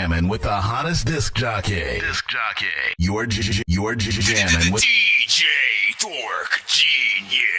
jamming with the hottest disc jockey. You're jamming with DJ Dork Genius.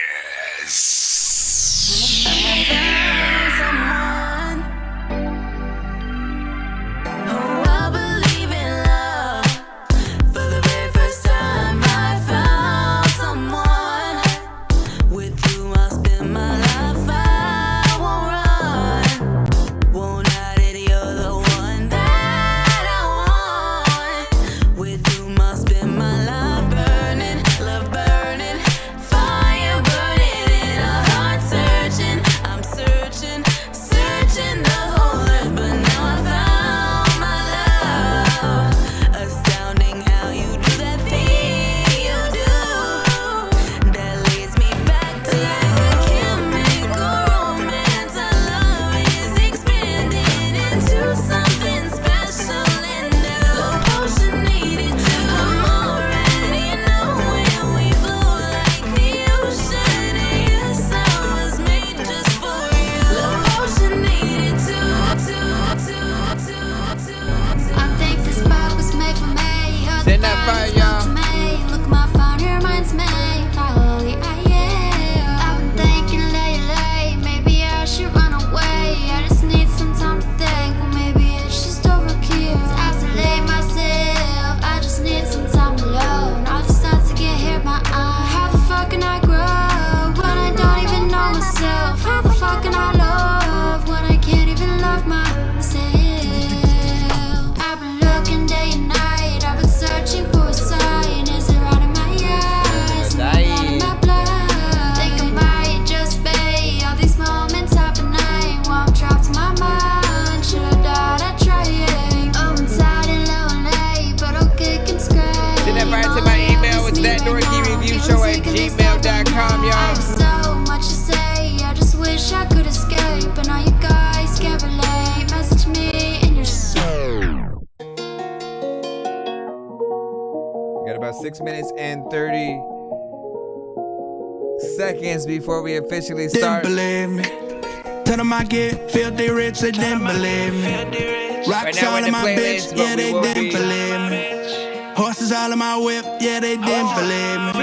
ThatDorkyReviewShow@gmail.com, y'all. I have so much to say, I just wish I could escape, but now you guys can't relate. Message me in your soul. We got about 6 minutes and 30 seconds before we officially start. Didn't believe me. Tell them I get filthy rich, they didn't believe me. Rocks all in my bitch, yeah, they didn't believe me. Horses all in my whip, yeah, they didn't believe me.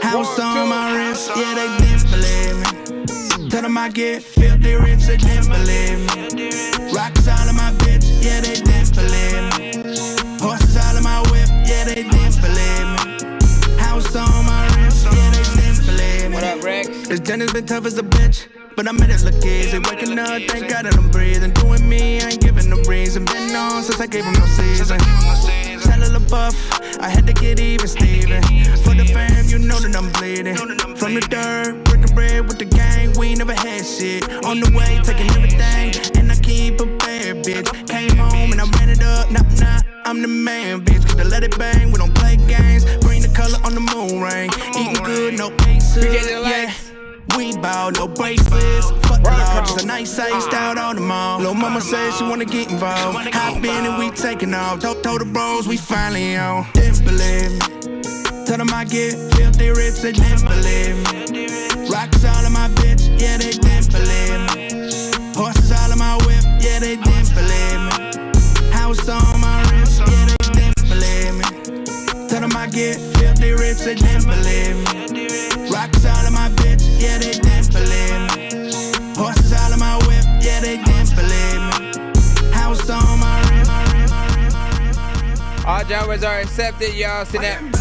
House on my wrist, yeah, they didn't believe me. Tell them I get filthy rich, they didn't believe me. Rocks all in my bitch, yeah, they didn't believe me. Horses all in my whip, yeah, they didn't believe me. House on my wrist, yeah, they didn't believe me. What up, Rex? This journey's been tough as a bitch, but I made it look easy. Waking up, thank God that I'm breathing. Doing me, I ain't giving no reason. Been on since I gave him no season. Tell a buff, I had to get even, Steven. For the fam, you know that I'm bleeding. From the dirt, breaking bread with the gang, we never had shit. On the way, taking everything, and I keep a bad bitch. Came home and I ran it up, nah, I'm the man, bitch. Gotta let it bang, we don't play games. Bring the color on the moon ring. Eating good, no pieces, yeah. We bow, no bracelets. Fuck the law, just a nice iced out on the mall. Lil' mama said she wanna get involved. Hop in and we taking off. Told the bros we finally on. Didn't believe me. Tell them I get filthy rich, they didn't believe me. Rocks all in my bitch, yeah, they didn't believe me. Horses all in my whip, yeah, they didn't believe me. House on my wrist, yeah, they didn't believe me. Tell them I get filthy rich, they didn't believe me. Rocks all in my bitch, yeah, they didn't believe me. Horses all in my whip, yeah, they didn't believe me. House on my wrist. All genres are accepted, y'all. Send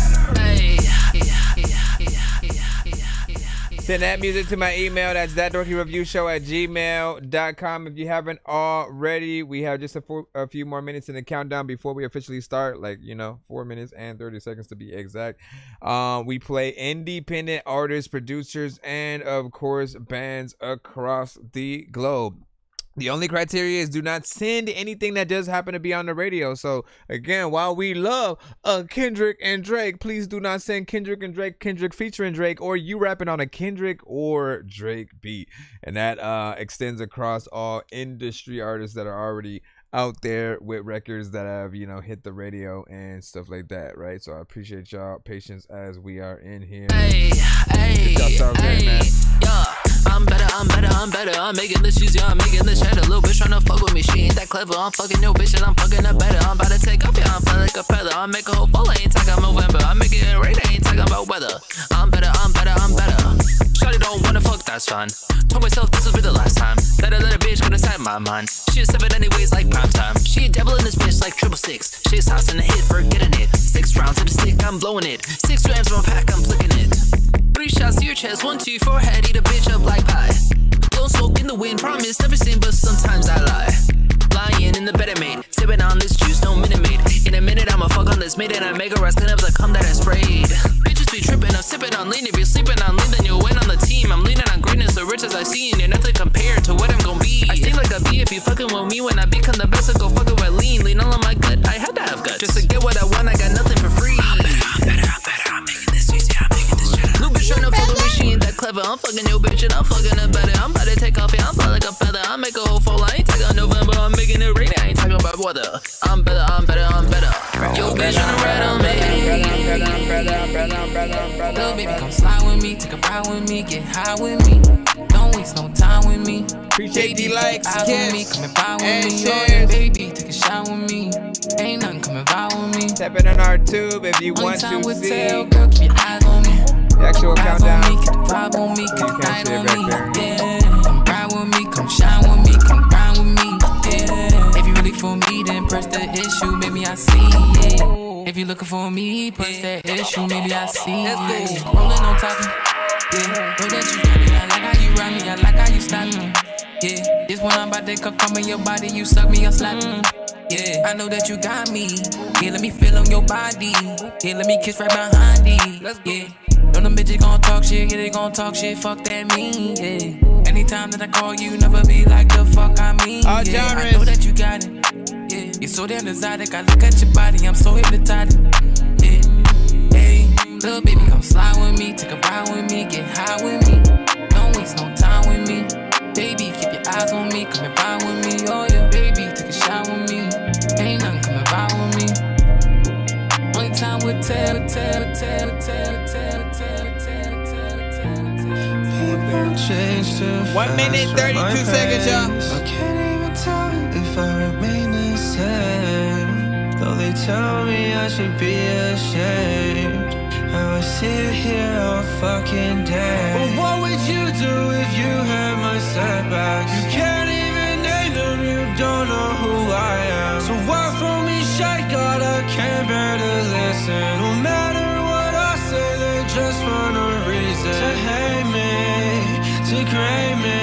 that music to my email. That's ThatDorkyReviewShow@gmail.com. If you haven't already, we have just a few more minutes in the countdown before we officially start. 4 minutes and 30 seconds to be exact. We play independent artists, producers, and of course, bands across the globe. The only criteria is do not send anything that does happen to be on the radio. So again, while we love Kendrick and Drake, please do not send Kendrick and Drake, Kendrick featuring Drake, or you rapping on a Kendrick or Drake beat. And that extends across all industry artists that are already out there with records that have, hit the radio and stuff like that, right? So I appreciate y'all patience as we are in here. Hey, yeah. I'm I'm better, I'm better, I'm better. I'm making this easy, I'm making this cheddar. Little bitch tryna fuck with me, she ain't that clever. I'm fucking your bitch and I'm fucking her better. I'm about to take off, yeah, I'm flying like a feather. I make a whole fall, I ain't talking November. I make it rain, I ain't talking about weather. I'm better, I'm better, I'm better. Shawty don't wanna fuck, that's fine. Told myself this will be the last time that I let a bitch get inside my mind. She a 7 anyways like prime time. She a devil in this bitch like 666. She's house in the hit for getting it. 6 rounds to the stick, I'm blowing it. 6 grams from a pack, I'm flicking it. 3 shots to your chest, 1 to your forehead, eat a bitch up like pie. Blow smoke in the wind, promise never sin, but sometimes I lie. Lying in the bed I made, sipping on this juice, no minute made. In a minute I'ma fuck on this maid and I make her rest, clean up the cum that I sprayed. Bitches be tripping, I'm sipping on lean. If you're sleeping on lean, then you'll win on the team. I'm leaning on greatness, the riches I see, and you're nothing compared to what I'm gon' be. I sting like a bee if you fucking with me. When I become the best, I go fucking with lean. Lean all on my gut, I had to have guts. Just to get what I want, I got nothing for free. I'm better, I'm making this easy, I'm making this cheddar. New bitch tryna fuck with me, she ain't that clever. I'm fucking your bitch and I'm fucking her better. I'm about to take off, yeah, I'm fly like a feather. I make a whole fall, I ain't talking November. I'm making it rain, I ain't talking about weather. I'm better, I'm better, I'm better. Yo, bitch tryna ride on me. Little baby, come slide with me, take a ride with me, get high with me. Don't waste no time with me. Appreciate the likes, kiss, come and vibe with me. shares. Baby, take a shot with me. Ain't nothing coming vibe with me. Tap it on our tube if you want to see tell, girl, keep your eyes on me. the actual countdown. Keep the vibe on me, keep You the can't night see it on back me. there. Yeah, come ride with me, come shine with me, come grind with me. Yeah, if you really for me, then press the issue, maybe I see it. If you looking for me, press that issue, maybe I see it. Rolling on talking. Yeah, know that you got me. I like how you ride me. I like how you stop me. Yeah, this one I'm about to come in your body. You suck me, I slap me. Yeah, I know that you got me. Yeah, let me feel on your body. Yeah, let me kiss right behind it. Yeah, know them bitches gon' talk shit. Yeah, they gon' talk shit. Fuck that mean. Yeah, anytime that I call you, never be like the fuck I mean. Yeah, I know that you got it. Yeah, you're so damn exotic. I look at your body, I'm so hypnotized. Yeah, hey, little baby, come slide with me, take a ride with me, get high with me. Don't waste no time with me. Baby, keep your eyes on me, come and vibe with me. Oh yeah, baby, take a shot with me. Ain't nothing coming vibe with me. Only time will tell. 1 minute, 32 seconds, y'all. I can't even tell if I remain the same. Though they tell me I should be ashamed. How I sit here all fucking day. But what would you do if you had my setbacks? You can't even name them, you don't know who I am. So why throw me shit, God, I can't bear to listen. No matter what I say, they just find a reason to hate me, to grade me,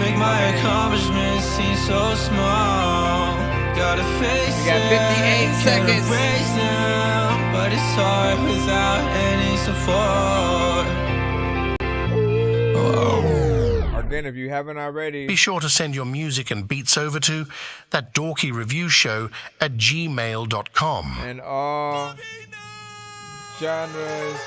make my accomplishments seem so small. Gotta face We got 58 seconds. Now, but it's hard without any support. Again, if you haven't already, Be sure to send your music and beats over to ThatDorkyReviewShow at gmail.com. and all genres,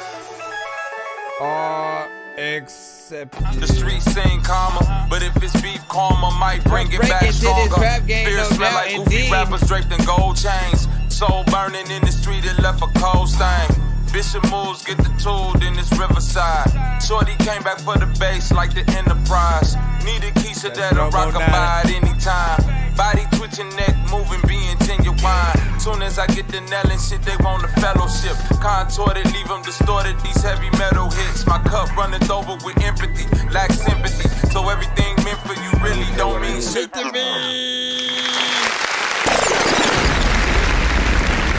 all except The streets ain't calmer, but if it's beef karma, might bring it Break back into this stronger. rap game, Fear no smell doubt, like indeed. goofy rappers draped in gold chains. Soul burning in the street, it left a cold stain. Bishop moves, get the tool, then it's Riverside. Shorty came back for the base like the Enterprise. Need a key so that I rock a by at any time. Body twitching, neck moving, being genuine. Soon as I get the nail and shit, they want a fellowship. Contorted, leave them distorted, these heavy metal hits. My cup runneth over with empathy, lack sympathy. So everything meant for you really don't mean shit to me.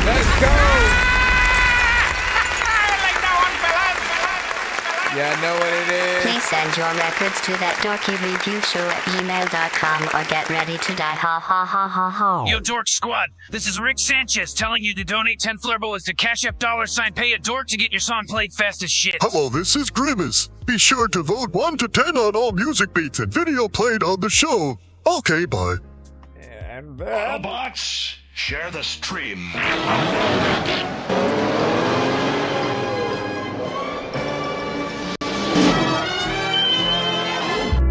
let's go. Yeah, I know what it is. Please send your records to ThatDorkyReviewShow at gmail.com or get ready to die. Ha ha ha ha ha. Yo, Dork Squad, this is Rick Sanchez telling you to donate 10 flurboas to Cash App $pay a dork to get your song played fast as shit. Hello, this is Grimace. Be sure to vote 1 to 10 on all music beats and video played on the show. Okay, bye. And Autobots, share the stream.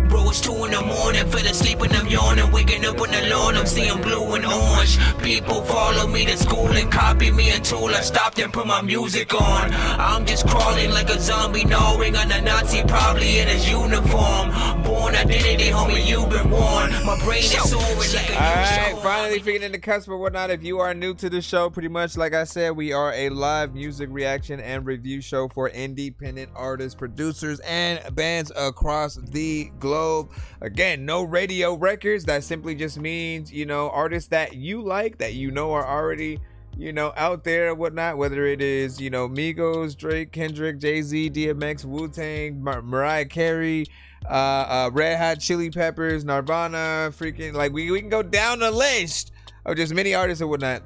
Bro, it's 2 in the morning, fell asleep and I'm yawning, waking up on the lawn, I'm seeing blue and orange. People follow me to school and copy me until I stopped and put my music on. I'm just crawling like a zombie, knowing I'm a Nazi, probably in his uniform. Born identity, homie, you've been warned. My brain is soaring like a Alright, finally figuring in the cusp or whatnot. If you are new to the show, pretty much like I said, we are a live music reaction and review show for independent artists, producers, and bands across the globe. Again, no radio records. That simply just means, you know, artists that you like, that you know are already, you know, out there and whatnot, whether it is, you know, Migos, Drake, Kendrick, Jay-Z, DMX, Wu-Tang, Mariah Carey, Red Hot Chili Peppers, Nirvana, freaking, like, we can go down the list of just many artists and whatnot.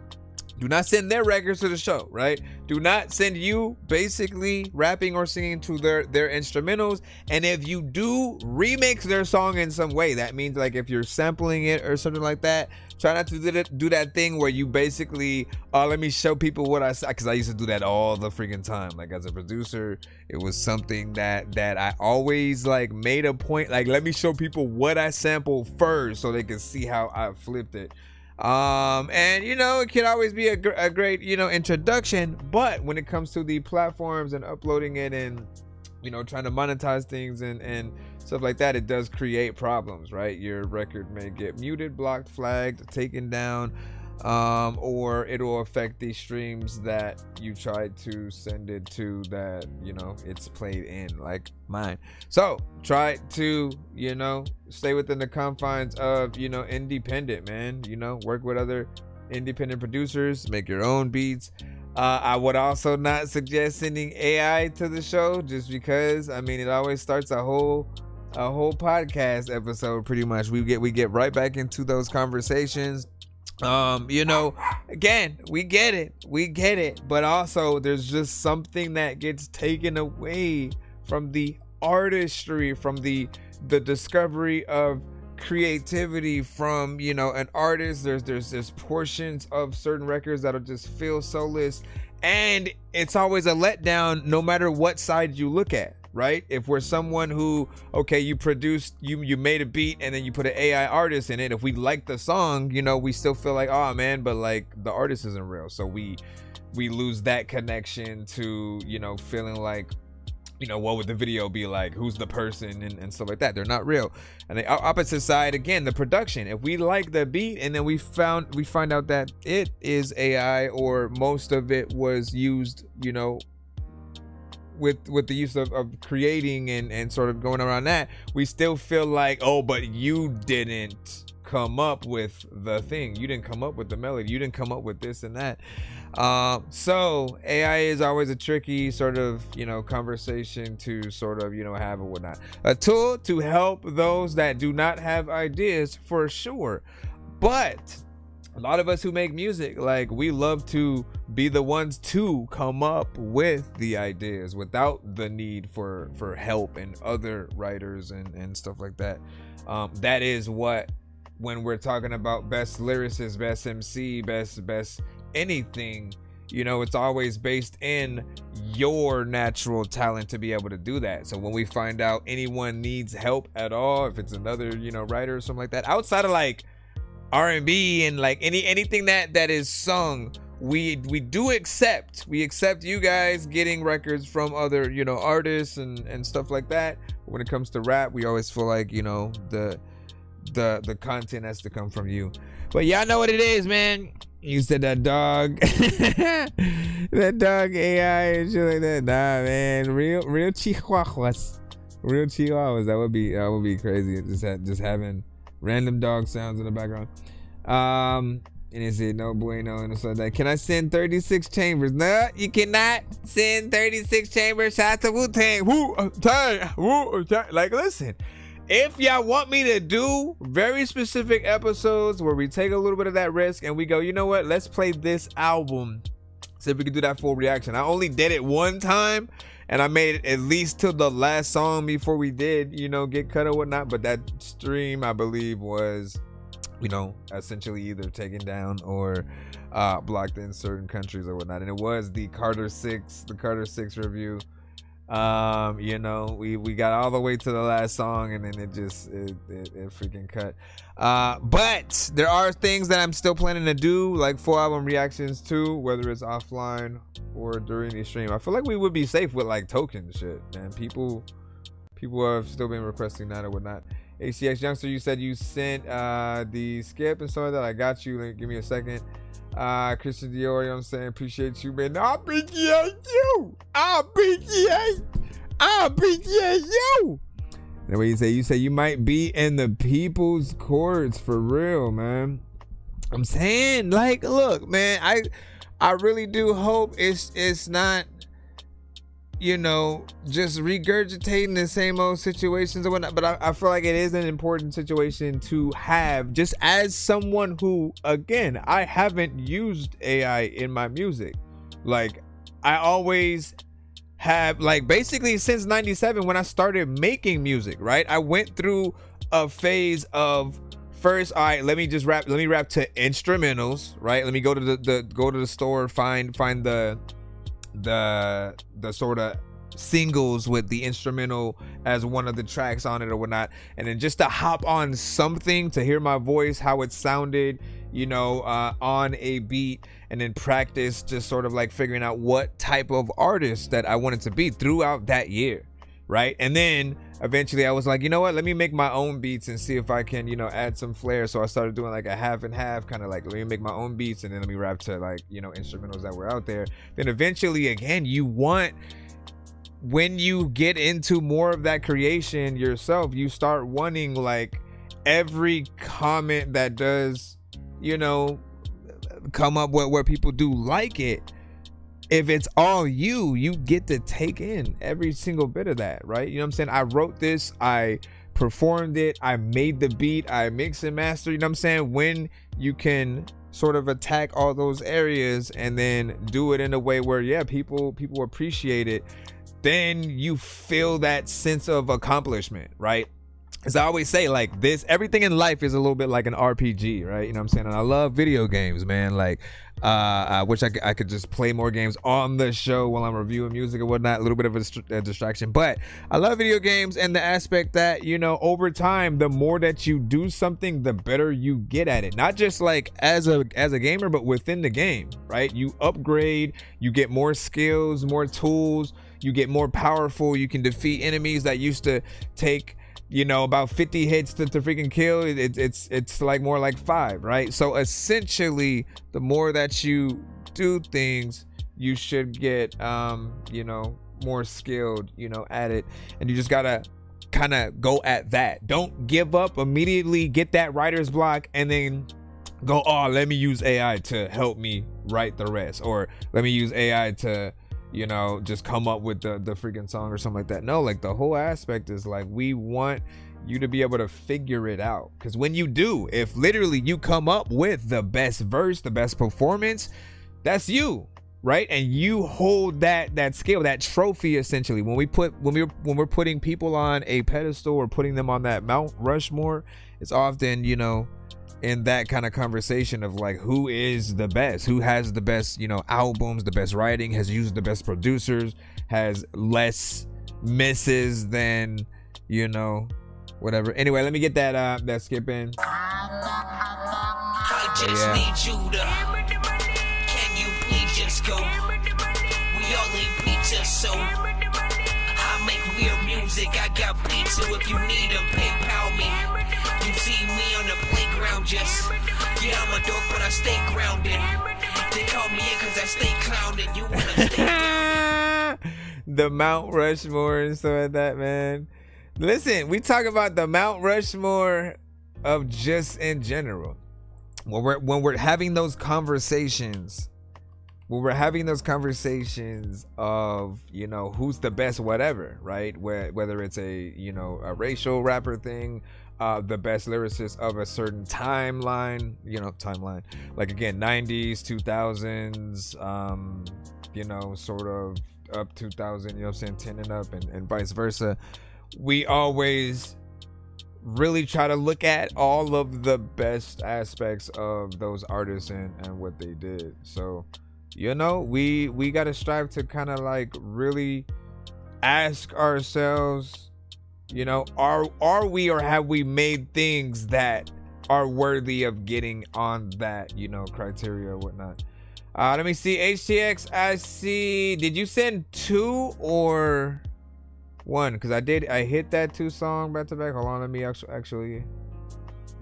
Do not send their records to the show, right? Do not send you basically rapping or singing to their instrumentals. And if you do remix their song in some way, that means like if you're sampling it or something like that, try not to do that thing where you basically, let me show people what I said, because I used to do that all the freaking time. Like as a producer, it was something that I always like made a point, like let me show people what I sampled first so they can see how I flipped it. And you know, it can always be a great, you know, introduction, but when it comes to the platforms and uploading it and, you know, trying to monetize things and stuff like that, it does create problems, right? Your record may get muted, blocked, flagged, taken down, or it'll affect the streams that you tried to send it to, that, you know, it's played in, like mine. So try to, you know, stay within the confines of, you know, independent, man. You know, work with other independent producers, make your own beats. I would also not suggest sending AI to the show, just because, I mean, it always starts a whole podcast episode pretty much. We get right back into those conversations. You know, again, we get it, but also there's just something that gets taken away from the artistry, from the discovery of creativity from, you know, an artist. There's portions of certain records that'll just feel soulless, and it's always a letdown no matter what side you look at. Right? If we're someone who, okay, you produced, you made a beat and then you put an AI artist in it, if we like the song, you know, we still feel like, oh man, but like the artist isn't real. So we lose that connection to, you know, feeling like, you know, what would the video be like? Who's the person and stuff like that? They're not real. And the opposite side, again, the production. If we like the beat and then we find out that it is AI, or most of it was used, you know, with the use of creating and sort of going around that, we still feel like, oh, but you didn't come up with the thing, you didn't come up with the melody, you didn't come up with this and that. So AI is always a tricky sort of, you know, conversation to sort of, you know, have or whatnot. A tool to help those that do not have ideas, for sure, but a lot of us who make music, like, we love to be the ones to come up with the ideas without the need for help and other writers and stuff like that. That is what, when we're talking about best lyricist, best MC, best anything, you know, it's always based in your natural talent to be able to do that. So when we find out anyone needs help at all, if it's another, you know, writer or something like that, outside of like R&B and like anything that is sung, we accept you guys getting records from other, you know, artists and stuff like that. But when it comes to rap, we always feel like, you know, the content has to come from you. But y'all know what it is, man. You said that dog that dog AI and shit like that. Nah, man, real chihuahuas, that would be crazy. Just having random dog sounds in the background. And it said no bueno, and so that, can I send 36 chambers? No, you cannot send 36 chambers. Shout out to Wu-Tang. Wu-Tang. Like, listen, if y'all want me to do very specific episodes where we take a little bit of that risk and we go, you know what, let's play this album, see if we can do that full reaction. I only did it one time, and I made it at least to the last song before we did, you know, get cut or whatnot. But that stream, I believe, was, you know, essentially either taken down or blocked in certain countries or whatnot. And it was the Carter 6 review. You know, we got all the way to the last song, and then it freaking cut. But there are things that I'm still planning to do, like full album reactions too, whether it's offline or during the stream. I feel like we would be safe with like token shit, man. People have still been requesting that or whatnot. ACX Youngster, you said you sent the skip and so that. I got you. Give me a second. Christian Dior, you know what I'm saying? Appreciate you, man. I appreciate you. I appreciate you. The way you say you might be in the people's courts for real, man. I'm saying, like, look, man, I really do hope it's not, you know, just regurgitating the same old situations or whatnot. But I feel like it is an important situation to have, just as someone who, again, I haven't used AI in my music. Like, I always have, like, basically since 97 when I started making music, right? I went through a phase of first, all right, let me rap to instrumentals, right? Let me go to the store, find the sort of singles with the instrumental as one of the tracks on it or whatnot, and then just to hop on something to hear my voice, how it sounded, you know, on a beat, and then practice just sort of like figuring out what type of artist that I wanted to be throughout that year, right? And then eventually I was like, you know what, let me make my own beats and see if I can, you know, add some flair. So I started doing like a half and half, kind of like, let me make my own beats and then let me rap to, like, you know, instrumentals that were out there. Then eventually, again, when you get into more of that creation yourself, you start wanting like every comment that does, you know, come up where people do like it. If it's all you get to take in every single bit of that, right? You know what I'm saying? I wrote this, I performed it, I made the beat, I mix and master, you know what I'm saying? When you can sort of attack all those areas and then do it in a way where, yeah, people appreciate it, then you feel that sense of accomplishment, right? As I always say, like, this, everything in life is a little bit like an RPG, right? You know what I'm saying? And I love video games, man. Like, I wish I could just play more games on the show while I'm reviewing music and whatnot. A little bit of a distraction, but I love video games and the aspect that, you know, over time, the more that you do something, the better you get at it. Not just like as a gamer, but within the game, right? You upgrade, you get more skills, more tools, you get more powerful. You can defeat enemies that used to take, you know, about 50 hits to freaking kill. It's like more like 5, right? So essentially, the more that you do things, you should get, you know, more skilled, you know, at it. And you just gotta kind of go at that. Don't give up immediately, get that writer's block, and then go, oh, let me use AI to help me write the rest. Or let me use AI to, you know, just come up with the freaking song or something like that. No, like, the whole aspect is like, we want you to be able to figure it out. Because when you do, if literally you come up with the best verse, the best performance, that's you, right? And you hold that skill, that trophy, essentially. When we're putting people on a pedestal or putting them on that Mount Rushmore, it's often, you know, in that kind of conversation of like, who is the best, who has the best, you know, albums, the best writing, has used the best producers, has less misses than, you know, whatever. Anyway, let me get that skip in. I just need you to, can you please just go? We all need pizza, so I make weird music. I got pizza if you need them, PayPal me. You see me on the playground, just, yeah, I'm a dork, but I stay grounded. They call me in cause I stay clowning. You wanna stay down? The Mount Rushmore and stuff like that, man. Listen, we talk about the Mount Rushmore of just in general. When we're having those conversations, of, you know, who's the best whatever, right? Whether it's a, you know, a racial rapper thing, the best lyricist of a certain timeline, like, again, 90s, 2000s, you know, sort of up 2000, you know what I'm saying, 10 and up, and vice versa. We always really try to look at all of the best aspects of those artists and what they did. So, you know, we got to strive to kind of like really ask ourselves, you know, are we or have we made things that are worthy of getting on that, you know, criteria or whatnot. Let me see. HTX, I see. Did you send 2 or 1? Because I hit that 2 song back to back. Hold on, let me actually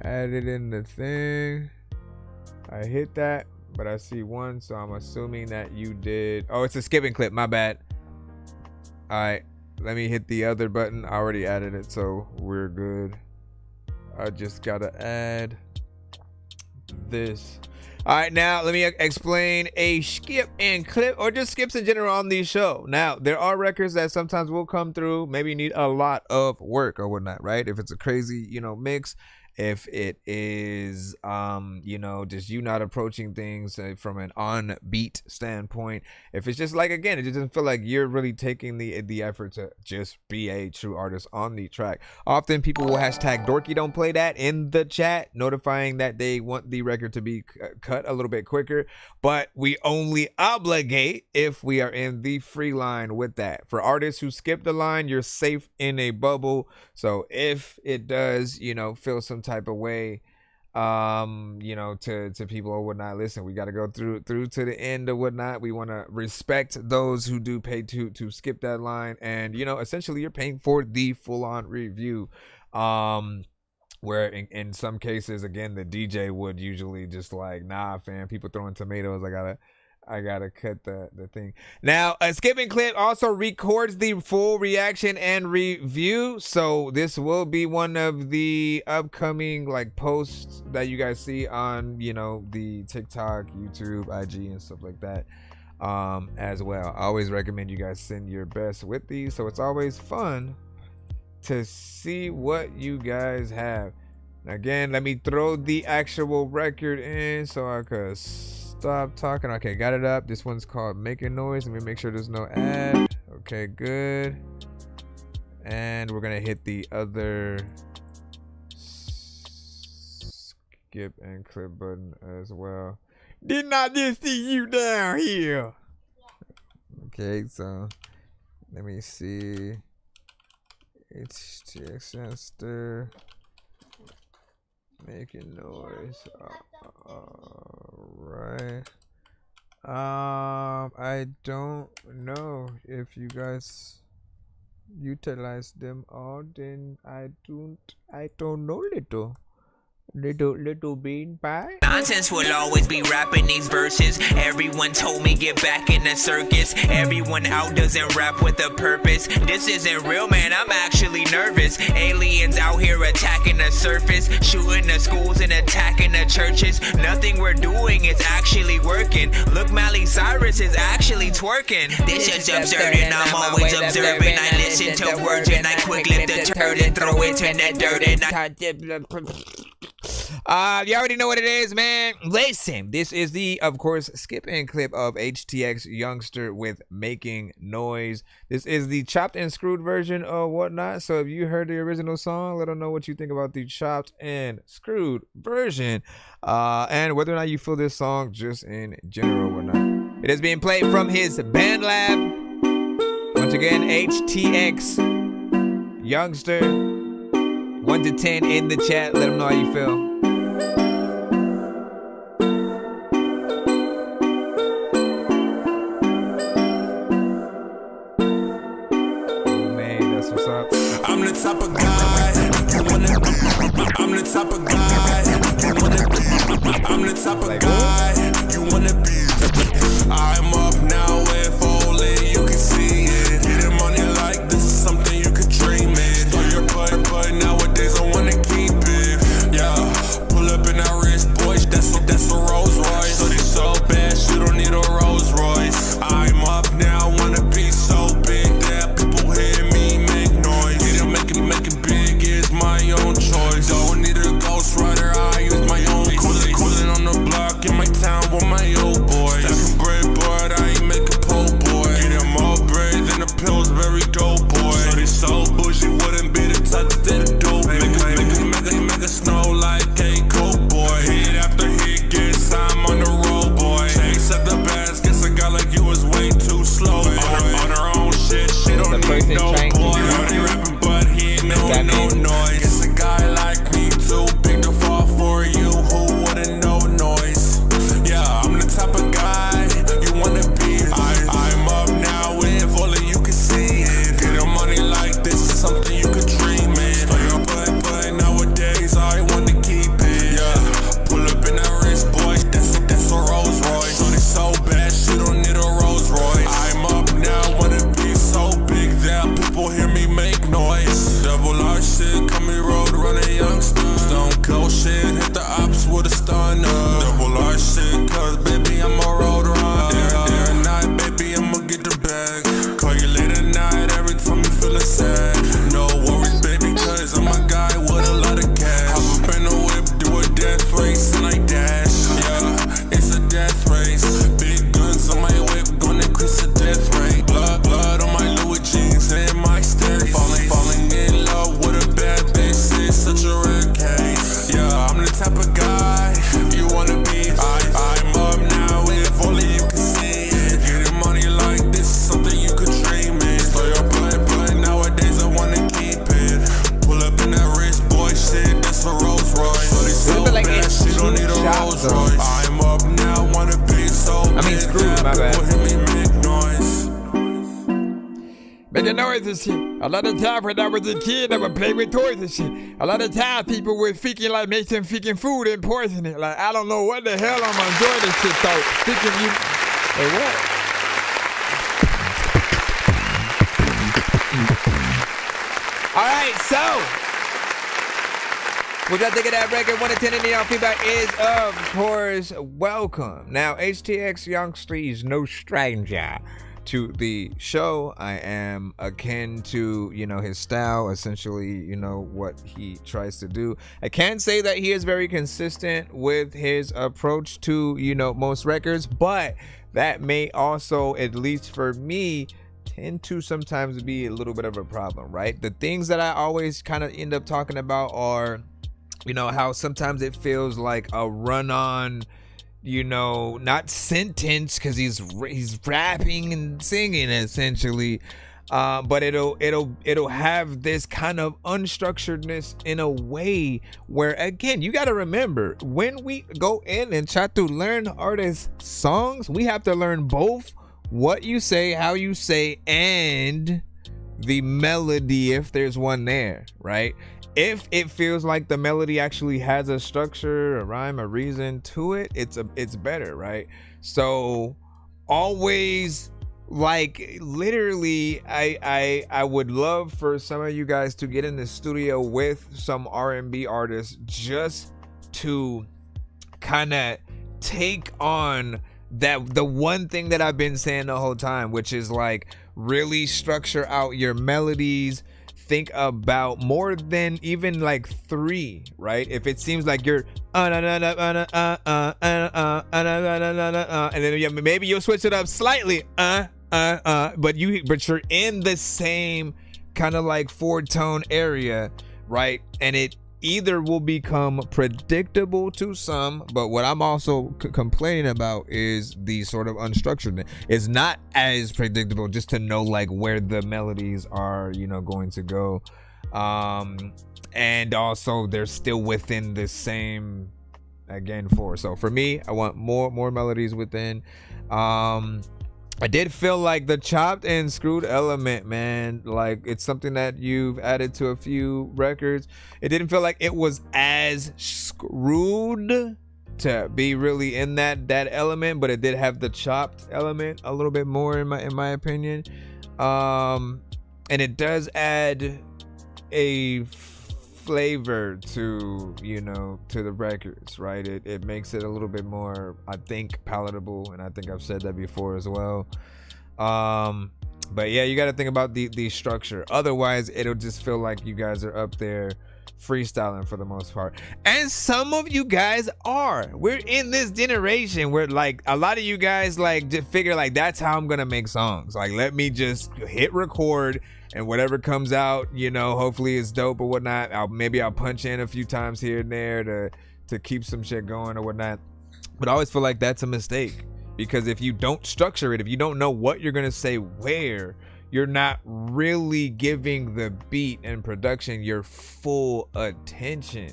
add it in the thing. I hit that, but I see 1, so I'm assuming that you did. Oh, it's a skipping clip. My bad. All right, let me hit the other button. I already added it, so we're good. I just gotta add this. All right, now let me explain a skip and clip, or just skips in general on the show. Now, there are records that sometimes will come through, maybe need a lot of work or whatnot, right? If it's a crazy, you know, mix, if it is, you know, just you not approaching things from an on beat standpoint, if it's just like, again, it just doesn't feel like you're really taking the effort to just be a true artist on the track. Often people will hashtag Dorky don't play that in the chat, notifying that they want the record to be cut a little bit quicker, but we only obligate if we are in the free line with that. For artists who skip the line, you're safe in a bubble. So if it does, you know, feel some type of way, you know, to people or whatnot, listen, we got to go through to the end or whatnot. We want to respect those who do pay to skip that line, and, you know, essentially you're paying for the full-on review, where in some cases, again, the DJ would usually just like, nah, fam, people throwing tomatoes, I gotta cut the thing. Now, a skipping clip also records the full reaction and review, so this will be one of the upcoming like posts that you guys see on, you know, the TikTok, YouTube, IG, and stuff like that, as well. I always recommend you guys send your best with these, so it's always fun to see what you guys have. Again, let me throw the actual record in so I could stop talking. Okay, got it up. This one's called Making Noise. Let me make sure there's no ad. Okay, good. And we're gonna hit the other skip and clip button as well. Didn't I just see you down here? Okay, so let me see. It's Chester making noise. Alright. I don't know if you guys utilize them all. Then I don't know, little bean pie. Nonsense will always be rapping these verses. Everyone told me get back in the circus. Everyone out doesn't rap with a purpose. This isn't real, man, I'm actually nervous. Aliens out here attacking the surface, shooting the schools and attacking the churches. Nothing we're doing is actually working. Look, Miley Cyrus is actually twerking. This is absurd and I'm always observing. I listen to words and I quick lift the turd and throw it in the dirt and you already know what it is, man. Listen, this is the, of course, skip and clip of HTX Youngster with Making Noise. This is the chopped and screwed version of whatnot. So if you heard the original song, let them know what you think about the chopped and screwed version, and whether or not you feel this song just in general or not. It is being played from his Band Lab. Once again, HTX Youngster. 1 to 10 in the chat. Let them know how you feel. I'm the type of guy you wanna be. I'm the type of guy you wanna be. I'm the type of guy you wanna be. I'm up now, if only you can see it. Getting money like this is something you could dream it. Start your but nowadays I wanna keep it. Yeah, pull up in that rich boy, that's a Rolls Royce. So they so bad, you don't need a Rolls Royce. I'm up now, wanna be so big that people hear me make noise. Making big is my own choice. Don't need a ghost rider, I use my own. Coolin' on the block in my town with my old boys. Stacking bread, but I ain't making po person trying to do but he ain't no noise. Guess a guy like me too big to fall for you. Who wouldn't know noise? Yeah, I'm the type of guy you wanna be. I'm up now if only you can see it. Getting money like this is something you could dream in. But nowadays I wanna keep it. Yeah, pull up in that wrist, boy. That's a Rolls Royce. Shorty so bad, she don't need a Rolls Royce. I'm up now, wanna be so big that people hear me make noise. Double R shit, call me road running youngster. Stone cold shit, hit the ops with a stunner. Double R shit, cause baby I'm a road runner. Day or night, baby I'ma get the bag. Call you late at night, every time you feelin' sad. No worries, baby, cause I'm a guy with a lot of cash. Hop up in the whip, do a death race, and I dash. Yeah, it's a death race. Big guns on my whip, gonna increase the death rate. Blood on my Louis jeans and my stairs. Falling in love with a bad bitch is such a rare case. Yeah, I'm the type of guy you wanna be. I'm up now, if only you can see it. Getting money like this is something you could dream in. Throw your but nowadays I wanna keep it. Pull up in that wrist, boy, shit, that's a Rolls Royce. Shorty so like bad, she don't need a Rolls Royce. I'm up now, wanna be so big. screwed, my bad. People hear me make noise. Making noise and shit. A lot of times when I was a kid, I would play with toys and shit. A lot of times people would freaking like make them freaking food and poison it. Like, I don't know what the hell I'm enjoying this shit though. Freaking you. Wait, what? Alright, so what y'all think of that record? 1 to 10 in y'all feedback is, of course, welcome. Now, HTX Youngster is no stranger to the show. I am akin to, you know, his style, essentially, you know, what he tries to do. I can say that he is very consistent with his approach to, you know, most records, but that may also, at least for me, tend to sometimes be a little bit of a problem, right? The things that I always kind of end up talking about are, you know, how sometimes it feels like a run-on, you know, not sentence, because he's rapping and singing essentially, but it'll have this kind of unstructuredness in a way where, again, you got to remember, when we go in and try to learn artists' songs, we have to learn both what you say, how you say, and the melody, if there's one there, right? If it feels like the melody actually has a structure, a rhyme, a reason to it, it's better, right? So always, like, literally, I would love for some of you guys to get in the studio with some R&B artists just to kind of take on the one thing that I've been saying the whole time, which is like really structure out your melodies. Think about more than even like 3, right? If it seems like you're and then maybe you'll switch it up slightly, but you're in the same kind of like 4-tone area, right? And it either will become predictable to some, but what I'm also complaining about is the sort of unstructured. It's not as predictable just to know like where the melodies are, you know, going to go, and also they're still within the same, again, 4. So for me, I want more melodies within. I did feel like the chopped and screwed element, man, like it's something that you've added to a few records. It didn't feel like it was as screwed to be really in that element, but it did have the chopped element a little bit more in my opinion. And it does add a flavor to, you know, to the records, right? It makes it a little bit more, I think, palatable, and I think I've said that before as well. But yeah, you got to think about the structure, otherwise it'll just feel like you guys are up there freestyling for the most part. And some of you guys are. We're in this generation where like a lot of you guys like just figure like that's how I'm gonna make songs, like let me just hit record and whatever comes out, you know, hopefully it's dope or whatnot. Maybe I'll punch in a few times here and there to keep some shit going or whatnot. But I always feel like that's a mistake, because if you don't structure it, if you don't know what you're gonna say where, you're not really giving the beat and production your full attention,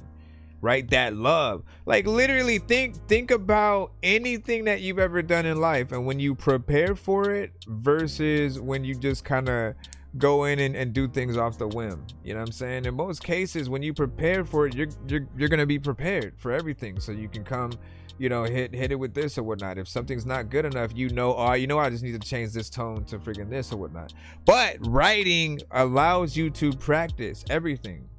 right? That love. Like literally think about anything that you've ever done in life, and when you prepare for it versus when you just kind of go in and do things off the whim. You know what I'm saying? In most cases, when you prepare for it, you're gonna be prepared for everything, so you can come, you know, hit it with this or whatnot. If something's not good enough, you know, I just need to change this tone to friggin' this or whatnot. But writing allows you to practice everything,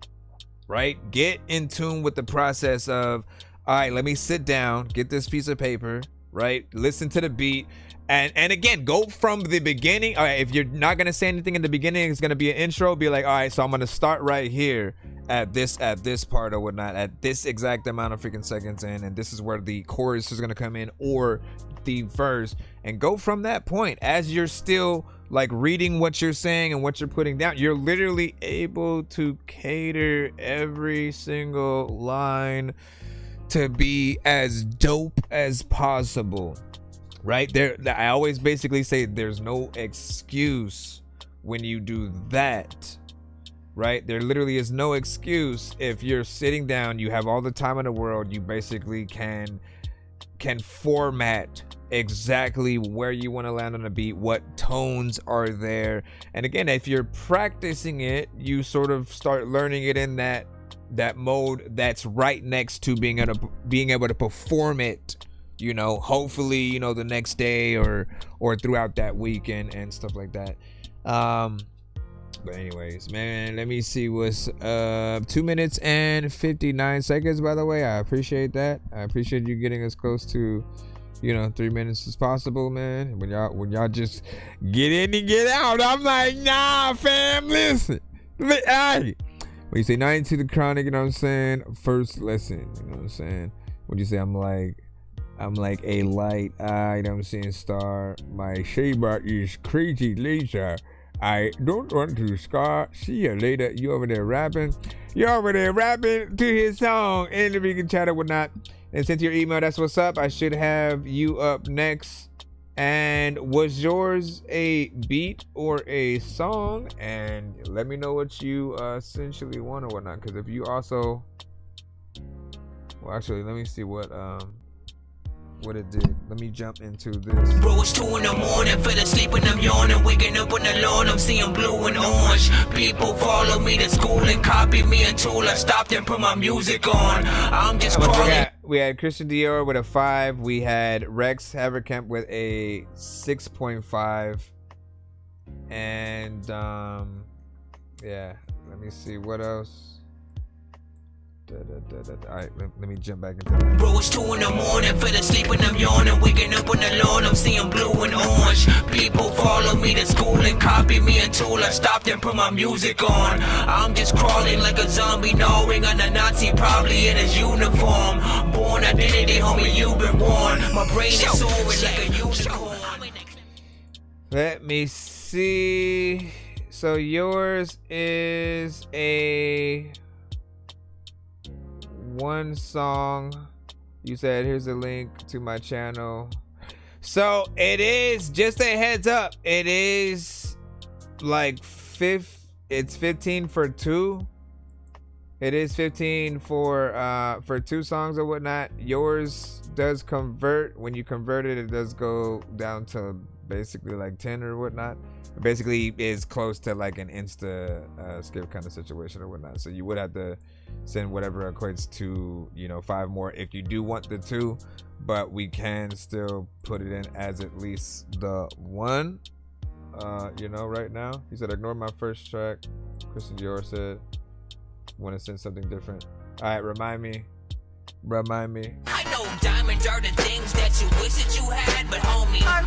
right? Get in tune with the process of, all right, let me sit down, get this piece of paper, right? Listen to the beat. And again, go from the beginning. All right, if you're not gonna say anything in the beginning, it's gonna be an intro. Be like, all right, so I'm gonna start right here at this part or whatnot, at this exact amount of freaking seconds in, and this is where the chorus is gonna come in, or the verse, and go from that point. As you're still like reading what you're saying and what you're putting down, you're literally able to cater every single line to be as dope as possible. Right there, I always basically say there's no excuse when you do that, right? There literally is no excuse. If you're sitting down, you have all the time in the world, you basically can format exactly where you want to land on a beat, what tones are there. And again, if you're practicing it, you sort of start learning it in that mode that's right next to being able to perform it, you know, hopefully, you know, the next day or throughout that weekend and stuff like that. But anyways, man, let me see what's 2 minutes and 59 seconds, by the way. I appreciate that. I appreciate you getting as close to, you know, 3 minutes as possible, man. When y'all just get in and get out, I'm like, nah, fam, listen. Hey, when you say 90 to the chronic, you know what I'm saying? First lesson, you know what I'm saying? When you say I'm like a light eye, you know what I'm saying, star. My shaver is crazy laser. I don't want to scar. See you later. You over there rapping? You over there rapping to his song in the vegan chat or whatnot. And send your email. That's what's up. I should have you up next. And was yours a beat or a song? And let me know what you essentially want or whatnot. Because if you also, well, actually, let me see what it did. Let me jump into this. Bro, it's 2 in the morning, fell asleep and I'm yawning, waking up on the lawn, I'm seeing blue and orange. People follow me to school and copy me until I stopped and put my music on. I'm just crawling. We had Christian Dior with a 5. We had Rex Haverkamp with a 6.5. And yeah, let me see what else. Alright, let me jump back into that. Bro, it's 2 in the morning, fell asleep and I'm yawning, waking up on the lawn, I'm seeing blue and orange. People follow me to school and copy me until I stopped and put my music on. I'm just crawling like a zombie, gnawing on a Nazi, probably in his uniform. Born identity, homie, you've been warned. My brain is soaring like a unicorn. Let me see. So yours is a 1 song. You said here's a link to my channel. So it is, just a heads up, it is like it's 15 for 2. It is 15 for 2 songs or whatnot. Yours does convert. When you convert it, it does go down to basically like 10 or whatnot. It basically is close to like an insta skip kind of situation or whatnot. So you would have to send whatever equates to, you know, 5 more if you do want the 2, but we can still put it in as at least the 1. You know, right now he said ignore my first track. Christian Dior said want to send something different. All right, remind me. I know diamonds are the things that you wish that you had, but homie, I'm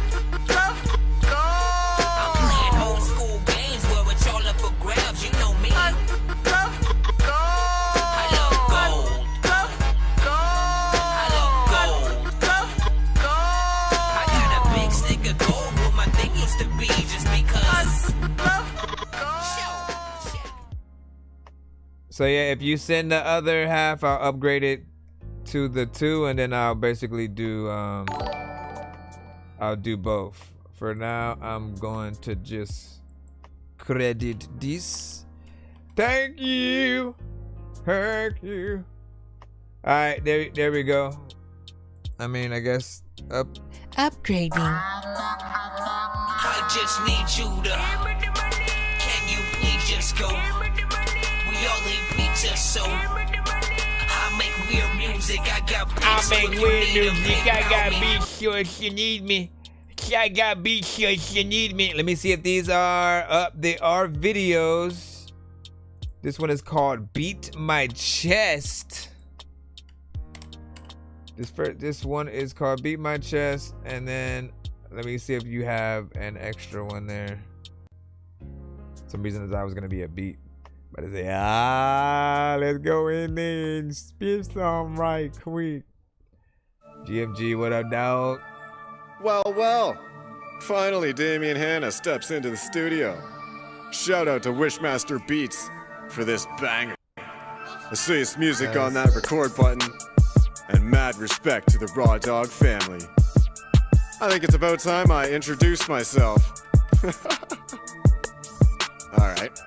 playing old school games where it's all up for grabs, you know me. I love gold. I love gold. I got a big stick of gold where my thing used to be just because. So yeah, if you send the other half, I'll upgrade it to the 2, and then I'll basically do I'll do both. For now, I'm going to just credit this. Thank you. Thank you. All right, there we go. I mean, I guess upgrading. I just need you to. Can you please just go? We all eat pizza, so I make weird music. I got beats. I make weird music. I got beats. So if you need me, I got beats. So if you need me. Let me see if these are up. They are videos. This one is called "Beat My Chest." This one is called "Beat My Chest," and then let me see if you have an extra one there. Some reason I was gonna be a beat, but I say, let's go in there and spit some right quick. GFG, what up, dog? Well, finally Damien Hanna steps into the studio. Shout out to Wishmaster Beats for this banger. The sweetest music on that record button, and mad respect to the Raw Dog family. I think it's about time I introduce myself. Alright.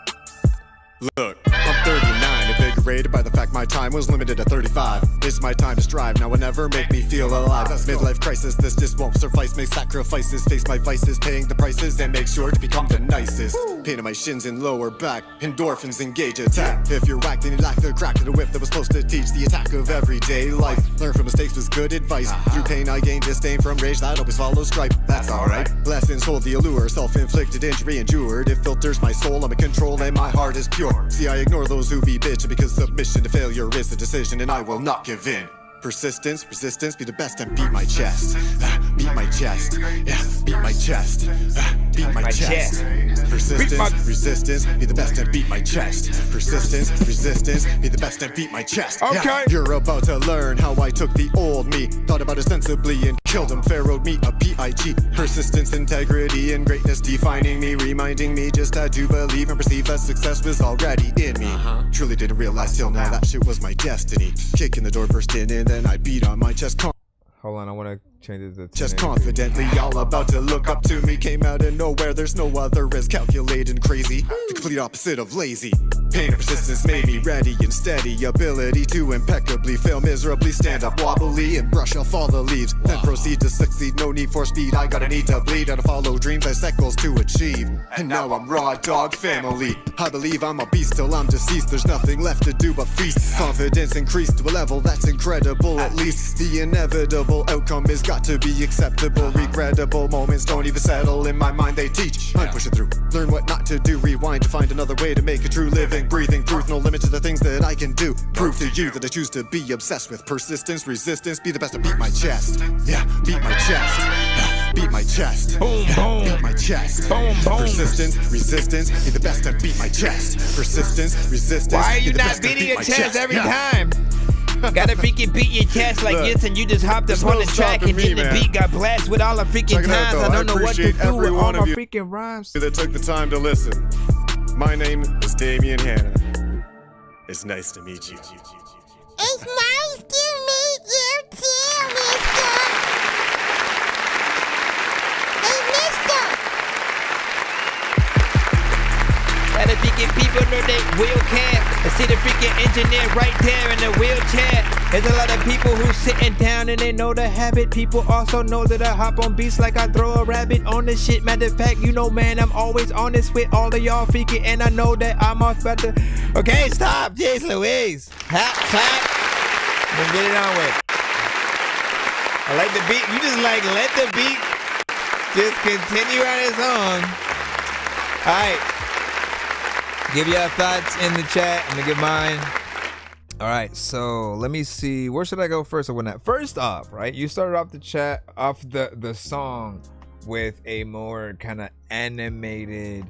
Look, I'm 39, invigorated by the fact my time was limited to 35. It's my time to strive, now will never make me feel alive. Midlife crisis, this just won't suffice. Make sacrifices, face my vices, paying the prices, and make sure to become the nicest. Pain in my shins and lower back, endorphins engage attack. If you're whacked, then you lack the crack of the whip that was supposed to teach the attack of everyday life. Learn from mistakes was good advice. Through pain I gained disdain, from rage that always follows stripe. That's alright. Lessons hold the allure, self-inflicted injury endured. It filters my soul, I'm in control and my heart is pure. See, I ignore those who be bitching because submission to failure is a decision and I will not give in. Persistence, resistance, be the best and beat my chest. Beat my chest. Yeah, beat my chest. Beat my chest. Persistence, resistance, be the best and beat my chest. Persistence, resistance, be the best and beat my chest. Okay. Yeah, you're about to learn how I took the old me, thought about it sensibly and killed him, pharaohed me a PIG. Persistence, integrity, and greatness defining me, reminding me just had to believe and perceive that success was already in me. Truly didn't realize till now that shit was my destiny. Kicking the door, burst in, and then I beat on my chest. Hold on, I want to change it to just confidently, y'all about to look up to me. Came out of nowhere, there's no other as calculated and crazy. The complete opposite of lazy. Pain and persistence made me ready and steady. Ability to impeccably fail miserably, stand up wobbly and brush off all the leaves. Then proceed to succeed, no need for speed. I got a need to bleed and to follow dreams I set goals to achieve. And now I'm Raw Dog family. I believe I'm a beast till I'm deceased. There's nothing left to do but feast. Confidence increased to a level that's incredible. At least the inevitable outcome is got to be acceptable. Regrettable moments don't even settle in my mind, they teach. I'm pushing through, learn what not to do, rewind to find another way to make a true living. Breathing truth, no limit to the things that I can do. Prove to you that I choose to be obsessed with persistence, resistance, be the best to beat my chest. Yeah, beat my chest. Beat my chest. Boom, boom. Beat my chest. Boom, boom. Persistence, resistance, be the best to beat my chest. Persistence, resistance. Why are you not beating your chest every time? Gotta freaking beat your chest like this, and you just hopped up on the track and then the beat got blasted with all the freaking times. I don't know what to do with all my freaking rhymes. That took the time to listen. My name is Damien Hanna. It's nice to meet you. It's nice to meet you too, mister. Hey, mister. And the freaking people know they will care. I see the freaking engineer right there in the wheelchair. There's a lot of people who sitting down and they know the habit. People also know that I hop on beats like I throw a rabbit on the shit. Matter of fact, you know, man, I'm always honest with all of y'all freaking, and I know that I'm off about to. Okay, stop, jeez Louise. Clap. Then get it on with. I like the beat. You just like let the beat just continue on its own. All right. Give your thoughts in the chat. I'm gonna give mine. All right, so let me see. Where should I go first or whatnot? First off, right? You started off the chat, off the song with a more kind of animated.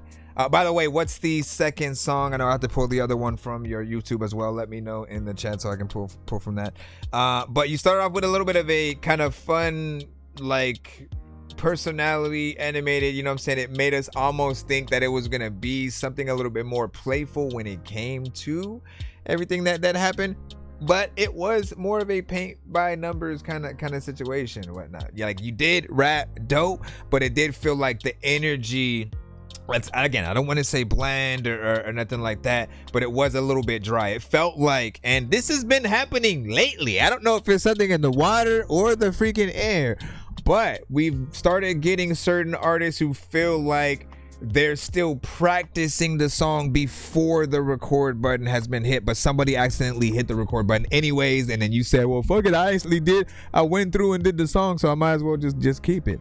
By the way, what's the second song? I know I have to pull the other one from your YouTube as well. Let me know in the chat so I can pull from that. But you started off with a little bit of a kind of fun, like, personality animated, you know what I'm saying? It made us almost think that it was gonna be something a little bit more playful when it came to everything that happened, but it was more of a paint by numbers kind of situation and whatnot. Yeah, like you did rap dope, but it did feel like the energy again, I don't want to say bland or nothing like that, but it was a little bit dry. It felt like, and this has been happening lately, I don't know if it's something in the water or the freaking air, but we've started getting certain artists who feel like they're still practicing the song before the record button has been hit, but somebody accidentally hit the record button anyways, and then you said, well, fuck it, I actually did, I went through and did the song, so I might as well just keep it.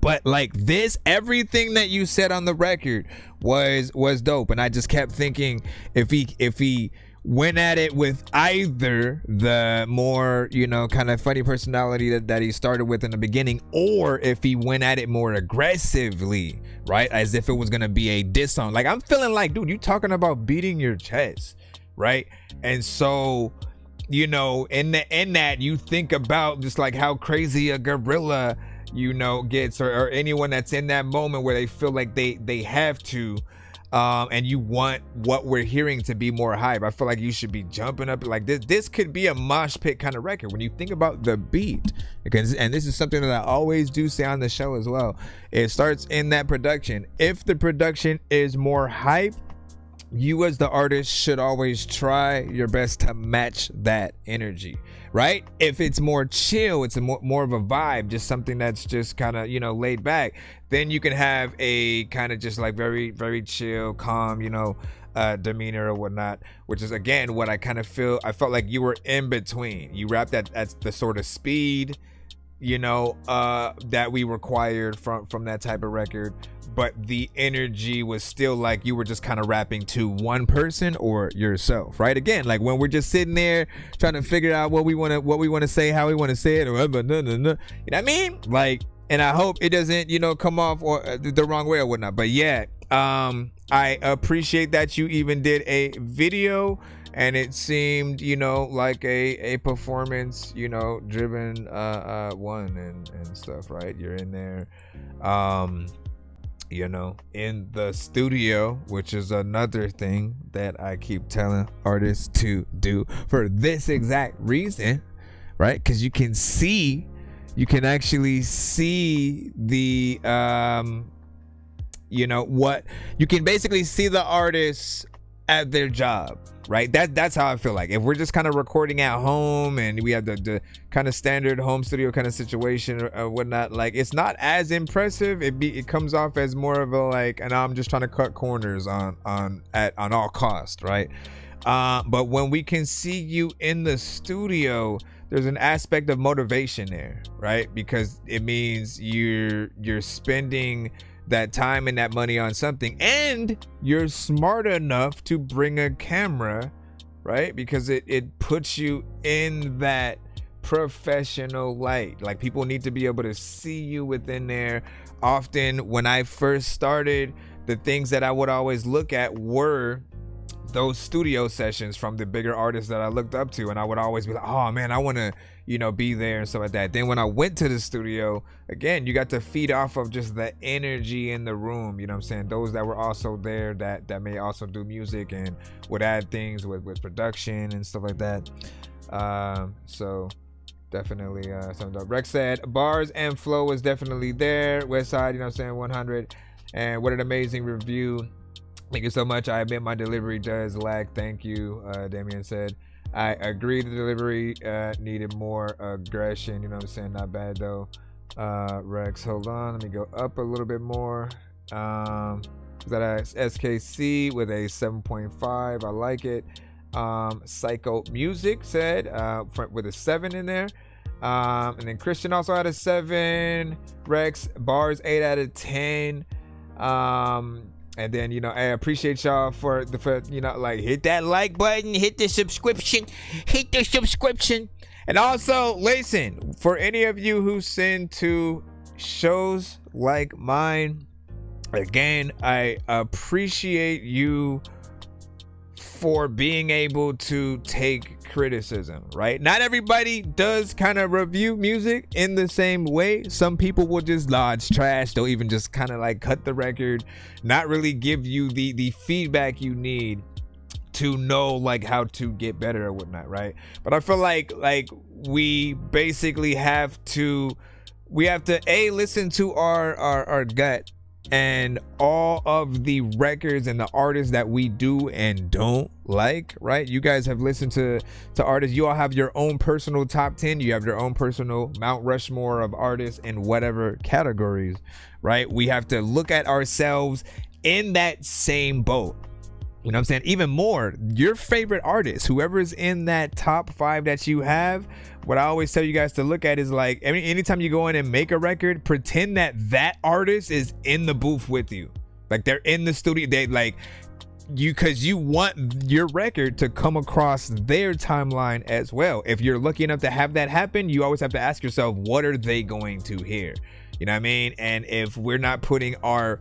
But like this, everything that you said on the record was dope, and I just kept thinking, if he went at it with either the more, you know, kind of funny personality that he started with in the beginning, or if he went at it more aggressively, right, as if it was gonna be a diss song. Like, I'm feeling like, dude, you talking about beating your chest, right? And so, you know, in that you think about just like how crazy a gorilla, you know, gets, or anyone that's in that moment where they feel like they have to, and you want what we're hearing to be more hype. I feel like you should be jumping up like this. This could be a mosh pit kind of record when you think about the beat, because, and this is something that I always do say on the show as well. It starts in that production. If the production is more hype, you as the artist should always try your best to match that energy, right? If it's more chill, it's more of a vibe, just something that's just kind of, you know, laid back, then you can have a kind of just like very, very chill, calm, you know, demeanor or whatnot, which is again what I kind of feel. I felt like you were in between. You rapped at the sort of speed, you know, that we required from that type of record, but the energy was still like you were just kind of rapping to one person or yourself, right? Again, like when we're just sitting there trying to figure out what we want to say, how we want to say it, or you know what I mean? Like, and I hope it doesn't, you know, come off or the wrong way or whatnot. But yeah, I appreciate that you even did a video, and it seemed, you know, like a performance, you know, driven one and stuff, right? You're in there, you know, in the studio, which is another thing that I keep telling artists to do for this exact reason, right? Because you can actually see the you know, what you can basically see the artists at their job, right? That's how I feel like. If we're just kind of recording at home and we have the kind of standard home studio kind of situation or whatnot, like it's not as impressive. It comes off as more of a like, and I'm just trying to cut corners on all cost, right? But when we can see you in the studio, there's an aspect of motivation there, right? Because it means you're spending that time and that money on something, and you're smart enough to bring a camera, right? Because it puts you in that professional light. Like, people need to be able to see you within there. Often when I first started, the things that I would always look at were those studio sessions from the bigger artists that I looked up to, and I would always be like, oh man, I want to, you know, be there and stuff like that. Then when I went to the studio, again, you got to feed off of just the energy in the room, you know what I'm saying? Those that were also there that may also do music and would add things with production and stuff like that. So definitely something up. Rex said bars and flow was definitely there. Westside, you know what I'm saying, 100. And what an amazing review. Thank you so much. I admit my delivery does lag. Thank you. Damien said, I agree the delivery needed more aggression. You know what I'm saying? Not bad though. Rex, hold on. Let me go up a little bit more. That SKC with a 7.5. I like it. Psycho Music said with a 7 in there. And then Christian also had a 7. Rex, bars 8 out of 10. And then, you know, I appreciate y'all for you know, like, hit that like button, hit the subscription. And also, listen, for any of you who send to shows like mine, again, I appreciate you for being able to take criticism, right? Not everybody does kind of review music in the same way. Some people will just lodge trash. They'll even just kind of like cut the record, not really give you the feedback you need to know like how to get better or whatnot, right? But I feel like we basically have to listen to our gut and all of the records and the artists that we do and don't like, right? You guys have listened to artists. You all have your own personal top 10. You have your own personal Mount Rushmore of artists in whatever categories, right? We have to look at ourselves in that same boat. You know what I'm saying? Even more, your favorite artist, whoever's in that top 5 that you have, what I always tell you guys to look at is like, anytime you go in and make a record, pretend that artist is in the booth with you. Like they're in the studio. They like you, because you want your record to come across their timeline as well. If you're lucky enough to have that happen, you always have to ask yourself, what are they going to hear? You know what I mean? And if we're not putting our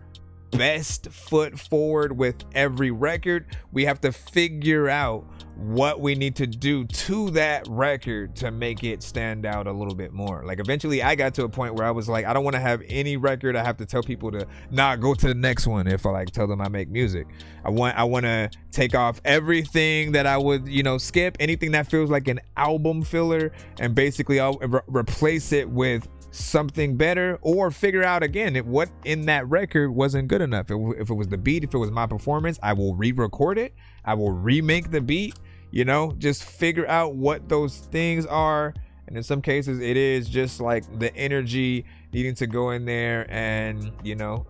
best foot forward with every record, we have to figure out what we need to do to that record to make it stand out a little bit more. Like eventually I got to a point where I was like, I don't want to have any record I have to tell people to not go to the next one if I like tell them I make music. I want to take off everything that I would, skip, anything that feels like an album filler, and basically I'll replace it with something better, or figure out again what in that record wasn't good enough. If it was the beat, if it was my performance, I will re-record it, I will remake the beat, just figure out what those things are. And in some cases it is just like the energy needing to go in there and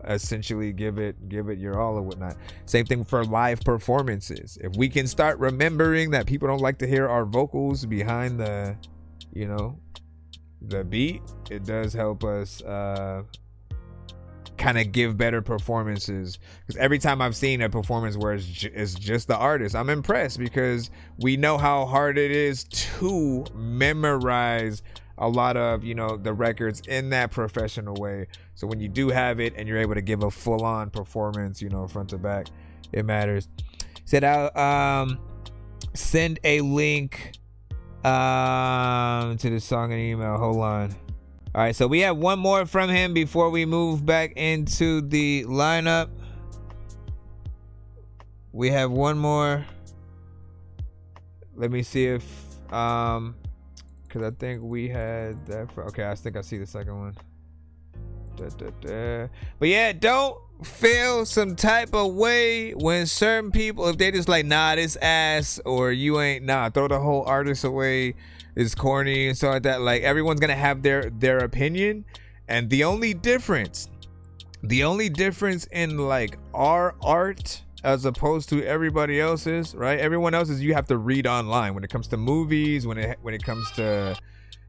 essentially give it your all or whatnot. Same thing for live performances. If we can start remembering that people don't like to hear our vocals behind the beat, it does help us kind of give better performances. Because every time I've seen a performance where it's just the artist, I'm impressed, because we know how hard it is to memorize a lot of the records in that professional way. So when you do have it and you're able to give a full-on performance, front to back, it matters. Said I'll send a link to the song and email. Hold on. All right, so we have one more from him before we move back into the lineup. We have one more. Let me see if because I think we had that okay, I think I see the second one. But yeah, don't feel some type of way when certain people, if they just like, nah, this ass, or you ain't, throw the whole artist away, it's corny and stuff like that. Like, everyone's gonna have their opinion, and the only difference in like our art as opposed to everybody else's, right? Everyone else's you have to read online. When it comes to movies, when it comes to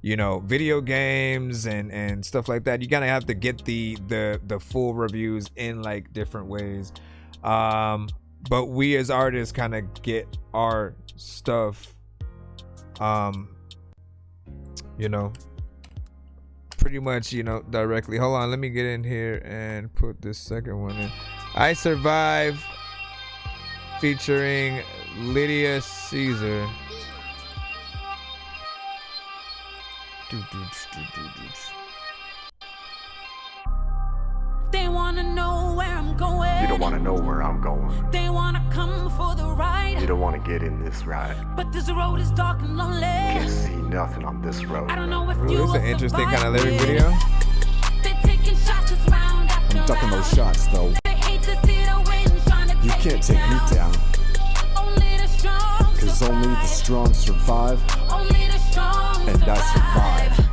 video games and stuff like that, you gotta have to get the full reviews in like different ways. But we as artists kind of get our stuff pretty much directly. Hold on, let me get in here and put this second one in. I Survive featuring Lydia Caesar. They wanna know where I'm going. You don't wanna know where I'm going. They wanna come for the ride. You don't wanna get in this ride. But this road is dark and lonely. Can't see nothing on this road. I don't know if Ooh, you this is an interesting kind of lyric video. They're taking shots just round after I'm ducking those round. shots though. They hate to see the wind trying to You can't take me down. Only the strong Cause survive. only the strong survive. Only the strong And I survive. survive.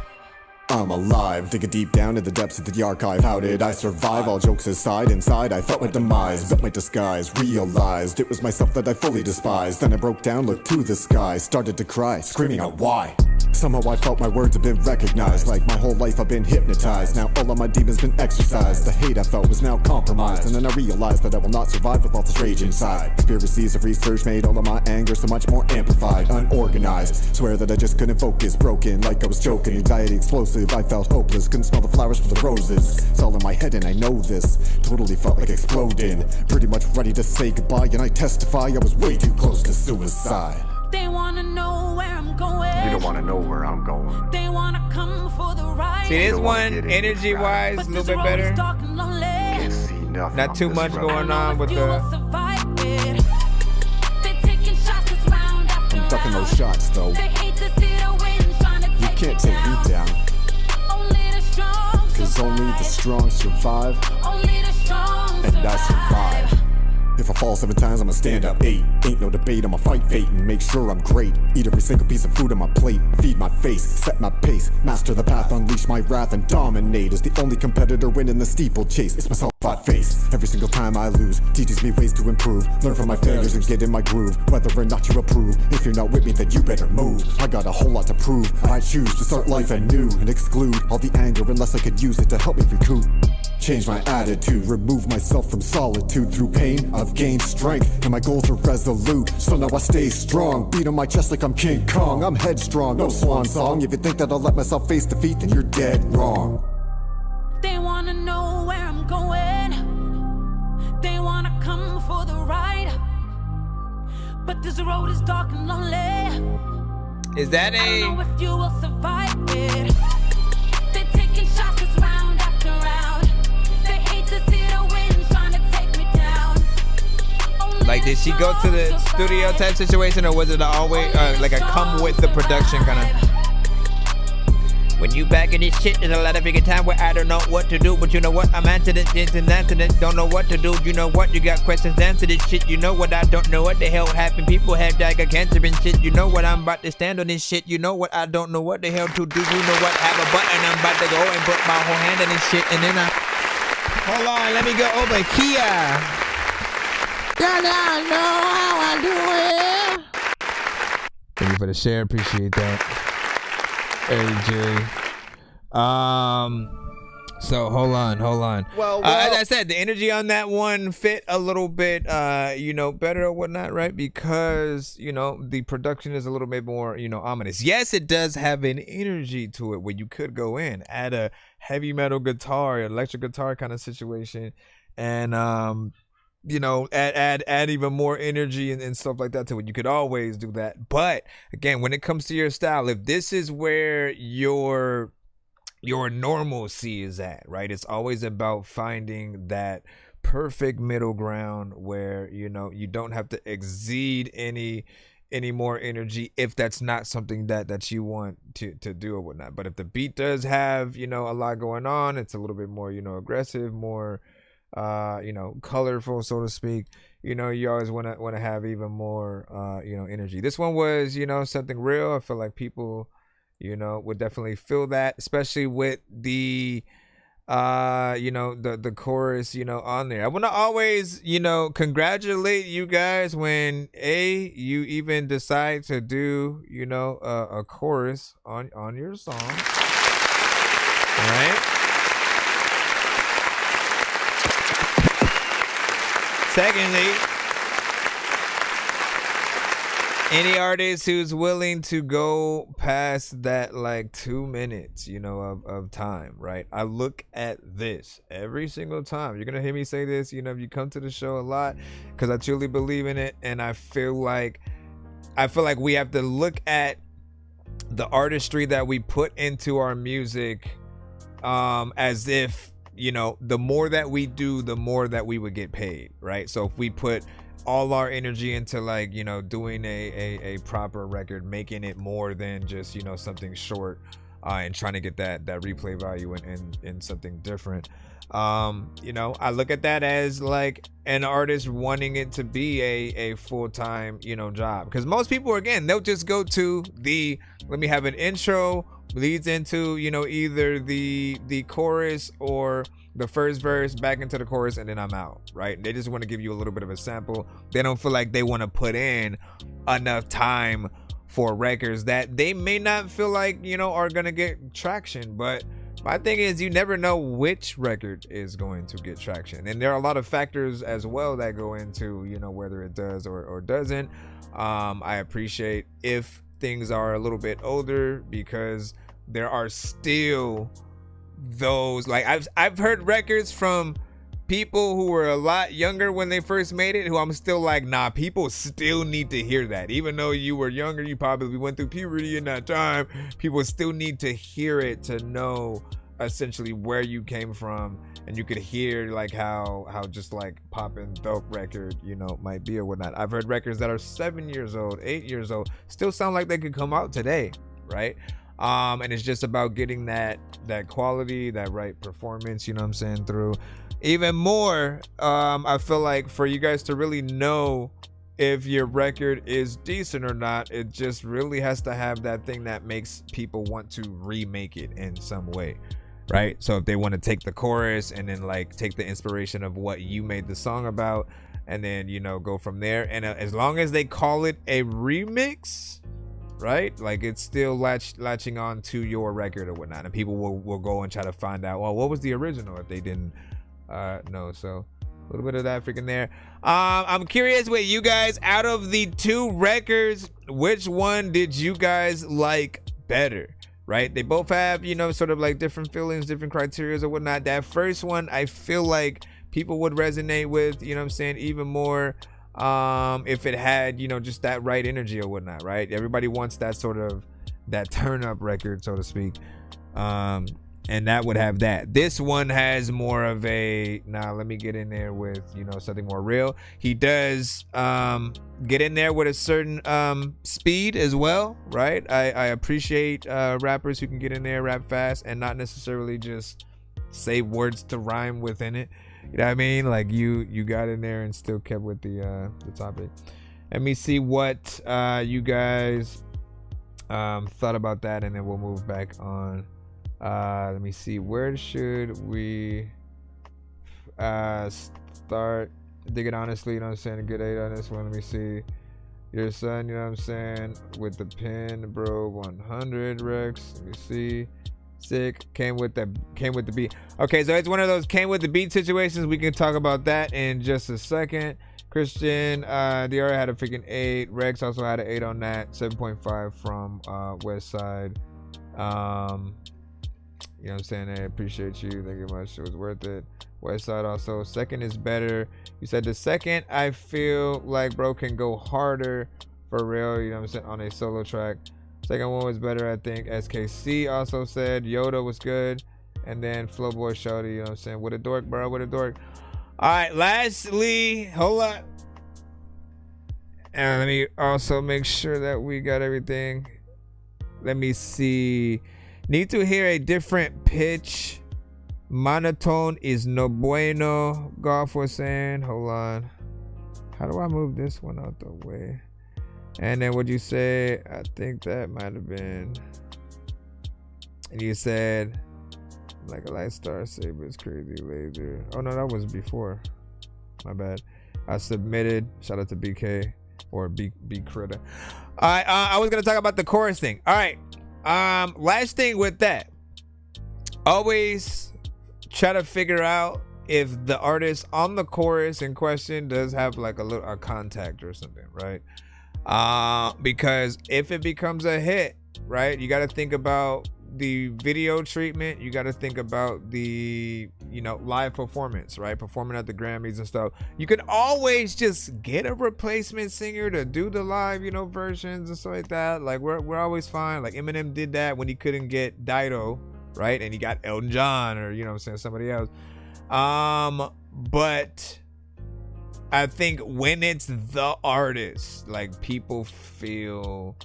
I'm alive, digging deep down in the depths of the archive. How did I survive? All jokes aside, inside I felt my demise, built my disguise, realized it was myself that I fully despised. Then I broke down, looked to the sky, started to cry, screaming out why. Somehow I felt my words have been recognized, like my whole life I've been hypnotized. Now all of my demons been exercised, the hate I felt was now compromised. And then I realized that I will not survive with all this rage inside. Conspiracies of research made all of my anger so much more amplified, unorganized. Swear that I just couldn't focus, broken like I was joking. Anxiety explosive, I felt hopeless, couldn't smell the flowers for the roses. It's all in my head and I know this, totally felt like exploding. Pretty much ready to say goodbye, and I testify I was way too close to suicide. They wanna know where I'm going. You don't wanna know where I'm going. They wanna come for the ride. See, this one energy wise a little bit better. Can't see nothing. Not too much going on with the I'm ducking those shots though. You can't take me down. Cause cause only the strong survive. Only the strong And I survive. If I fall 7 times, I'ma stand up 8. Ain't no debate, I'ma fight fate and make sure I'm great. Eat every single piece of food on my plate. Feed my face, set my pace. Master the path, unleash my wrath and dominate. As the only competitor winning the steeplechase. It's my self-fought face. Every single time I lose, teaches me ways to improve. Learn from my failures and get in my groove. Whether or not you approve, if you're not with me, then you better move. I got a whole lot to prove. I choose to start life anew and exclude all the anger unless I could use it to help me recoup. Change my attitude, remove myself from solitude. Through pain, I've gained strength, and my goals are resolute. So now I stay strong, beat on my chest like I'm King Kong. I'm headstrong, no swan song. If you think that I'll let myself face defeat, then you're dead wrong. They wanna know where I'm going. They wanna come for the ride. But this road is dark and lonely. Is that I don't know if you will survive it. They're taking shots that's round after round. They hate to see the wind trying to take me down. Like, did she go to the studio type situation, or was it always like a come with the production kind of? When you back in this shit, there's a lot of freaking time where I don't know what to do, but you know what? I'm answering this and accident. Don't know what to do. You know what? You got questions, answer this shit. You know what? I don't know what the hell happened. People have died, got cancer and shit. You know what? I'm about to stand on this shit. You know what? I don't know what the hell to do. You know what? Have a button. I'm about to go and put my whole hand in this shit, and then hold on. Let me go over here. Y'all know how I do it. Thank you for the share. Appreciate that. AJ. So hold on. Well, as I said, the energy on that one fit a little bit, better or whatnot, right? Because, the production is a little bit more, ominous. Yes, it does have an energy to it where you could go in, add a heavy metal guitar, electric guitar kind of situation, and, add even more energy and stuff like that to it. You could always do that. But again, when it comes to your style, if this is where your normalcy is at, right? It's always about finding that perfect middle ground where, you don't have to exceed any more energy if that's not something that you want to do or whatnot. But if the beat does have, a lot going on, it's a little bit more, aggressive, more colorful, so to speak, you always want to have even more energy. This one was something real. I feel like people would definitely feel that, especially with the the chorus on there. I want to always congratulate you guys when you even decide to do a chorus on your song, right? Secondly, any artist who's willing to go past that 2 minutes, of time, right? I look at this every single time. You're gonna hear me say this, if you come to the show a lot, because I truly believe in it, and I feel like we have to look at the artistry that we put into our music, as if the more that we do, the more that we would get paid, right? So if we put all our energy into doing a proper record, making it more than just something short, and trying to get that replay value in something different, I look at that as an artist wanting it to be a full-time job, because most people, again, they'll just go to let me have an intro, leads into either the chorus or the first verse, back into the chorus, and then I'm out, right? They just want to give you a little bit of a sample. They don't feel like they want to put in enough time for records that they may not feel like are gonna get traction. But my thing is, you never know which record is going to get traction, and there are a lot of factors as well that go into whether it does or doesn't. I appreciate if things are a little bit older, because there are still those, I've heard records from people who were a lot younger when they first made it, who I'm still nah, people still need to hear that. Even though you were younger, you probably went through puberty in that time, people still need to hear it to know essentially where you came from, and you could hear how just poppin' dope record might be or whatnot. I've heard records that are 7 years old, 8 years old, still sound like they could come out today, right? And it's just about getting that quality, that right performance, you know what I'm saying, through. Even more, I feel like for you guys to really know if your record is decent or not, it just really has to have that thing that makes people want to remake it in some way, right? So if they want to take the chorus and then like take the inspiration of what you made the song about and then, you know, go from there. And as long as they call it a remix, right, like it's still latching on to your record or whatnot, and people will go and try to find out, well, what was the original, if they didn't know. So a little bit of that freaking there. I'm curious with you guys, out of the two records, which one did you guys like better? Right, they both have, you know, sort of like different feelings, different criteria or whatnot. That first one, I feel like people would resonate with, you know what I'm saying, even more if it had, you know, just that right energy or whatnot, right? Everybody wants that sort of, that turn up record, so to speak. And that would have that. This one has more of a, let me get in there with, you know, something more real. He does get in there with a certain speed as well, right? I appreciate rappers who can get in there, rap fast, and not necessarily just say words to rhyme within it. You know what I mean? Like you got in there and still kept with the topic. Let me see what you guys thought about that, and then we'll move back on. Let me see, where should we start? Dig it honestly, you know what I'm saying? A good 8 on this one. Let me see. Your son, you know what I'm saying? With the pen, bro. 100 Rex. Let me see. Sick. Came with the beat. Okay, so it's one of those came with the beat situations. We can talk about that in just a second. Christian, DR had a freaking 8. Rex also had an 8 on that. 7.5 from West Side. You know what I'm saying? I appreciate you. Thank you much. It was worth it. West Side also. Second is better. You said the second, I feel like bro can go harder for real. You know what I'm saying? On a solo track. Second one was better, I think. SKC also said Yoda was good. And then Flowboy Shawty, you know what I'm saying? With a dork, bro. With a dork. All right. Lastly, hold on. And let me also make sure that we got everything. Let me see. Need to hear a different pitch. Monotone is no bueno. Golf was saying, hold on. How do I move this one out the way? And then what you say? I think that might have been. And you said, like a light star saber is crazy laser. Oh no, that was before. My bad. I submitted. Shout out to BK or B Critter. All right, I was gonna talk about the chorus thing. All right. Last thing with that, always try to figure out if the artist on the chorus in question does have like a contact or something, right? Because if it becomes a hit, right, you got to think about the video treatment. You got to think about the, you know, live performance, right? Performing at the Grammys and stuff. You can always just get a replacement singer to do the live, you know, versions and stuff like that. Like we're always fine. Like Eminem did that when he couldn't get Dido, right? And he got Elton John or, you know what I'm saying, somebody else. But I think when it's the artist, like people feel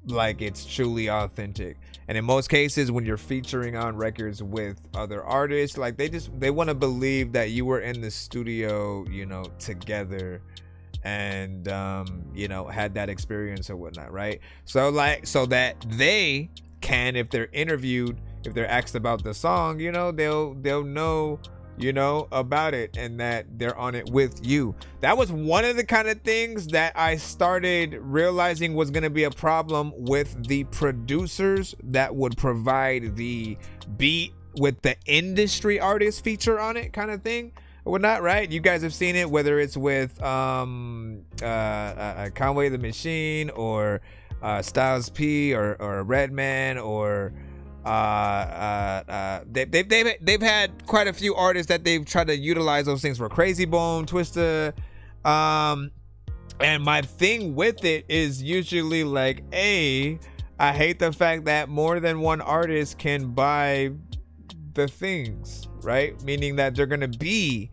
like it's truly authentic. And in most cases, when you're featuring on records with other artists, like they want to believe that you were in the studio, you know, together and, you know, had that experience or whatnot, right? So that they can, if they're interviewed, if they're asked about the song, you know, they'll know, you know, about it and that they're on it with you. That was one of the kind of things that I started realizing was going to be a problem with the producers that would provide the beat with the industry artist feature on it kind of thing or whatnot, right? You guys have seen it, whether it's with Conway the Machine or Styles P or Redman or they've had quite a few artists that they've tried to utilize those things for. Crazy Bone, Twista, and my thing with it is usually like, I hate the fact that more than one artist can buy the things, right? Meaning that they're gonna be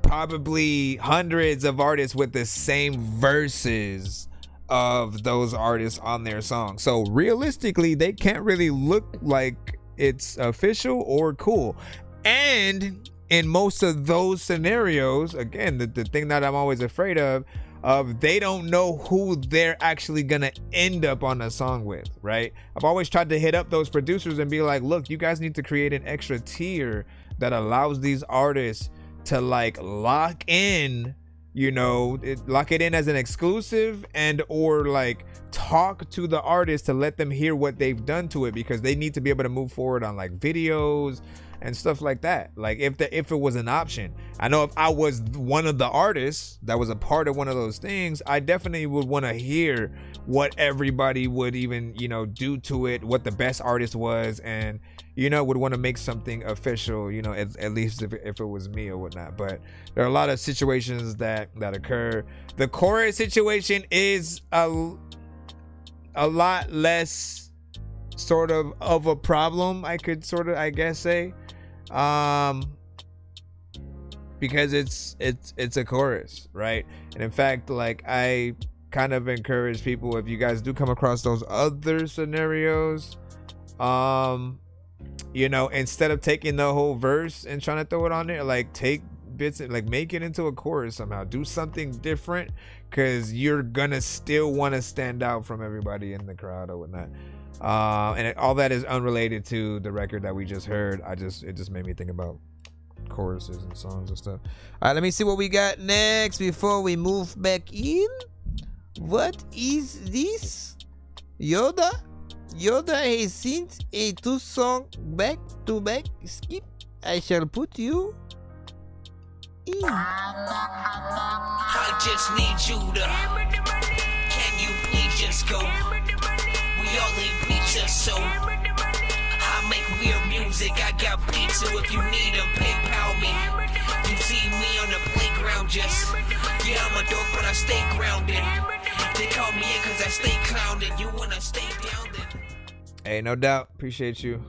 probably hundreds of artists with the same verses of those artists on their song. So realistically, they can't really look like it's official or cool. And in most of those scenarios, again, the thing that I'm always afraid of they don't know who they're actually gonna end up on a song with, right? I've always tried to hit up those producers and be like, look, you guys need to create an extra tier that allows these artists to like lock in, lock it in as an exclusive, and or like talk to the artist to let them hear what they've done to it, because they need to be able to move forward on like videos and stuff like that. Like if it was an option, I know if I was one of the artists that was a part of one of those things, I definitely would want to hear what everybody would even, do to it, what the best artist was, and, would want to make something official, at least if it was me or whatnot. But there are a lot of situations that occur. The chorus situation is a lot less sort of a problem, I could I guess say, because it's a chorus, right? And in fact, like, I kind of encourage people, if you guys do come across those other scenarios, instead of taking the whole verse and trying to throw it on there, like take bits and like make it into a chorus somehow, do something different, because you're gonna still want to stand out from everybody in the crowd or whatnot. And all that is unrelated to the record that we just heard. It just made me think about choruses and songs and stuff. All right, let me see what we got next before we move back in. What is this? Yoda has sent a 2-song back-to-back skip. I shall put you in. I just need you to. Can you please just go? We all eat pizza, so I make weird music. I got pizza if you need them, PayPal me. You see me on the playground, just I'm a dork, but I stay grounded. They call me in cause I stay clowned. You wanna stay grounded? Hey, no doubt. Appreciate you.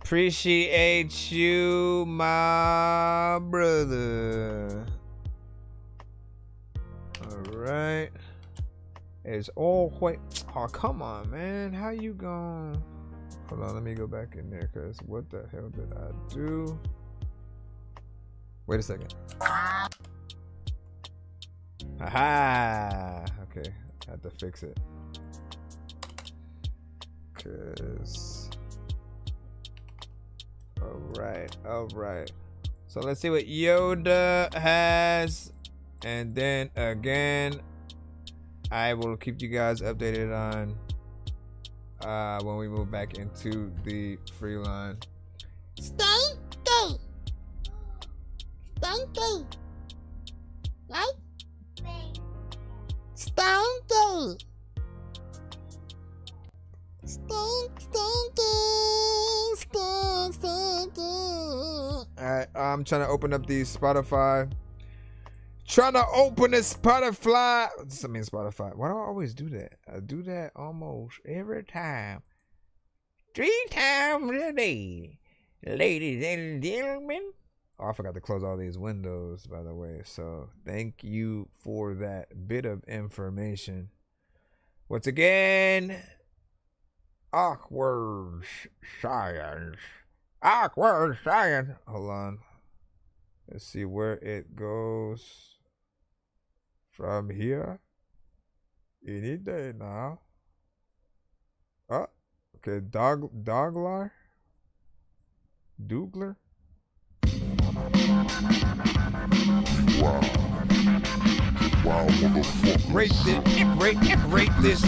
Appreciate you, my brother. All right. It's all white. Oh, come on, man. How you going? Hold on, let me go back in there, because what the hell did I do? Wait a second. Aha! Okay, I had to fix it. Cause all right. So let's see what Yoda has, and then again, I will keep you guys updated on when we move back into the free line. Stay. Right? Alright, I'm trying to open up the Spotify. Trying to open the Spotify. I mean Spotify. Why do I always do that? I do that almost every time. 3 times a day. Ladies and gentlemen. Oh, I forgot to close all these windows, by the way. So thank you for that bit of information. Once again, awkward science. Hold on. Let's see where it goes from here. Any day now. Oh, okay. Dougler. Wow, motherfucker. Rate this.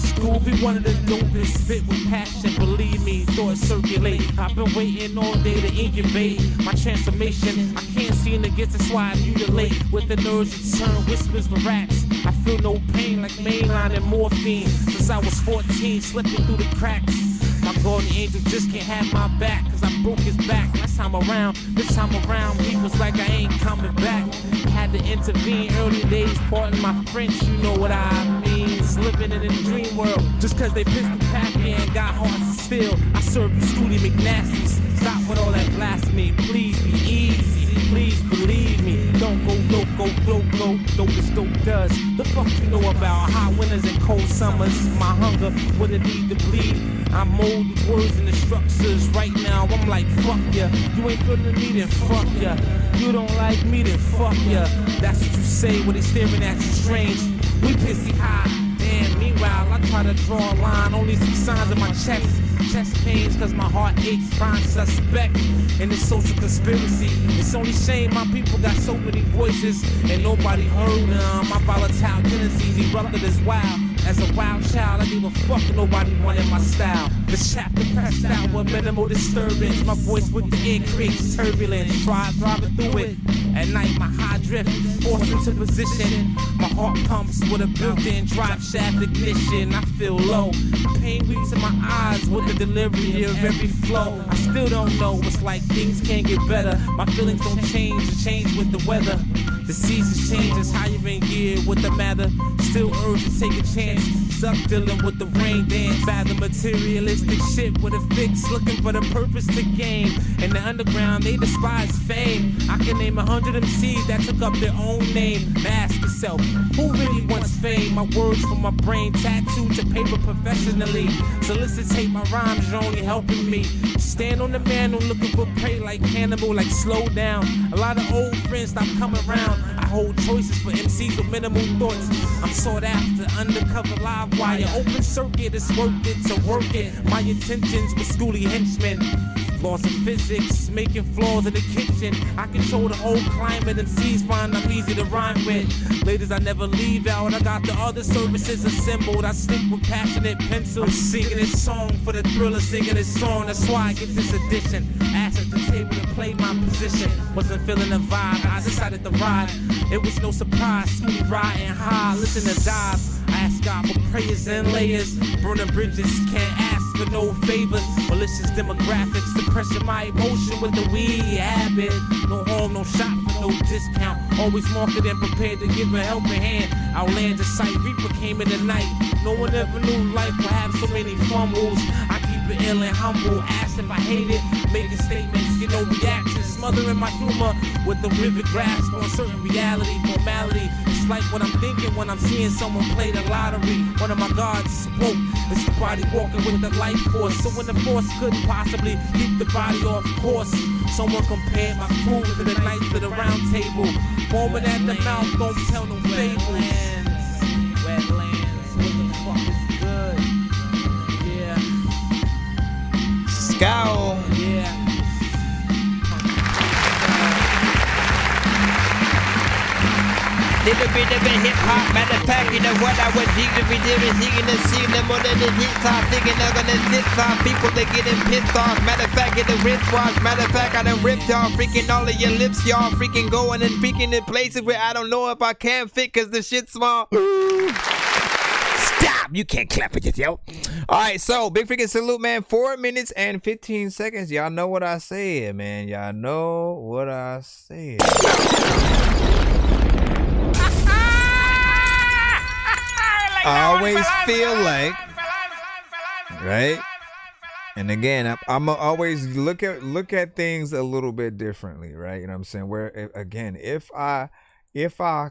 Scooby, one of the dopest, spit with passion, believe me, thoughts circulate. I've been waiting all day to incubate my transformation. I can't seem to get this why I mutilate with the nerves that turn whispers for rats. I feel no pain like mainline and morphine since I was 14, slipping through the cracks. My golden angel just can't have my back, cause I broke his back last time around. This time around, he was like I ain't coming back. Had to intervene early days, pardon my French, you know what I mean. just living in a dream world. Just cause they pistol packing and got hearts to steal. I serve you Scooty McNasties. Stop with all that blasphemy. Please be easy. Please believe me. Don't go loco, loco. Dope is dope does. The fuck you know about hot winters and cold summers? My hunger with a need to bleed. I mold the words and the structures right now. I'm like, fuck ya. You ain't feeling me, then fuck ya. You don't like me, then fuck ya. That's what you say when they staring at you strange. We pissy high. Damn, meanwhile, I try to draw a line. Only see signs in my chest pains, cause my heart aches. Prime suspect in this social conspiracy. It's only shame my people got so many voices and nobody heard them. My volatile tendencies erupted as wild. As a wild child, I gave a fuck nobody wanted my style. The chapter passed out with minimal disturbance. My voice with the air creates turbulence. Try driving through it. At night, my high drift forced into position. My heart pumps with a built-in drive shaft ignition. I feel low. Pain weeps in my eyes with the delivery of every flow. I still don't know. It's like things can't get better. My feelings don't change with the weather. The seasons change, it's higher in gear with the matter. Still urge to take a chance. Stuck dealing with the rain dance. Fathom materialistic shit with a fix. Looking for the purpose to gain. In the underground, they despise fame. I can name 100 MCs that took up their own name. Ask yourself, who really wants fame? My words from my brain tattooed to paper professionally. Solicitate my rhymes, you're only helping me. Stand on the mantle looking for prey like cannibal, like slow down. A lot of old friends stop coming around. I hold choices for MCs with minimal thoughts. I'm sought after, undercover live wire. Open circuit, it's worth it to work it. My intentions with schooly henchmen. Laws of physics, making flaws in the kitchen. I control the whole climate. MCs find I'm easy to rhyme with. Ladies, I never leave out. I got the other services assembled. I stick with passionate pencils. I'm singing this song for the thrill of singing this song. That's why I get this edition. Asked at the table to play my position. Wasn't feeling the vibe. I decided to ride. It was no surprise. Smoothie riding high. Listen to dive. I ask God for prayers and layers. Burning bridges. Can't ask for no favors. Malicious demographics. Suppressing my emotion with the weed habit. No home, no shop for no discount. Always marketed and prepared to give a helping hand. Outlandish sight. Reaper came in the night. No one ever knew life would have so many fumbles. I keep it ill and humble. Asked if I hate it. Making statements, get no reaction. Smothering my humor with a vivid grasp on certain reality, formality. It's like what I'm thinking when I'm seeing someone play the lottery. One of my gods spoke. It's the body walking with the life force. So when the force couldn't possibly keep the body off course, someone compared my crew to the knights of the round table. Foaming at the mouth, don't tell no fables. Wetlands, what the fuck is good? Yeah. Scowl. Yeah. Little bit of a hip hop, matter of fact, you know what I would dig to be doing, singing and seeing them more than the hits off, thinking they're gonna sit off, people they getting pissed off, matter of fact, get the wristwatch, matter of fact, I done ripped off, freaking all of your lips, y'all, freaking going and peeking in places where I don't know if I can fit, cause the shit's small. Stop! You can't clap with it, yo. Alright, so, big freaking salute, man, 4 minutes and 15 seconds, y'all know what I said, man, y'all know what I said. I always feel like, right? And again, I'm always look at things a little bit differently, right? You know what I'm saying? Where again, if I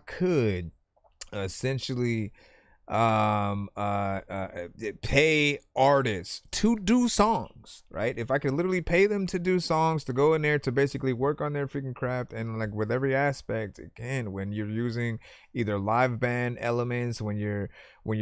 could essentially pay artists to do songs, right? If I could literally pay them to do songs, to go in there to basically work on their freaking craft, and like with every aspect, again, when you're using either live band elements, when you're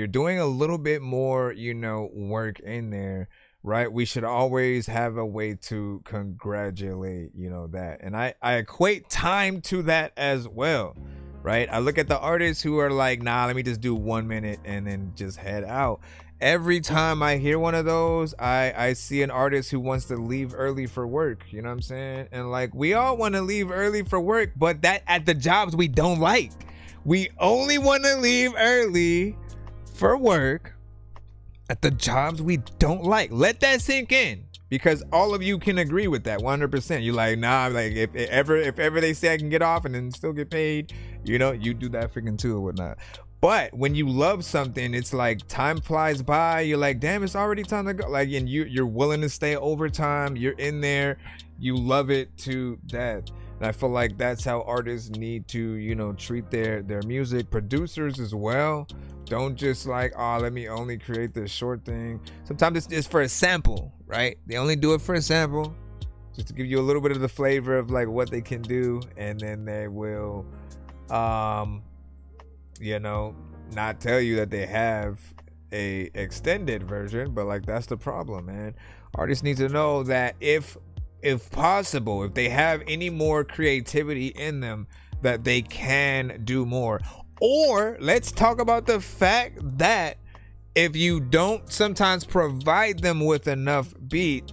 doing a little bit more, you know, work in there, right? We should always have a way to congratulate, you know, that. And I equate time to that as well. Right? I look at the artists who are like, nah, let me just do 1 minute and then just head out. Every time I hear one of those, I see an artist who wants to leave early for work. You know what I'm saying? And like, we all want to leave early for work, but that at the jobs we don't like. We only want to leave early for work at the jobs we don't like. Let that sink in. Because all of you can agree with that 100%. You're like, nah, like if ever they say I can get off and then still get paid, you know, you do that freaking too or whatnot. But when you love something, it's like time flies by. You're like, damn, it's already time to go. Like, and you're willing to stay overtime. You're in there. You love it to death. And I feel like that's how artists need to, you know, treat their music. Producers as well. Don't just like, oh, let me only create this short thing. Sometimes it's just for a sample, right? They only do it for a sample, just to give you a little bit of the flavor of like what they can do, and then they will, you know, not tell you that they have a extended version. But like, that's the problem, man. Artists need to know that if possible, if they have any more creativity in them, that they can do more. Or let's talk about the fact that if you don't sometimes provide them with enough beat,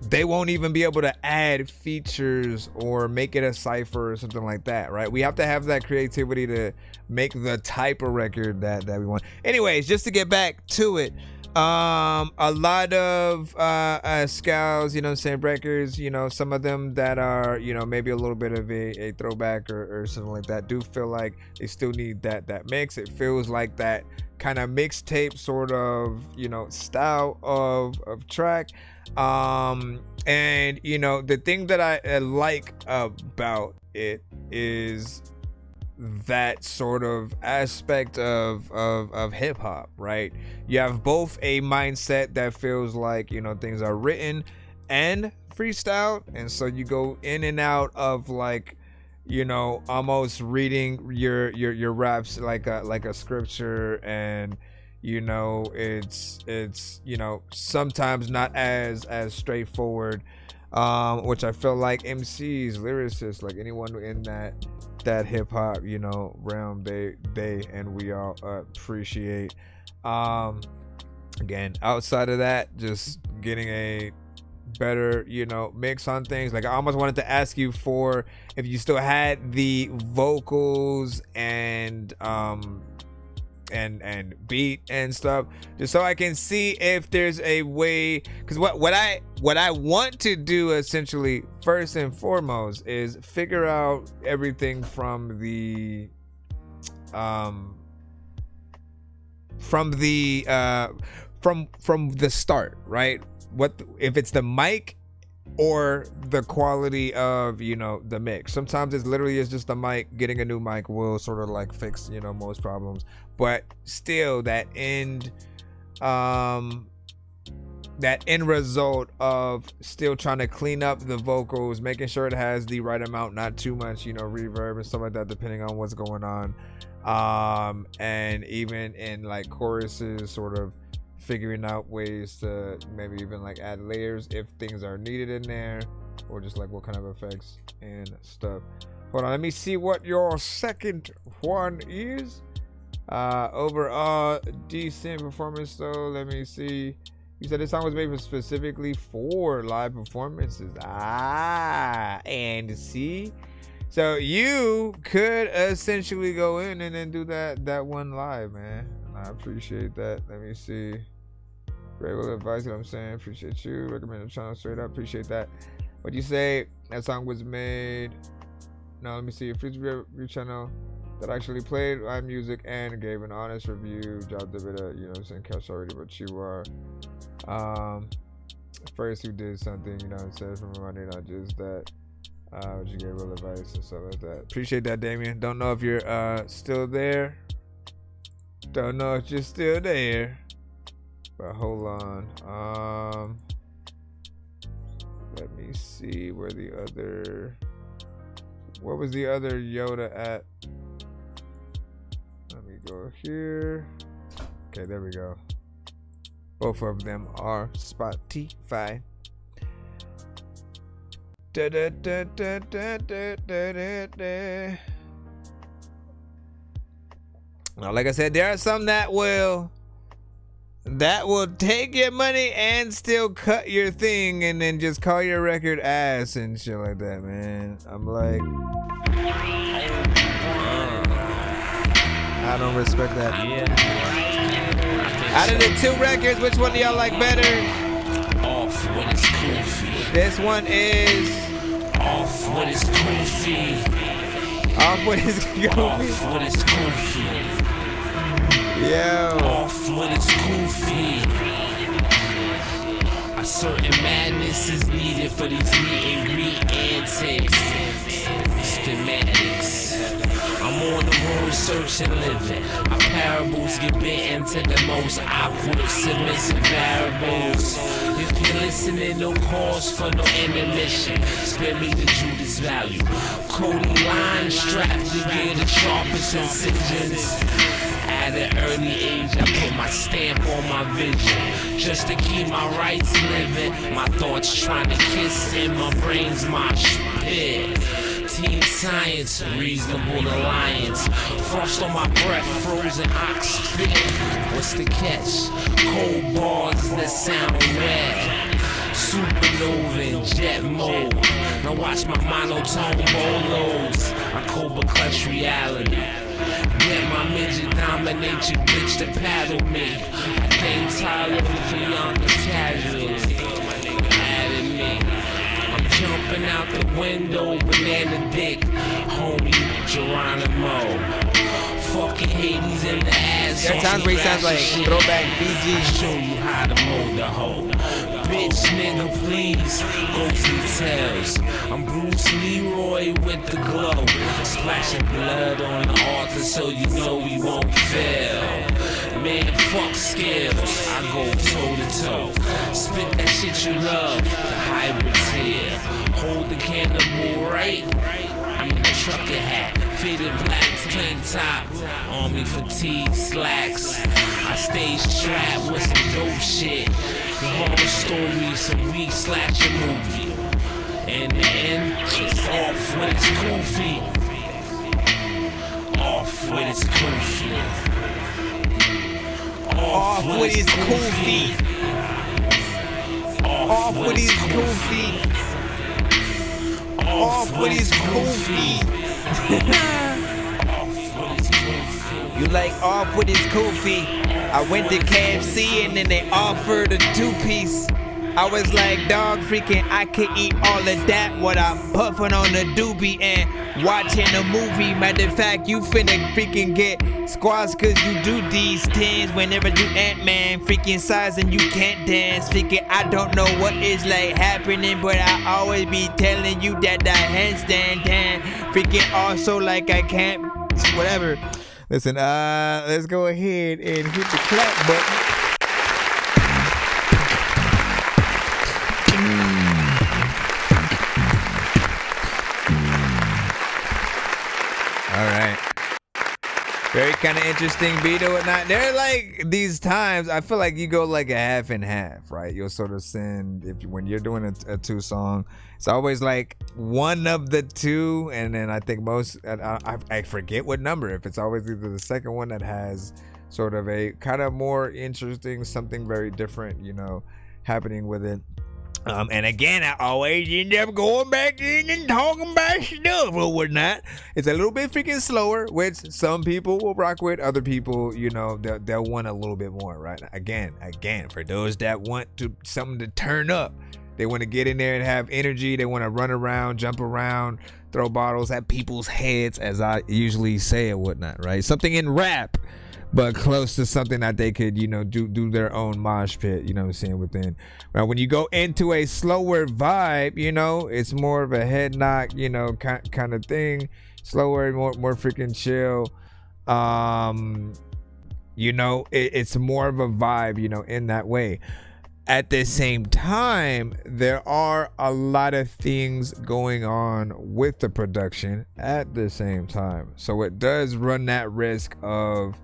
they won't even be able to add features or make it a cipher or something like that, right? We have to have that creativity to make the type of record that we want. Anyways, just to get back to it, a lot of scouts, you know what I'm saying, records, you know, some of them that are, you know, maybe a little bit of a throwback or something like that, do feel like they still need that mix. It feels like that kind of mixtape sort of, you know, style of track. And you know, the thing that I like about it is that sort of aspect of hip hop, right? You have both a mindset that feels like, you know, things are written and freestyled, and so you go in and out of like, you know, almost reading your raps like a scripture, and you know, it's you know, sometimes not as straightforward, which I feel like MCs, lyricists, like anyone in that hip hop, you know, realm, they and we all appreciate. Again, outside of that, just getting a better, you know, mix on things. Like, I almost wanted to ask you for if you still had the vocals and beat and stuff, just so I can see if there's a way, because what I want to do essentially first and foremost is figure out everything from the start, right? What if it's the mic or the quality of, you know, the mix. Sometimes it's literally is just the mic. Getting a new mic will sort of like fix, you know, most problems, but still that end result of still trying to clean up the vocals, making sure it has the right amount, not too much, you know, reverb and stuff like that, depending on what's going on, and even in like choruses, sort of figuring out ways to maybe even like add layers if things are needed in there, or just like what kind of effects and stuff. Hold on, let me see what your second one is. Overall decent performance though. Let me see. You said this song was made specifically for live performances. And see, so you could essentially go in and then do that one live, man. I appreciate that. Let me see. Great little advice, you know what I'm saying? Appreciate you. Recommend the channel straight up. Appreciate that. What you say? That song was made. No, let me see. A free review channel that actually played live music and gave an honest review. Dropped a bit of, you know what I'm saying, cash already, but you are first who did something, you know what I'm saying, from money, not just that. But you gave real advice and stuff like that. Appreciate that, Damien. Don't know if you're still there. Don't know if you're still there, but hold on. Let me see where what was the other Yoda at? Let me go here. Okay, there we go. Both of them are Spotify. Now, like I said, there are some that will take your money and still cut your thing and then just call your record ass and shit like that, man. I'm like, I don't respect that. Yeah. Out of the two records, which one do y'all like better? Off what is goofy. This one is Off what is goofy. Off what is goofy. Off what is goofy. Yeah. Off with its goofy. A certain madness is needed for these meet and greet antics. Schematics. I'm on the road searching living. My parables get bitten to the most awkward submissive variables. If you're listening, no cause for no intermission. Spare me the Judas value. Cody line strapped to get the sharpest incisions. At an early age, I put my stamp on my vision. Just to keep my rights living. My thoughts trying to kiss in my brain's my spit. Team science, reasonable alliance. Frost on my breath, frozen ox spit. What's the catch? Cold bars that sound red. Supernova in jet mode. Now watch my monotone Bolows. I cobra clutch reality. Get my midget dominate your bitch to paddle me. I came tired of Bianca's casualty. Added me. I'm jumping out the window, banana dick. Homie Geronimo. Fucking Hades in the ass. There are times where he sounds like throwback BG. Show you how to mold the hoe. Bitch, nigga, please, ghostly tales. I'm Bruce Leroy with the glow. Splashing blood on the altar so you know we won't fail. Man, fuck skills, I go toe to toe. Spit that shit you love, the hybrids here. Hold the cannibal right. I'm in a trucker hat, fitted black tank top. Army fatigue slacks. I stay strapped with some dope shit. The horror story, some weak slasher movie. In the end, it's off with its goofy. Off with its goofy. Off with his goofy. Off with his goofy. Off with his goofy. You like off with his goofy. I went to KFC and then they offered a 2-piece. I was like, dog, freaking, I could eat all of that while I'm puffing on a doobie and watching a movie. Matter of fact, you finna freaking get squashed cause you do these things whenever you Ant-Man freaking size and you can't dance. Freaking, I don't know what is like happening, but I always be telling you that the handstand can. Freaking also like I can't, whatever. Listen, let's go ahead and hit the clap button. All right. Very kind of interesting beat or whatnot. They're like these times, I feel like you go like a half and half, right? You'll sort of send, when you're doing a 2-song, it's always like one of the two. And then I think most, I forget what number, if it's always either the second one that has sort of a kind of more interesting, something very different, happening with it. And again, I always end up going back in and talking about stuff or whatnot. It's a little bit freaking slower, which some people will rock with. Other people, they'll want a little bit more, right? Again, for those that want something to turn up, they want to get in there and have energy. They want to run around, jump around, throw bottles at people's heads, as I usually say or whatnot, right? Something in rap, but close to something that they could, do their own mosh pit, within. Now, when you go into a slower vibe, it's more of a head knock, kind of thing. Slower, more freaking chill. It's more of a vibe, in that way. At the same time, there are a lot of things going on with the production at the same time. So it does run that risk of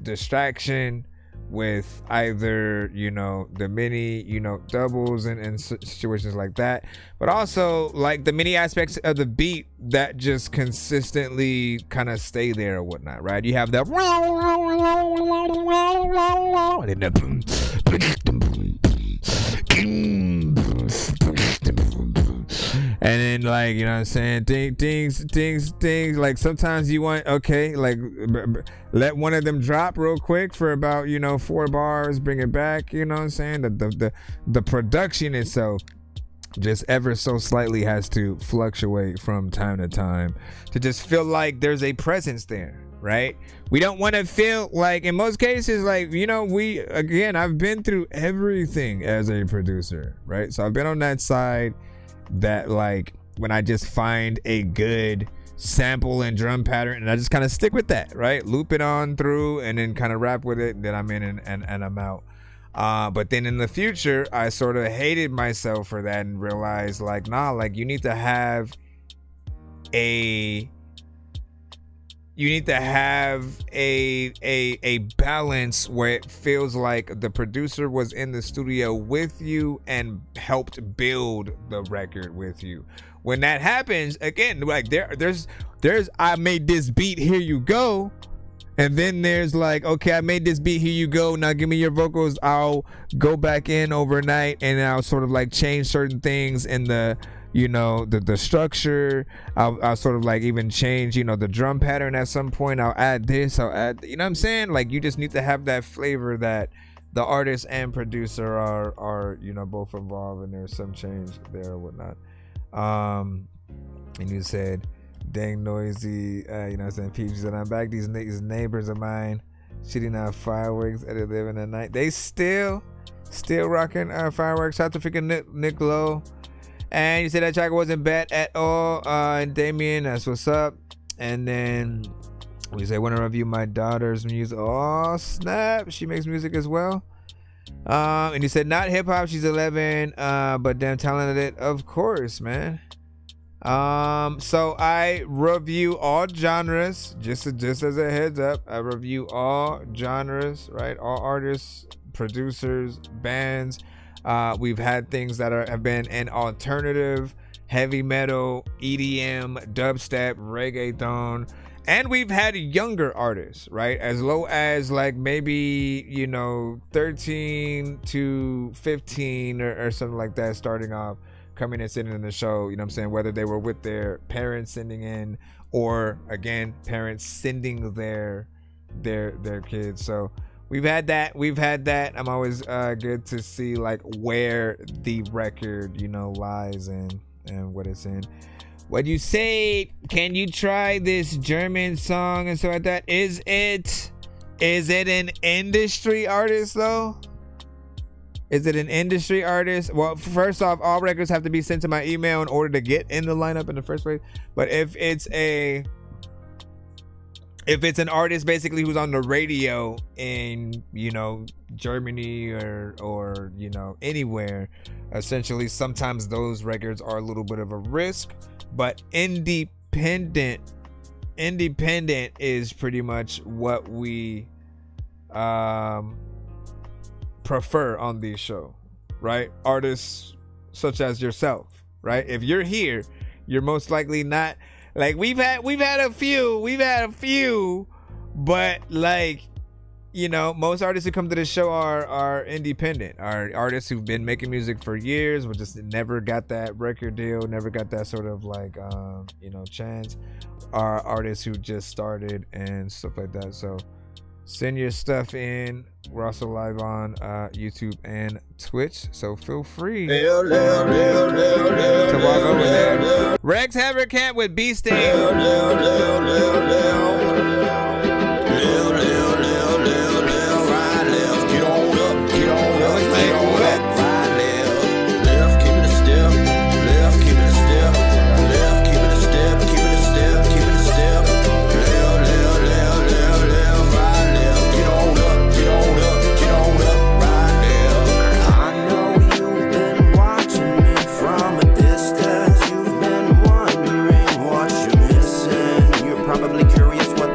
distraction with either the mini doubles and situations like that, but also like the many aspects of the beat that just consistently kind of stay there or whatnot, right? You have that and then like, you know what I'm saying, things like sometimes you want, okay, like let one of them drop real quick for about 4 bars, bring it back, you know what I'm saying. The production itself just ever so slightly has to fluctuate from time to time to just feel like there's a presence there. right? We don't want to feel like, in most cases, like, you know, I've been through everything as a producer, right? So I've been on that side that, like, when I just find a good sample and drum pattern and I just kind of stick with that, right? Loop it on through and then kind of rap with it, then I'm in and I'm out. But then in the future, I sort of hated myself for that and realized, like, nah, like, you need to have a balance where it feels like the producer was in the studio with you and helped build the record with you. When that happens, again, like there's I made this beat, here you go. And then there's like, okay, I made this beat, here you go. Now give me your vocals. I'll go back in overnight and I'll sort of like change certain things in the, you know, the structure. I'll sort of like even change, you know, the drum pattern at some point. I'll add this, I'll add, you know what I'm saying? Like, you just need to have that flavor that the artist and producer are, you know, both involved, and there's some change there or whatnot. And you said, dang noisy, you know what I'm saying, peeps, and I'm back. These neighbors of mine shooting out fireworks at 11 at night. They still rocking fireworks. Shout out to freaking Nick Lowe. And you said that track wasn't bad at all. And Damien, that's what's up. And then we say, want to review my daughter's music. Oh, snap. She makes music as well. And you said not hip hop. She's 11, but damn talented. Of course, man. So I review all genres. Just as a heads up, I review all genres, right? All artists, producers, bands. We've had things that have been in alternative, heavy metal, EDM, dubstep, reggaeton, and we've had younger artists, right? As low as like maybe, you know, 13 to 15 or something like that, starting off, coming and sitting in the show, you know what I'm saying? Whether they were with their parents sending in, or again, parents sending their kids. So we've had that. I'm always good to see like where the record, you know, lies in and what it's in. What you say? Can you try this German song and so like that? Is it an industry artist though? Is it an industry artist? Well, first off, all records have to be sent to my email in order to get in the lineup in the first place. But if it's an artist basically who's on the radio in, you know, Germany or you know, anywhere, essentially sometimes those records are a little bit of a risk. But independent is pretty much what we prefer on this show, right? Artists such as yourself, right? If you're here, you're most likely not like we've had a few, but like, you know, most artists who come to the show are independent, are artists who've been making music for years, but just never got that record deal, never got that sort of like you know, chance, are artists who just started and stuff like that. So send your stuff in. We're also live on YouTube and Twitch, so feel free to walk over there. Rex Havercamp with B-State. Probably curious what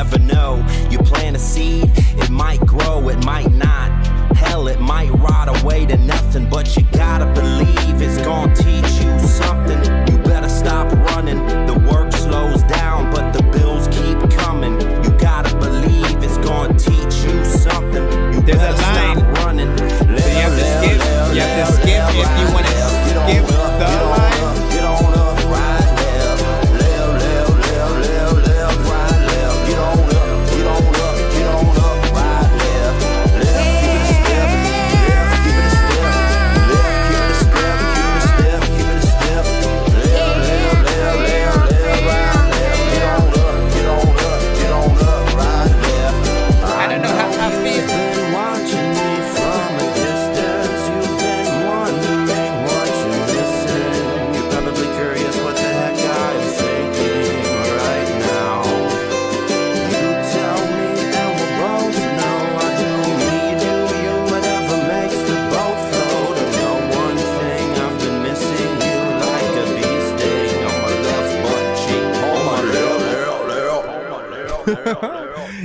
never know. You plant a seed, it might grow, it might not. Hell, it might rot away to nothing, but you gotta believe it's gonna teach you something. You better stop running. The work slows down, but the bills keep coming. You gotta believe it's gonna teach you something. You There's a better line. stop running. So you have to skip. You have to skip if you want to skip the line. Get on up, right left, left, left, left, left, left, right left. Get on up, get on up, get on up, right left, left. Give it a step, left, give it a step, left, give it a step, give it a step, give it a step, left, left, left, left, left, right left. Get on up, get on up, get on up, right left. I don't know how I feel. You've been watching me from a distance. You've been wondering what you're missing. You're probably curious what the heck I'm thinking right now. You tell me and we'll both know. I do me, do you, whatever makes the boat float. I know one thing, I've been missing you like a bee sting on my left butt cheek. On my left.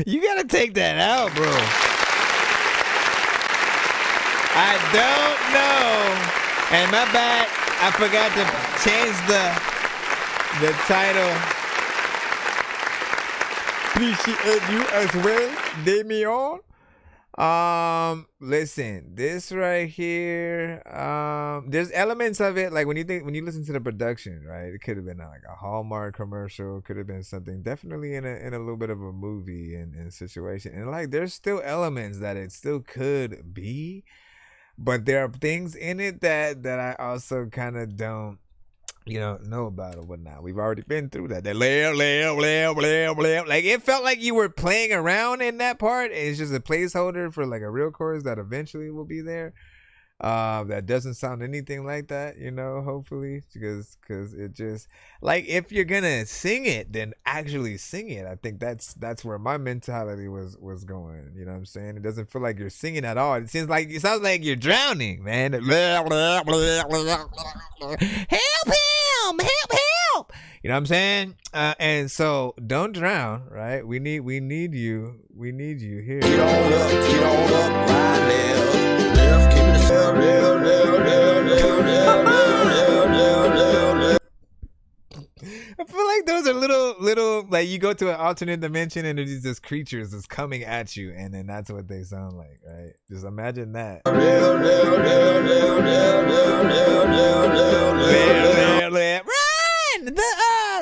You gotta take that out, bro. I don't know. And my bad, I forgot to change the title. Appreciate you as well, Damian. Listen, this right here, there's elements of it, like when you listen to the production, right? It could have been like a Hallmark commercial, could have been something definitely in a little bit of a movie and situation. And like there's still elements that it still could be, but there are things in it that I also kind of don't know about or whatnot. We've already been through that. Like it felt like you were playing around in that part. It's just a placeholder for like a real chorus that eventually will be there. That doesn't sound anything like that, hopefully, because it just, like, if you're gonna sing it, then actually sing it. I think that's where my mentality was going. You know what I'm saying? It doesn't feel like you're singing at all. It sounds like you're drowning, man. Help him! Help! You know what I'm saying? And so don't drown, right? We need you. We need you here. Get on up, right left, left, keep it a step, I feel like those are little, like you go to an alternate dimension and there's just creatures that's coming at you, and then that's what they sound like, right? Just imagine that. Run!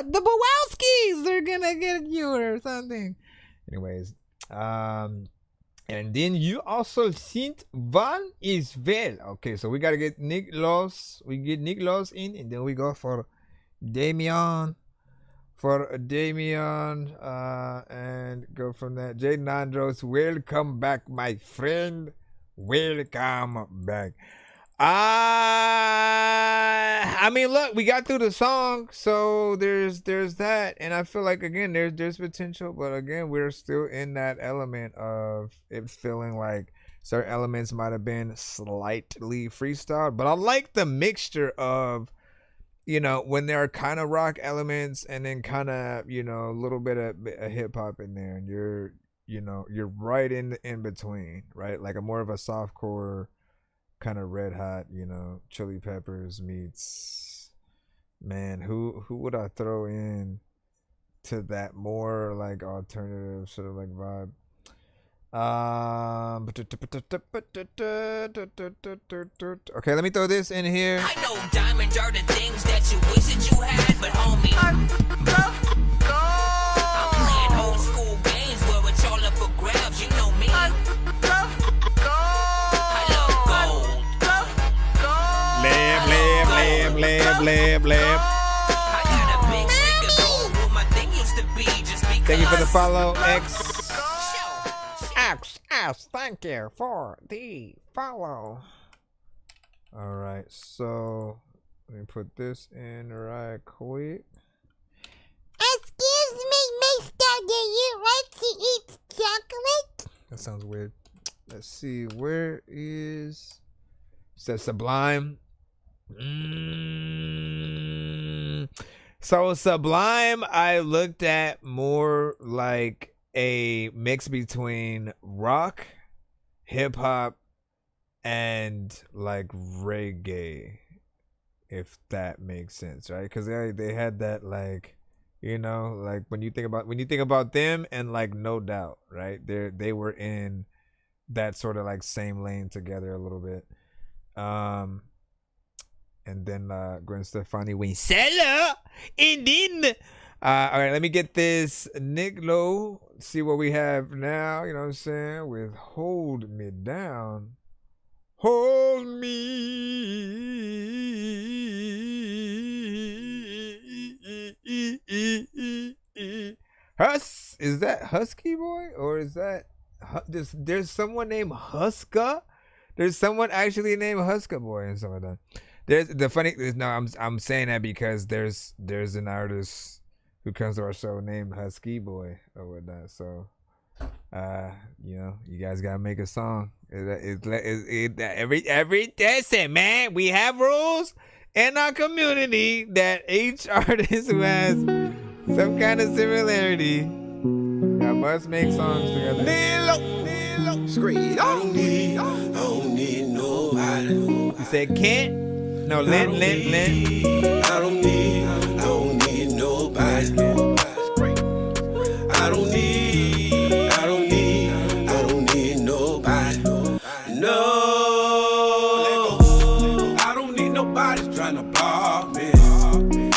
The Bowowskis, they're gonna get you or something. Anyways, and then you also sent Van is well. Okay, so we gotta get Nick Laws. We get Nick Laws in, and then we go for Damian. And go from that. Jaden Andros, welcome back, my friend. Welcome back. I mean, look, we got through the song, so there's that, and I feel like again there's potential, but again we're still in that element of it feeling like certain elements might have been slightly freestyled, but I like the mixture of, when there are kind of rock elements and then kind of, a little bit of hip hop in there, and you're right in between, right? Like a more of a softcore kind of Red Hot, Chili Peppers meets, man, who would I throw in to that more like alternative sort of like vibe? Okay, let me throw this in here. I know diamonds are the things that you wish that you had, but homie, I'm playing old school games where it's all up for grabs. You know me. I love gold. Lab. I got a big stick of gold where my thing used to be just because. Thank you for the follow, X. Thank you for the follow. All right, so let me put this in right quick. Excuse me, mister, do you like to eat chocolate? That sounds weird. Let's see, where is... It says Sublime. So Sublime, I looked at more like a mix between rock, hip hop, and like reggae, if that makes sense, right? Because they had that, like, you know, like when you think about them and like No Doubt, right? They were in that sort of like same lane together a little bit. And then Gwen Stefani went solo, and then all right, let me get this Nick Lowe, see what we have now, you know what I'm saying, with Hold Me Down. Hold me. Is that Husky Boy, or is that there's someone named Huska? There's someone actually named Huska Boy and some of them. There's the funny. No, I'm saying that because there's an artist who comes to our show named Husky Boy or whatnot. So, you know, you guys gotta make a song. Every listen, man, we have rules in our community that each artist who has some kind of similarity, I must make songs together. Scream. I don't need nobody. You said Kent? No, Lent. I don't need nobody. I don't need nobody. No, I don't need nobody trying to block me.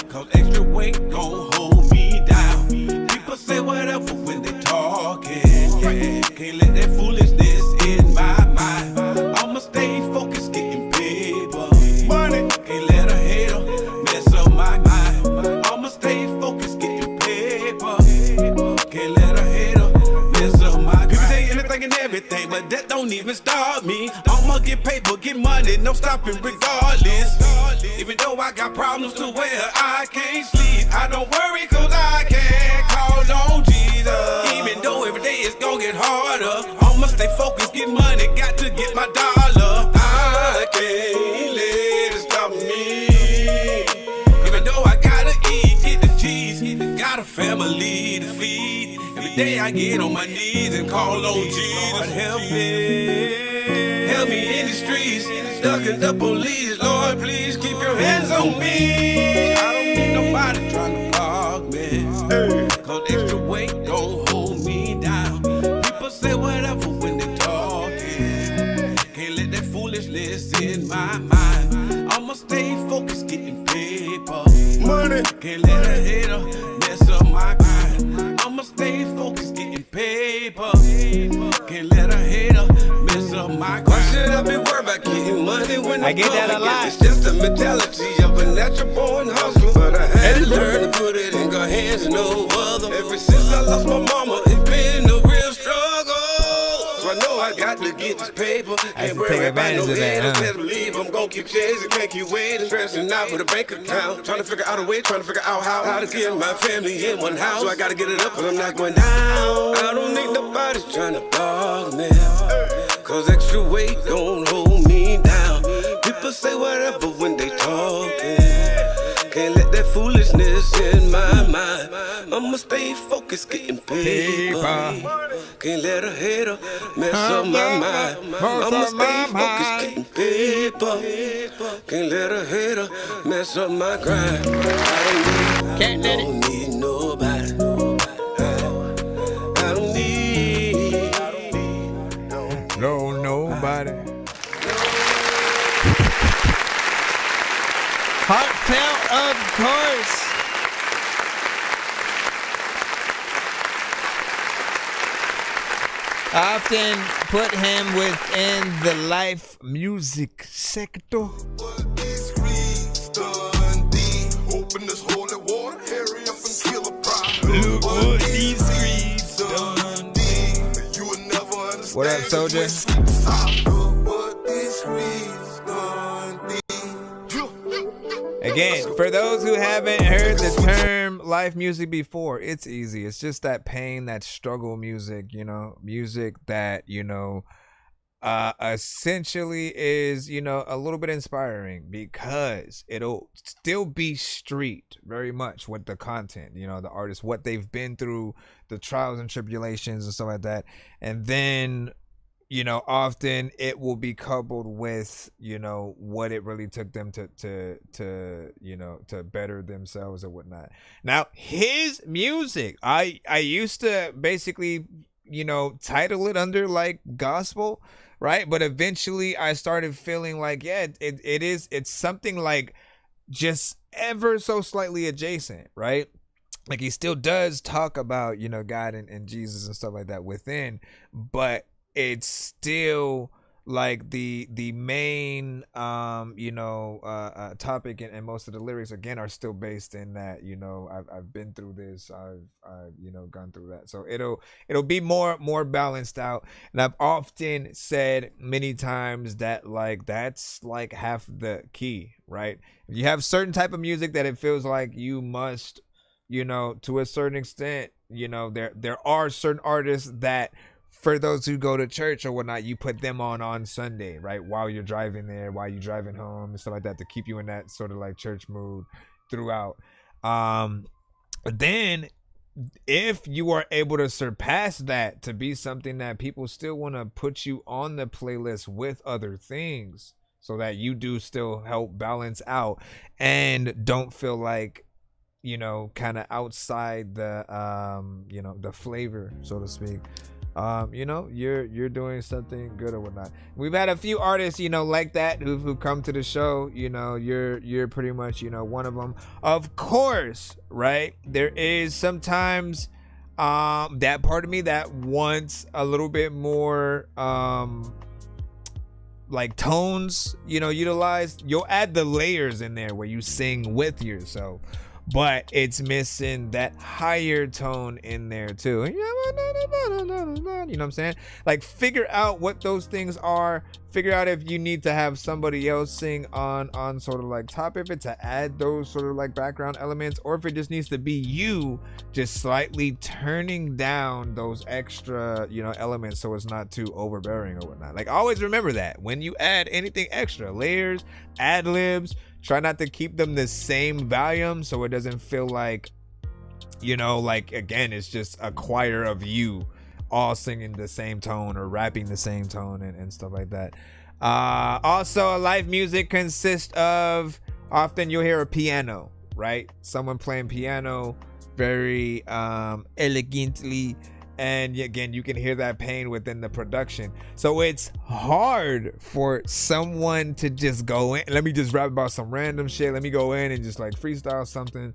Cause extra weight gon' hold me down. People say whatever when they talking. Yeah, can't let that foolishness in my mind. I'ma stay focused, getting paper. Money, can't let a hater mess up my mind. I'ma stay focused, getting paper. Can't let a hater mess up my mind. People say anything and everything, but that don't even stop me. I'ma get paper, get money, no stopping regardless. Even though I got problems to where I can't sleep, I don't worry cause I can't call on Jesus. Even though every day it's gonna get harder, I'ma stay focused, get money, got to get my dollar. I can't let it stop me. Even though I gotta eat, get the cheese, got a family to feed. Every day I get on my knees and call on Jesus. Help me in the streets, stuck in the police. Lord, please keep your hands on me. I don't need nobody trying to block me. Cause extra weight don't hold me down. People say whatever when they talking. Can't let that foolishness in my mind. I'ma stay focused, getting paper. Money. Can't let a hater mess up my grind. I'ma stay focused, getting paper. Can't let a hater mess up my grind. Why should I be worried about getting money when I get that a lot? It's just the mentality of a natural born hustler. But I had to learn to put it in God's hands and no other. Ever since I lost my mama, it's been a real struggle. So I know I got to get this paper. Ain't worried about no haters. Better believe I'm gonna keep chasing, can't keep waiting. Stressing out with a bank account. Trying to figure out a way, trying to figure out how to get my family in one house. So I gotta get it up, but I'm not going down. I don't need nobody trying to block me. Cause extra weight don't hold me down. People say whatever when they talking. Can't let that foolishness in my mind. I'ma stay focused, getting paper. Can't let a hater mess up my mind. I'ma stay focused, getting paper. Can't let a hater mess up my grind. I don't need nobody. I don't need nobody. Heartfelt, of course. I often put him within the life music sector. Open this holy water, hurry up and kill a prophet. Look what these streets done. You would never understand. What up, soldier? Again, for those who haven't heard the term life music before, it's easy. It's just that pain, that struggle music, you know, music that, you know, essentially is, you know, a little bit inspiring because it'll still be street very much with the content, you know, the artists, what they've been through, the trials and tribulations and stuff like that. And then, you know, often it will be coupled with, you know, what it really took them to you know, to better themselves or whatnot. Now, his music, I used to basically, you know, title it under like gospel, right? But eventually I started feeling like, yeah, it's something like just ever so slightly adjacent, right? Like he still does talk about, you know, God and Jesus and stuff like that within, but it's still like the main you know topic, and most of the lyrics again are still based in that, you know, I've been through this, I've you know, gone through that. So it'll be more balanced out. And I've often said many times that like that's like half the key, right? If you have certain type of music that it feels like you must, you know, to a certain extent, you know, there are certain artists that, for those who go to church or whatnot, you put them on Sunday, right? While you're driving there, while you're driving home and stuff like that, to keep you in that sort of like church mood throughout. Then if you are able to surpass that to be something that people still want to put you on the playlist with other things, so that you do still help balance out and don't feel like, you know, kind of outside the you know, the flavor, so to speak. You know, you're doing something good or whatnot. We've had a few artists, you know, like that who come to the show. You know, you're pretty much, you know, one of them. Of course, right? There is sometimes that part of me that wants a little bit more like tones, you know, utilized. You'll add the layers in there where you sing with yourself, but it's missing that higher tone in there too. You know what I'm saying? Like, figure out what those things are. Figure out if you need to have somebody else sing on sort of like top of it to add those sort of like background elements, or if it just needs to be you just slightly turning down those extra, you know, elements so it's not too overbearing or whatnot. Like, always remember that when you add anything extra, layers, ad libs, try not to keep them the same volume so it doesn't feel like, you know, like, again, it's just a choir of you all singing the same tone or rapping the same tone and stuff like that. Also, live music consists of, often you'll hear a piano, right? Someone playing piano very elegantly, and again, you can hear that pain within the production. So it's hard for someone to just go in, let me just rap about some random shit, let me go in and just like freestyle something.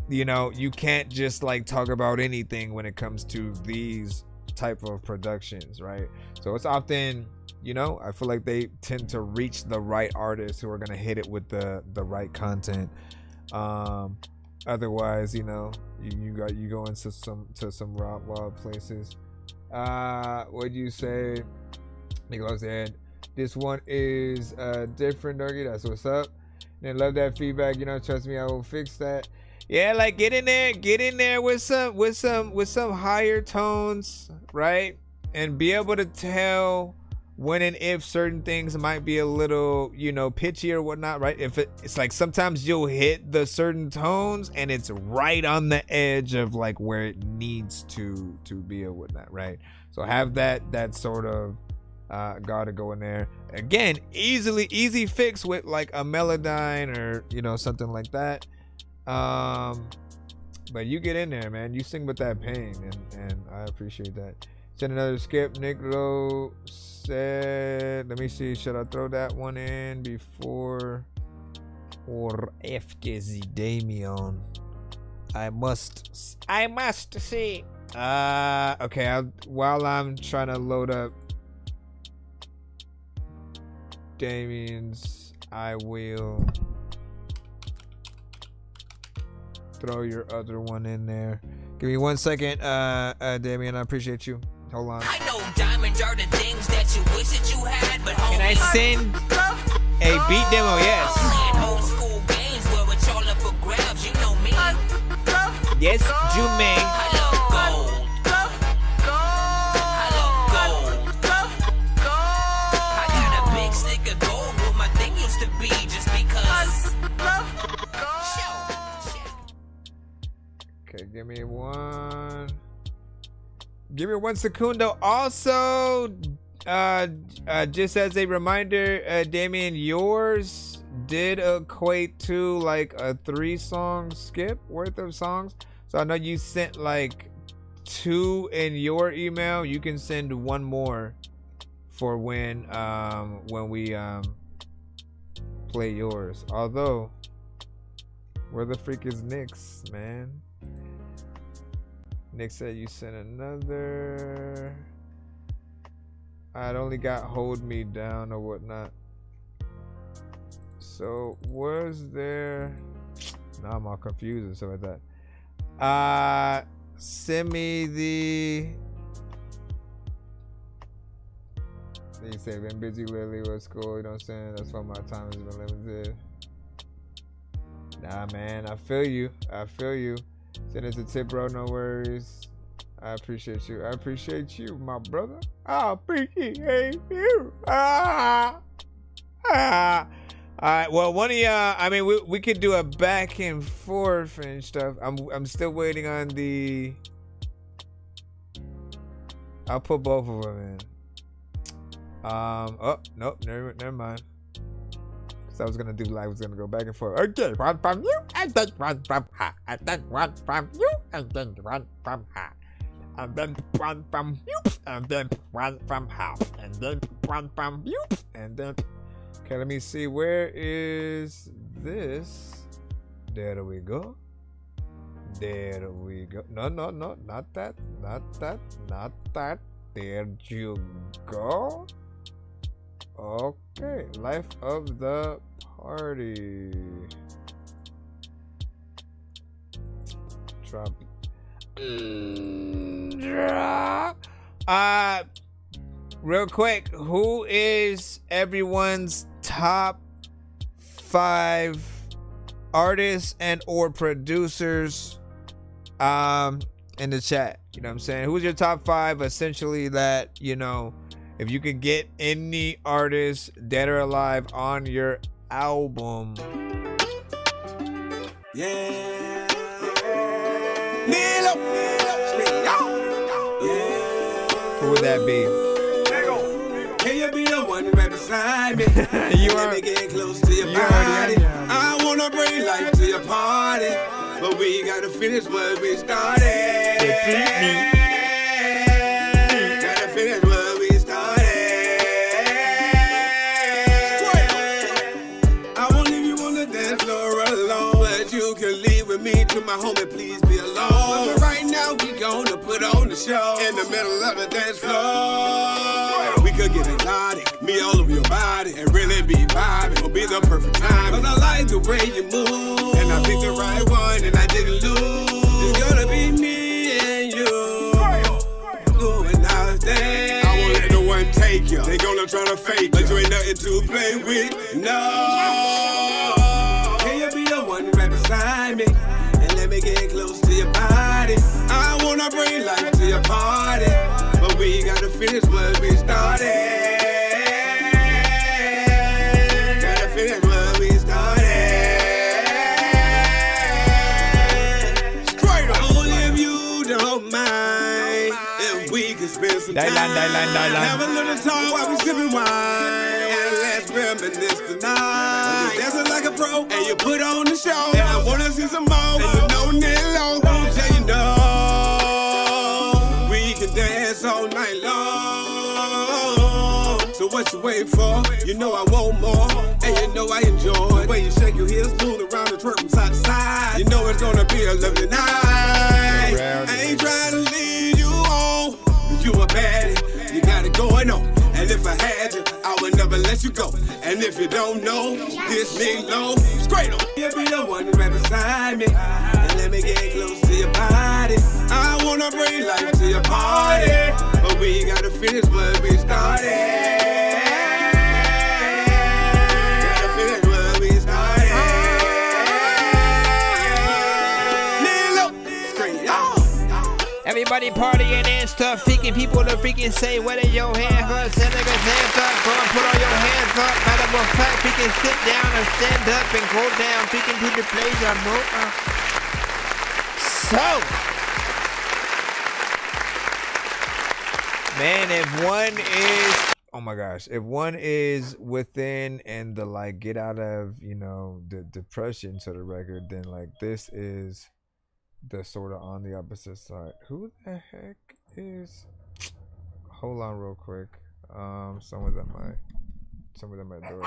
You know, you can't just like talk about anything when it comes to these type of productions, right? So it's often, you know, I feel like they tend to reach the right artists who are gonna hit it with the right content. Otherwise, you know, you go into some wild places. What'd you say? Nicholas said this one is different, Dorky. That's what's up. And love that feedback. You know, trust me, I will fix that. Yeah, like get in there with some higher tones, right? And be able to tell when and if certain things might be a little, you know, pitchy or whatnot, right? If it's like sometimes you'll hit the certain tones and it's right on the edge of like where it needs to be or whatnot, right? So have that sort of gotta go in there. Again, easy fix with like a Melodyne or, you know, something like that. But you get in there, man. You sing with that pain, and I appreciate that. Send another skip. Nick Lowe said, let me see, should I throw that one in before or after the Damien? I must see. Okay, while I'm trying to load up Damien's, I will throw your other one in there. Give me 1 second, Damien. I appreciate you. Hold on. I know diamonds are the things that you wish that you had, but can I send a beat demo? Yes. Playing old school games where it's all up for grabs. You know me. Yes, Jume. I love gold. I love gold. Give me 1 secundo. Also, just as a reminder, Damien, yours did equate to like a 3-song skip worth of songs. So I know you sent like 2 in your email. You can send 1 more for when we play yours. Although, where the freak is Nick's, man? Nick said you sent another. I'd only got Hold Me Down or whatnot. So was there? Now I'm all confused and stuff like that. Send me the. They say been busy lately with school. You know what I'm saying? That's why my time has been limited. Nah, man, I feel you. Send it to tip, bro. No worries. I appreciate you. I appreciate you, my brother. I appreciate you. All right. Well, one of y'all. I mean, we could do a back and forth and stuff. I'm still waiting on the. I'll put both of them in. Oh nope. Never mind. So I was gonna do live. I was gonna go back and forth. Okay, 1 from you, and then 1 from her, and then 1 from you, and then 1 from her, and then 1 from you, and then 1 from her, and then 1 from you, and then. Okay, let me see. Where is this? There we go. There we go. No, not that. There you go. Okay, life of the party. Drop. Real quick, who is everyone's top 5 artists and or producers in the chat? You know what I'm saying? Who's your top 5 essentially that, you know, if you could get any artist dead or alive on your album. Yeah. Who would that be? Can you be the one right beside me? You Let me get close to your body. I wanna bring life to your party, but we gotta finish what we started. Gotta finish what we started. I won't leave you on the dance floor alone, but you can leave with me to my home and please be alone. But right now we gonna put on the show in the middle of the dance floor. We could get exotic, me all over your body, and really be vibing. It'll be the perfect time. Cause I like the way you move, and I picked the right one, and I didn't lose. It's gonna be me and you doing our thing. I won't let no one take you. They gonna try to fake you, but you ain't nothing to play with. No. Can you be the one right beside me? And let me get close to your body. I wanna bring life to your party, but we gotta finish what we started. Gotta finish what we started. Straight up. Only if you don't mind, if we could spend some time. Have a little talk while we sipping wine, and let's reminisce tonight. You dancing like a pro, and you put on the show, and I wanna see some more. And you know Neil long, don't tell you no. We can dance all night long. So what you waiting for? You know I want more, and you know I enjoy the way you shake your hips, move around and twerk from side to side. You know it's gonna be a lovely night. I ain't trying to lead you on, but you a baddie, you got it going on. And if I had you, I would never let you go. And if you don't know, this me low, straight on. You be the one right beside me, and let me get close to your body. I wanna bring life to your party, but we gotta finish what we started. Gotta finish what we started. Nilo, straight on. Everybody partying and stuff, freaking people to freaking say, where are your hands up? Send niggas hands up, go and put all your hands up. Matter of fact, freaking sit down and stand up and go down, freaking to the place I know. So, Man, if one is, oh my gosh, if one is within and the like get out of, you know, the depression to the record, then like this is the sort of on the opposite side. Who the heck is, hold on real quick. Someone's at my door.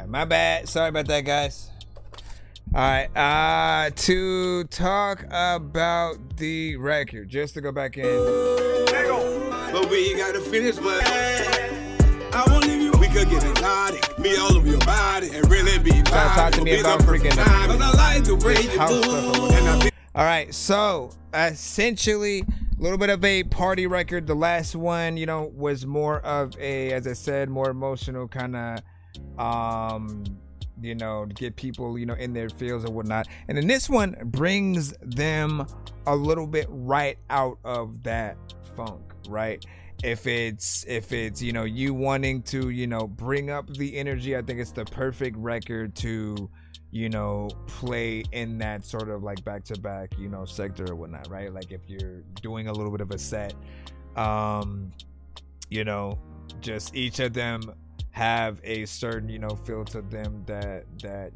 My bad. Sorry about that, guys. All right. To talk about the record, just to go back in. But we gotta finish, but I won't leave you. We could get exotic, me all over your body, and really be talk to me about freaking all right, so essentially a little bit of a party record. The last one, you know, was more of a, as I said, more emotional kind of you know, to get people, you know, in their feels and whatnot. And then this one brings them a little bit right out of that funk, right? If it's you know, you wanting to, you know, bring up the energy, I think it's the perfect record to, you know, play in that sort of like back-to-back, you know, sector or whatnot, right? Like if you're doing a little bit of a set, you know, just each of them have a certain, you know, feel to them that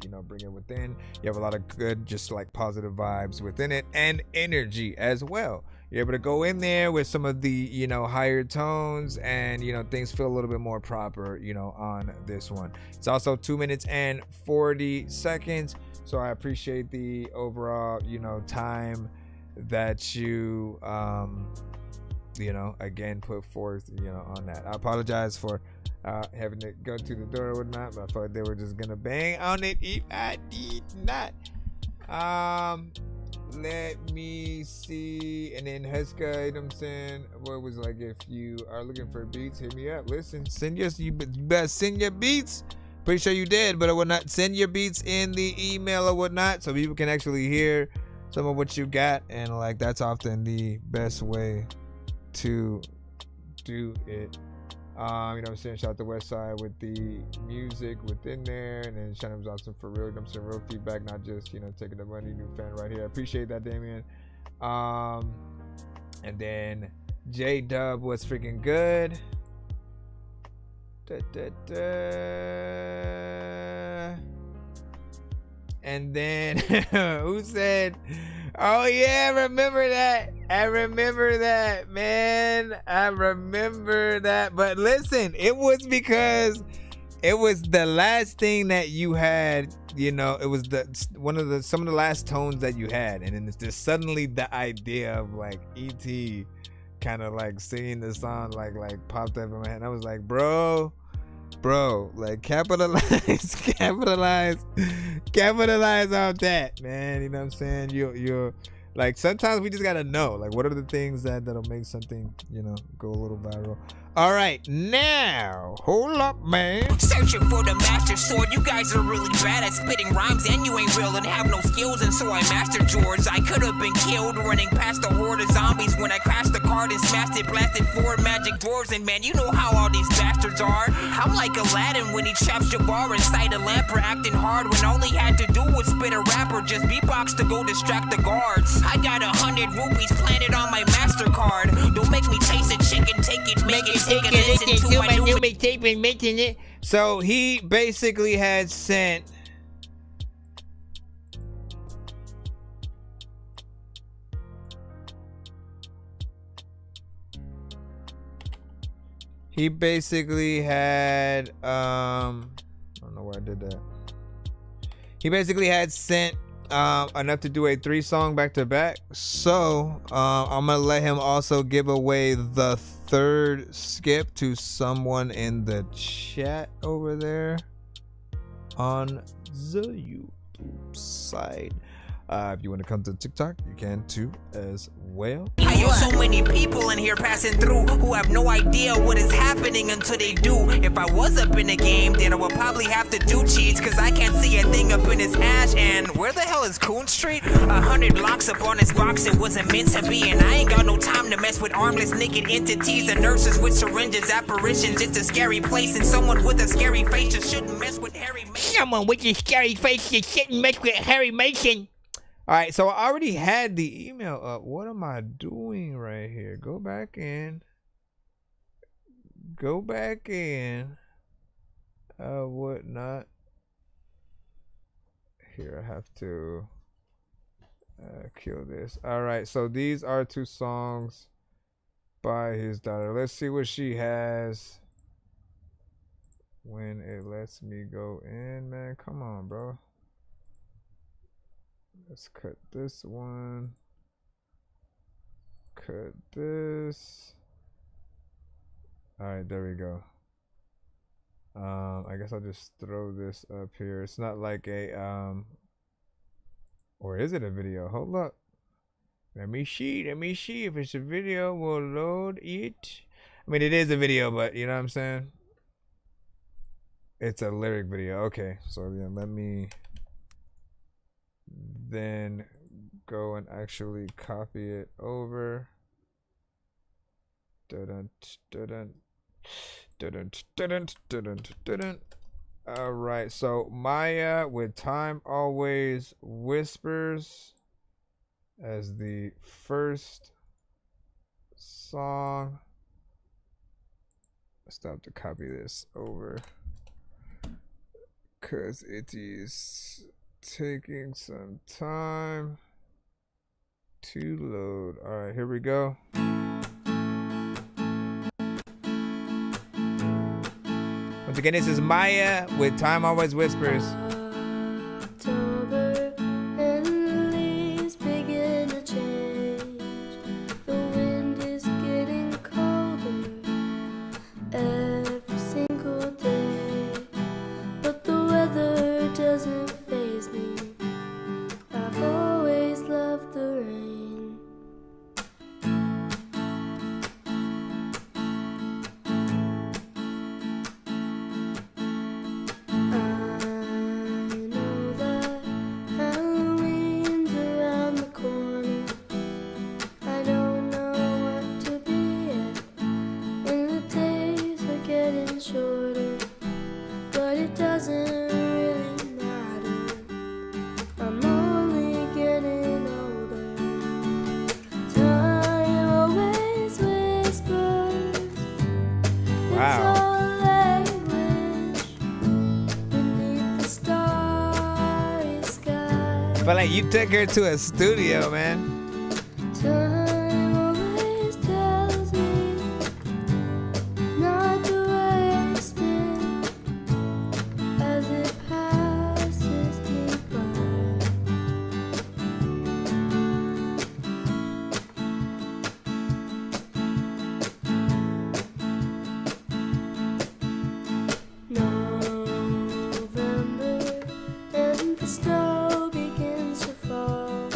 you know, bring it within. You have a lot of good, just like positive vibes within it, and energy as well. You're able to go in there with some of the, you know, higher tones, and, you know, things feel a little bit more proper, you know, on this one. It's also 2 minutes and 40 seconds, so I appreciate the overall, you know, time that you you know, again, put forth, you know, on that. I apologize for having to go to the door or whatnot, but I thought they were just gonna bang on it if I did not. Let me see. And then Heska, you know what I'm saying, what was like, if you are looking for beats, hit me up. Listen, you better send your beats Pretty sure you did, but or whatnot. Send your beats in the email or whatnot so people can actually hear some of what you got, and like that's often the best way to do it. You know what I'm saying? Shout out to Westside with the music within there, and then Shannon was awesome for real. You know what I'm saying? Real feedback, not just, you know, taking the money. New fan right here. I appreciate that, Damien. And then J Dub was freaking good. And then who said, oh yeah, I remember that. I remember that, man. I remember that. But listen, it was because it was the last thing that you had, you know, it was some of the last tones that you had. And then it's just suddenly the idea of like E.T. kind of like singing the song like popped up in my head. I was like, bro, like capitalize on that, man. You know what I'm saying? You're like, sometimes we just gotta know, like, what are the things that'll make something, you know, go a little viral. All right, now, hold up, man. Searching for the master sword. You guys are really bad at spitting rhymes, and you ain't real and have no skills, and so I mastered yours. I could have been killed running past a horde of zombies when I crashed the card and smashed it, blasted 4 magic dwarves, and man, you know how all these bastards are. I'm like Aladdin when he traps Jabbar inside a lamp for acting hard when all he had to do was spit a rap or just beatbox to go distract the guards. I got 100 rupees planted on my MasterCard. Don't make me chase a chicken, take it, make it. Listen to my new mixtape and mention it. So he basically had sent I don't know why I did that. He basically had sent enough to do a 3-song back-to-back. So I'm gonna let him also give away the 3rd skip to someone in the chat over there on the YouTube side. If you want to come to TikTok, you can too as well. I know so many people in here passing through who have no idea what is happening until they do. If I was up in the game, then I would probably have to do cheats, cause I can't see a thing up in his hash. And where the hell is Coon Street? 100 locks up on his box, it wasn't meant to be. And I ain't got no time to mess with armless naked entities and nurses with syringes, apparitions. It's a scary place, and someone with a scary face just shouldn't mess with Harry Mason. Someone with a scary face just shouldn't mess with Harry Mason. All right, so I already had the email up. What am I doing right here? Go back in. Whatnot. Here, I have to kill this. All right, so these are 2 songs by his daughter. Let's see what she has when it lets me go in, man. Come on, bro. Let's cut this one. Cut this. All right, there we go. I guess I'll just throw this up here. It's not like a or is it a video? Hold up. Let me see if it's a video. We'll load it. I mean, it is a video, but you know what I'm saying? It's a lyric video. Okay, so yeah, let me then go and actually copy it over. All right, so Maya with Time Always Whispers as the first song. I still have to copy this over because it is taking some time to load. All right, here we go. Once again, this is Maya with Time Always Whispers. October and the leaves begin to change. The wind is getting colder every single day, but the weather doesn't faze me. I've always loved the rain. But like you took her to a studio, man. Time always tells me not to waste it as it passes me by. November and the snow begins to fall.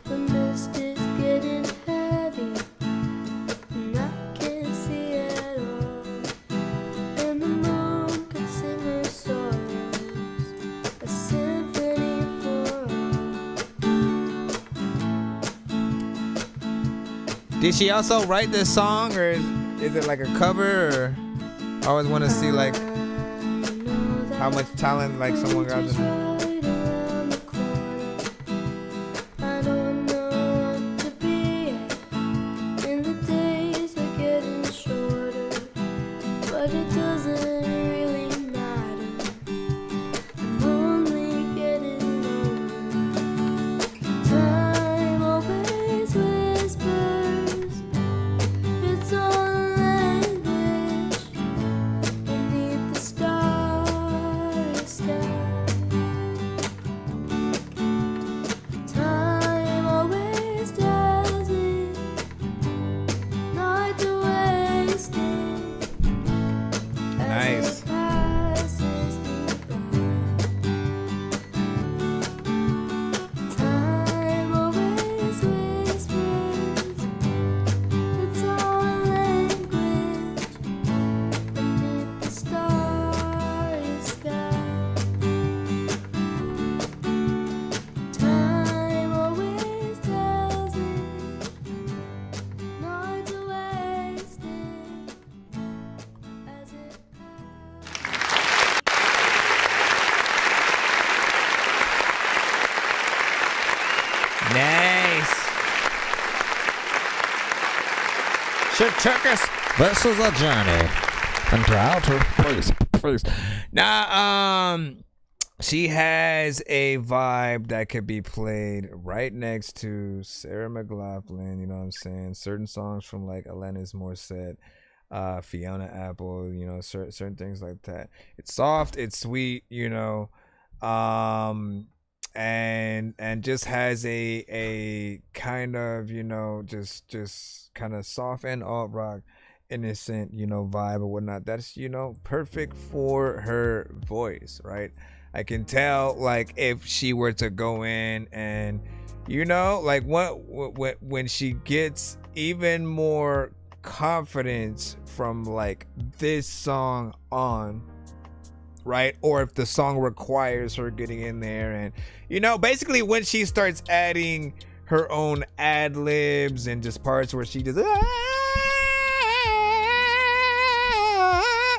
The mist is getting heavy, and I can't see at all. And the moon could sing her sorrows, a symphony for all. Did she also write this song, or is it like a cover? Or I always want to see like how much talent like someone got in. Right around the corner, I don't know what to be at, and the days are getting shorter, but it doesn't really matter. I'm only getting older. Time always whispers its own language beneath the starry sky. Time always tells me not to waste it Nice. as it passes me by. Time always whispers its own language beneath the starry sky. Time always tells me not to waste it as it Nice. She took us. This is a journey into outer space. Now, she has a vibe that could be played right next to Sarah McLachlan. You know what I'm saying? Certain songs from like Alanis Morissette, Fiona Apple. You know, certain things like that. It's soft. It's sweet. You know, and just has a kind of, you know, just kind of soft and alt rock, innocent, you know, vibe or whatnot. That's, you know, perfect for her voice, right? I can tell like if she were to go in and, you know, like when she gets even more confidence from like this song on, right? Or if the song requires her getting in there and, you know, basically when she starts adding her own ad libs and just parts where she just, you know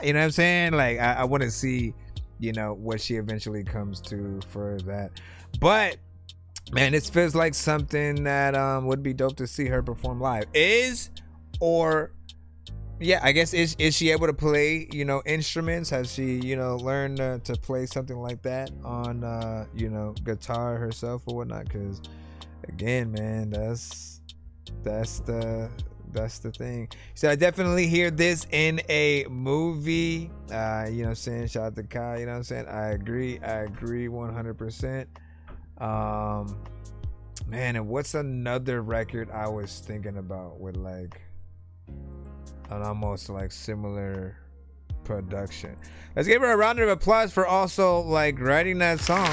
what I'm saying? Like I want to see, you know, what she eventually comes to for that. But man, this feels like something that would be dope to see her perform live. Yeah, I guess is she able to play, you know, instruments? Has she, you know, learned to play something like that on, you know, guitar herself or whatnot? Because again, man, that's the thing. So I definitely hear this in a movie. You know what I'm saying? Shout out to Kai, you know what I'm saying? I agree 100%. Man, and what's another record I was thinking about with like an almost like similar production? Let's give her a round of applause for also like writing that song.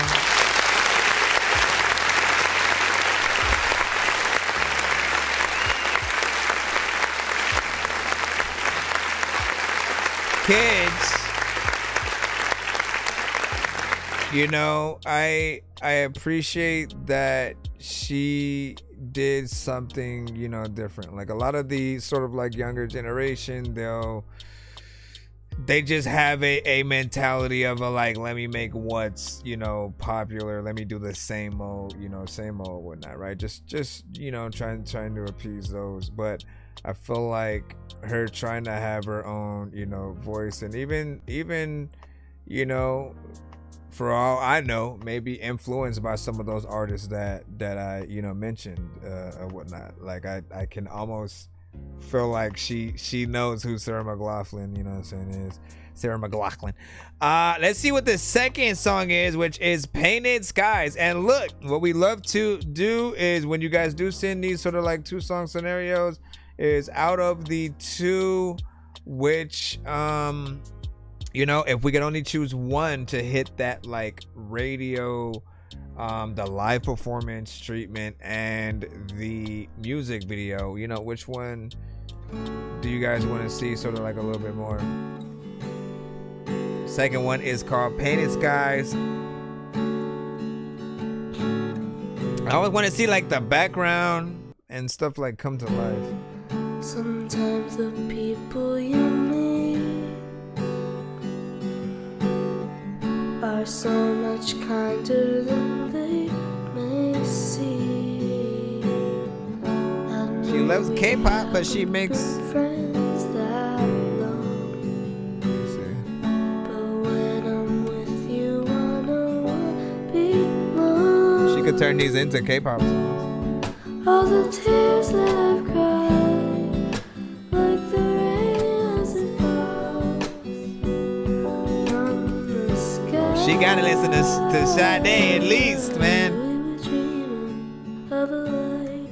Kids, you know, I appreciate that she did something, you know, different. Like a lot of the sort of like younger generation, they just have a mentality of a like, let me make what's, you know, popular, let me do the same old whatnot, right? Just you know, trying to appease those. But I feel like her trying to have her own, you know, voice, and even you know, for all I know, maybe influenced by some of those artists that I mentioned or whatnot. Like I can almost feel like she knows who Sarah McLachlan, you know what I'm saying, is. Sarah McLachlan. Let's see what the second song is, which is Painted Skies. And look, what we love to do is when you guys do send these sort of like 2-song scenarios, is out of the 2, which if we could only choose one to hit that like radio, the live performance treatment and the music video, which one do you guys want to see sort of like a little bit more? Second one is called Painted Skies. I always want to see like the background and stuff like come to life. Sometimes the people you meet are so much kinder than they may seem. She loves K-pop, but she makes friends that long. But when I'm with you, I know I belong. She could turn these into K-pop songs. All the tears that I've cried, like the rain as it falls from the sky. She gotta listen to Sade at least, man. We were dreaming of a light,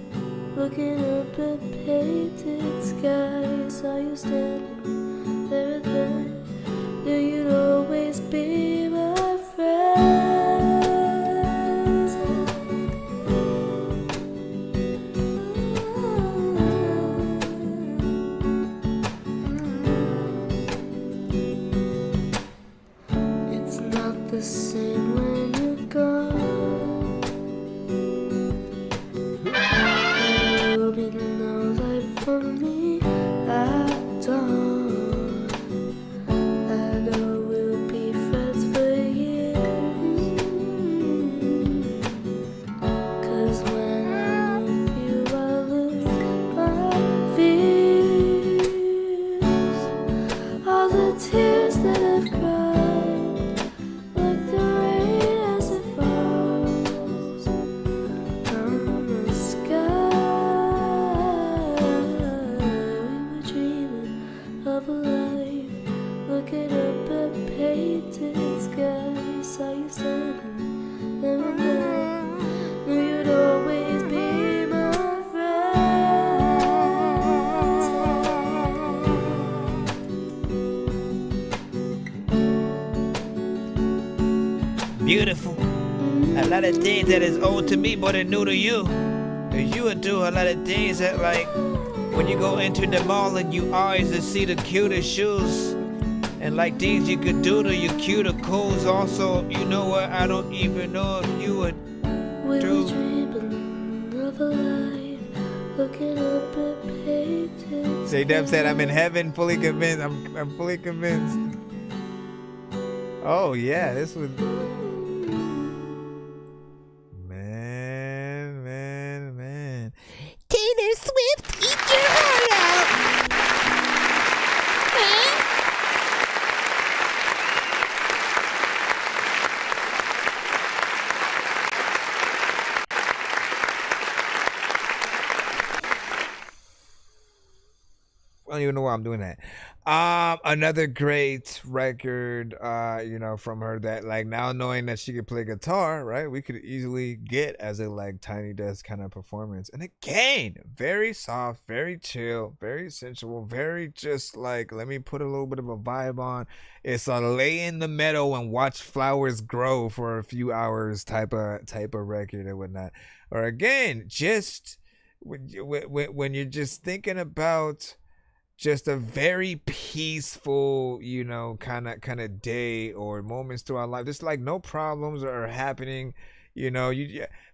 looking up at painted skies. Saw you standing there at night, knew you'd always be my friend. It's not the same when you're gone. There will be no life for me at dawn. I know we'll be friends for years. 'Cause when I'm with you, I lose my fears. All the tears that I've cried, like the rain as it falls from the sky. We were dreaming of a life, looking up at painted skies. Saw you standing there at night, knew you'd always be my Beautiful. A lot of things that is old to me, but are new to you. Cause you would do a lot of things that like when you go into the mall and you always see the cutest shoes. And like things you could do to your cuticles. Also, you know what? I don't even know if you would We do. were dreaming of a life, looking up at painted J Dub said, I'm in heaven, fully convinced. I'm fully convinced. Oh yeah, this was man. Taylor Swift, eat your heart out. I don't even know why I'm doing that. Another great record, from her that like now knowing that she could play guitar, right? We could easily get as a like Tiny Desk kind of performance. And again, very soft, very chill, very sensual, very just like, let me put a little bit of a vibe on. It's a lay in the meadow and watch flowers grow for a few hours type of record or whatnot. Or again, just when you're just thinking about just a very peaceful, kind of day or moments throughout life. Just like no problems are happening.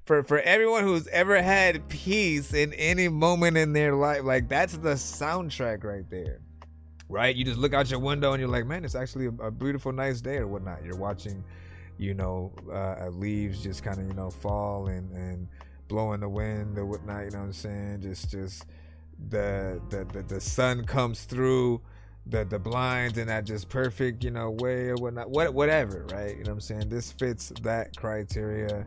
For everyone who's ever had peace in any moment in their life, like that's the soundtrack right there, right? You just look out your window and you're like, man, it's actually a beautiful, nice day or whatnot. You're watching, leaves just kind of, fall and blow in the wind or whatnot. You know what I'm saying? Just the sun comes through the blinds in that just perfect, you know, way or whatnot, whatever, right? You know what I'm saying? This fits that criteria.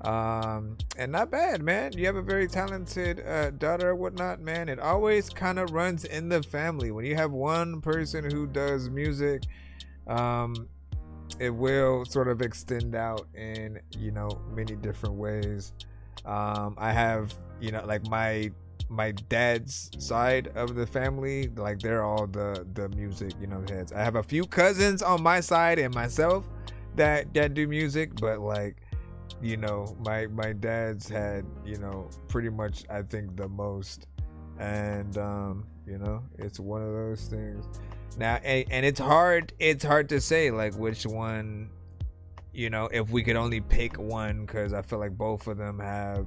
And not bad, man. You have a very talented daughter or whatnot, man. It always kind of runs in the family. When you have one person who does music, it will sort of extend out in, you know, many different ways. I have, you know, like my dad's side of the family, like they're all the music, you know, heads. I have a few cousins on my side and myself that do music, but like, you know, my dad's had, you know, pretty much I think the most, and you know, it's one of those things. Now, and it's hard to say like which one, you know, if we could only pick one, because I feel like both of them have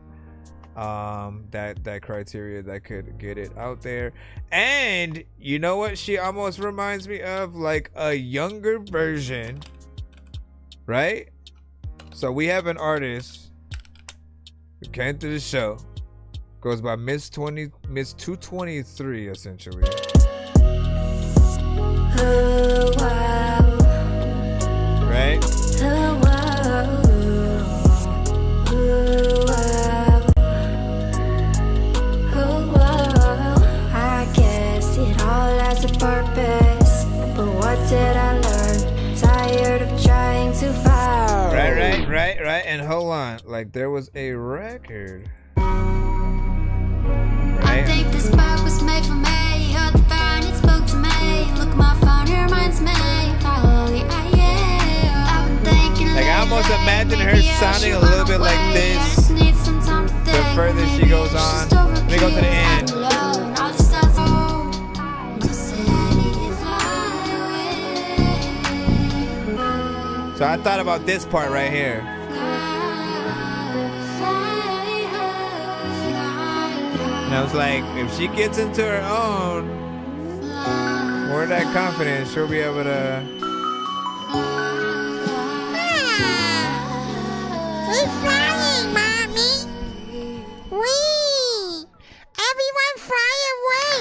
that criteria that could get it out there. And you know what, she almost reminds me of like a younger version, right? So we have an artist who came to the show, goes by Miss 223 essentially. Oh, wow. Right? Oh, wow. Oh, wow. Oh, wow. I guess it all has a purpose, but what did I learn? Tired of trying to find. Right. And hold on, like there was a record. I think this spot was made for me. Heard the phone, it spoke to me. Look at my phone, it reminds me. Probably I am. I've been thinking like I almost imagine her sounding a little bit like this the further she goes on. Let me go to the end. So I thought about this part right here. And I was like, if she gets into her own, more of that confidence, she'll be able to. Keep flying, mommy. Wee! Everyone fly away.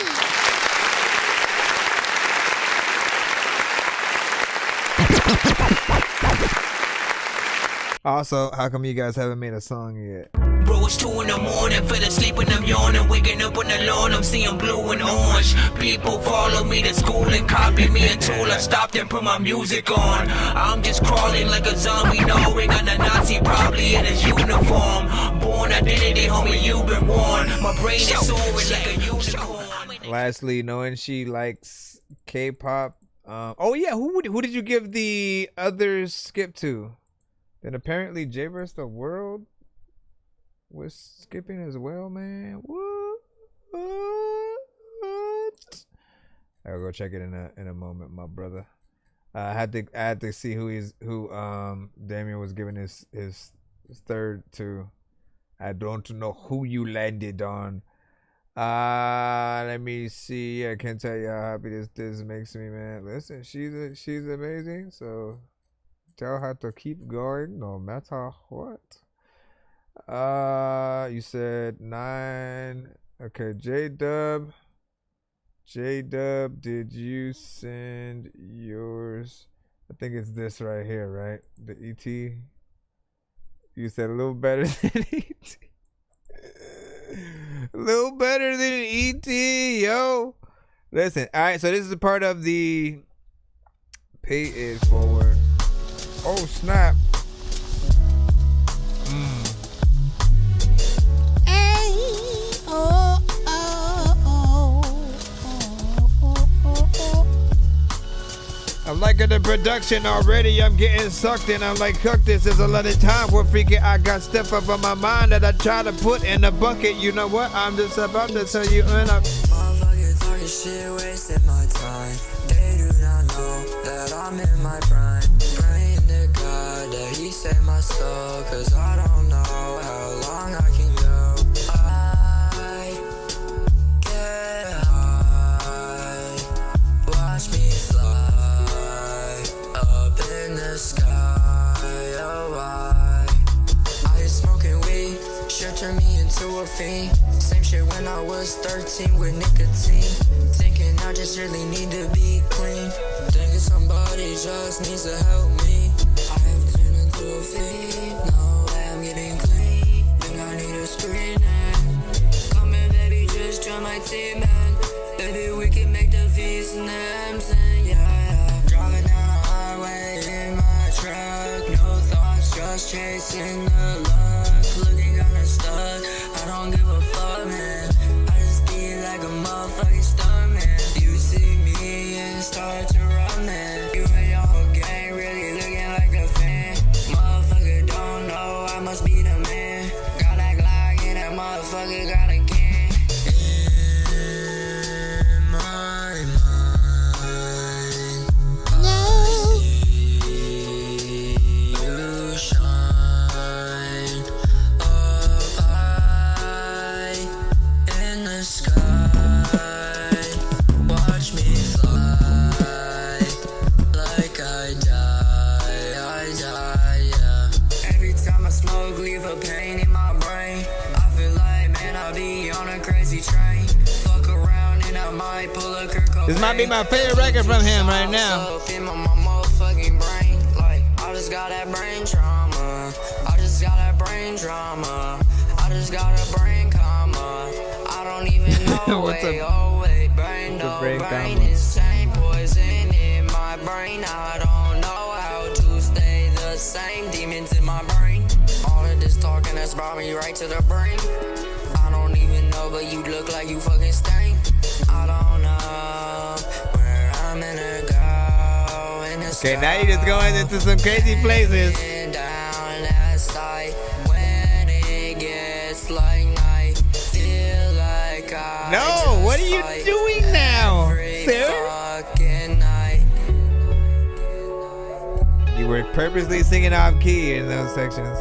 Also, how come you guys haven't made a song yet? Bro, it's 2 in the morning, fell asleep and I'm yawning. Waking up on the lawn, I'm seeing blue and orange. People follow me to school and copy me until I stopped and put my music on. I'm just crawling like a zombie, knowing I'm a Nazi, probably in his uniform. Born identity, homie, you've been warned. My brain is soaring like a unicorn. Lastly, knowing she likes K-pop. Oh yeah, who did you give the others skip to? Then apparently J vs the World was skipping as well, man. What? I'll go check it in a moment, my brother. I had to see who Damien was giving his third to. I don't know who you landed on. Let me see. I can't tell you how happy this makes me, man. Listen, she's amazing. So tell her to keep going no matter what. You said 9. Okay, J-Dub, did you send yours? I think it's this right here, right? The ET. You said a little better than ET. A little better than ET, yo. Listen, all right, so this is a part of the pay it forward. Oh, snap. I'm liking the production already. I'm getting sucked in. I'm like, cook this. There's a lot of time for freaking. I got stuff up on my mind that I try to put in a bucket. You know what? I'm just about to tell you. Motherfuckers talking shit, wasting my time. They do not know that I'm in my prime. Praying to God that He save my soul, 'cause I don't know how long I can go. I get high, watch me fly up in the sky. Oh, I smoking weed. shit turned me into a fiend. Same shit when I was 13 with nicotine. Thinking I just really need to be clean. Thinking somebody just needs to help me. I have turned into a fiend. No way I'm getting clean. Think I need a screening. Come here, baby, just join my team, man. Baby, we can make the V's and the M's and yeah. Driving down the highway in my truck. No thoughts, just chasing the luck. Looking kinda stuck, I don't give a fuck, man. I just be like a motherfucking stunt, man. You see me and start to run, man. You and your whole gang really looking like a fan. Motherfucker don't know, I must be the man. Got that Glock and that motherfucker got a can. In my mind, I see you shine up high in the sky. Watch me fly like I die, yeah. Every time I smoke, leave a pain in my brain. I feel like, man, I'll be on a crazy train. Fuck around and I might pull a Kurt Cobain. This might be my favorite record from him right now. Up in my motherfucking brain, like I just got that brain trauma. I just got that brain drama. I just got a brain coma. I don't even know. What's wait, a- oh wait, brain, what's a no brain brain coma? insane. Poison in my brain. I don't know how to stay the same. Demons in my brain. All of this talking that's brought me right to the brain. I don't even know, but you look like you fucking stink. I don't know where I'm gonna go in the Okay, now you're just going into some crazy places. down that side when it gets like night. Feel like I No, what are you just doing now, every sir? fucking night. You were purposely singing off key in those sections.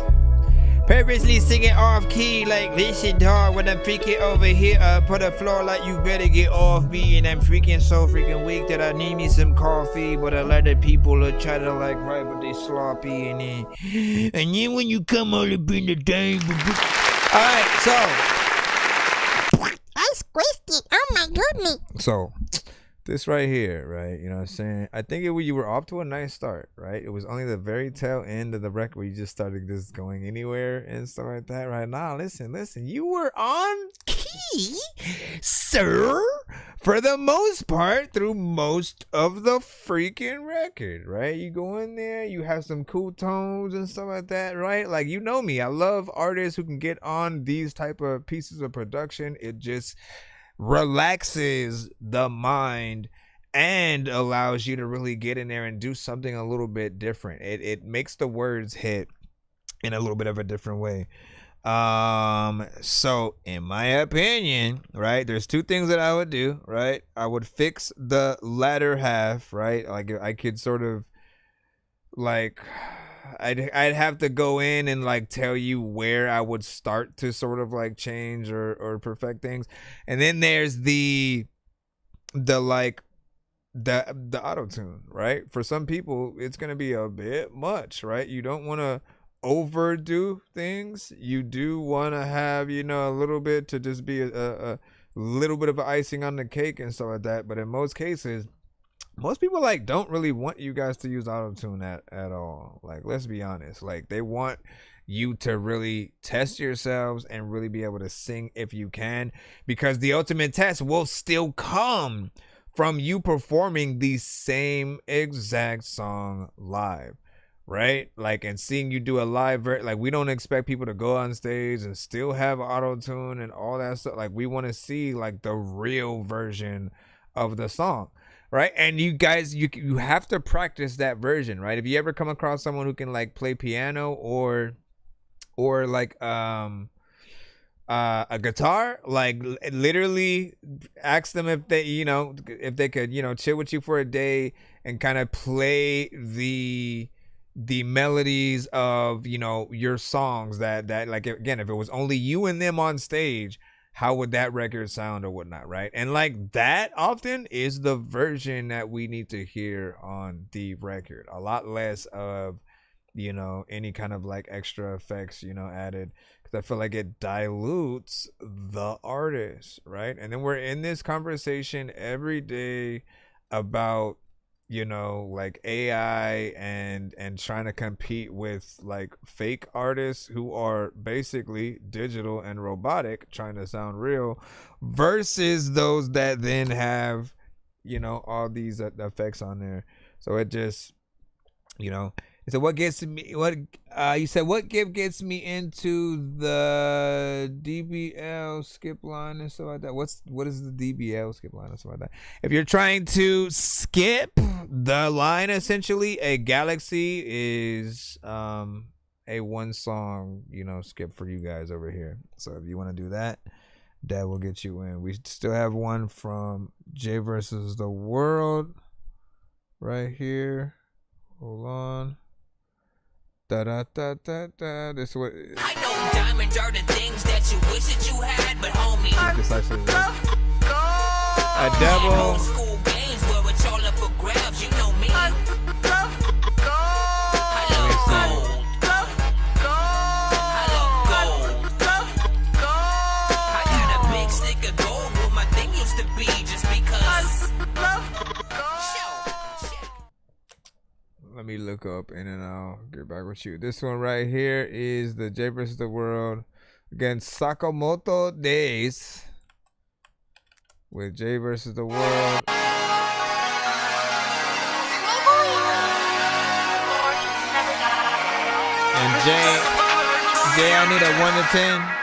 Purposely singing off key like listen dog when I'm freaking over here up on the floor like you better get off me, and I'm freaking so freaking weak that I need me some coffee, but a lot of people are trying to like right but they sloppy and then when you come all up in the thing. Alright, so I squished it. Oh my goodness. So, this right here, right? You know what I'm saying? I think you were off to a nice start, right? It was only the very tail end of the record where you just started just going anywhere and stuff like that. Right now, listen. You were on key, sir, for the most part through most of the freaking record, right? You go in there, you have some cool tones and stuff like that, right? Like, you know me. I love artists who can get on these type of pieces of production. It just relaxes the mind and allows you to really get in there and do something a little bit different. It makes the words hit in a little bit of a different way. So in my opinion, right, there's two things that I would do, right? I would fix the latter half, right? Like I could sort of like I'd have to go in and like tell you where I would start to sort of like change or perfect things. And then there's the auto tune, right? For some people it's gonna be a bit much, right? You don't want to overdo things. You do want to have, you know, a little bit to just be a little bit of icing on the cake and stuff like that. But in most cases, most people like don't really want you guys to use auto-tune at all. Like, let's be honest, like they want you to really test yourselves and really be able to sing if you can, because the ultimate test will still come from you performing the same exact song live, right? Like, and seeing you do a live like, we don't expect people to go on stage and still have auto-tune and all that stuff. Like, we want to see like the real version of the song, right? And you guys, you have to practice that version, right? If you ever come across someone who can like play piano or like a guitar, like literally ask them if they, you know, if they could, you know, chill with you for a day and kind of play the melodies of, you know, your songs that like, again, if it was only you and them on stage, how would that record sound or whatnot, right? And like that often is the version that we need to hear on the record. A lot less of, you know, any kind of like extra effects, you know, added. because I feel like it dilutes the artist, right? And then we're in this conversation every day about, you know, like AI and trying to compete with like fake artists who are basically digital and robotic, trying to sound real, versus those that then have, you know, all these effects on there. So it just, you know. So what gets me? What you said? What gets me into the DBL skip line and stuff like that? What is the DBL skip line and stuff like that? If you're trying to skip the line, essentially, a galaxy is a one song, you know, skip for you guys over here. So if you want to do that, that will get you in. We still have one from Jay versus the World right here. Hold on. Da da da da da. This what I know diamonds are the things that you wish that you had, but homie, this actually a devil. old school games where it's all up for grabs. You know me. I love gold. I love gold. I got a big stick of gold where my thing used to be, just because. Let me look up and then I'll get back with you. This one right here is the Jay versus the World against Sakamoto Days with Jay versus the World. And Jay, I need a 1 to 10.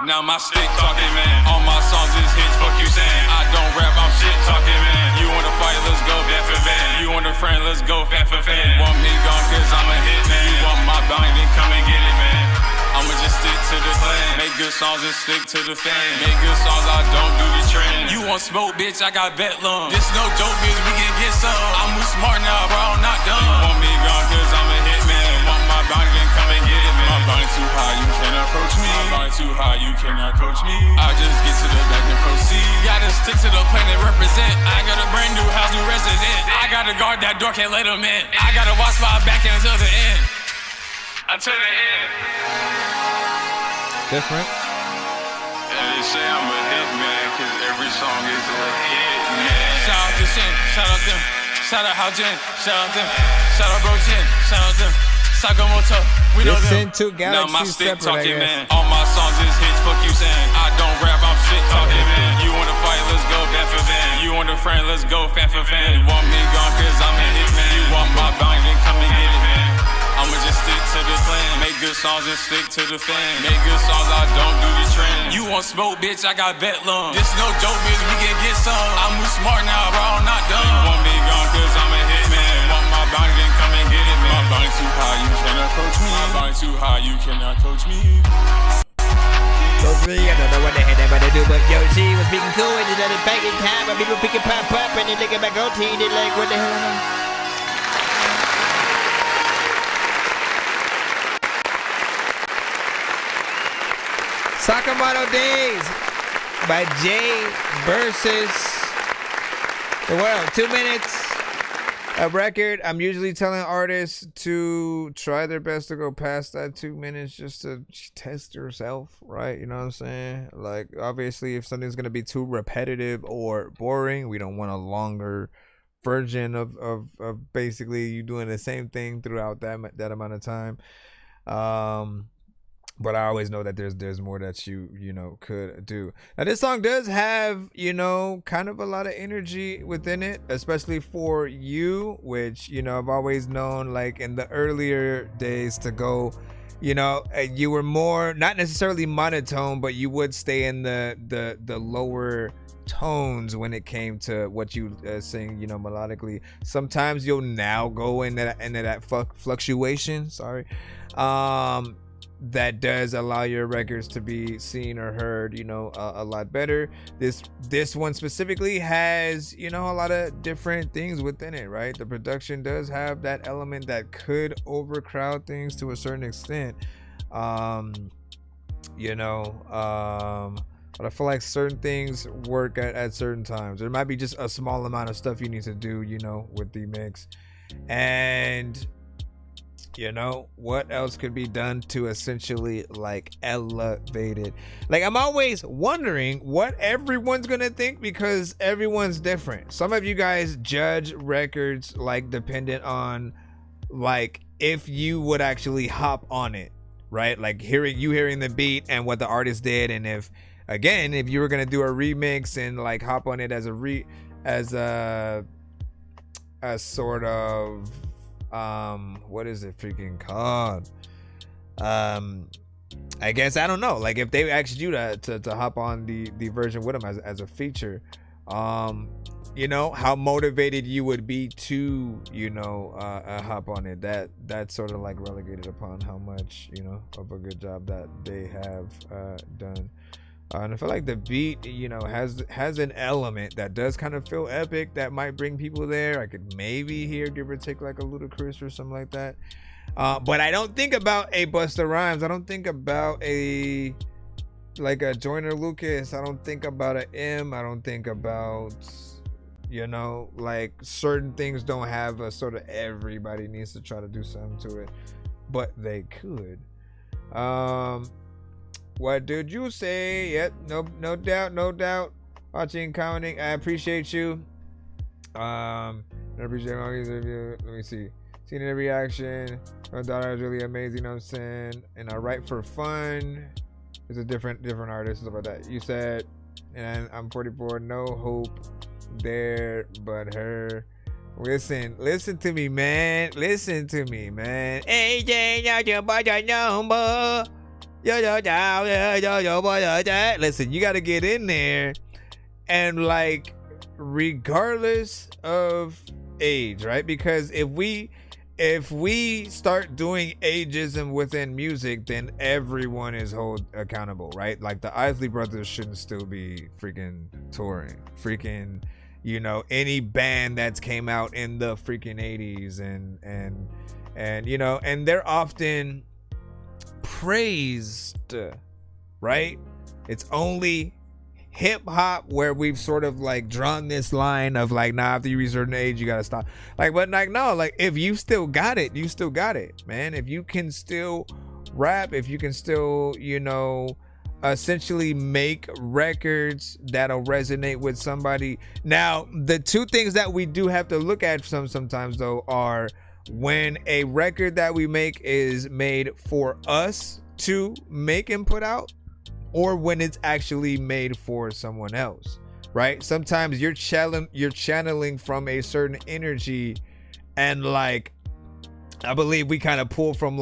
Now my stick talking, man. All my songs is hits, fuck you saying. I don't rap, I'm shit talking, man. You wanna fight, let's go, fan for fan. You want a friend, let's go, fan for fan. Want me gone, cause I'm a hit, man. You want my bounty, then come and get it, man. I'ma just stick to the plan. Make good songs and stick to the fan. Make good songs, I don't do the trend. You want smoke, bitch, I got bet lung. This no joke, bitch, we can get some. I'm move smart now, bro, I'm not done. You want me gone, cause I'm a hit, man. Want my bounty, then come and get it, man. My bounty too high, you cannot approach me. My bounty too high, you cannot coach me. I just get to the back and proceed. Gotta stick to the plan and represent. I got a brand new house, new resident. I gotta guard that door, can't let them in. I gotta watch my back until the end. Until the end. Different. And they say I'm a hit man, cause every song is a hit man. Shout out to Shin, shout out them. Shout out Haojin, shout out them. Shout out Bro Jin, shout out them. Sakamoto, we know them. Now my stick talking, man. All my songs is hits, fuck you saying. I don't rap, I'm shit talking, man. You wanna fight, let's go, fan for fan. You want a friend, let's go, fan for fan. You want me gone, cause I'm a hit man. You want my bounty, then come and get it, man. I'ma just stick to the plan. Make good songs and stick to the fan. Make good songs, I don't do the trend. You want smoke, bitch, I got bet lung. This no joke, bitch, we can get some. I move smart now, bro, I'm not done. You want me gone, cause I'm a hit man. Want my bounty, then come and get it, man. My bounty too high, you cannot coach me. My bounty too high, you cannot coach me. Coach me, I don't know what the hell they about to do, but yo, she was speaking cool and then back in time, but people picking pop up and then they get back on T, they like, what the hell am I? Sakamoto Days by Jay versus the World. 2 minutes of record. I'm usually telling artists to try their best to go past that 2 minutes just to test yourself, right? You know what I'm saying? Like, obviously, if something's going to be too repetitive or boring, we don't want a longer version of basically you doing the same thing throughout that amount of time. But I always know that there's more that you know could do. Now this song does have, you know, kind of a lot of energy within it, especially for you, which, you know, I've always known, like in the earlier days, to go, you know, you were more not necessarily monotone, but you would stay in the lower tones when it came to what you sing, you know, melodically. Sometimes you'll now go into that fluctuation. Sorry. That does allow your records to be seen or heard, you know, a lot better. This one specifically has, you know, a lot of different things within it, right? The production does have that element that could overcrowd things to a certain extent, you know, but I feel like certain things work at certain times. There might be just a small amount of stuff you need to do, you know, with the mix. And you know, what else could be done to essentially like elevate it? Like, I'm always wondering what everyone's gonna think, because everyone's different. Some of you guys judge records like dependent on like if you would actually hop on it, right? Like hearing the beat and what the artist did, and if you were gonna do a remix and like hop on it as a sort of what is it freaking called? I guess, I don't know, like if they asked you to hop on the version with them as a feature, you know, how motivated you would be to, you know, hop on it. That's sort of like relegated upon how much, you know, of a good job that they have done. And I feel like the beat, you know, has an element that does kind of feel epic that might bring people there. I could maybe hear, give or take, like a Ludacris or something like that. But I don't think about a Busta Rhymes. I don't think about a Joyner Lucas. I don't think about an M. I don't think about, you know, like certain things don't have a sort of everybody needs to try to do something to it, but they could. What did you say? Yep, no doubt. Watching, commenting, I appreciate you. I appreciate all these reviews. Let me see. Seeing the reaction. My daughter is really amazing, you know what I'm saying? And I write for fun. It's a different artist, stuff like that. You said, and I'm 44, no hope there but her. Listen to me, man. Listen to me, man. Listen, you gotta get in there, and like regardless of age, right? Because if we start doing ageism within music, then everyone is held accountable, right? Like the Isley Brothers shouldn't still be freaking touring, freaking, you know, any band that's came out in the freaking 80s and you know, and they're often praised, right? It's only hip hop where we've sort of like drawn this line of like, nah, after you reach a certain age you gotta stop. Like, but like, no, like if you still got it, you still got it, man. If you can still rap, if you can still, you know, essentially make records that'll resonate with somebody. Now, the two things that we do have to look at sometimes though are when a record that we make is made for us to make and put out, or when it's actually made for someone else, right? Sometimes you're channeling from a certain energy, and like I believe we kind of pull from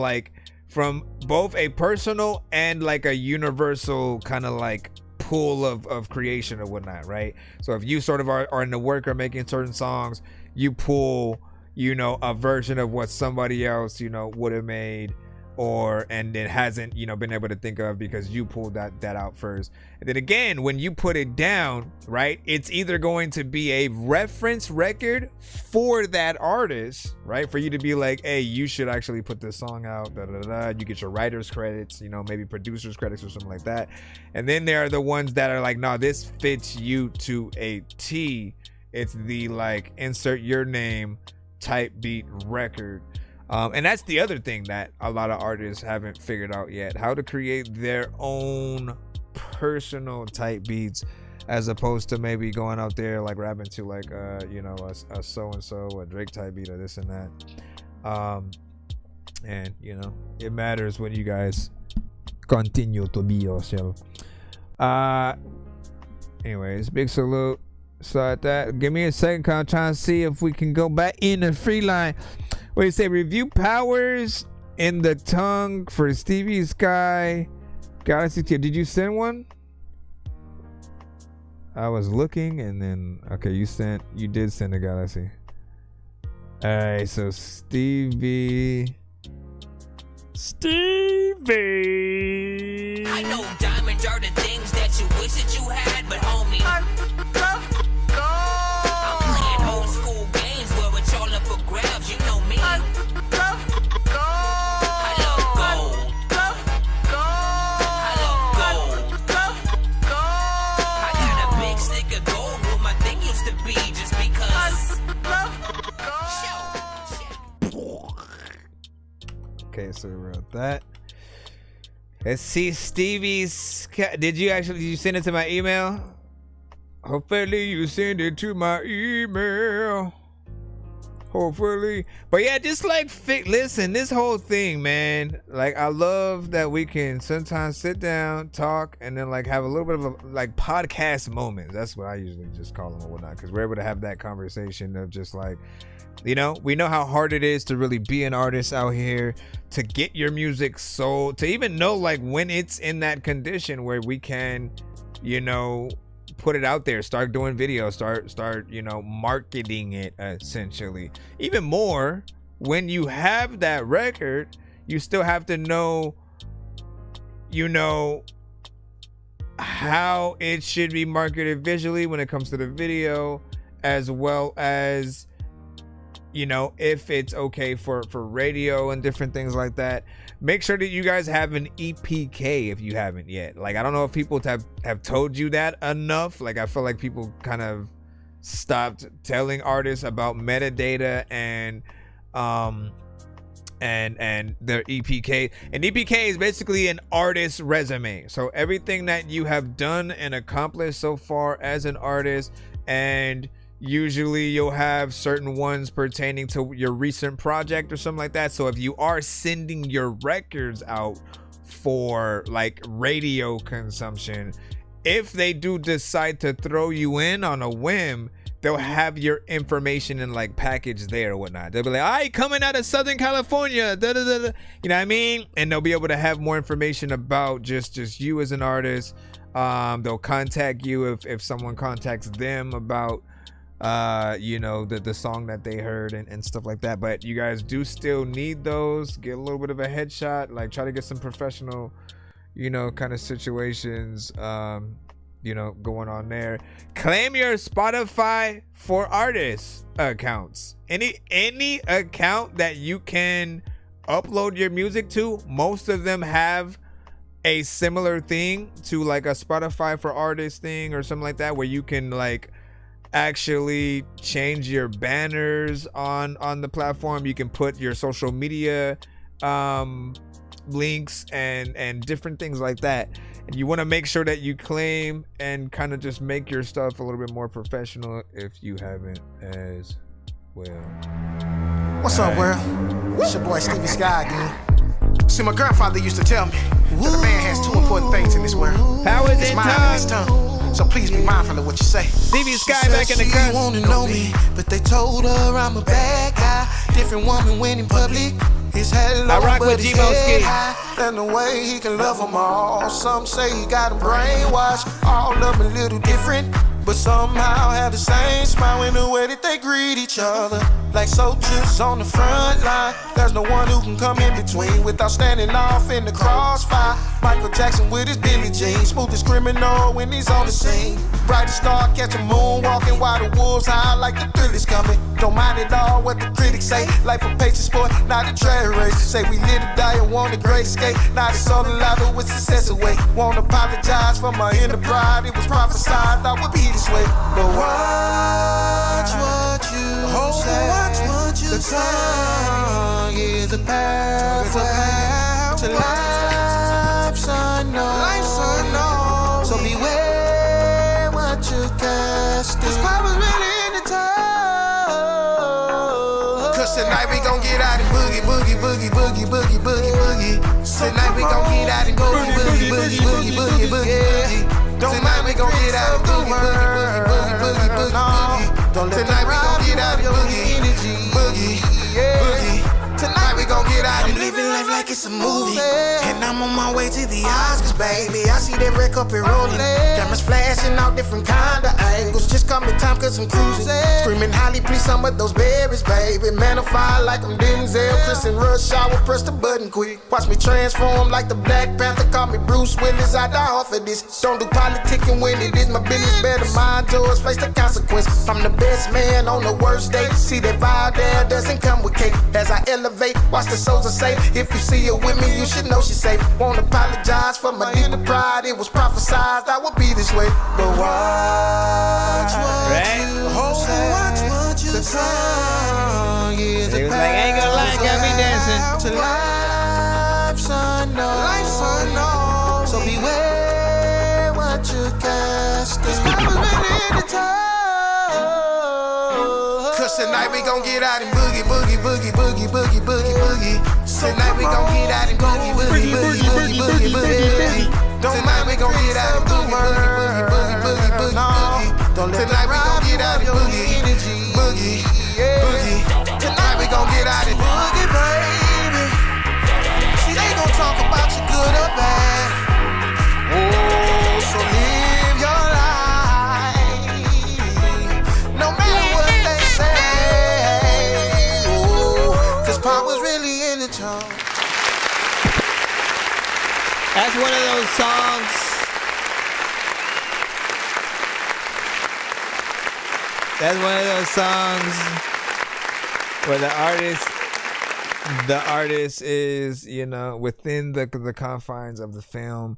both a personal and like a universal kind of like pool of creation or whatnot, right? So if you sort of are in the work or making certain songs, you pull, you know, a version of what somebody else, you know, would have made, and it hasn't, you know, been able to think of because you pulled that out first. And then again, when you put it down, right, it's either going to be a reference record for that artist, right, for you to be like, hey, you should actually put this song out, you get your writer's credits, you know, maybe producer's credits or something like that. And then there are the ones that are like, no, this fits you to a T. It's the like insert your name type beat record. And that's the other thing that a lot of artists haven't figured out yet, how to create their own personal type beats, as opposed to maybe going out there like rapping to like you know, a so-and-so, a Drake type beat or this and that. And you know, it matters when you guys continue to be yourself. Anyways, big salute. So at that, give me a second, cause I'm trying to see if we can go back in the free line. What do you say? Review powers in the tongue for Stevie Sky Galaxy Tier. Did you send one? I was looking, and then okay, you did send a Galaxy. Alright, so Stevie. I know diamonds are the things that you wish that you had, but homie, I'm playing old school games where it's all up for grabs, you know me. I love gold. I got a big stick of gold where my thing used to be, just because. Okay, so we wrote that. Let's see, Stevie's. Did you send it to my email? Hopefully you send it to my email. Hopefully. But yeah, just like, listen, this whole thing, man, like, I love that we can sometimes sit down, talk, and then like have a little bit of a like podcast moment. That's what I usually just call them or whatnot, because we're able to have that conversation of just like, you know, we know how hard it is to really be an artist out here, to get your music sold, to even know like when it's in that condition where we can, you know, put it out there, start doing videos, start you know, marketing it. Essentially, even more when you have that record, you still have to know, you know, how it should be marketed visually when it comes to the video, as well as, you know, if it's okay for radio and different things like that. Make sure that you guys have an EPK if you haven't yet. Like, I don't know if people have told you that enough. Like, I feel like people kind of stopped telling artists about metadata and their EPK. An EPK is basically an artist's resume. So everything that you have done and accomplished so far as an artist, and usually you'll have certain ones pertaining to your recent project or something like that. So if you are sending your records out for like radio consumption, if they do decide to throw you in on a whim, they'll have your information in like package there or whatnot. They'll be like, all right, coming out of Southern California, da, da, da, da. You know what I mean? And they'll be able to have more information about just you as an artist. They'll contact you if someone contacts them about you know, the song that they heard and stuff like that. But you guys do still need those. Get a little bit of a headshot, like try to get some professional, you know, kind of situations, you know, going on there. Claim your Spotify for Artists accounts. Any account that you can upload your music to, most of them have a similar thing to like a Spotify for Artists thing or something like that, where you can like actually change your banners on the platform. You can put your social media links and different things like that, and you want to make sure that you claim and kind of just make your stuff a little bit more professional if you haven't as well. What's up, world? It's your boy Stevie Sky again. See, my grandfather used to tell me that a man has two important things in this world: powers his and mind and his tongue. So please be mindful of what you say. Stevie Sky back in the cut. She wanna know me, but they told her I'm a bad guy. Different woman when in public. His head low, I rock but with his G-Mo head Ski. high. And the way he can love them all. Some say he got a brainwash. All of them a little different, but somehow have the same smile in the way that they greet each other. Like soldiers on the front line. There's no one who can come in between without standing off in the crossfire. Michael Jackson with his Billie Jean, smoothest criminal when he's on the scene. Brightest star, catch a moon walking while the wolves high like the thrill is coming. Don't mind at all what the critics say. Life a patient sport, not a track race. Say we live to die and want a great escape. Not a soul alive, but with success away. Won't apologize for my inner pride. It was prophesied I would be this way. But watch what you say. Watch what you say. The tongue is a pathway to life's unknown. So beware what you cast. There's power really in the tongue. Cause tonight we gon' get out and boogie, boogie, boogie, boogie, boogie, boogie, boogie. Tonight we gon' get out and boogie, boogie, boogie, boogie, boogie, boogie. Tonight we gon' get out and boogie, boogie, boogie, boogie, boogie, boogie. Tonight we gon' get out and boogie, boogie, boogie. Tonight we gon' get out. I'm living life like it's a movie, and I'm on my way to the Oscars, baby. I see that red carpet rolling, cameras flashing out different kind of angles. Just come in time cause I'm cruising, screaming Holly, please some of those berries, baby. Man, I'm fire like I'm Denzel, Chris and Rush Hour, press the button quick. Watch me transform like the Black Panther, call me Bruce Willis. I die off of this. Don't do politicking when it is my business. Better mind yours, face the consequence. I'm the best man on the worst day. See that vibe there doesn't come with cake. As I elevate, watch the souls are safe. If you see her with me, you should know she's safe. Won't apologize for my deeper pride. It was prophesized I would be this way. But watch what you say. Watch what you say. He was like, I ain't gonna lie, got me dancing. To life. Tonight we gon' get out and boogie, boogie, boogie, boogie, boogie, boogie, boogie. Tonight we gon' get out and boogie, boogie, boogie, boogie, boogie, boogie. Tonight we gon' get out and boogie, boogie, boogie, boogie, boogie, boogie. Tonight we gon' get out and boogie, boogie, boogie. Tonight we gon' get out and boogie, baby. See, they gon' talk about you good or bad. Oh, so live your life, no matter what they say. Oh, 'cause Pop was really in the tone. That's one of those songs. That's one of those songs where the artist is, you know, within the confines of the film.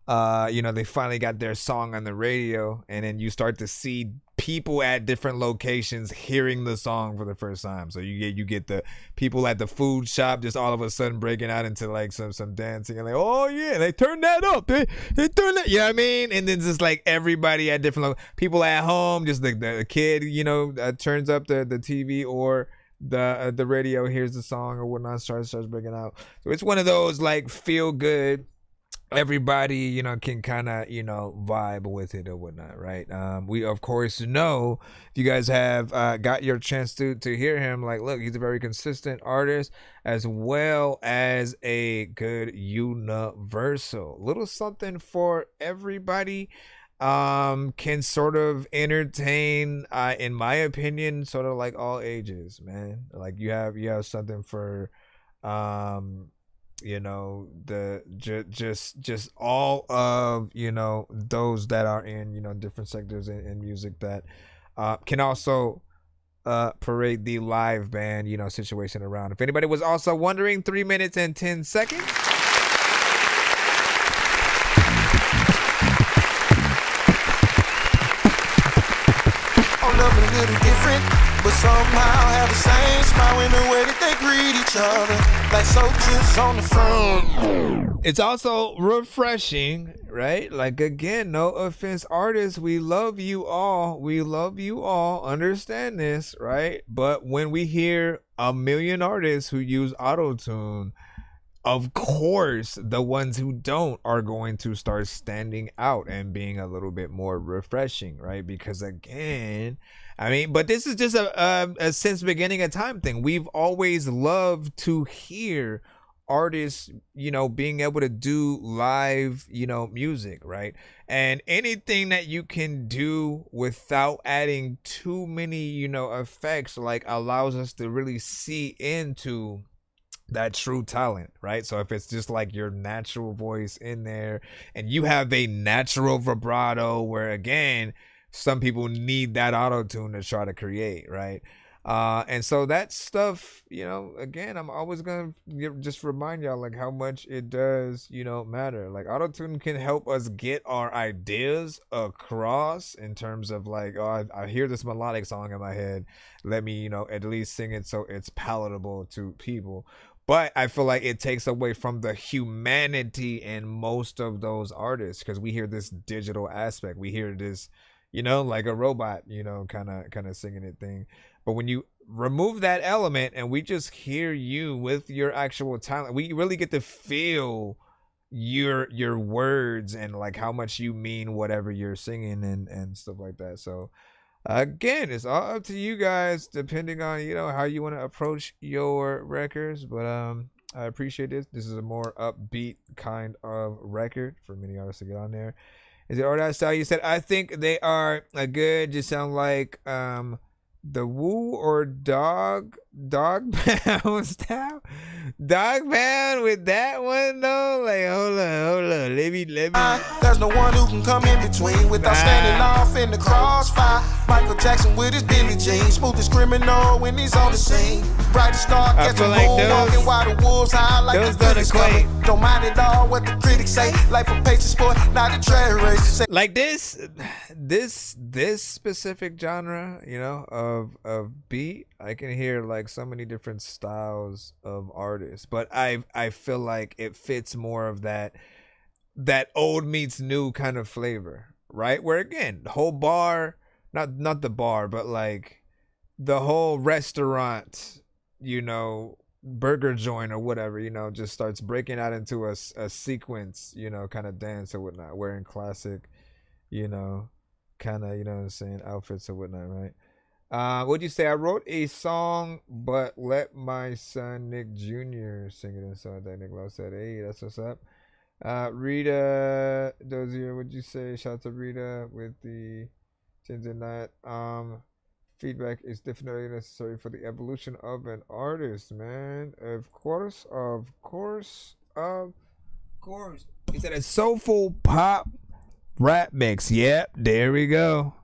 You know, they finally got their song on the radio, and then you start to see people at different locations hearing the song for the first time. So you get the people at the food shop just all of a sudden breaking out into like some dancing and like, oh yeah, they turned that up. They turned that, you know what I mean? And then just like everybody at different people at home, just the kid, you know, turns up the TV or the radio, hears the song or whatnot, starts breaking out. So it's one of those like feel good. Everybody, you know, can kind of, you know, vibe with it or whatnot, right? We of course know if you guys have got your chance to hear him, like, look, he's a very consistent artist as well as a good universal little something for everybody. Can sort of entertain, in my opinion, sort of like all ages, man. Like you have something for you know, the just all of, you know, those that are in, you know, different sectors in music that can also parade the live band, you know, situation around. If anybody was also wondering, 3 minutes and 10 seconds. All of them a little different, but somehow have the same smile in the way that they greet each other, like soldiers on the front. It's also refreshing, right? Like, again, no offense, artists, we love you all. We love you all. Understand this, right? But when we hear a million artists who use auto-tune, of course, the ones who don't are going to start standing out and being a little bit more refreshing, right? Because again, I mean, but this is just a since beginning of time thing. We've always loved to hear artists, you know, being able to do live, you know, music, right? And anything that you can do without adding too many, you know, effects, like allows us to really see into that true talent, right? So if it's just like your natural voice in there and you have a natural vibrato, where again, some people need that auto-tune to try to create, right? And so that stuff, you know, again, I'm always gonna just remind y'all like how much it does, you know, matter. Like auto-tune can help us get our ideas across in terms of like, oh, I hear this melodic song in my head, let me, you know, at least sing it so it's palatable to people. But I feel like it takes away from the humanity in most of those artists, because we hear this digital aspect, we hear this, you know, like a robot, you know, kind of singing it thing. But when you remove that element and we just hear you with your actual talent, we really get to feel your words and like how much you mean whatever you're singing and stuff like that. So again, it's all up to you guys depending on, you know, how you want to approach your records. But I appreciate this. This is a more upbeat kind of record for many artists to get on there. Is it Art Style? You said, I think they are good. Just sound like the Woo or Dog Pound style. Dog Pound with that one though. Like hold on. Let me. There's no one who can come in between without standing off in the crossfire. Michael Jackson with his Billie Jean, smoothest criminal when he's on the scene. Brightest star gets the moon walking while the wolves howl like the critics coming. Don't mind at all what the critics say. Life a pace of sport, not a trail race. Like this specific genre, you know, of beat, I can hear like so many different styles of artists, but I feel like it fits more of that old meets new kind of flavor, right? Where again, the whole bar, not the bar, but like the whole restaurant, burger joint or whatever, just starts breaking out into a sequence, kind of dance or whatnot, wearing classic, kind of, what I'm saying, outfits or whatnot, right? What'd you say? I wrote a song, but let my son Nick Jr. sing it inside that. Nick Lowe said, hey, that's what's up. Rita Dozier, what'd you say? Shout out to Rita with the chins and that. Feedback is definitely necessary for the evolution of an artist, man. Of course. He said a soulful pop rap mix. Yep, there we go.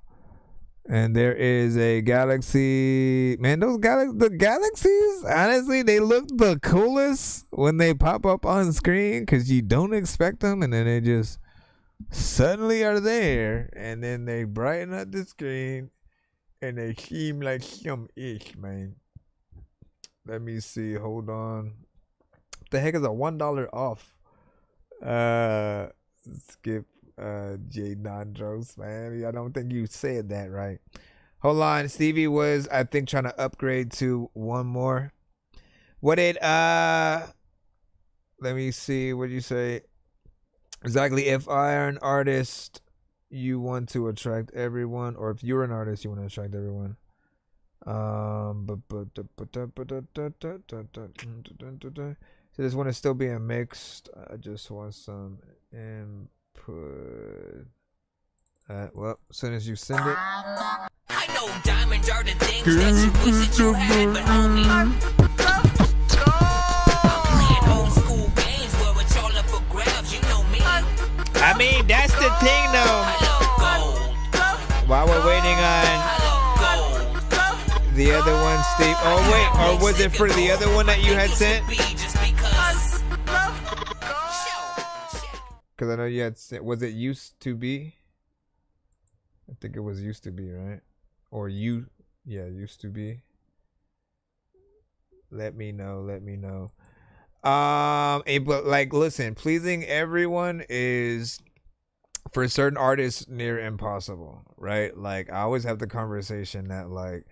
And there is a galaxy. Man, the galaxies, honestly, they look the coolest when they pop up on screen because you don't expect them, and then they just suddenly are there, and then they brighten up the screen, and they seem like some-ish, man. Let me see. Hold on. What the heck is a $1 off? Skip. J Nandros, man. I don't think you said that right. Hold on. Stevie was, I think, trying to upgrade to one more. What did let me see. What did you say? Exactly. If I are an artist, you want to attract everyone, or if you're an artist, you want to attract everyone. So this one is still being mixed. I just want some input. Well, as soon as you send it. I know diamonds are the things that you wish that you had, but homie, I'm playing old school games where it's all up for grabs. You know me. I mean, that's the thing, though. While we're waiting on the other one, Steve. Oh wait, or was it for the other one that you had sent? Because I know you had sent, was it used to be? I think it was used to be, right? Or used to be. Let me know. But like, listen, pleasing everyone is for certain artists near impossible, right? Like, I always have the conversation that, like,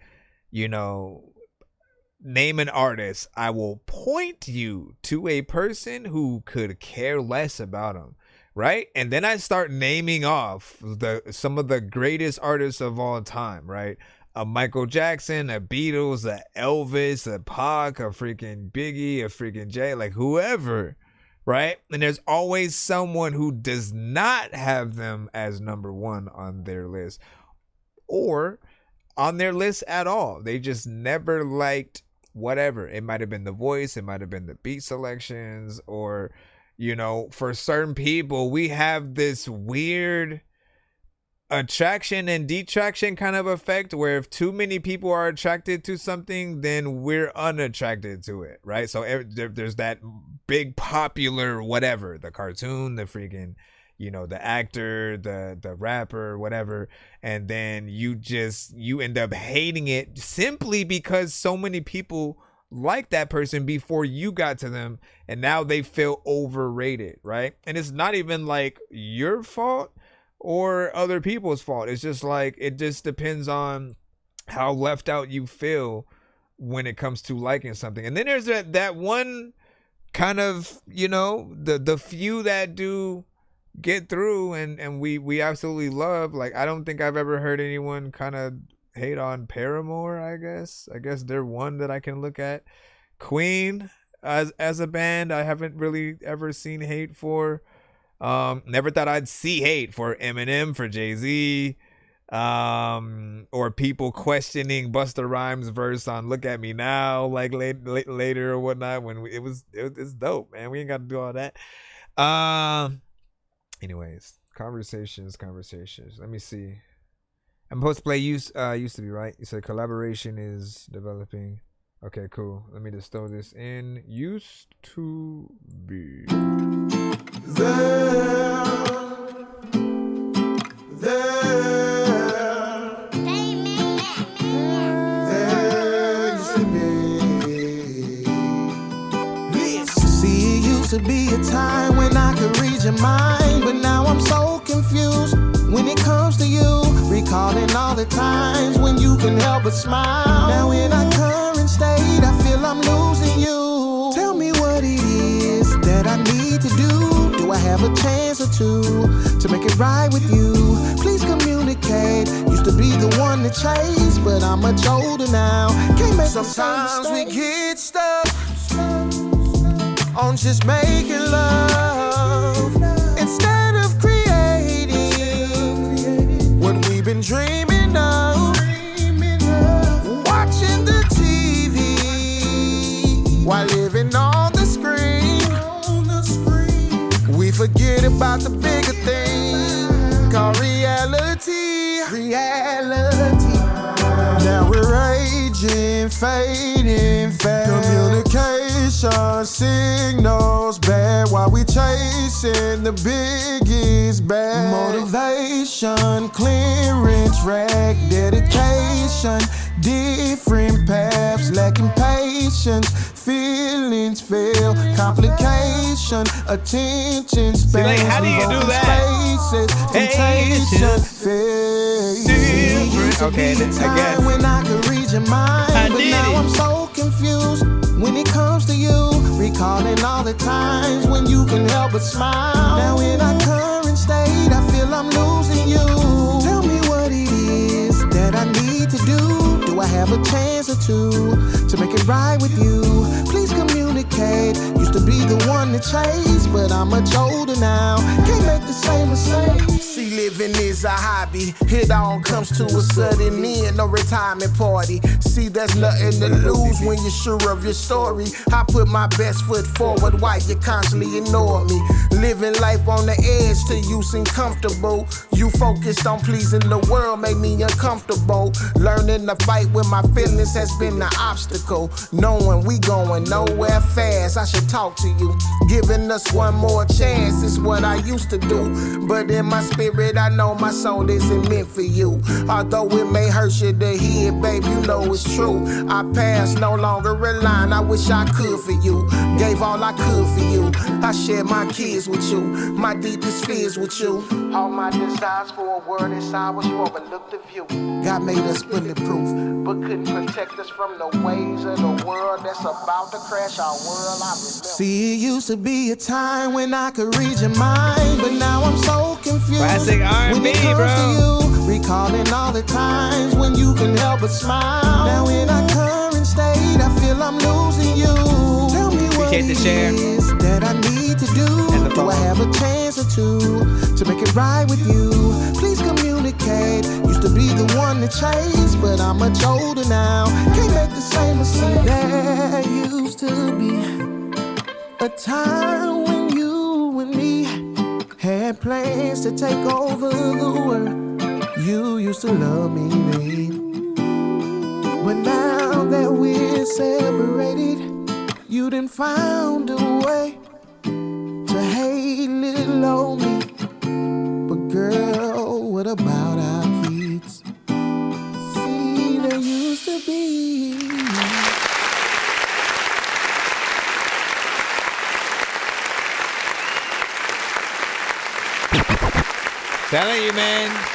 name an artist, I will point you to a person who could care less about them. Right? And then I start naming off some of the greatest artists of all time, right? A Michael Jackson, a Beatles, a Elvis, a Pac, a freaking Biggie, a freaking Jay, like whoever, right? And there's always someone who does not have them as number one on their list or on their list at all. They just never liked whatever. It might have been the voice, it might have been the beat selections, or for certain people, we have this weird attraction and detraction kind of effect where if too many people are attracted to something, then we're unattracted to it, right? So there's that big popular whatever, the cartoon, the freaking, the actor, the rapper, whatever, and then you end up hating it simply because so many people like that person before you got to them, and now they feel overrated, right? And it's not even like your fault or other people's fault. It's just like, it just depends on how left out you feel when it comes to liking something. And then there's that one kind of, the few that do get through and we absolutely love. Like, I don't think I've ever heard anyone kind of hate on Paramore. I guess they're one that I can look at. Queen as a band, I haven't really ever seen hate for. Never thought I'd see hate for Eminem, for Jay-Z, or people questioning Busta Rhymes' verse on "Look at Me Now" like later or whatnot. When it's dope, man. We ain't got to do all that. Anyways, conversations. Let me see. I'm supposed to play used to be, right? You said collaboration is developing. Okay, cool. Let me just throw this in. Used to be. There used to be. See, it used to be a time when I could read your mind, but now I'm so confused when it comes to you. recalling all the times when you can help but smile. Now in our current state, I feel I'm losing you. Tell me what it is that I need to do. Do I have a chance or two to make it right with you? Please communicate. Used to be the one to chase, but I'm much older now. Can't make Sometimes we get stuck on just making love instead of creating what we've been dreaming of. Watching the TV while living on the screen. We forget about the bigger thing called reality. Now we're raging, fading fast. Communication signals bad while we chasing the biggest bag. Motivation, clearance, rag, dedication, different paths, lacking patience, feelings fail, complication, attention span. Like, how do you do that? Temptation fails. Okay, again. When I could read your mind, but now I'm so confused when it comes to you. Recalling all the times when you can help but smile. Now in our current state, I feel I'm losing you. Tell me what it is that I need to do. Do I have a chance or two to make it right with you? Please communicate. Used to be the one to chase, but I'm much older now. Can't make the same mistake. See, living is a hobby. It all comes to a sudden end, no retirement party. See, there's nothing to lose when you're sure of your story. I put my best foot forward while you constantly ignore me. Living life on the edge till you seem comfortable. You focused on pleasing the world, made me uncomfortable. Learning to fight with my feelings has been the obstacle. Knowing we going nowhere fast, I should talk to you. Giving us one more chance is what I used to do. But in my spirit, I know my soul isn't meant for you. Although it may hurt you to hear, babe, you know it's true. Our past no longer a line, I wish I could for you. Gave all I could for you. I shared my kids with you, my deepest fears with you. All my desires for a world inside was you overlooked the view. God made us bulletproof, but couldn't protect us from the waves of the world that's about to crash our world. I remember. See, it used to be a time when I could read your mind, but now I'm so confused. Classic R&B, when it comes bro. to you, recalling all the times when you can help but smile. Now in our current state, I feel I'm losing you. Tell me what it is that I need to do. Do I have a chance or two to make it right with you? Please communicate. Used to be the one to chase, but I'm much older now. Can't make the same mistake. There used to be a time when you and me had plans to take over the world. You used to love me, babe. But now that we're separated, you done found a way to hate little old me. But girl, what about our kids? See, there used to be. Telling you, man.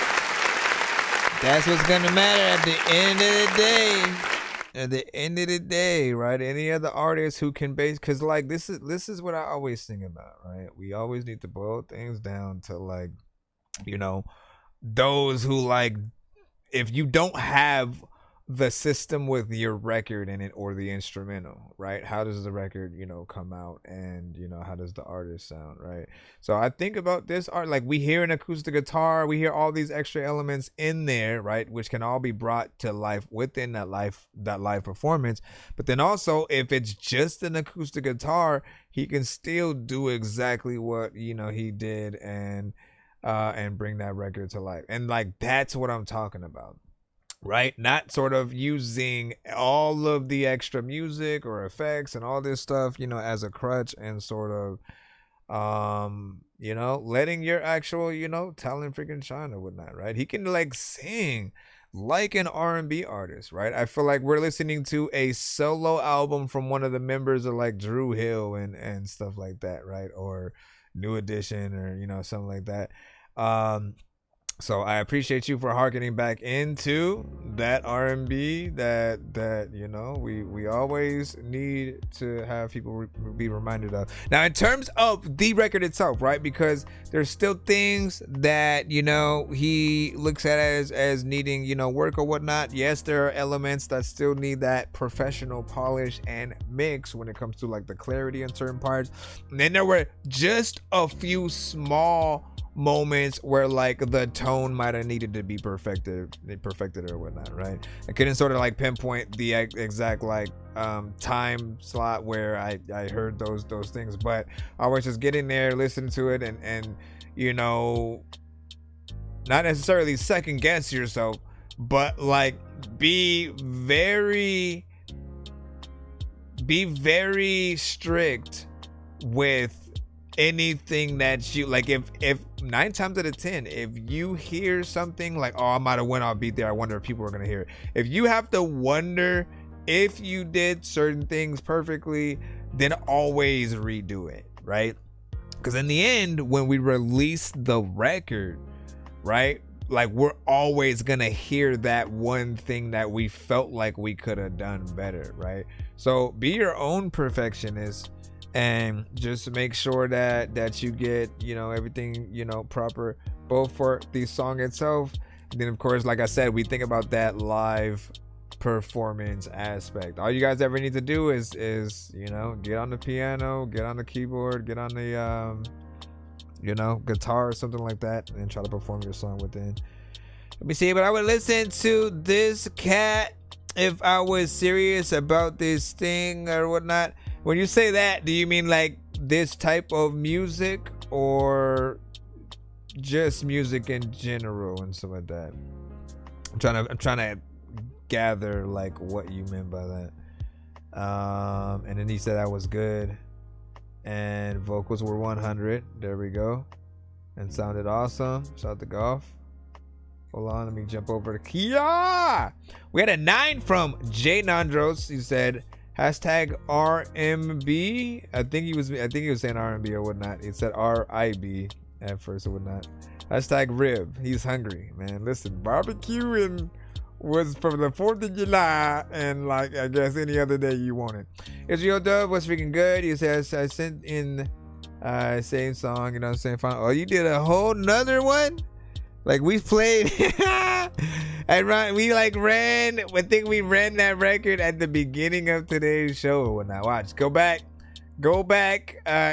That's what's gonna matter at the end of the day. At the end of the day, right? Any other artist who can base, because like this is what I always think about, right? We always need to boil things down to like, you know, those who like, if you don't have the system with your record in it or the instrumental, right? How does the record, you know, come out, and you know, how does the artist sound, right? So I think about this art, like we hear an acoustic guitar, we hear all these extra elements in there, right, which can all be brought to life within that live performance. But then also, if it's just an acoustic guitar, he can still do exactly what, you know, he did and bring that record to life. And like that's what I'm talking about. Right? Not sort of using all of the extra music or effects and all this stuff, you know, as a crutch, and sort of, you know, letting your actual, you know, talent freaking shine or whatnot, right? He can like sing like an R&B artist, right? I feel like we're listening to a solo album from one of the members of like Drew Hill and stuff like that, right? Or New Edition, or, you know, something like that. So I appreciate you for harkening back into that R&B that you know we always need to have people be reminded of. Now, in terms of the record itself, right? Because there's still things that, you know, he looks at as needing, you know, work or whatnot. Yes, there are elements that still need that professional polish and mix when it comes to like the clarity in certain parts. And then there were just a few small moments where like the tone might have needed to be perfected or whatnot, right? I couldn't sort of like pinpoint the exact like time slot where I heard those things, but I was just getting there, listening to it, and you know, not necessarily second guess yourself, but like be very strict with anything that you like. If 9 times out of 10, if you hear something like, oh, I might have went off beat there, I wonder if people are gonna hear it. If you have to wonder if you did certain things perfectly, then always redo it, right? Because in the end, when we release the record, right, like we're always gonna hear that one thing that we felt like we could have done better, right? So be your own perfectionist and just make sure that you get, you know, everything, you know, proper, both for the song itself, and then of course, like I said, we think about that live performance aspect. All you guys ever need to do is you know, get on the piano, get on the keyboard, get on the you know, guitar or something like that, and try to perform your song within. Let me see, but I would listen to this cat if I was serious about this thing or whatnot. When you say that, do you mean like this type of music or just music in general and stuff like that? I'm trying to gather like what you meant by that. And then he said that was good, and vocals were 100. There we go, and sounded awesome. Shout out to Golf. Hold on, let me jump over to Kia. We had a 9 from Jay Nandros. He said hashtag RMB. I think he was saying RMB or whatnot. It said RIB at first or whatnot. Hashtag rib. He's hungry, man. Listen, barbecuing was for the 4th of July, and like I guess any other day you want it. Israel Dove was freaking good. He says I sent in same song, you know what I'm saying? Fine. Oh, you did a whole nother one? Like we played and we like ran, I think we ran that record at the beginning of today's show or whatnot. Watch, go back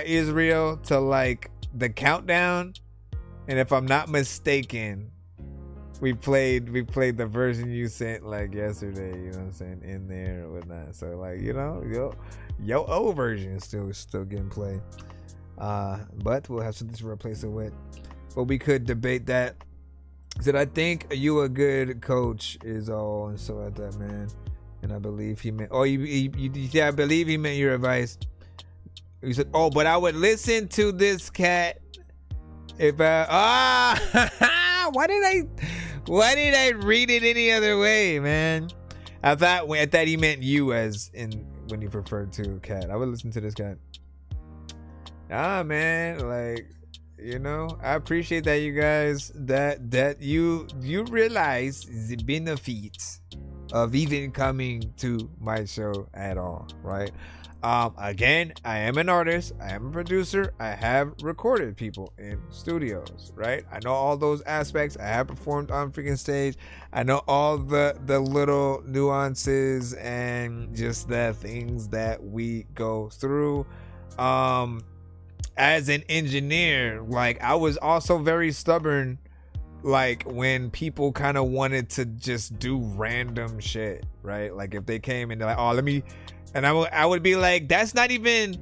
Israel to like the countdown, and if I'm not mistaken, we played the version you sent like yesterday, you know what I'm saying, in there or whatnot. So like, you know, your old version is still getting played. But we'll have something to replace it with. But we could debate that. Said, I think you a good coach is all, and so like that, man. And I believe he meant, I believe he meant your advice. He said, oh, but I would listen to this cat if why did I read it any other way, man? I thought he meant you as in when he referred to cat. I would listen to this cat. Man, like, you know, I appreciate that you guys that you realize the benefits of even coming to my show at all, right? Again, I am an artist, I am a producer, I have recorded people in studios, right? I know all those aspects. I have performed on freaking stage. I know all the little nuances and just the things that we go through. As an engineer, like I was also very stubborn, like when people kind of wanted to just do random shit, right? Like if they came and they're like, oh, let me, and I would be like, that's not even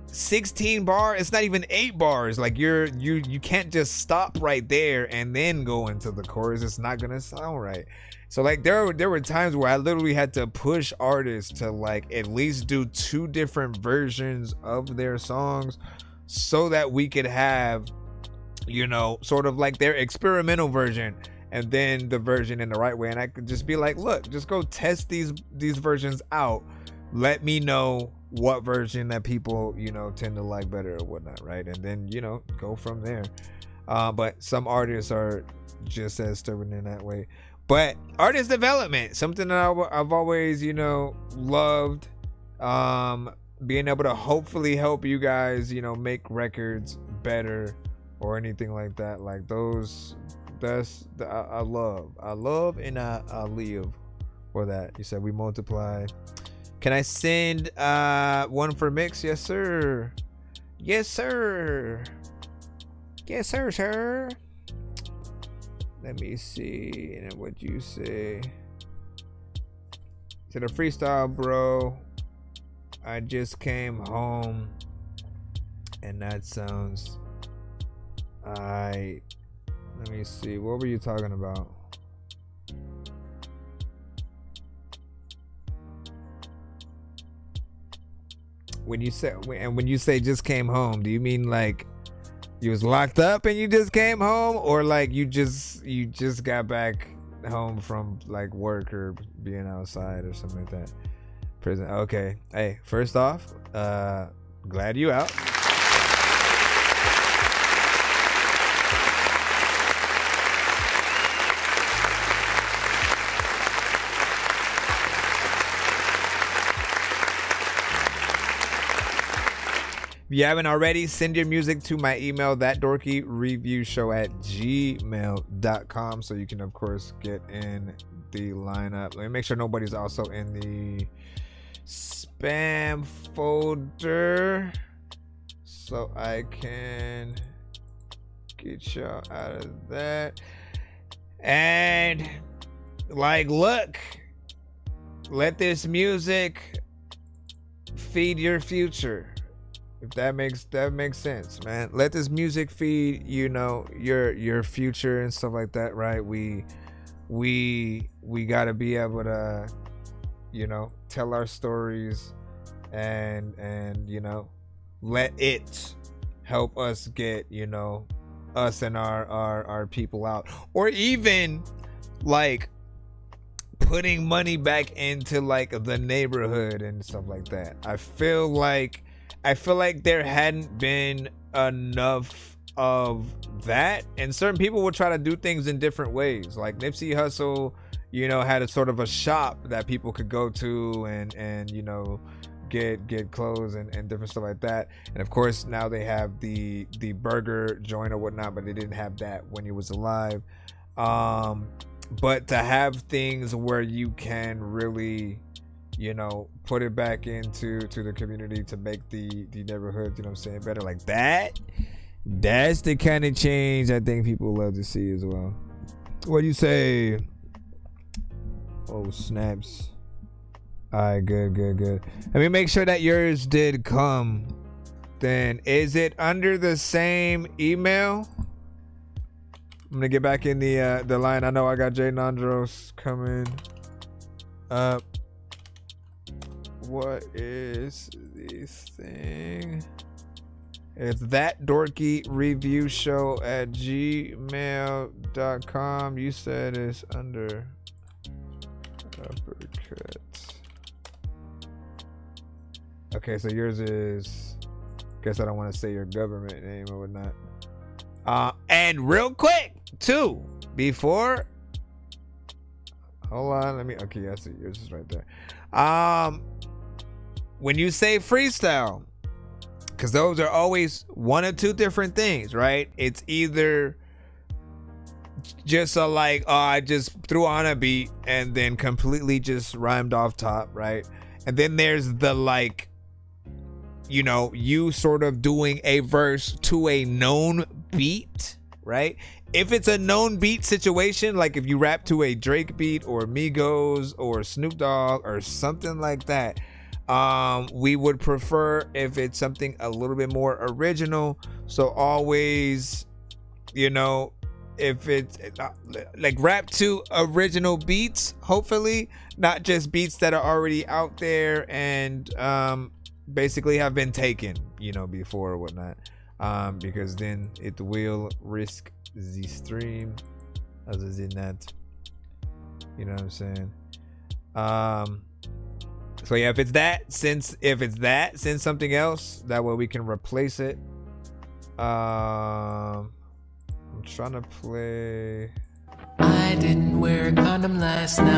16 bars, it's not even 8 bars. Like you can't just stop right there and then go into the chorus. It's not gonna sound right. So like there were times where I literally had to push artists to like at least do 2 different versions of their songs, so that we could have, you know, sort of like their experimental version and then the version in the right way. And I could just be like, look, just go test these versions out. Let me know what version that people, you know, tend to like better or whatnot, right? And then, you know, go from there. But some artists are just as stubborn in that way. But artist development, something that I've always, you know, loved. Being able to hopefully help you guys, you know, make records better or anything like that. Like those, I love and I live for that. You said we multiply. Can I send one for mix? Yes, sir. Yes, sir. Yes, sir, sir. Let me see. And what you say? To the freestyle, bro. I just came home, and that sounds. Let me see. What were you talking about? When you say just came home, do you mean like you was locked up and you just came home, or like you just got back home from like work or being outside or something like that? Prison. Okay. Hey, first off, glad you out. If you haven't already, send your music to my email, ThatDorkyReviewShow@gmail.com, so you can, of course, get in the lineup. Let me make sure nobody's also in the spam folder so I can get y'all out of that. And, like, look, let this music feed your future. If that makes sense, man. Let this music feed, you know, your future and stuff like that, right? We gotta be able to, you know, tell our stories and you know, let it help us get, you know, us and our people out, or even like putting money back into like the neighborhood and stuff like that. I feel like there hadn't been enough of that, and certain people would try to do things in different ways. Like Nipsey Hussle, you know, had a sort of a shop that people could go to and you know, get clothes and different stuff like that. And of course now they have the burger joint or whatnot, but they didn't have that when he was alive. But to have things where you can really, you know, put it back into the community to make the neighborhood, you know what I'm saying, better, like that's the kind of change I think people love to see as well. What do you say? Oh, snaps. All right, good. Let me make sure that yours did come. Then is it under the same email? I'm gonna get back in the line. I know I got Jay Nandros coming up. What is this thing? It's ThatDorkyReviewShow@gmail.com. You said it's under uppercut. Okay, so yours is, guess I don't want to say your government name or whatnot. And real quick too, before, hold on, let me, okay, I see yours is right there. When you say freestyle, because those are always one or two different things, right? It's either just a like, oh, I just threw on a beat and then completely just rhymed off top, right? And then there's the like, you know, you sort of doing a verse to a known beat, right? If it's a known beat situation, like if you rap to a Drake beat or Migos or Snoop Dogg or something like that, we would prefer if it's something a little bit more original. So always, you know, if it's like rap to original beats, hopefully not just beats that are already out there and basically have been taken, you know, before or whatnot, because then it will risk the stream. Other than that, you know what I'm saying? So yeah, if it's that, send something else. That way we can replace it. I'm trying to play. I didn't wear a condom last night.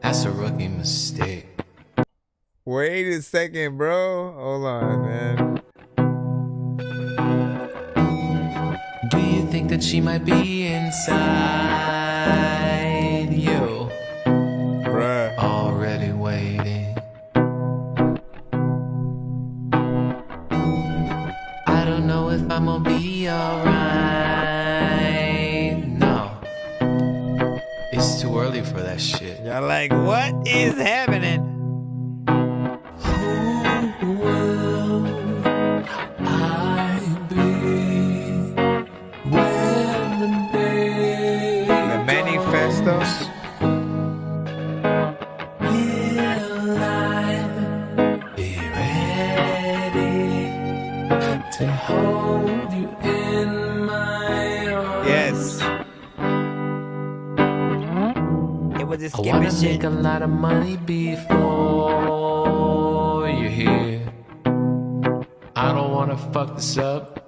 That's a rookie mistake. Wait a second, bro. Hold on, man. Do you think that she might be inside you? Bruh. Already waiting. I don't know if I'm gonna be alright. No. It's too early for that shit. Y'all like, what is happening? Who will I be when the day The manifesto. will I be ready to hold you in my arms? Yes. It was a I skipping wanna shit. make a lot of money before you're here. I don't wanna fuck this up.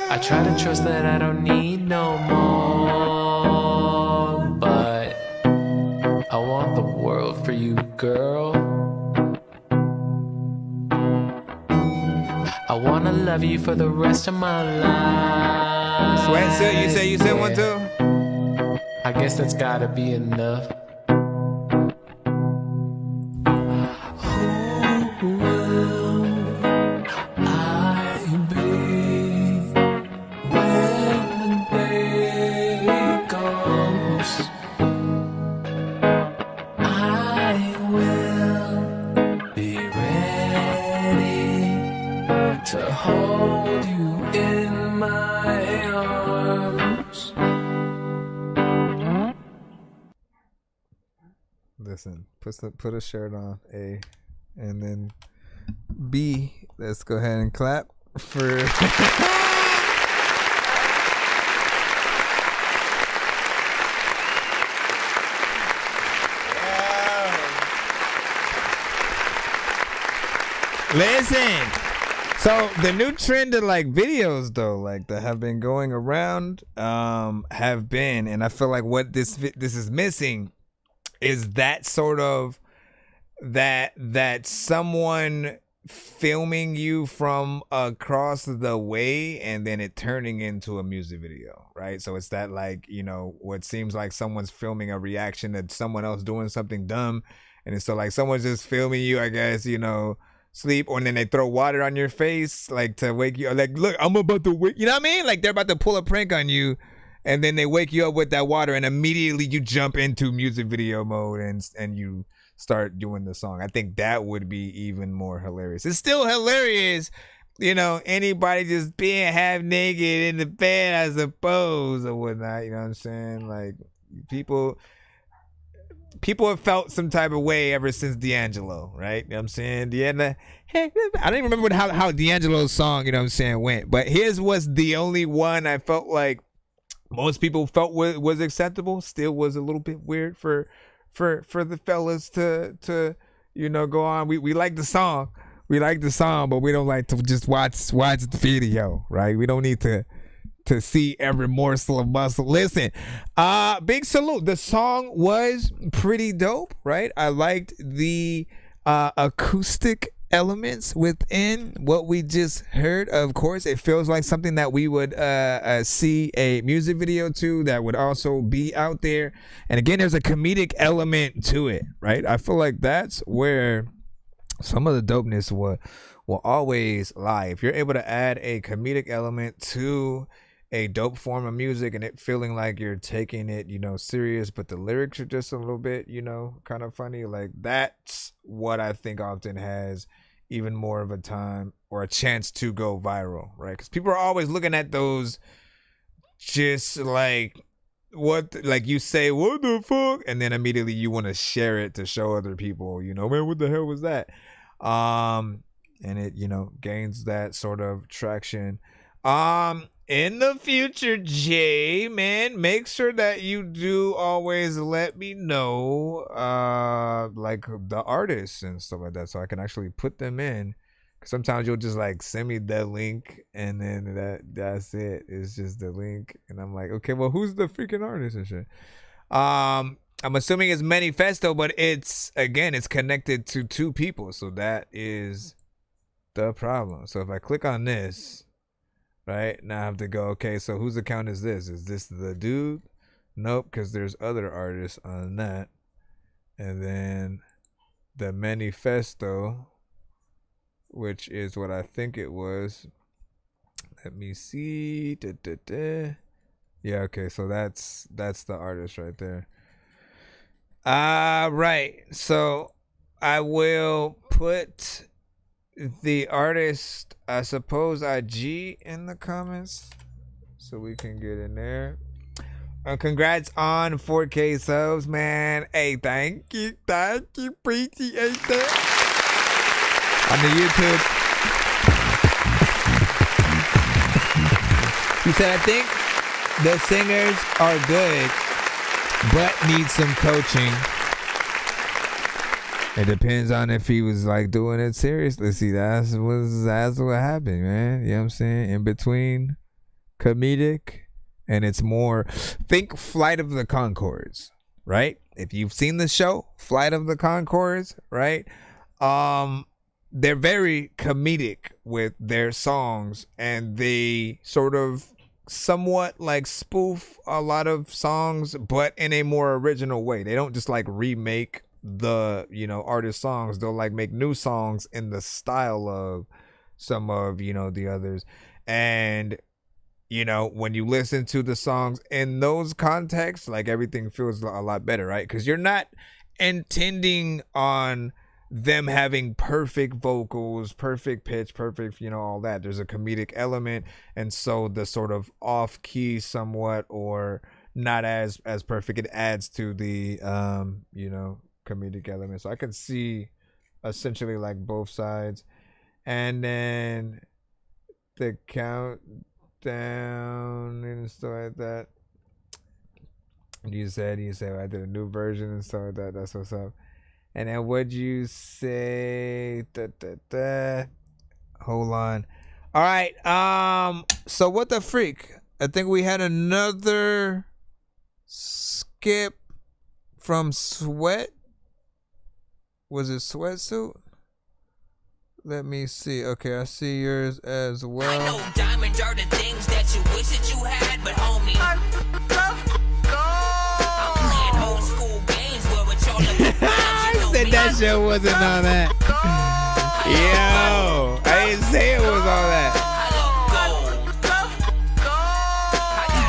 I try to trust that I don't need no more, but I want the world for you, girl. I wanna love you for the rest of my life. Sweatsuit, you said one too? I guess that's gotta be enough. Who will I be when the day comes? I will be ready to hold you in my arms. Listen, put a shirt on, A, and then B. Let's go ahead and clap for. Listen. So the new trend of like videos though, like that have been going around, have been, and I feel like what this is missing is that sort of that someone filming you from across the way and then it turning into a music video, right? So it's that, like, you know, what seems like someone's filming a reaction to someone else doing something dumb, and it's so like someone's just filming you, I guess, you know, sleep, or then they throw water on your face like to wake you up, like, look, I'm about to wake, you know what I mean? Like they're about to pull a prank on you, and then they wake you up with that water, and immediately you jump into music video mode and you start doing the song. I think that would be even more hilarious. It's still hilarious, you know, anybody just being half naked in the bed, I suppose, or whatnot, you know what I'm saying? Like, people have felt some type of way ever since D'Angelo, right? You know what I'm saying? I don't even remember how D'Angelo's song, you know what I'm saying, went, but his was the only one I felt like most people felt was acceptable. Still was a little bit weird for the fellas to you know, go on. We like the song, but we don't like to just watch the video, right? We don't need to see every morsel of muscle. Listen, big salute. The song was pretty dope, right? I liked the acoustic elements within what we just heard. Of course, it feels like something that we would see a music video to, that would also be out there. And again, there's a comedic element to it, right? I feel like that's where some of the dopeness will always lie. If you're able to add a comedic element to a dope form of music and it feeling like you're taking it, you know, serious, but the lyrics are just a little bit, you know, kind of funny, like that's what I think often has even more of a time or a chance to go viral, right? Because people are always looking at those, just like, what, like you say, what the fuck, and then immediately you want to share it to show other people, you know, man, what the hell was that? And it, you know, gains that sort of traction. in the future, Jay, man, make sure that you do always let me know, like the artists and stuff like that, so I can actually put them in. Cause sometimes you'll just like send me the link, and then that's it. It's just the link, and I'm like, okay, well, who's the freaking artist and shit? I'm assuming it's Manifesto, but it's connected to 2 people, so that is the problem. So if I click on this. Right now I have to go, okay, so whose account is this? Is this the dude? Nope, because there's other artists on that. And then the Manifesto, which is what I think it was. Let me see. Yeah, okay, so that's the artist right there. Right. So I will put the artist, I suppose, IG in the comments so we can get in there. Congrats on 4K subs, man. Hey, thank you, appreciate that. On the YouTube, he said, I think the singers are good, but need some coaching. It depends on if he was like doing it seriously. See, that's what happened, man. You know what I'm saying? In between comedic and it's more, think Flight of the Conchords, right? If you've seen the show, Flight of the Conchords, right? They're very comedic with their songs, and they sort of somewhat like spoof a lot of songs, but in a more original way. They don't just like remake the artist songs. They'll like make new songs in the style of some of the others. And when you listen to the songs in those contexts, like everything feels a lot better, right? Because you're not intending on them having perfect vocals, perfect pitch, perfect all that. There's a comedic element, and so the sort of off key somewhat or not as perfect, it adds to the comedic element. So I can see essentially like both sides. And then the countdown and stuff like that. You said I did a new version and stuff like that. That's what's up. And then what'd you say? Hold on. All right. So what the freak? I think we had another skip from Sweat. Was it Sweatsuit? Let me see. Okay, I see yours as well. I know diamonds are the things that you wish that you had, but homie, I'm playing old school games where it's all about said that shit wasn't on that. Yo, I didn't say it was all that.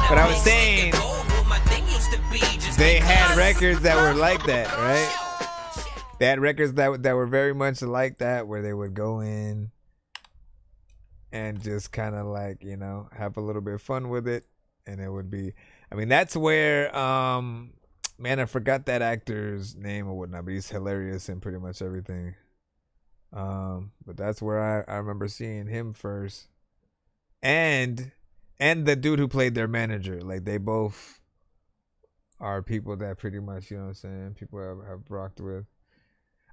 But I was saying they had records that were like that, right? They had records that were very much like that, where they would go in and just kind of like, have a little bit of fun with it. And it would be, I mean, that's where, man, I forgot that actor's name or whatnot, but he's hilarious in pretty much everything. But that's where I remember seeing him first. And the dude who played their manager, like they both are people that pretty much, you know what I'm saying, people have rocked with.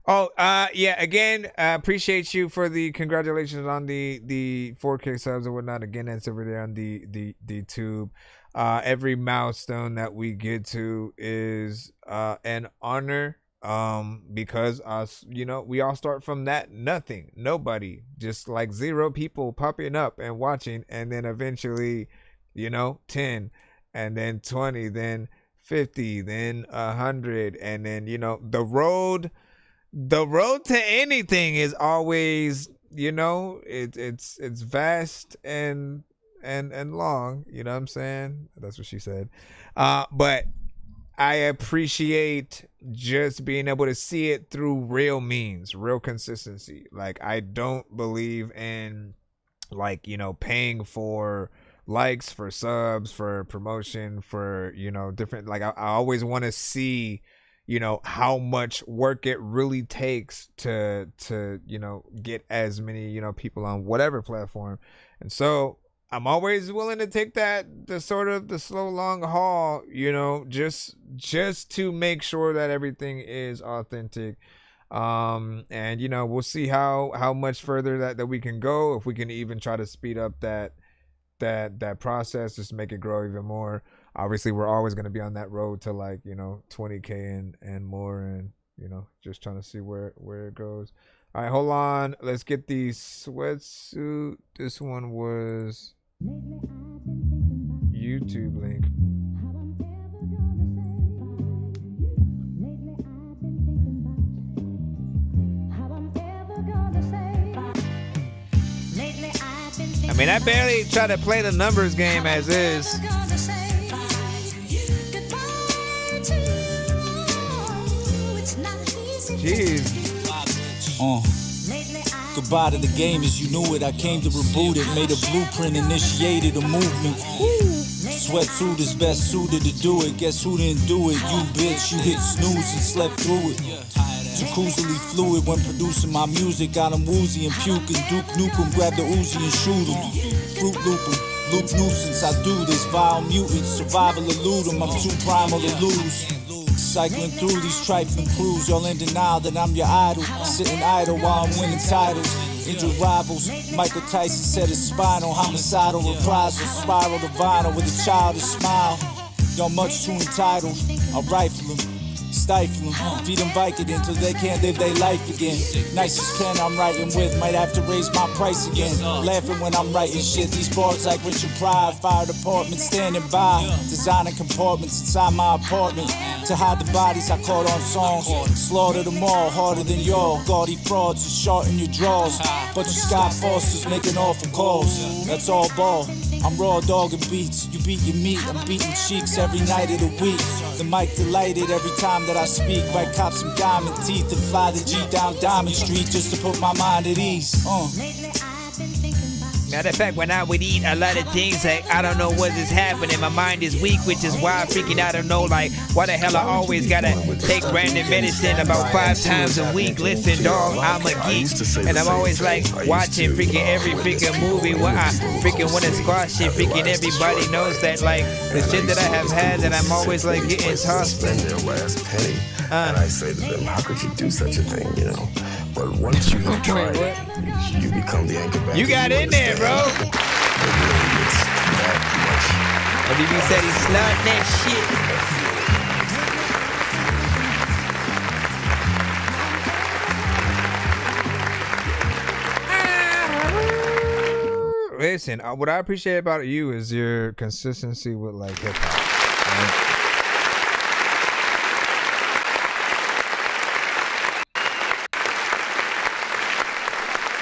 Oh, yeah, again, appreciate you for the congratulations on the 4K subs and whatnot. Again, that's over there on the tube. Every milestone that we get to is an honor, because us, we all start from that nothing, nobody, just like 0 people popping up and watching, and then eventually, 10, and then 20, then 50, then 100, and then the road to anything is always, it's vast and long, you know what I'm saying? That's what she said. But I appreciate just being able to see it through real means, real consistency. Like, I don't believe in like, paying for likes, for subs, for promotion, for, different, like I always want to see how much work it really takes to get as many people on whatever platform. And so I'm always willing to take the sort of the slow long haul, you know, just to make sure that everything is authentic. And you know, we'll see how much further that we can go, if we can even try to speed up that process, just make it grow even more. Obviously, we're always going to be on that road to, like, you know, 20K and more, and you know, just trying to see where it goes. All right, hold on. Let's get the sweatsuit. This one was YouTube link. I mean, I barely try to play the numbers game as is. Jeez. Goodbye to the game as you knew it. I came to reboot it, made a blueprint, initiated a movement. Sweatsuit is best suited to do it. Guess who didn't do it? You bitch, you hit snooze and slept through it. Jacuzzily fluid when producing my music. Got him woozy and puking. Duke Nukem, grab the Uzi and shoot him. Fruit loop him, loop nuisance. I do this, vile mutant. Survival elude him, I'm too primal to lose. Cycling through these trifling crews, y'all in denial that I'm your idol. Sitting idle while I'm winning titles. Injured rivals, Michael Tyson said his spinal. Homicidal reprisal, spiral to vinyl with a childish smile. Y'all much too entitled, I'll rifle them. Stifle them, feed them Vicodin till they can't live their life again. Nicest pen I'm writing with, might have to raise my price again. Laughing when I'm writing shit, these bars like Richard Pryor. Fire department standing by, designing compartments inside my apartment. To hide the bodies I caught on songs, slaughter them all, harder than y'all. Gaudy frauds is short in your drawers. Bunch of Scott Fosters making awful calls, that's all ball. I'm raw dogging beats, you beat your meat, I'm beating cheeks every night of the week. The mic delighted every time that I speak. Might cop some diamond teeth and fly the G down Diamond Street just to put my mind at ease. Matter of fact, when I would eat a lot of things, like, I don't know what is happening. My mind is weak, which is why I'm freaking out. I don't know, like, why the hell I always gotta take random medicine about 5 times a week. Listen, dog, I'm a geek, and I'm always like watching freaking every freaking movie where I freaking wanna squash it. Freaking everybody knows that, like, the shit that I have had, that I'm always like getting tossed. Spend their last penny, and I say to them, how could you do such a thing, you know? But once you have tried it, you become the anchor back. You got in there, bro. ODB said he slurred that shit. Listen, what I appreciate about you is your consistency with, like, hip hop. Right?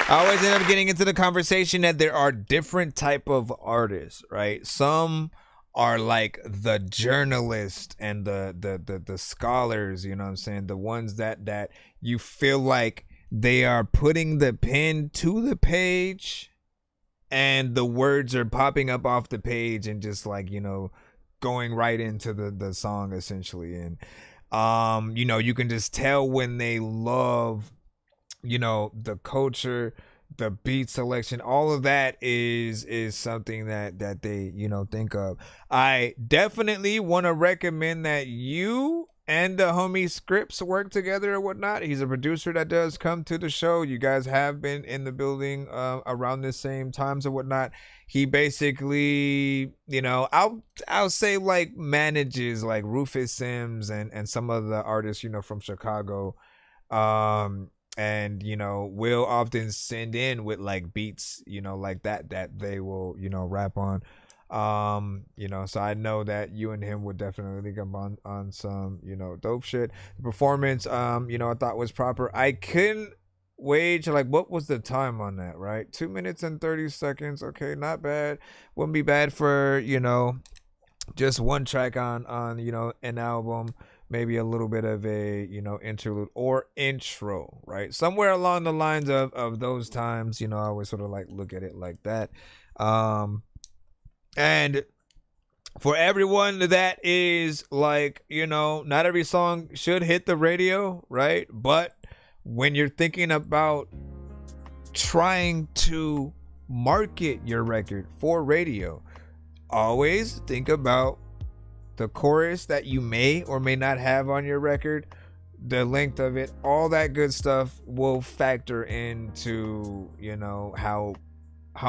I always end up getting into the conversation that there are different type of artists, right? Some are like the journalists and the scholars, you know what I'm saying? The ones that you feel like they are putting the pen to the page and the words are popping up off the page and just, like, you know, going right into the song essentially. And you know, you can just tell when they love, you know, the culture, the beat selection, all of that is something that they, you know, think of. I definitely want to recommend that you and the homie Scripps work together or whatnot. He's a producer that does come to the show. You guys have been in the building around the same times or whatnot. He basically, you know, I'll say, like, manages like Rufus Sims and some of the artists, you know, from Chicago. And, you know, will often send in with, like, beats, you know, like that they will, you know, rap on. You know, so I know that you and him would definitely come on some, you know, dope shit. The performance, you know, I thought was proper. I couldn't wage, like, what was the time on that, right? 2 minutes and 30 seconds. Okay, not bad. Wouldn't be bad for, you know, just one track on, you know, an album. Maybe a little bit of a, you know, interlude or intro, right? Somewhere along the lines of those times, you know, I always sort of like look at it like that. And for everyone that is like, you know, not every song should hit the radio, right? But when you're thinking about trying to market your record for radio, always think about the chorus that you may or may not have on your record, the length of it, all that good stuff will factor into, you know, how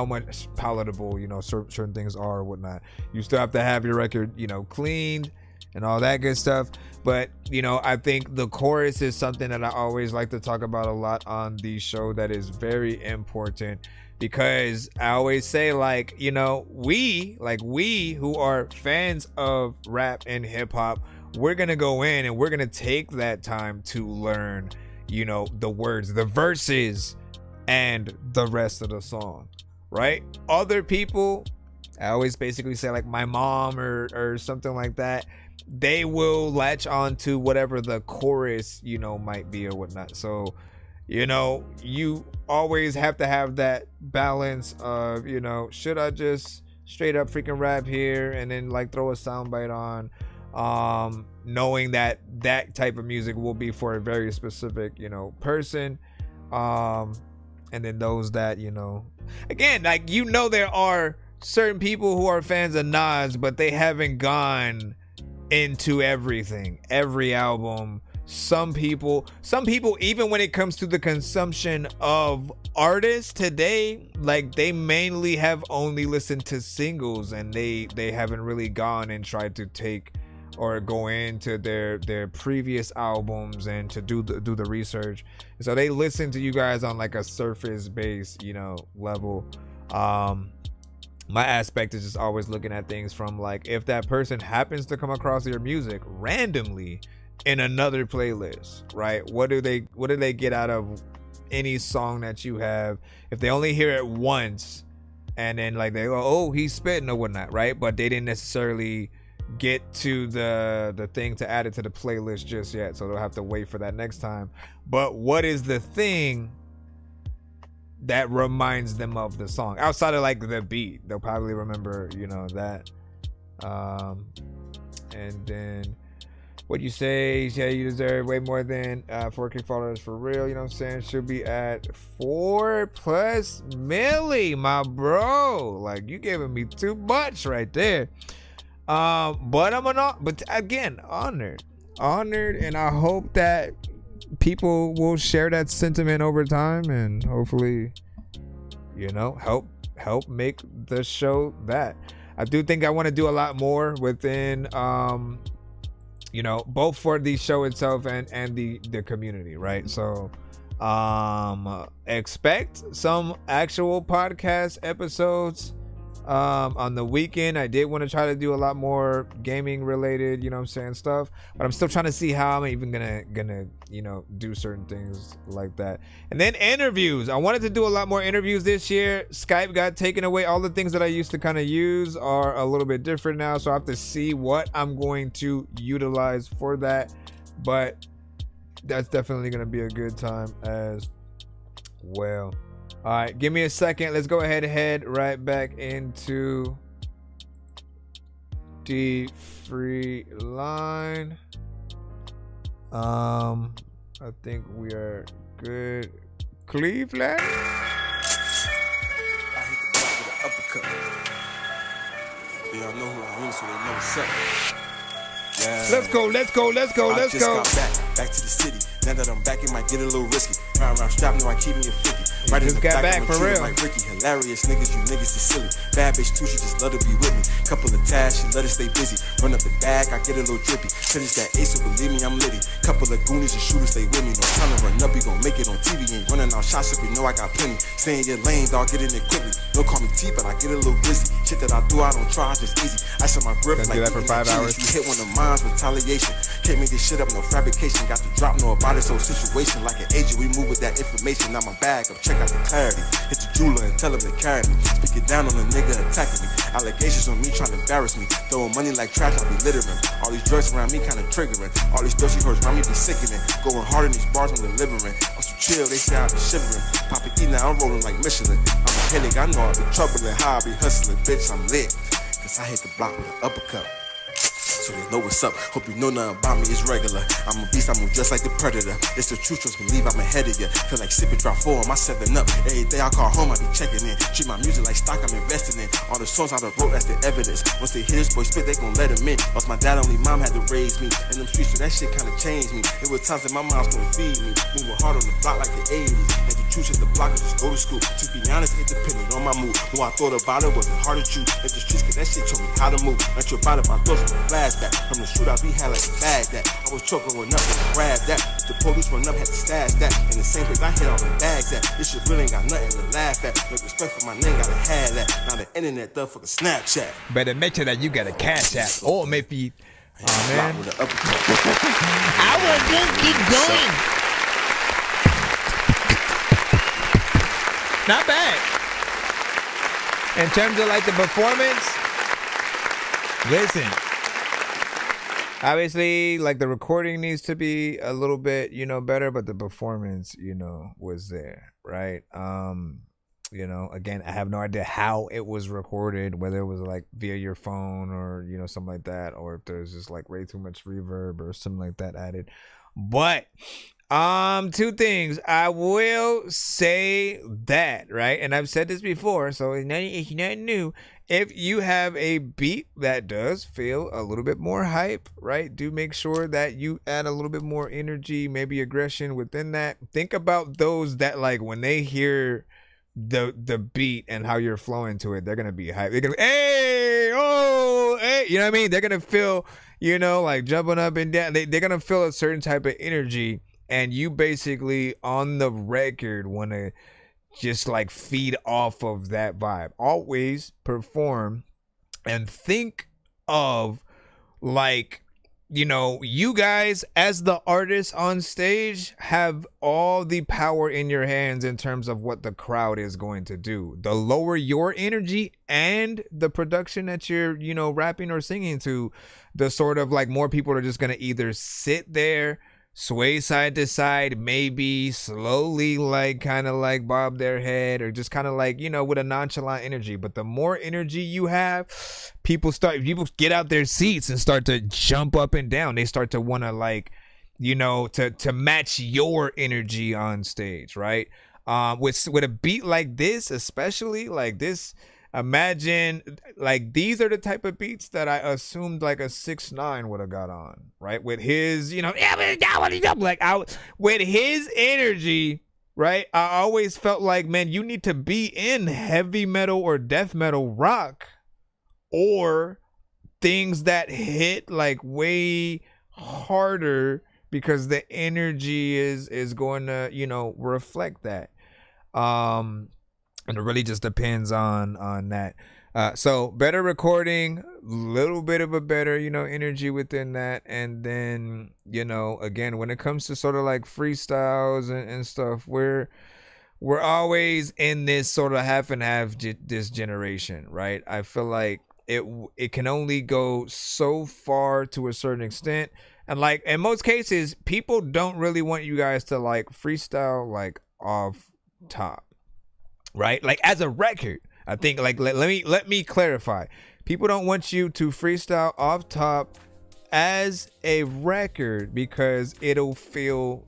much palatable, you know, certain things are or whatnot. You still have to have your record, you know, cleaned and all that good stuff. But, you know, I think the chorus is something that I always like to talk about a lot on the show that is very important, because I always say, like, you know, we who are fans of rap and hip hop, we're going to go in and we're going to take that time to learn, you know, the words, the verses, and the rest of the song, right? Other people, I always basically say, like my mom or something like that, they will latch on to whatever the chorus, you know, might be or whatnot. So, you know, you always have to have that balance of, you know, should I just straight up freaking rap here and then like throw a soundbite on, knowing that that type of music will be for a very specific, you know, person, and then those that, you know, again, like, you know, there are certain people who are fans of Nas, but they haven't gone into everything, every album. Some people, even when it comes to the consumption of artists today, like, they mainly have only listened to singles, and they haven't really gone and tried to take or go into their previous albums and to do the research. So they listen to you guys on like a surface based, you know, level. My aspect is just always looking at things from, like, if that person happens to come across your music randomly in another playlist, right? What do they get out of any song that you have? If they only hear it once and then like they go, oh, he's spitting or whatnot, right? But they didn't necessarily get to the thing to add it to the playlist just yet, so they'll have to wait for that next time. But what is the thing that reminds them of the song outside of like the beat? They'll probably remember, you know, that. And then what you say, yeah, you deserve way more than 4K followers for real, you know what I'm saying? Should be at 4+ milli, my bro. Like, you giving me too much right there. But again, honored, and I hope that people will share that sentiment over time, and hopefully, you know, help make the show that. I do think I want to do a lot more within, you know, both for the show itself and the community, right? So expect some actual podcast episodes on the weekend. I did want to try to do a lot more gaming related, you know what I'm saying, stuff, but I'm still trying to see how I'm even gonna you know, do certain things like that. And then interviews, I wanted to do a lot more interviews this year. Skype got taken away. All the things that I used to kind of use are a little bit different now, so I have to see what I'm going to utilize for that, but that's definitely gonna be a good time as well. All right, give me a second. Let's go ahead and head right back into the free line. I think we are good. Cleveland. I hit the block with an uppercut. They all know who I am, so they know what's up. Yeah. Let's go. I just got back to the city. Now that I'm back, it might get a little risky. Round strap, know I keep me a 50. Right just got back for real. Like Ricky, hilarious niggas, you niggas is silly. Bad bitch too, she just love to be with me. Couple of tasks, she let us stay busy. Run up the bag, I get a little drippy. Finish that ace, so believe me, I'm litty. Couple of goonies and shooters, stay with me. No time to run up, you gon' make it on TV. Ain't running out shots up, you know I got plenty. Stay in your lane, dog, get in it quickly. Don't call me T, but I get a little busy. Shit that I do, I don't try, it's just easy. I set my grip like do that for 5 hours. You hit one of mine's retaliation. Can't make this shit up, no fabrication. Got to drop, no about it, so situation like an agent. We move with that information. Now my bag up, check out the clarity. Hit the jeweler and tell him to carry me. Speak it down on a nigga attacking me. Allegations on me trying to embarrass me. Throwing money like trash, I be littering. All these drugs around me kinda triggering. All these thirsty hoes around me be sickening. Going hard in these bars, I'm delivering. I'm so chill, they say I be shivering. Poppy E now, I'm rolling like Michelin. I'm a headache, I know I be troubling. How I be hustling, bitch, I'm lit. Cause I hit the block with an uppercut. so they know what's up. Hope you know nothing about me, it's regular. I'm a beast, I move just like the predator. It's the truth, just believe I'm ahead of you. Feel like sipping drop 4 on my 7-Up. Every day I call home, I be checking in. Treat my music like stock, I'm investing in. All the songs I done wrote, that's the evidence. Once they hear this boy spit, they gon' let him in. Lost my dad, only mom had to raise me. In them streets, so that shit kinda changed me. It was times that my mom's gonna feed me. Moving hard on the block like the 80s. And the truth is the block, I just go to school. To be honest, it depended on my mood. When I thought about it, wasn't hard to choose. At the streets, cause that shit told me how to move. Let your body, my thoughts from a flashback. From the shootout, we had like a bag that. I was choking when up, grab that. The police run up, had to stash that. In the same place I hit all the bags at. This shit really ain't got nothing to laugh at. No respect for my name, gotta have that. Now the internet done for the Snapchat. Better make sure that you got a cash app or maybe. Oh man. I will just keep going. Not bad. In terms of like the performance, listen. Obviously, like the recording needs to be a little bit, better, but the performance, was there, right? Again, I have no idea how it was recorded, whether it was like via your phone or, something like that, or if there's just like way too much reverb or something like that added. But two things. I will say that, right? And I've said this before, so it's not new. If you have a beat that does feel a little bit more hype, right? Do make sure that you add a little bit more energy, maybe aggression within that. Think about those that like when they hear the beat and how you're flowing to it, they're gonna be hyped. They're gonna hey, oh, hey, you know what I mean? They're gonna feel, like jumping up and down. They're gonna feel a certain type of energy, and you basically on the record want to just like feed off of that vibe. Always perform and think of like, you guys as the artists on stage have all the power in your hands in terms of what the crowd is going to do. The lower your energy and the production that you're, rapping or singing to, the sort of like more people are just going to either sit there, sway side to side, maybe slowly like kind of like bob their head or just kind of like, with a nonchalant energy. But the more energy you have, people get out their seats and start to jump up and down. They start to want to like, to match your energy on stage, right? With a beat like this, especially like this, imagine like these are the type of beats that I assumed like a 6ix9ine would have got on, right? With his, with his energy, right? I always felt like, man, you need to be in heavy metal or death metal rock or things that hit like way harder because the energy is going to, reflect that. And it really just depends on that. So better recording, little bit of a better, energy within that. And then, again, when it comes to sort of like freestyles and stuff, we're always in this sort of half and half this generation, right? I feel like it can only go so far to a certain extent. And like in most cases, people don't really want you guys to like freestyle like off top. Right? Like as a record, I think like let me clarify. People don't want you to freestyle off top as a record because it'll feel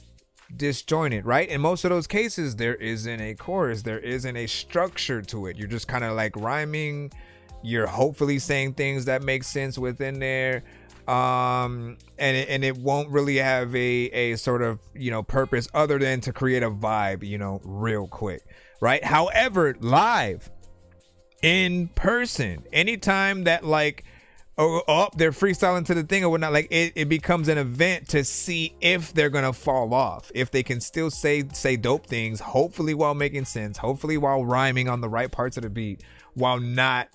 disjointed, right? In most of those cases, there isn't a chorus, there isn't a structure to it. You're just kind of like rhyming. You're hopefully saying things that make sense within there. And it won't really have a sort of, purpose other than to create a vibe, real quick. Right. However, live in person, anytime that like, they're freestyling to the thing or whatnot, like it becomes an event to see if they're going to fall off, if they can still say dope things, hopefully while making sense, hopefully while rhyming on the right parts of the beat, while not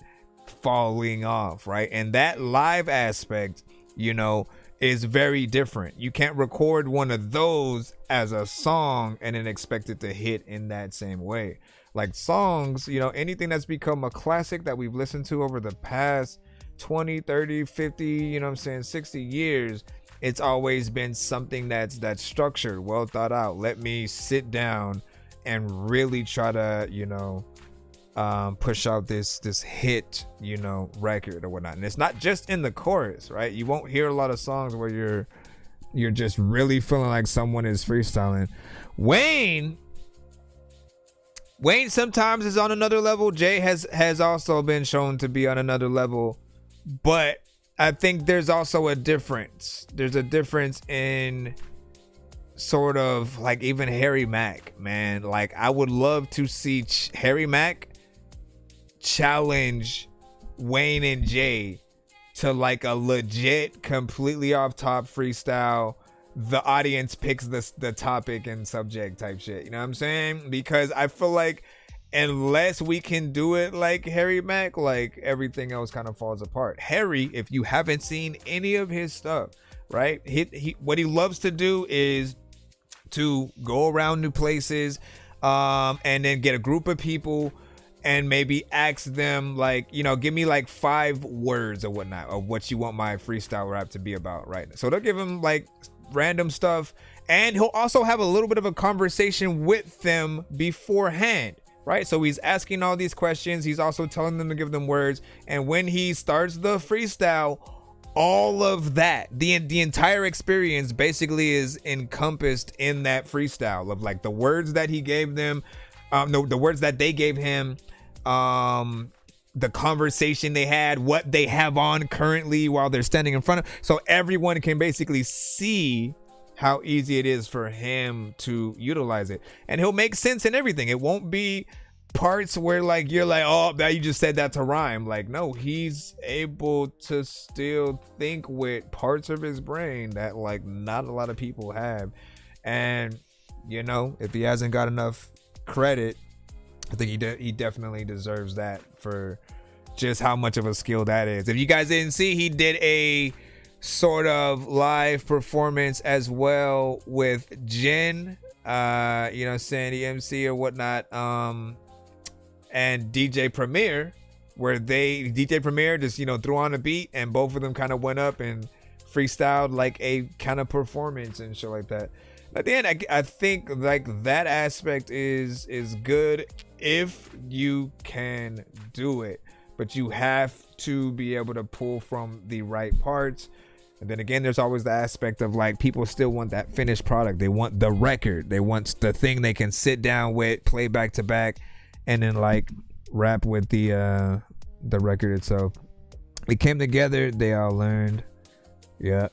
falling off. Right. And that live aspect, is very different. You can't record one of those as a song and then expect it to hit in that same way. Like songs, anything that's become a classic that we've listened to over the past 20, 30, 50, 60 years, it's always been something that's structured, well thought out. Let me sit down and really try to, push out this hit, you know, record or whatnot. And it's not just in the chorus, right? You won't hear a lot of songs where you're just really feeling like someone is freestyling. Wayne sometimes is on another level. Jay has also been shown to be on another level, but I think there's also a difference. There's a difference in sort of like even Harry Mack, man. Like I would love to see Harry Mack challenge Wayne and Jay to like a legit, completely off top freestyle. The audience picks the topic and subject type shit. You know what I'm saying? Because I feel like unless we can do it like Harry Mack, like everything else kind of falls apart. Harry, if you haven't seen any of his stuff, right? He what he loves to do is to go around new places, and then get a group of people and maybe ask them like, you know, give me like 5 words or whatnot of what you want my freestyle rap to be about, right? So they'll give him like random stuff, and he'll also have a little bit of a conversation with them beforehand, right? So he's asking all these questions, he's also telling them to give them words, and when he starts the freestyle, all of that, the entire experience basically is encompassed in that freestyle of like the words that he gave them, the words that they gave him, the conversation they had, what they have on currently while they're standing in front of, so everyone can basically see how easy it is for him to utilize it, and he'll make sense in everything. It won't be parts where like you're like, oh, now you just said that to rhyme. Like, no, he's able to still think with parts of his brain that like not a lot of people have. And you know, if he hasn't got enough credit, I think he definitely deserves that for just how much of a skill that is. If you guys didn't see, he did a sort of live performance as well with Jen, you know, Sandy MC or whatnot, and DJ Premier, where DJ Premier just, you know, threw on a beat and both of them kind of went up and freestyled like a kind of performance and shit like that. At the end, I think like that aspect is good if you can do it, but you have to be able to pull from the right parts. And then again, there's always the aspect of like people still want that finished product. They want the record. They want the thing they can sit down with, play back to back, and then like rap with the record itself. It came together. They all learned. Yeah.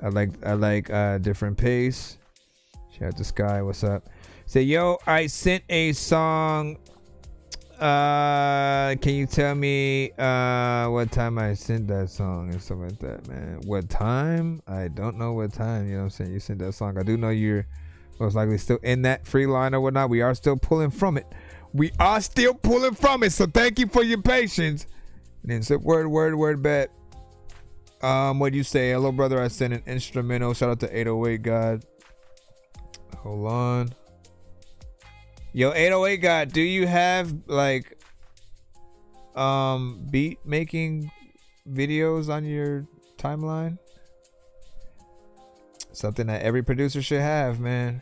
I like different pace. Shout out to Sky. What's up? Say, yo, I sent a song. Can you tell me what time I sent that song and stuff like that, man? What time? I don't know what time. You know what I'm saying? You sent that song. I do know you're most likely still in that free line or whatnot. We are still pulling from it. So thank you for your patience. And then said word bet. What'd you say? Hello, brother. I sent an instrumental. Shout out to 808 God. Hold on. Yo, 808 God, do you have like beat making videos on your timeline? Something that every producer should have, man.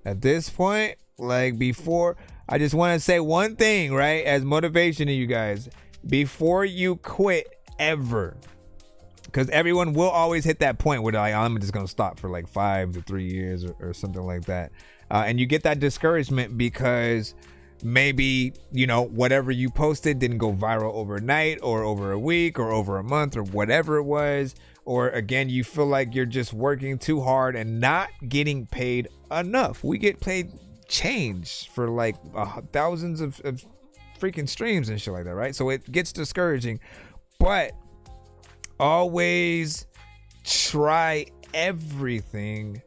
At this point, like before, I just want to say one thing, right? As motivation to you guys. Before you quit ever, because everyone will always hit that point where they're like, I'm just going to stop for like 5 to 3 years or something like that. And you get that discouragement because maybe, you know, whatever you posted didn't go viral overnight or over a week or over a month or whatever it was. Or again, you feel like you're just working too hard and not getting paid enough. We get paid change for like thousands of freaking streams and shit like that, right? So it gets discouraging. But always try everything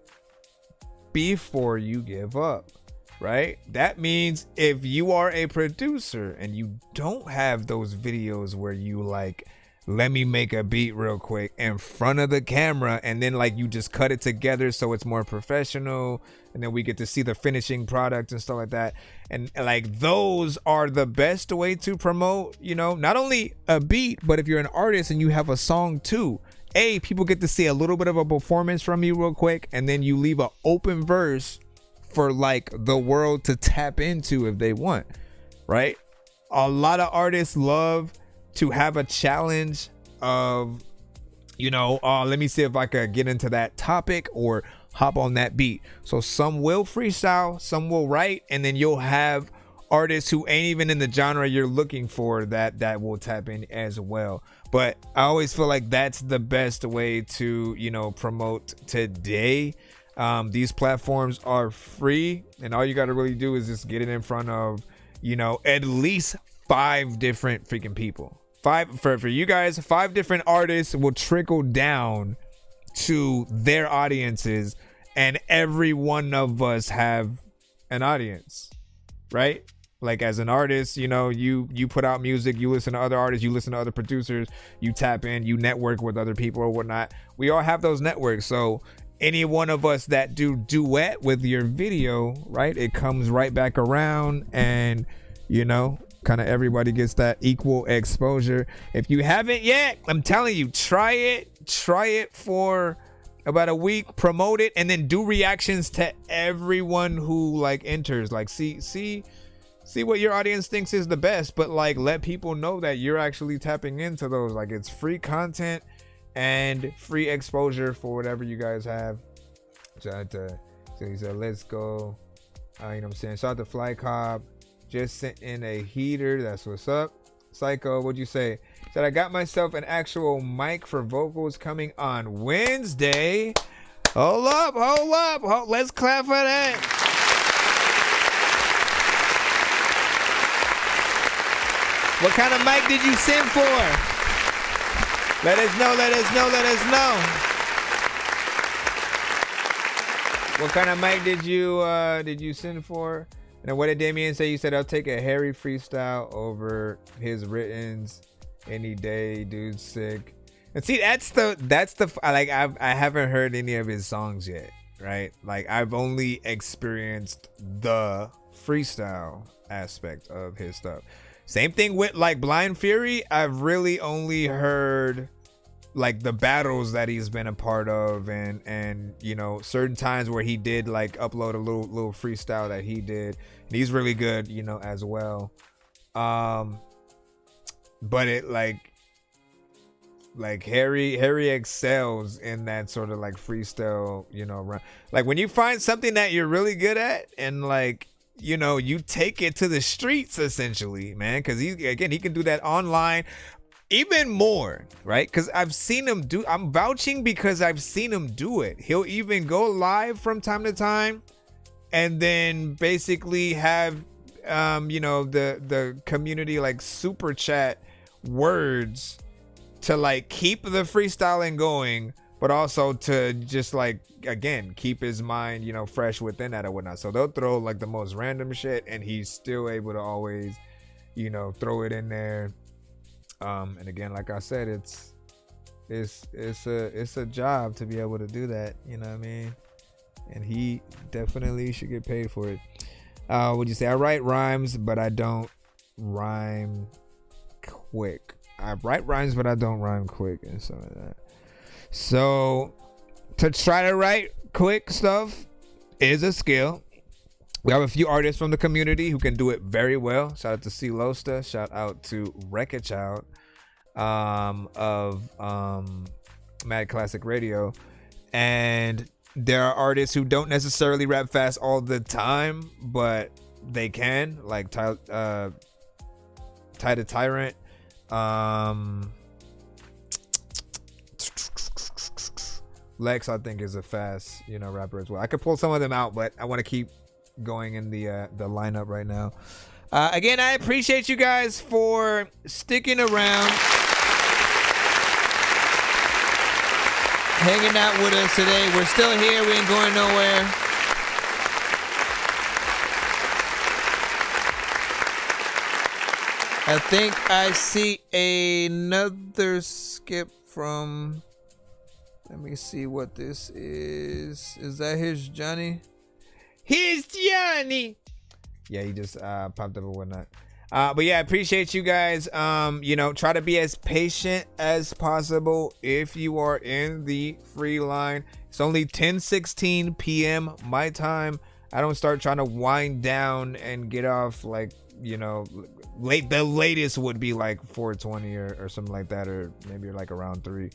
before you give up, right? That means if you are a producer and you don't have those videos where you like, let me make a beat real quick in front of the camera and then like you just cut it together so it's more professional and then we get to see the finishing product and stuff like that, and like those are the best way to promote, you know, not only a beat, but if you're an artist and you have a song too, people get to see a little bit of a performance from you real quick, and then you leave an open verse for like the world to tap into if they want. right? A lot of artists love to have a challenge of, let me see if I could get into that topic or hop on that beat. So some will freestyle, some will write, and then you'll have artists who ain't even in the genre you're looking for that will tap in as well. But I always feel like that's the best way to, promote today. These platforms are free, and all you got to really do is just get it in front of, at least 5 different freaking people. 5 for you guys, 5 different artists will trickle down to their audiences, and every one of us have an audience, right? Like as an artist, you put out music, you listen to other artists, you listen to other producers, you tap in, you network with other people or whatnot. We all have those networks. So any one of us that do duet with your video, right, it comes right back around, and kind of everybody gets that equal exposure. If you haven't yet, I'm telling you, try it for about a week, promote it, and then do reactions to everyone who enters. See what your audience thinks is the best, but let people know that you're actually tapping into those. It's free content and free exposure for whatever you guys have. So he said, let's go. You know what I'm saying? Shout out to Fly Cobb. Just sent in a heater. That's what's up. Psycho, what'd you say? Said, I got myself an actual mic for vocals coming on Wednesday. Hold up. Let's clap for that. What kind of mic did you send for? Let us know. What kind of mic did you send for? And what did Damien say? You said, I'll take a Harry freestyle over his writtens any day. Dude's sick. And see, that's the I haven't heard any of his songs yet, right? I've only experienced the freestyle aspect of his stuff. Same thing with Blind Fury. I've really only heard the battles that he's been a part of, and certain times where he did upload a little freestyle that he did, and he's really good as well. But it Harry excels in that sort of freestyle run. When you find something that you're really good at, and you take it to the streets essentially, man, because he can do that online even more, right? Because I've seen him I'm vouching because I've seen him do it. He'll even go live from time to time, and then basically have the community super chat words to keep the freestyling going, but also to just again keep his mind fresh within that or whatnot. So they'll throw the most random shit, and he's still able to always throw it in there. And again, like I said, it's a job to be able to do that, you know what I mean? And he definitely should get paid for it. Would you say, I write rhymes, but I don't rhyme quick. I write rhymes, but I don't rhyme quick and some of that. So to try to write quick stuff is a skill. We have a few artists from the community who can do it very well. Shout out to C. Losta. Shout out to Wreck-It Child of Mad Classic Radio. And there are artists who don't necessarily rap fast all the time, but they can, like Ty the Tyrant. Lex, I think, is a fast, rapper as well. I could pull some of them out, but I want to keep going in the lineup right now. Again, I appreciate you guys for sticking around, hanging out with us today. We're still here. We ain't going nowhere. I think I see another skip from... Let me see what this is. Is that Here's Johnny? Here's Johnny! Yeah, he just popped up or whatnot. But yeah, I appreciate you guys. Try to be as patient as possible if you are in the free line. It's only 10:16 p.m. my time. I don't start trying to wind down and get off you know, the latest would be like 420 or something like that, or maybe like around 3.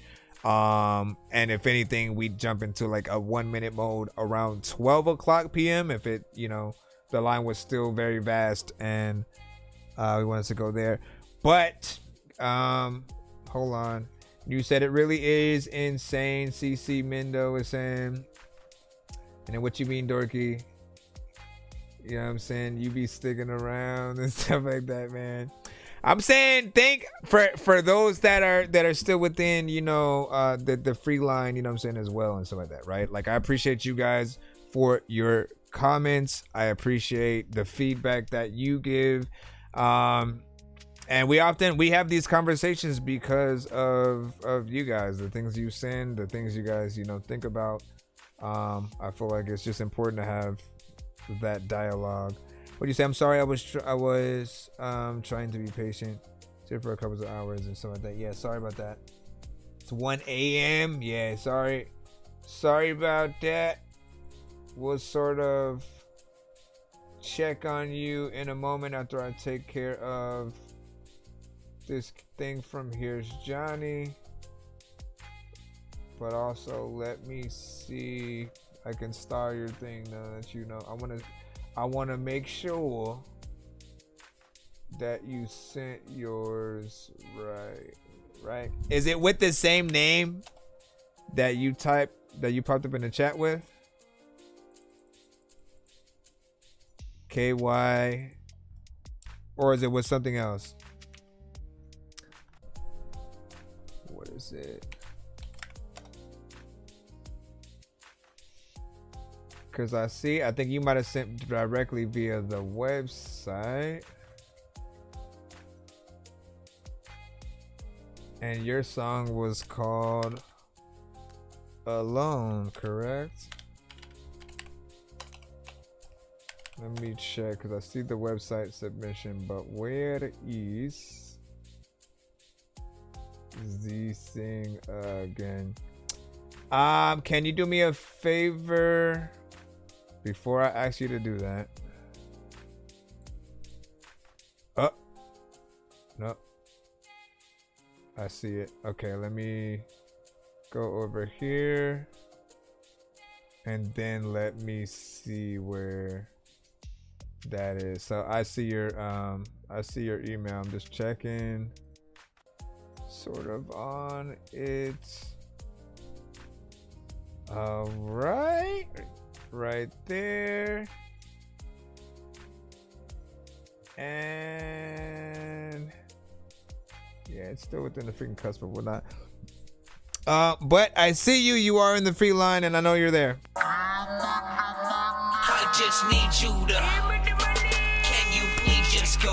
And if anything, we jump into like a 1-minute mode around 12 o'clock p.m. if it, you know, the line was still very vast and we wanted to go there. But hold on, you said it really is insane. CC Mindo is saying, and then what you mean, Dorky? You know what I'm saying? You be sticking around and stuff like that, man. I'm saying thank for those that are still within, you know, the free line, you know what I'm saying, as well, and stuff like that, right? Like, I appreciate you guys for your comments. I appreciate the feedback that you give. And we have these conversations because of you guys, the things you send, the things you guys, you know, think about. I feel like it's just important to have that dialogue. What do you say? I'm sorry, I was trying to be patient. Sit for a couple of hours and stuff like that. Yeah, sorry about that. It's 1 a.m. Yeah, sorry about that. We'll sort of check on you in a moment after I take care of this thing from Here's Johnny. But also, let me see. I can star your thing now that you know. I want to make sure that you sent yours right. Is it with the same name that you popped up in the chat with? KY, or is it with something else? What is it? Because I think you might have sent directly via the website. And your song was called Alone, correct? Let me check, because I see the website submission, but where is the thing again? Can you do me a favor? Before I ask you to do that. Oh, no. I see it. Okay, let me go over here. And then let me see where that is. So I see your email. I'm just checking sort of on it. All right. Right there. And yeah, it's still within the freaking cusp of whatnot. But I see you are in the free line, and I know you're there. I just need you to. Can you please just go?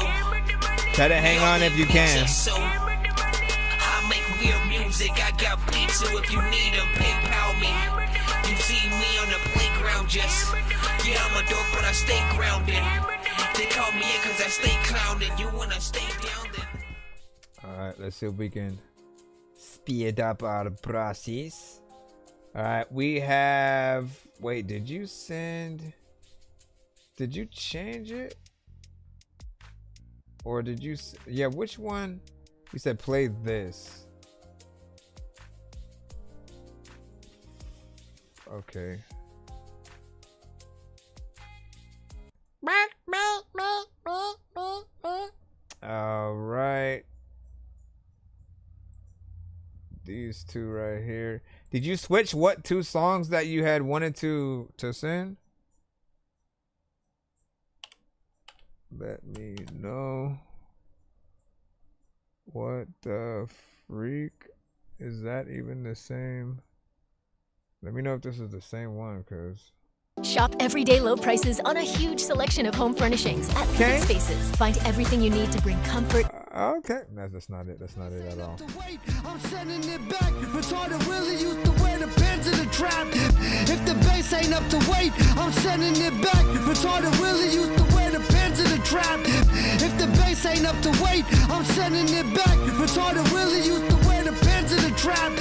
Try to hang on if you can. I make weird music. I got beats, so if you need them, PayPal me. You see me on the playground, just yeah, I'm a dork, but I stay grounded. They call me in cause I stay clowning. You wanna stay down then? Alright, let's see if we can speed up our process. Alright, we have, wait, did you change it? Or did you, yeah, which one? You said play this. Okay. All right. These two right here. Did you switch what 2 songs that you had wanted to send? Let me know. What the freak? Is that even the same? Let me know if this is the same one, cause shop everyday low prices on a huge selection of home furnishings at Pivot Spaces. Find everything you need to bring comfort. Okay, that's not it. That's not it at all. I'm sending it back. Retarded really used to wear the pants in the trap. If the bass ain't up to weight, I'm sending it back. Retarded really used to wear the pants in the trap. If the bass ain't up to weight, I'm sending it back. Retarded really used to wear the pants in the trap.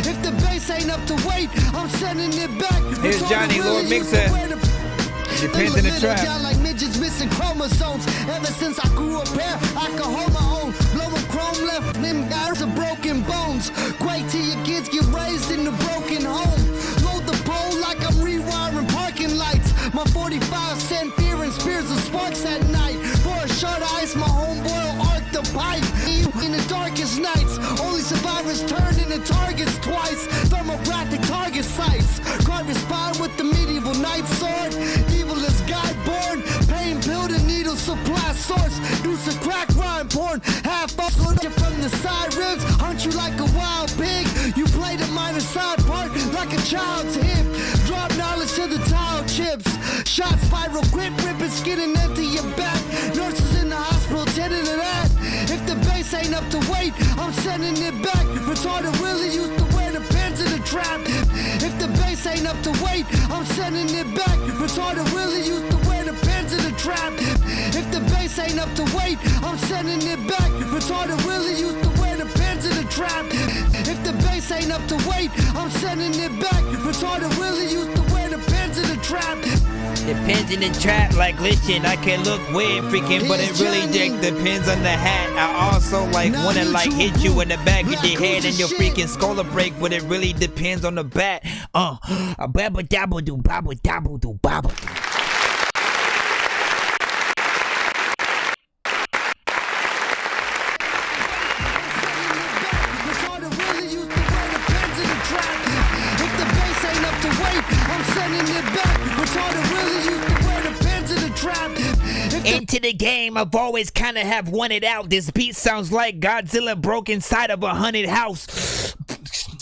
If the bass ain't up to weight, I'm sending it back. Here's Johnny, Lord Mixer. Your pants in the trap. Like midgets missing missing chromosomes. Ever since I grew up here, I can hold my own. Blowing chrome left them guys are broken bones. Great till your kids get raised in a broken home. Load the pole like I'm rewiring parking lights. My 45-cent beer and spears of sparks at night. For a short ice, my homeboy will arc the pipe. In the darkest nights, only survivors turn into targets twice. Thermographic target sites. Carve spine with the medieval knight sword. Evil is God born. Pain build a needle supply source. Do some crack rhyme porn. Half up from the side ribs. Hunt you like a wild pig. You play the minor side part like a child's hip. Drop knowledge to the tile chips. Shot spiral grip ripping skin and into your back. Nurses in the hospital tending to that. If the bass ain't up to weight, I'm sending it back. Retarded really used to wear the pins in the trap. If the bass ain't up to weight, I'm sending it back. Retarded really used to wear the pins in the trap. If the bass ain't up to weight, I'm sending it back. Retarded really used to wear the pins in the trap. If the bass ain't up to weight, I'm sending it back. Retarded really used to wear the pins in the trap. Depends in the trap, like listen, I can look weird freaking, but it really depends on the hat. I also like wanna like hit you in the back of your head and your freaking skull will break, but it really depends on the bat. Babba dabba do babba dabba do babba. Into the game, I've always kind of have wanted out. This beat sounds like Godzilla broke inside of a haunted house.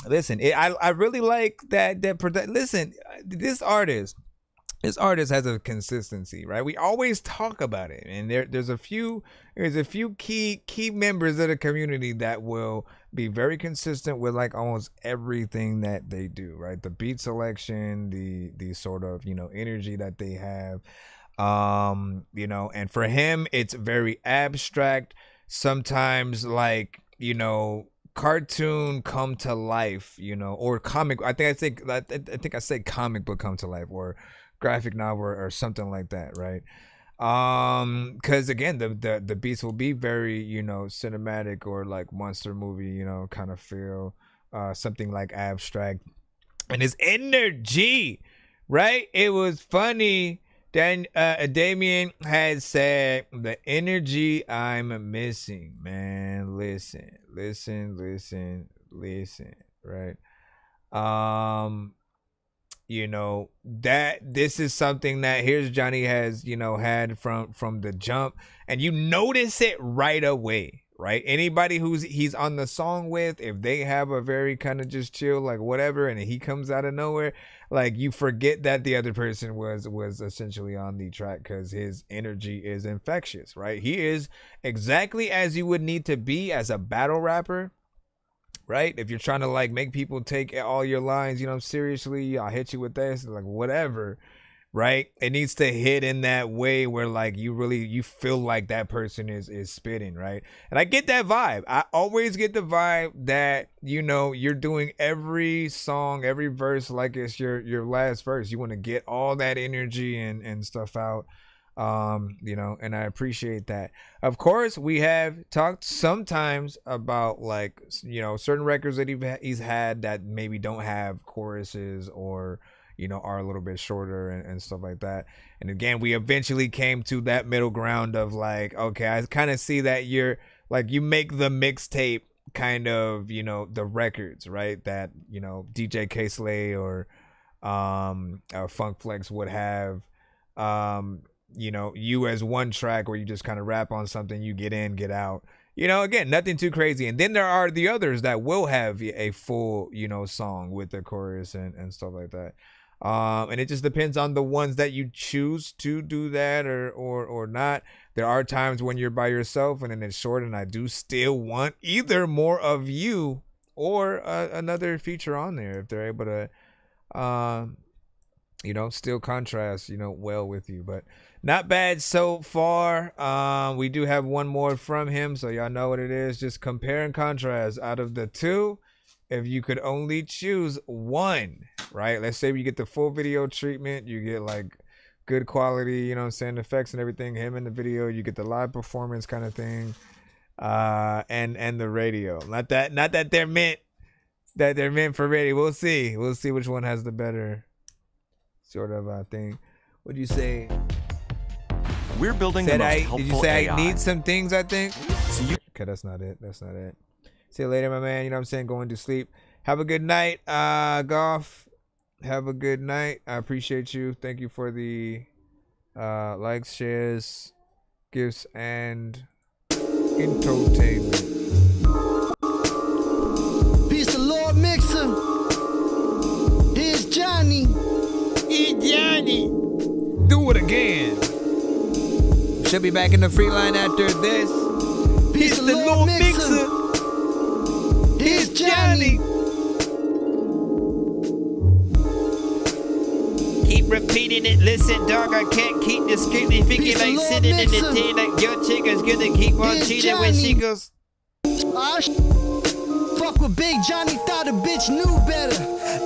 Listen, I really like that. Listen, this artist has a consistency, right? We always talk about it, and there's a few key members of the community that will be very consistent with like almost everything that they do, right? The beat selection, the sort of energy that they have. And for him it's very abstract, sometimes like cartoon come to life, or comic. I think I say comic book come to life, or graphic novel or something like that, right? Because again the beats will be very cinematic or like monster movie kind of feel, something like abstract, and his energy, right? It was funny. Then Damien had said the energy I'm missing, man. Listen, right? That this is something that here's Johnny has had from the jump, and you notice it right away, right? Anybody he's on the song with, if they have a very kind of just chill like whatever, and he comes out of nowhere, like you forget that the other person was essentially on the track, because his energy is infectious, right? He is exactly as you would need to be as a battle rapper, right? If you're trying to like make people take all your lines, seriously, I'll hit you with this, like whatever, right? It needs to hit in that way where like you feel like that person is spitting, right? And I get that vibe. I always get the vibe that you're doing every song, every verse like it's your last verse. You want to get all that energy and stuff out, and I appreciate that. Of course, we have talked sometimes about like certain records that he's had that maybe don't have choruses or are a little bit shorter and stuff like that. And again, we eventually came to that middle ground of like, okay, I kind of see that you're like, you make the mixtape kind of, the records, right? That, DJ K-Slay or Funk Flex would have, you as one track where you just kind of rap on something, you get in, get out. Again, nothing too crazy. And then there are the others that will have a full, song with the chorus and stuff like that. And it just depends on the ones that you choose to do that or not. There are times when you're by yourself and then it's short, and I do still want either more of you or another feature on there if they're able to still contrast well with you. But not bad so far. We do have one more from him, so y'all know what it is. Just compare and contrast out of the two. If you could only choose one, right? Let's say you get the full video treatment, you get like good quality, you know what I'm saying, effects and everything. Him in the video, you get the live performance kind of thing, and the radio. Not that they're meant for radio. We'll see which one has the better sort of thing. What do you say? We're building Said the most did helpful you say AI. I need some things? I think. So you Okay, that's not it. See you later, my man. You know what I'm saying? Going to sleep. Have a good night, Golf. Have a good night. I appreciate you. Thank you for the likes, shares, gifts, and entertainment. Peace the Lord Mixer. Here's Johnny. Here's Johnny. Do it again. She'll be back in the free line after this. Peace the Lord Mixer. Here's Johnny. Keep repeating it. Listen, dog, I can't keep discreetly thinking Peace the like Lord sitting in the Mixer. day like your chick is gonna keep on Here's cheating when she Johnny. goes. Fuck with Big Johnny, thought a bitch knew better.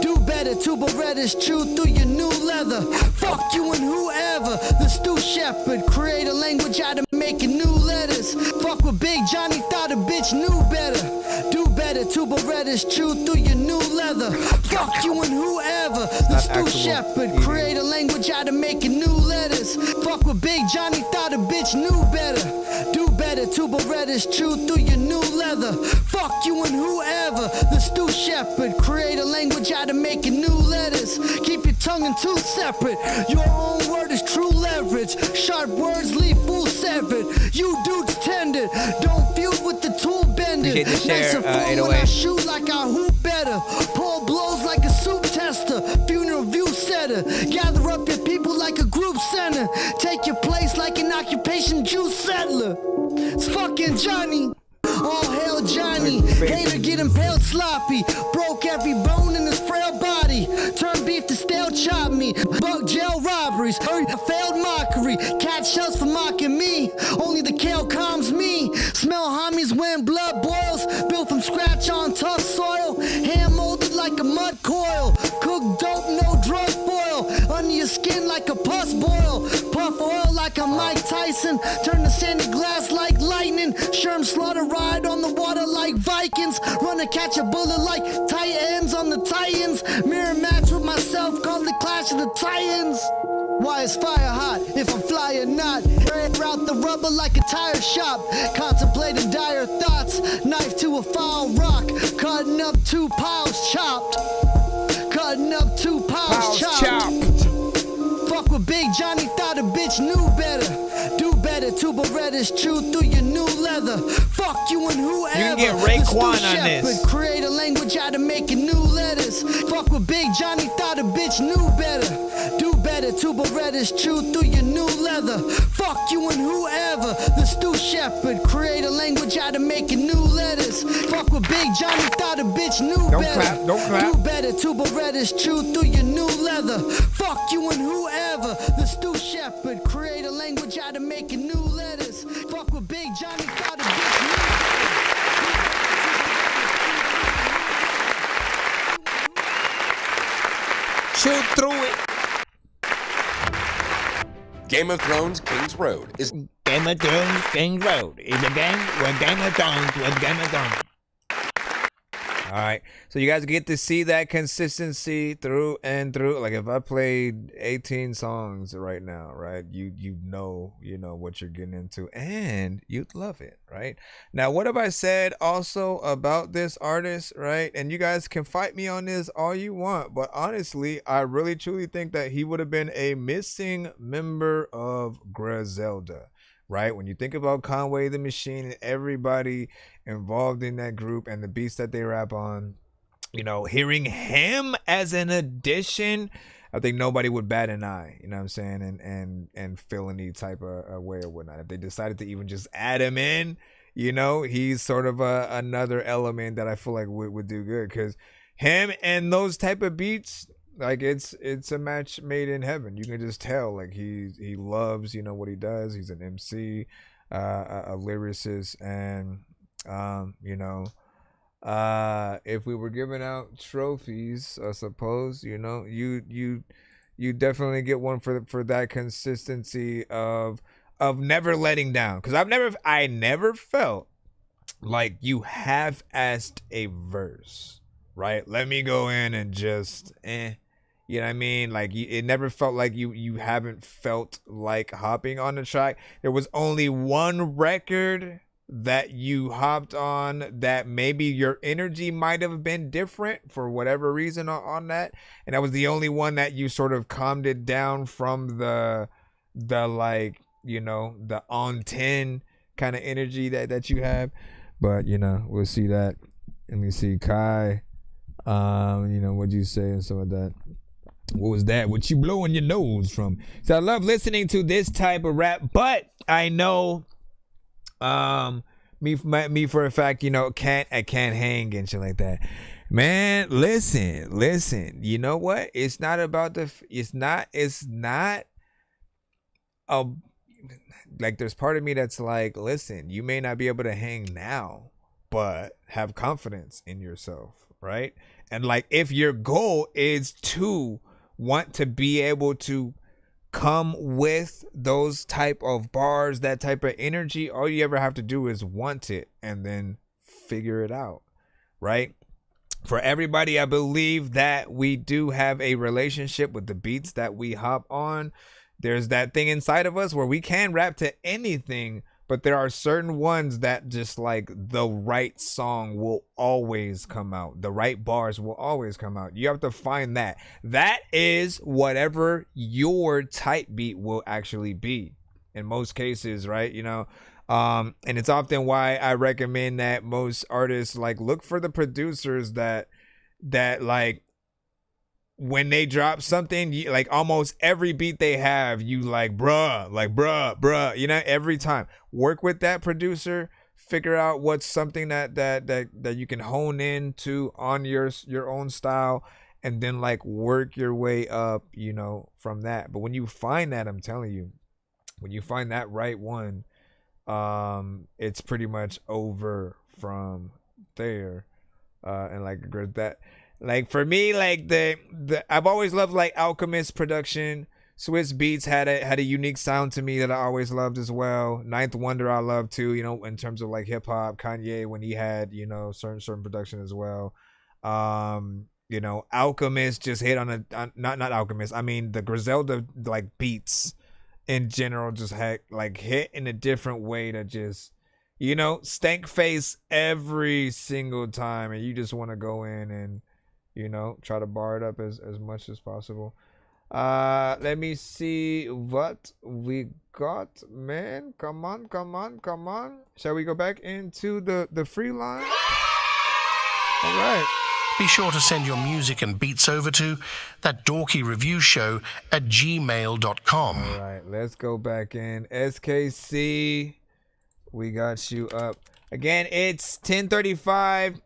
Do better, two Berettas chew through your new leather. Fuck you and whoever. The Stu Shepherd, create a language out of making new letters. Fuck with Big Johnny, thought a bitch knew better. Do better, two Berettas chew through your new leather. Fuck you and whoever. The Not Stu actual Shepherd, eating. create a language out of making new letters. Fuck with Big Johnny, thought a bitch knew better. Do better, two Berettas chew through your new leather. Fuck you and whoever. The Stu Shepherd, create a language out of making new letters. Keep your tongue and tooth separate. Your own word is true leverage. Sharp words leave fool severed. You dudes tender. Don't feud with the tool bender. Appreciate the share, Nice and firm when 808. I shoot like I hoop better. Pull blows like a soup tester. Funeral view setter. Gather up your people like a group center. Take your place like an occupation Jew settler. It's fucking Johnny. All hail Johnny. Hater get impaled sloppy. Broke every bone in his frail body. Turn beef to stale chop me. Bug jail robberies. Failed mockery. Cat shells for mocking me. Only the kale calms me. Smell homies when blood boils. Built from scratch on tough soil. Hand molded like a mud coil. Cook dope, no drug foil. Under your skin like a pus boil. Puff oil like a Mike Tyson. Turn the sandy glass like lightning. Sherm slaughter ride on the water like Vikings. Run to catch a bullet like Titans on the Titans. Mirror match with myself, call the Clash of the Titans. Why is fire hot if I'm fly or not? Air out the rubber like a tire shop. Contemplating dire thoughts. Knife to a foul rock. Cutting up two piles chopped. Cutting up two piles chopped. Fuck with Big Johnny, thought a bitch knew better. Do better, two Berettas chew through your new leather. Fuck you and whoever. You can get The Raekwon Stu on this. Shepherd, create a language out of making new letters. Fuck with Big Johnny, thought a bitch knew better. Do better, two Berettas chew through your new leather. Fuck you and whoever. The Stu Shepherd, create a language out of making new letters. Fuck with Big Johnny, thought a bitch knew Don't better. clap, don't clap. Do better, two Berettas chew through your new leather. Fuck you and whoever. The Stu Shepherd, create a language out of making new letters. Fuck with Big Johnny, thought a bitch knew better. Shoot through it. Game of Thrones King's Road is Game of Thrones King's Road is a game where Game of Thrones was Game of Thrones. All right, so you guys get to see that consistency through and through. Like if I played 18 songs right now, right, you know what you're getting into, and you'd love it, right? Now, what have I said also about this artist, right? And you guys can fight me on this all you want, but honestly, I really truly think that he would have been a missing member of Griselda. Right? When you think about Conway the Machine and everybody involved in that group and the beats that they rap on, hearing him as an addition, I think nobody would bat an eye, you know what I'm saying, and feel any type of way or whatnot. If they decided to even just add him in, he's sort of another element that I feel like would do good, because him and those type of beats, like it's a match made in heaven. You can just tell, like he loves what he does. He's an MC, a lyricist, and if we were giving out trophies, I suppose you You definitely get one for that consistency of never letting down. Because I never felt like you have asked a verse, right? Let me go in and just you know what I mean? Like it never felt like you haven't felt like hopping on the track. There was only one record that you hopped on that maybe your energy might have been different for whatever reason on that, and that was the only one that you sort of calmed it down from the like, you know, the on 10 kind of energy that you have. But you know, we'll see that. Let me see, Kai, you know, what'd you say and some of that. What was that? What you blowing your nose from? So I love listening to this type of rap, but I know me for a fact, you know, I can't hang and shit like that. Man, listen. You know what? It's not about it's not like, there's part of me that's like, listen, you may not be able to hang now, but have confidence in yourself, right? And like, if your goal is to want to be able to come with those type of bars, that type of energy, all you ever have to do is want it and then figure it out, right? For everybody, I believe that we do have a relationship with the beats that we hop on. There's that thing inside of us where we can rap to anything, but there are certain ones that just like the right song will always come out. The right bars will always come out. You have to find that. That is whatever your type beat will actually be in most cases, right? You know, and it's often why I recommend that most artists like look for the producers that like, when they drop something, like almost every beat they have, you like, bruh, you know, every time. Work with that producer, figure out what's something that you can hone into on your own style, and then like work your way up, you know, from that. But when you find that, I'm telling you, when you find that right one, it's pretty much over from there. And like that. Like for me, like the I've always loved like Alchemist production. Swiss Beats had a unique sound to me that I always loved as well. Ninth Wonder I love too, you know, in terms of like hip hop. Kanye when he had, you know, certain production as well. You know, Alchemist just hit on not Alchemist. I mean the Griselda like beats in general just had like hit in a different way to just, you know, stank face every single time, and you just want to go in and, you know, try to bar it up as much as possible. Let me see what we got, man. Come on. Shall we go back into the free line? All right. Be sure to send your music and beats over to ThatDorkyReviewShow at gmail.com. All right, let's go back in. SKC, we got you up. Again, it's 10:35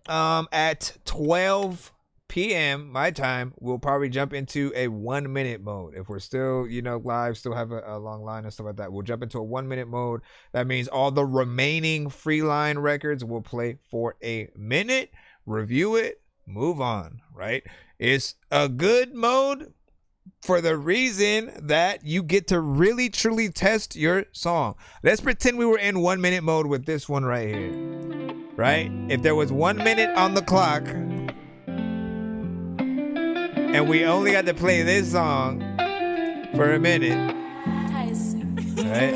at 12 p.m. my time. We'll probably jump into a 1 minute mode. If we're still, you know, live, still have a long line and stuff like that, we'll jump into a 1 minute mode. That means all the remaining free line records will play for a minute, review it, move on, right? It's a good mode for the reason that you get to really truly test your song. Let's pretend we were in 1 minute mode with this one right here, right? If there was 1 minute on the clock and we only got to play this song for a minute, right?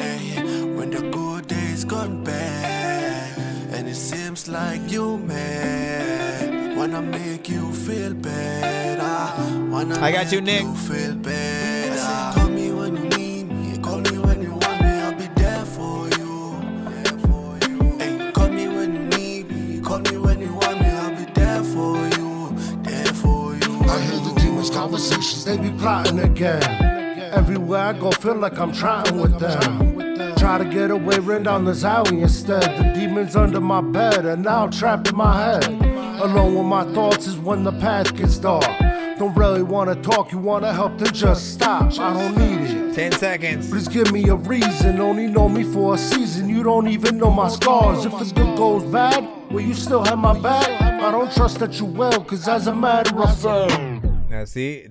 When the good days gone bad and it seems like you mad, wanna make you feel better, I got you, Nick. Feel better. I say, call me when you need me, call me when you want me, I'll be there for you. Hey, call me when you need me, call me when you want me, I'll be there for you, there for you. I hear the demons' conversations, they be plotting again. Everywhere I go, feel like I'm trying with them. Try to get away, ran down the alley instead. The demons under my bed, and now trapped in my head. Alone with my thoughts is when the path gets dark. Don't really wanna talk, you wanna help, then just stop. I don't need it. 10 seconds. Please give me a reason. Only know me for a season. You don't even know my scars. If the good goes bad, will you still have my back? I don't trust that you will, cause as a matter of fact. Now see,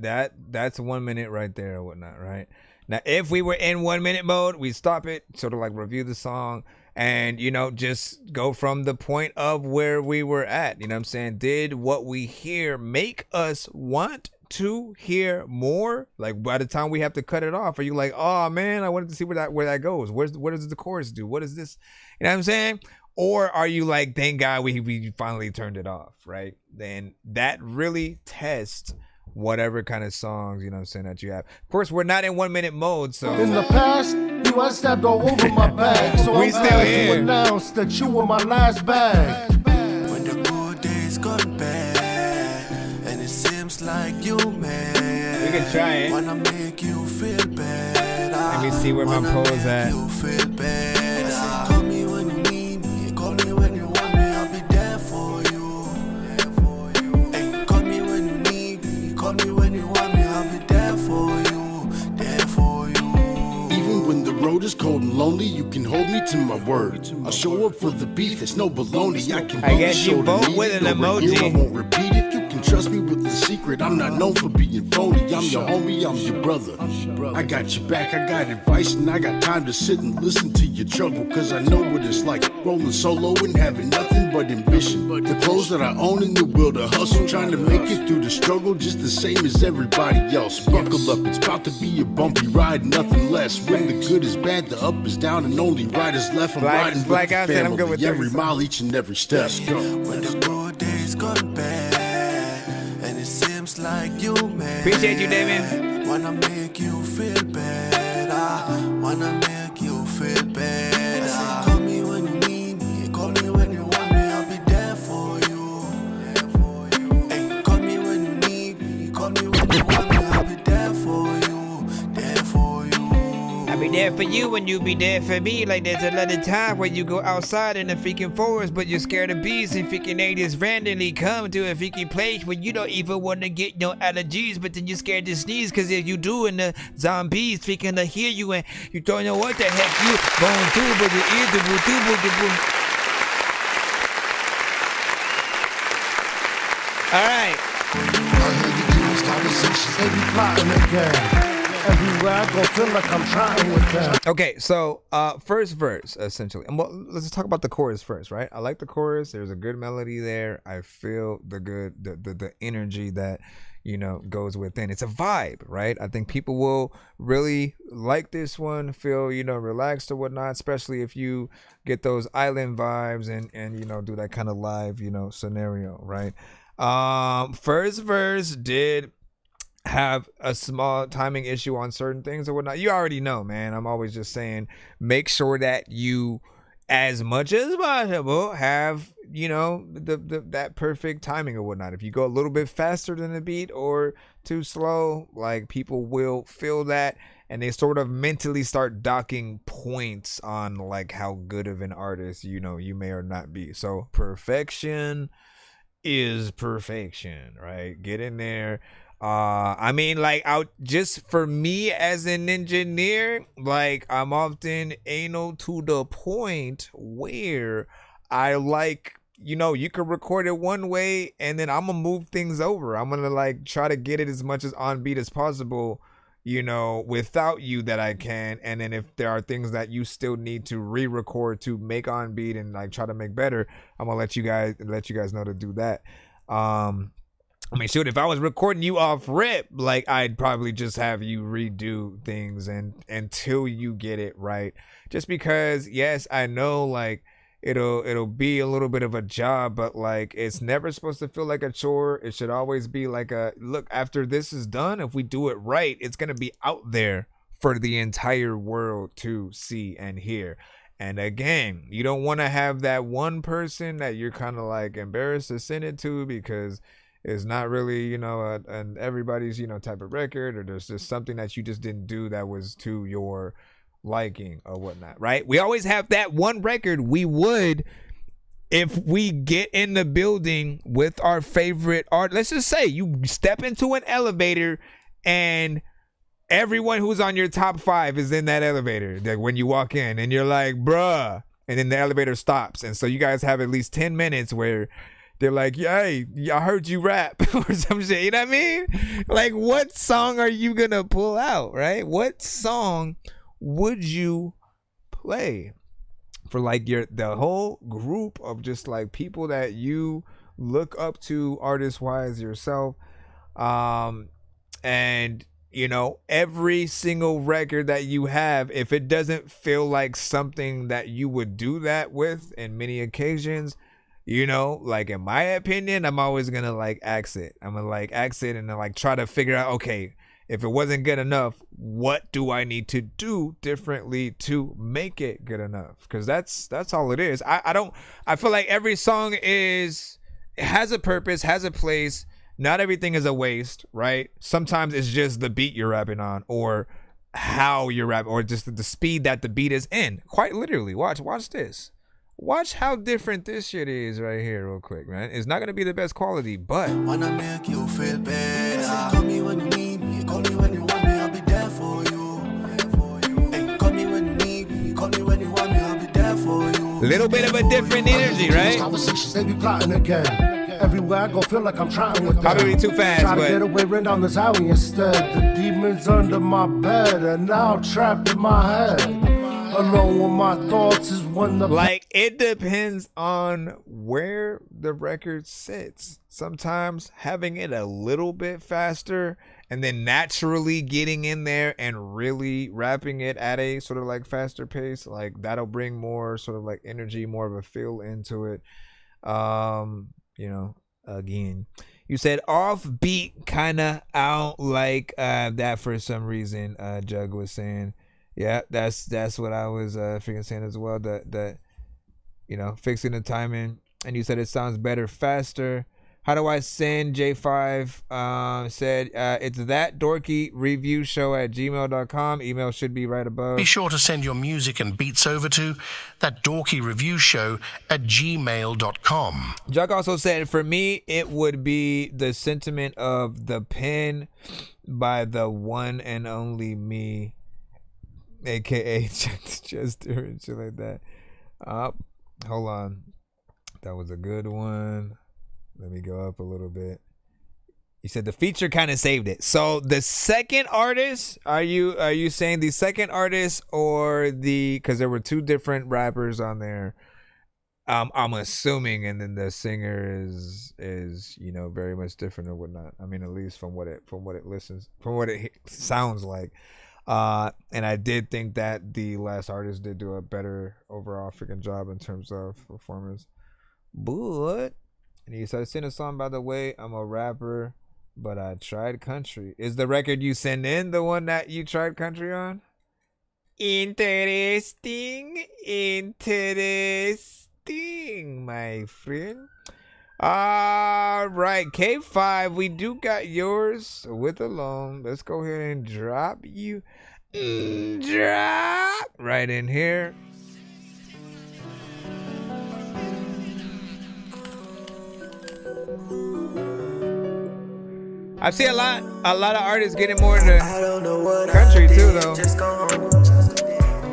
that's 1 minute right there or whatnot, right? Now, if we were in 1 minute mode, we stop it, sort of like review the song, and, you know, just go from the point of where we were at. You know what I'm saying? Did what we hear make us want to hear more? Like, by the time we have to cut it off, are you like, oh man, I wanted to see where that goes? What does the chorus do? What is this? You know what I'm saying? Or are you like, thank God we finally turned it off, right? Then that really tests whatever kind of songs, you know what I'm saying, that you have. Of course, we're not in 1 minute mode, so in the past, you had stepped all over my bag, so I'm still here to announce that you were my last bag. When the good days gone bad, and it seems like you mad. We can try it. Wanna make you feel bad. Let me see where my pose at. You feel bad. I said, call me when you need me, call me when you want me, I'll be there for you. Hey, call me when you need me, call me when you want me, I'll be there for you, there for you. Even when the road is cold and lonely, you can hold me to my word. I'll show up for the beef, it's no baloney. I guess you vote with an emoji. I won't repeat it, you can trust me with the secret. I'm not known for being phony, I'm your homie, I'm your brother. I got your back, I got advice, and I got time to sit and listen to your trouble. Cause I know what it's like, rolling solo and having nothing but ambition. The clothes that I own in the world of hustle, trying to make it through the struggle just the same as everybody else. Buckle up, it's about to be a bumpy ride, nothing less. When the good is bad, the up is down, and only right is left. I'm riding with the family, I'm good with every mile, each and every step. When the good days gone bad, and it seems like you mad. Appreciate you, Damien. Wanna make you feel bad. I wanna make you feel bad. I say, call me when you need me, call me when you want me, I'll be there for you. Hey, call me when you need me, call me when you want me, I'll be there for you, there for you. I'll be there for you when you be there for me. Like there's a lot of time where you go outside in the freaking forest, but you're scared of bees and freaking they just randomly come to a freaking place where you don't even want to get no allergies, but then you're scared to sneeze, cause if you do, and the zombies freaking to hear you and you don't know what the heck you going through, but your ears do. All right. Everywhere I go, feel like I'm trying with them. Okay, so first verse essentially, and well, let's talk about the chorus first, right? I like the chorus. There's a good melody there. I feel the energy that, you know, goes within. It's a vibe, right? I think people will really like this one, feel, you know, relaxed or whatnot, especially if you get those island vibes and you know, do that kind of live, you know, scenario, right? First verse did have a small timing issue on certain things or whatnot. You already know, man. I'm always just saying, make sure that you, as much as possible, have, you know, that perfect timing or whatnot. If you go a little bit faster than the beat or too slow, like, people will feel that, and they sort of mentally start docking points on like how good of an artist, you know, you may or not be. So perfection is perfection, right? Get in there. I mean, like, just for me as an engineer, like, I'm often anal to the point where I like, you know, you can record it one way and then I'm gonna move things over. I'm gonna like try to get it as much as on beat as possible, you know, without you that I can. And then if there are things that you still need to re-record to make on beat and like try to make better, I'm gonna let you guys know to do that. I mean, shoot, if I was recording you off rip, like, I'd probably just have you redo things and until you get it right. Just because, yes, I know, like, it'll be a little bit of a job, but like, it's never supposed to feel like a chore. It should always be like a, look, after this is done, if we do it right, it's gonna be out there for the entire world to see and hear. And again, you don't want to have that one person that you're kind of like embarrassed to send it to because it's not really, you know, and everybody's, you know, type of record, or there's just something that you just didn't do that was to your liking or whatnot, right? We always have that one record we would, if we get in the building with our favorite art. Let's just say you step into an elevator and everyone who's on your top 5 is in that elevator, like when you walk in, and you're like, bruh, and then the elevator stops, and so you guys have at least 10 minutes where they're like, hey, I heard you rap or some shit. You know what I mean? Like, what song are you gonna pull out, right? What song would you play for like the whole group of just like people that you look up to artist wise yourself? And you know, every single record that you have, if it doesn't feel like something that you would do that with in many occasions, you know, like in my opinion, I'm always gonna like axe it. I'm gonna like axe it and then like try to figure out, okay, if it wasn't good enough, what do I need to do differently to make it good enough? Because that's all it is. I feel like every song has a purpose, has a place. Not everything is a waste, right? Sometimes it's just the beat you're rapping on, or how you're rapping, or just the speed that the beat is in. Quite literally. Watch this. Watch how different this shit is right here real quick, man. It's not gonna be the best quality, but wanna make you feel better. Call me when you need me, call me when you want me, I'll be there for you. Hey, call me when you need me, call me when you want me, I'll be there for you. Little bit of a different energy, right? Conversations, they be plotting again. Everywhere I go, feel like I'm trying with them. Probably too fast, Try to but get away, run down this alley instead. The demons under my bed, and now trapped in my head. Alone with my thoughts is when the like it depends on where the record sits. Sometimes having it a little bit faster and then naturally getting in there and really rapping it at a sort of like faster pace, like that'll bring more sort of like energy, more of a feel into it. You know, again, you said offbeat kinda out like that for some reason. Jug was saying. Yeah, that's what I was freaking saying as well. That you know, fixing the timing. And you said it sounds better faster. How do I send? J5 said it's ThatDorkyReviewShow at gmail.com. Email should be right above. Be sure to send your music and beats over to ThatDorkyReviewShow at gmail.com. Jug also said, for me, it would be the sentiment of The Pen by the one and only me, aka just doing shit like that. Hold on, that was a good one. Let me go up a little bit. You said the feature kind of saved it. So the second artist, are you saying the second artist or because there were two different rappers on there? I'm assuming, and then the singer is you know very much different or whatnot. I mean, at least from what it sounds like. And I did think that the last artist did do a better overall freaking job in terms of performance. But, and he said, send a song, by the way, I'm a rapper, but I tried country. Is the record you send in the one that you tried country on? Interesting, my friend. All right, K5, we do got yours with Alone. Let's go ahead and drop you drop right in here. I've seen a lot of artists getting more into country too, though.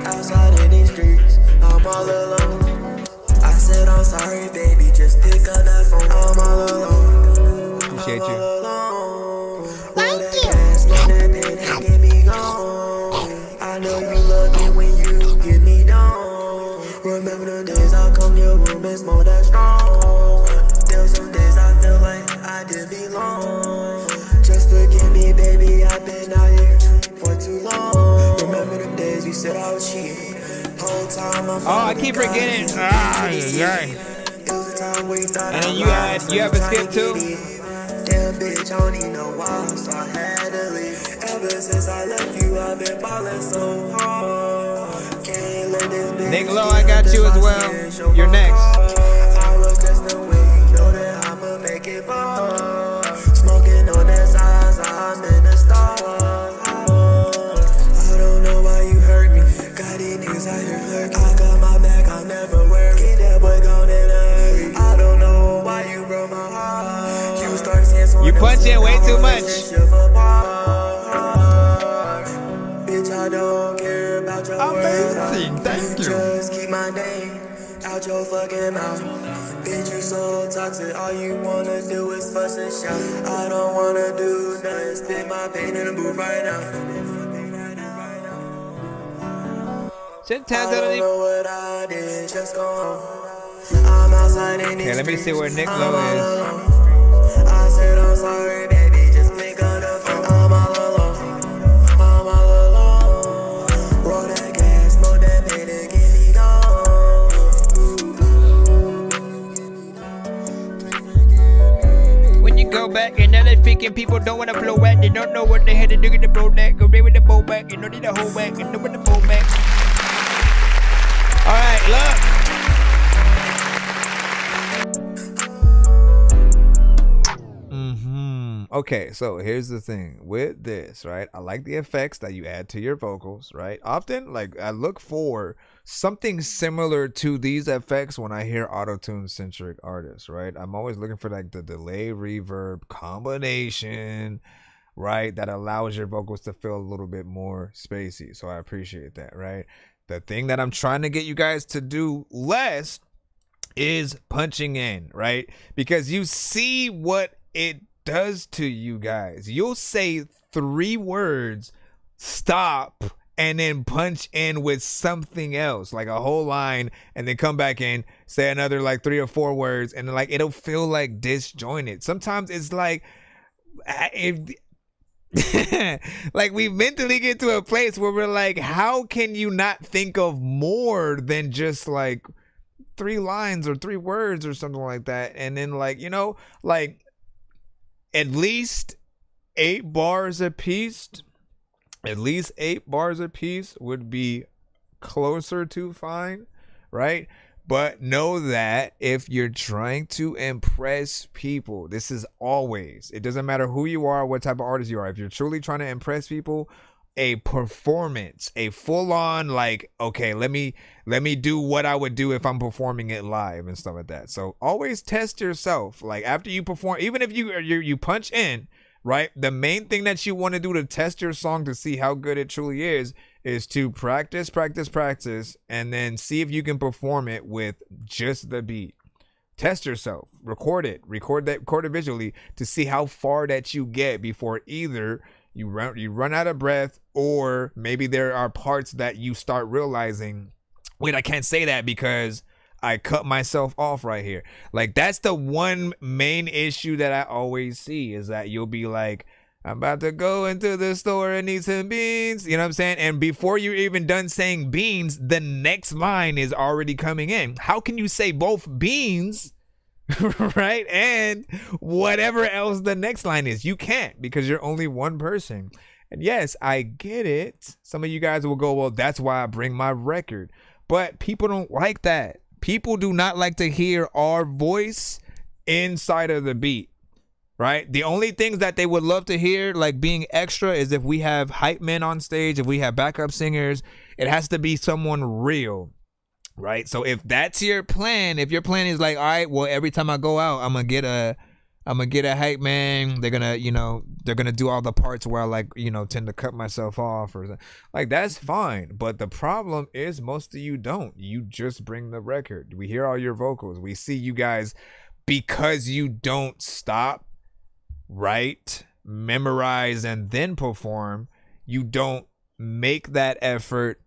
Outside in these streets, I'm all alone. I said I'm sorry, baby, just pick up that phone. I'm all alone. Appreciate you. I know you love it when you get me down. Remember the days I come your room is more that strong. There's some days I feel like I did belong. Just forgive me, baby, I've been out here for too long. Remember them days you said I was cheating. Whole time I'm I keep forgetting. And then you have a skip too. Damn bitch, I don't need no wild, so I had to leave. Ever since I left you, I've been ballin' so hard. Can't let this bitch Nick Lowe, I got you as well. You're next. I was just the way you know that I'ma make it far. Smoking on that size, I'm in the stars. I don't know why you hurt me. Got these niggas out here lurking. I got my back, I'll never work. Get that boy gone in a hurry. I don't know why you broke my heart. You start saying you punching way too much. Bitch, I don't care about your amazing, thank you. Just keep my name out your fucking mouth. Bitch, you so toxic, all you wanna do is fuss and shout. I don't wanna do nothing, spit my pain in the booth right now. Sometimes I don't know what I did, just go home. I'm outside in Okay, let me see where Nick Lowe is. I said I'm sorry, baby, just pick up the phone. I'm all alone, I'm all alone. Roll that gas, smoke that pain to get me gone. When you go back and other freaking people don't wanna flow back, they don't know what they had to do to blow that. Go with the bow back, you know need a hold back, you know with the bow back. All right, look. Okay, so here's the thing with this, right? I like the effects that you add to your vocals, right? Often, like, I look for something similar to these effects when I hear auto-tune centric artists, right? I'm always looking for like the delay reverb combination, right? That allows your vocals to feel a little bit more spacey. So I appreciate that, right? The thing that I'm trying to get you guys to do less is punching in, right? Because you see what it does to you guys. You'll say 3 words, stop, and then punch in with something else, like a whole line, and then come back in, say another like 3 or 4 words, and like it'll feel like disjointed. Sometimes it's like like we mentally get to a place where we're like, how can you not think of more than just like 3 lines or 3 words or something like that? And then like, you know, like at least 8 bars a piece. At least 8 bars a piece would be closer to fine, right? But know that if you're trying to impress people, this is always, it doesn't matter who you are, what type of artist you are. If you're truly trying to impress people, a performance, a full-on like, okay, let me do what I would do if I'm performing it live and stuff like that. So always test yourself. Like after you perform, even if you punch in, right? The main thing that you want to do to test your song to see how good it truly is to practice, and then see if you can perform it with just the beat. Test yourself, record it visually to see how far that you get before either you run out of breath, or maybe there are parts that you start realizing, wait, I can't say that because I cut myself off right here. Like that's the one main issue that I always see, is that you'll be like, I'm about to go into the store and need some beans. You know what I'm saying? And before you're even done saying beans, the next line is already coming in. How can you say both beans, right, and whatever else the next line is? You can't, because you're only one person. And yes, I get it. Some of you guys will go, well, that's why I bring my record. But people don't like that. People do not like to hear our voice inside of the beat, right? The only things that they would love to hear, like being extra, is if we have hype men on stage, if we have backup singers. It has to be someone real, right? So if that's your plan, if your plan is like, all right, well, every time I go out, I'm gonna get a hype man. They're gonna do all the parts where I like, tend to cut myself off or like, that's fine. But the problem is most of you don't. You just bring the record. We hear all your vocals. We see you guys, because you don't stop, write, memorize, and then perform. You don't make that effort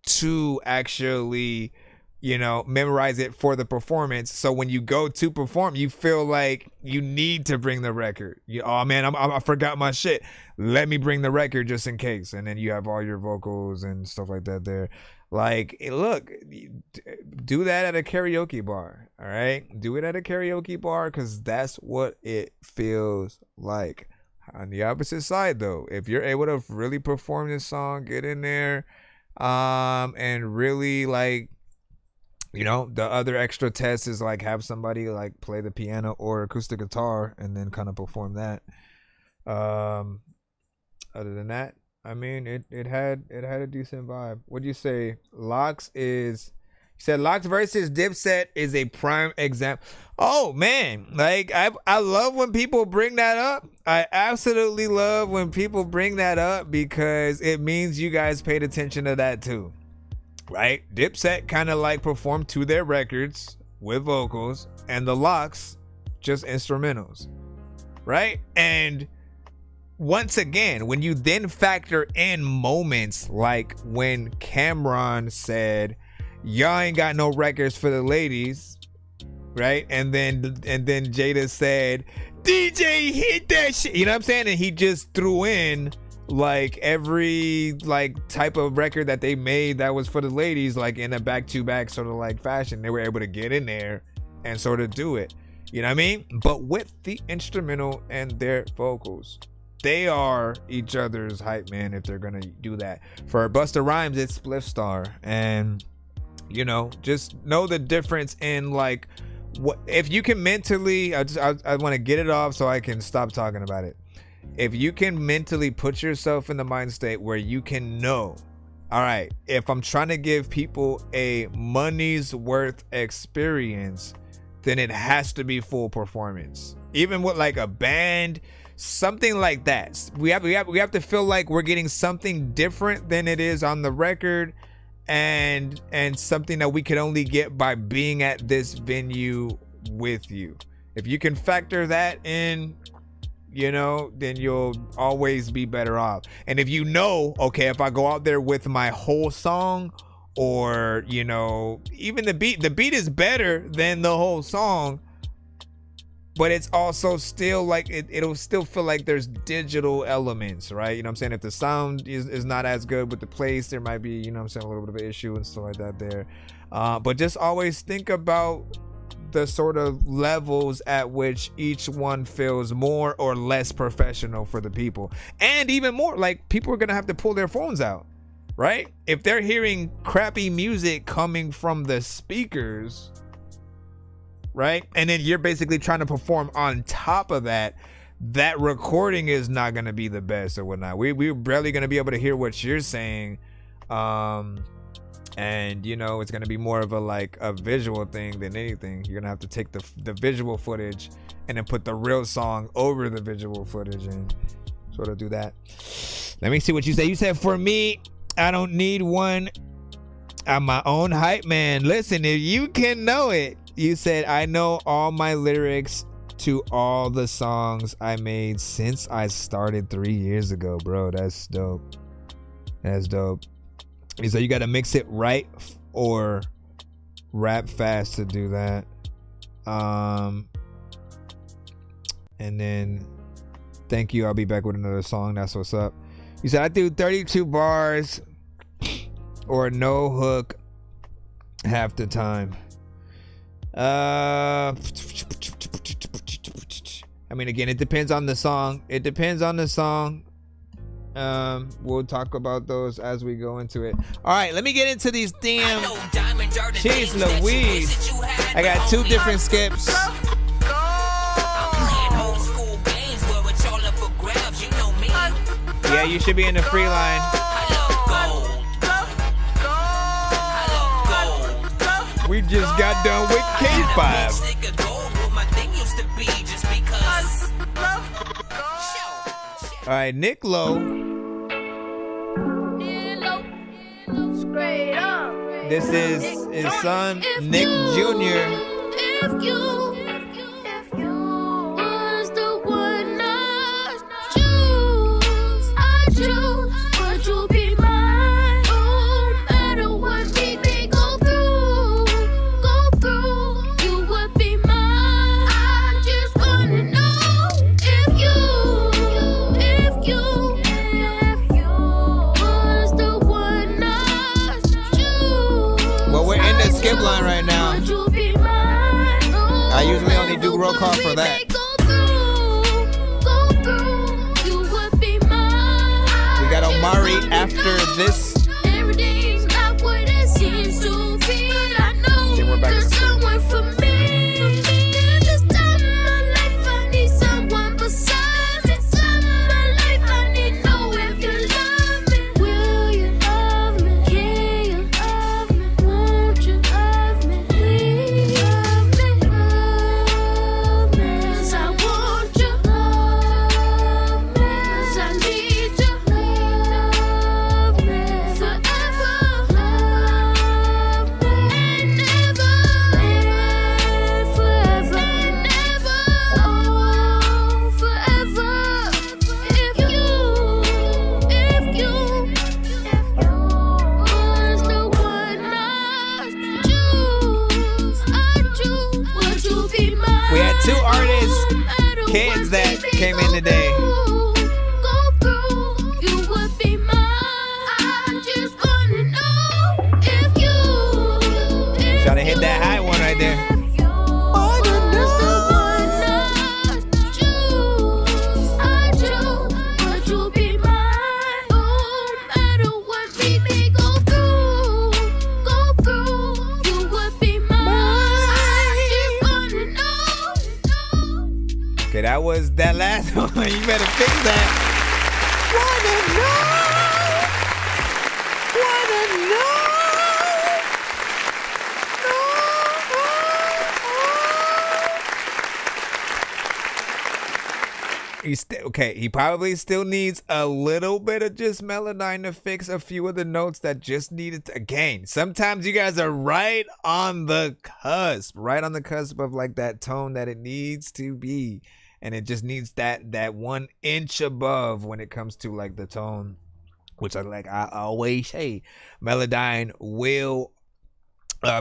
to actually memorize it for the performance. So when you go to perform, you feel like you need to bring the record. Oh man, I forgot my shit. Let me bring the record just in case. And then you have all your vocals and stuff like that there. Like, look, do that at a karaoke bar. All right, do it at a karaoke bar, because that's what it feels like. On the opposite side, though, if you're able to really perform this song, get in there, and really like, the other extra test is like have somebody like play the piano or acoustic guitar and then kind of perform that. Other than that, I mean, it had a decent vibe. What'd you say? You said Locks versus Dipset is a prime example. Oh man, like I love when people bring that up. I absolutely love when people bring that up, because it means you guys paid attention to that too. Right? Dipset kind of like performed to their records, with vocals and the locks just instrumentals, right? And once again, when you then factor in moments like when Cameron said, y'all ain't got no records for the ladies, right? And then Jada said, DJ hit that shit, you know what I'm saying? And he just threw in like every like type of record that they made that was for the ladies, like in a back-to-back sort of like fashion. They were able to get in there and sort of do it, you know what I mean? But with the instrumental and their vocals, they are each other's hype man if they're gonna do that. For Busta Rhymes, it's Spliff Star. And you know, just know the difference in like what if you can mentally, I want to get it off so I can stop talking about it. If you can mentally put yourself in the mind state where you can know, all right, if I'm trying to give people a money's worth experience, then it has to be full performance. Even with like a band, something like that. We have to feel like we're getting something different than it is on the record, and something that we could only get by being at this venue with you. If you can factor that in, you know, then you'll always be better off. And if you know, okay, if I go out there with my whole song, or you know, even the beat is better than the whole song, but it's also still like it'll still feel like there's digital elements, right? You know what I'm saying? If the sound is not as good with the place, there might be, you know what I'm saying, a little bit of an issue and stuff like that there. But just always think about the sort of levels at which each one feels more or less professional for the people. And even more, like, people are gonna have to pull their phones out, right? If they're hearing crappy music coming from the speakers, right? And then you're basically trying to perform on top of that, that recording is not going to be the best or whatnot. We're barely going to be able to hear what you're saying. And you know, it's going to be more of a like a visual thing than anything. You're going to have to take the visual footage and then put the real song over the visual footage and sort of do that. Let me see what you say. You said, for me, I don't need one. I'm my own hype man. Listen, if you can know it. You said, I know all my lyrics to all the songs I made since I started 3 years ago, bro. That's dope. That's dope. He said, you got to mix it right or rap fast to do that. And then, thank you. I'll be back with another song. That's what's up. He said, I do 32 bars or no hook half the time. I mean, again, it depends on the song. We'll talk about those as we go into it. All right, let me get into these damn. Jeez Louise, I got two different skips. Yeah, you should be in the free line. We just got done with K5. All right, Nick Lowe. This is his son, Nick Jr. If you was the one I choose, would you be mine? No matter what we may go through, you would be mine. I just wanna know if you was the one I choose. Well, we're in the skip line right now. I usually only do roll call for that. We got Omari after this. Everything's not what it seems to be. I know there's someone for me. This time in my life, I need someone beside me. This time in my life, I need to know if you love me. Will you love me? Can you love me? Won't you love me? Please love me. Love me. 'Cause I want you. Love me. 'Cause I need you. Love me. kids that came in today. Go through, you would be mine. I just wanna know if you. Trying to hit that high one right there. Okay, that was that last one. You better fix that. Okay, he probably still needs a little bit of just Melodyne to fix a few of the notes that just needed to, again, sometimes you guys are right on the cusp of like that tone that it needs to be, and it just needs that 1 inch above when it comes to like the tone, which I always say Melodyne will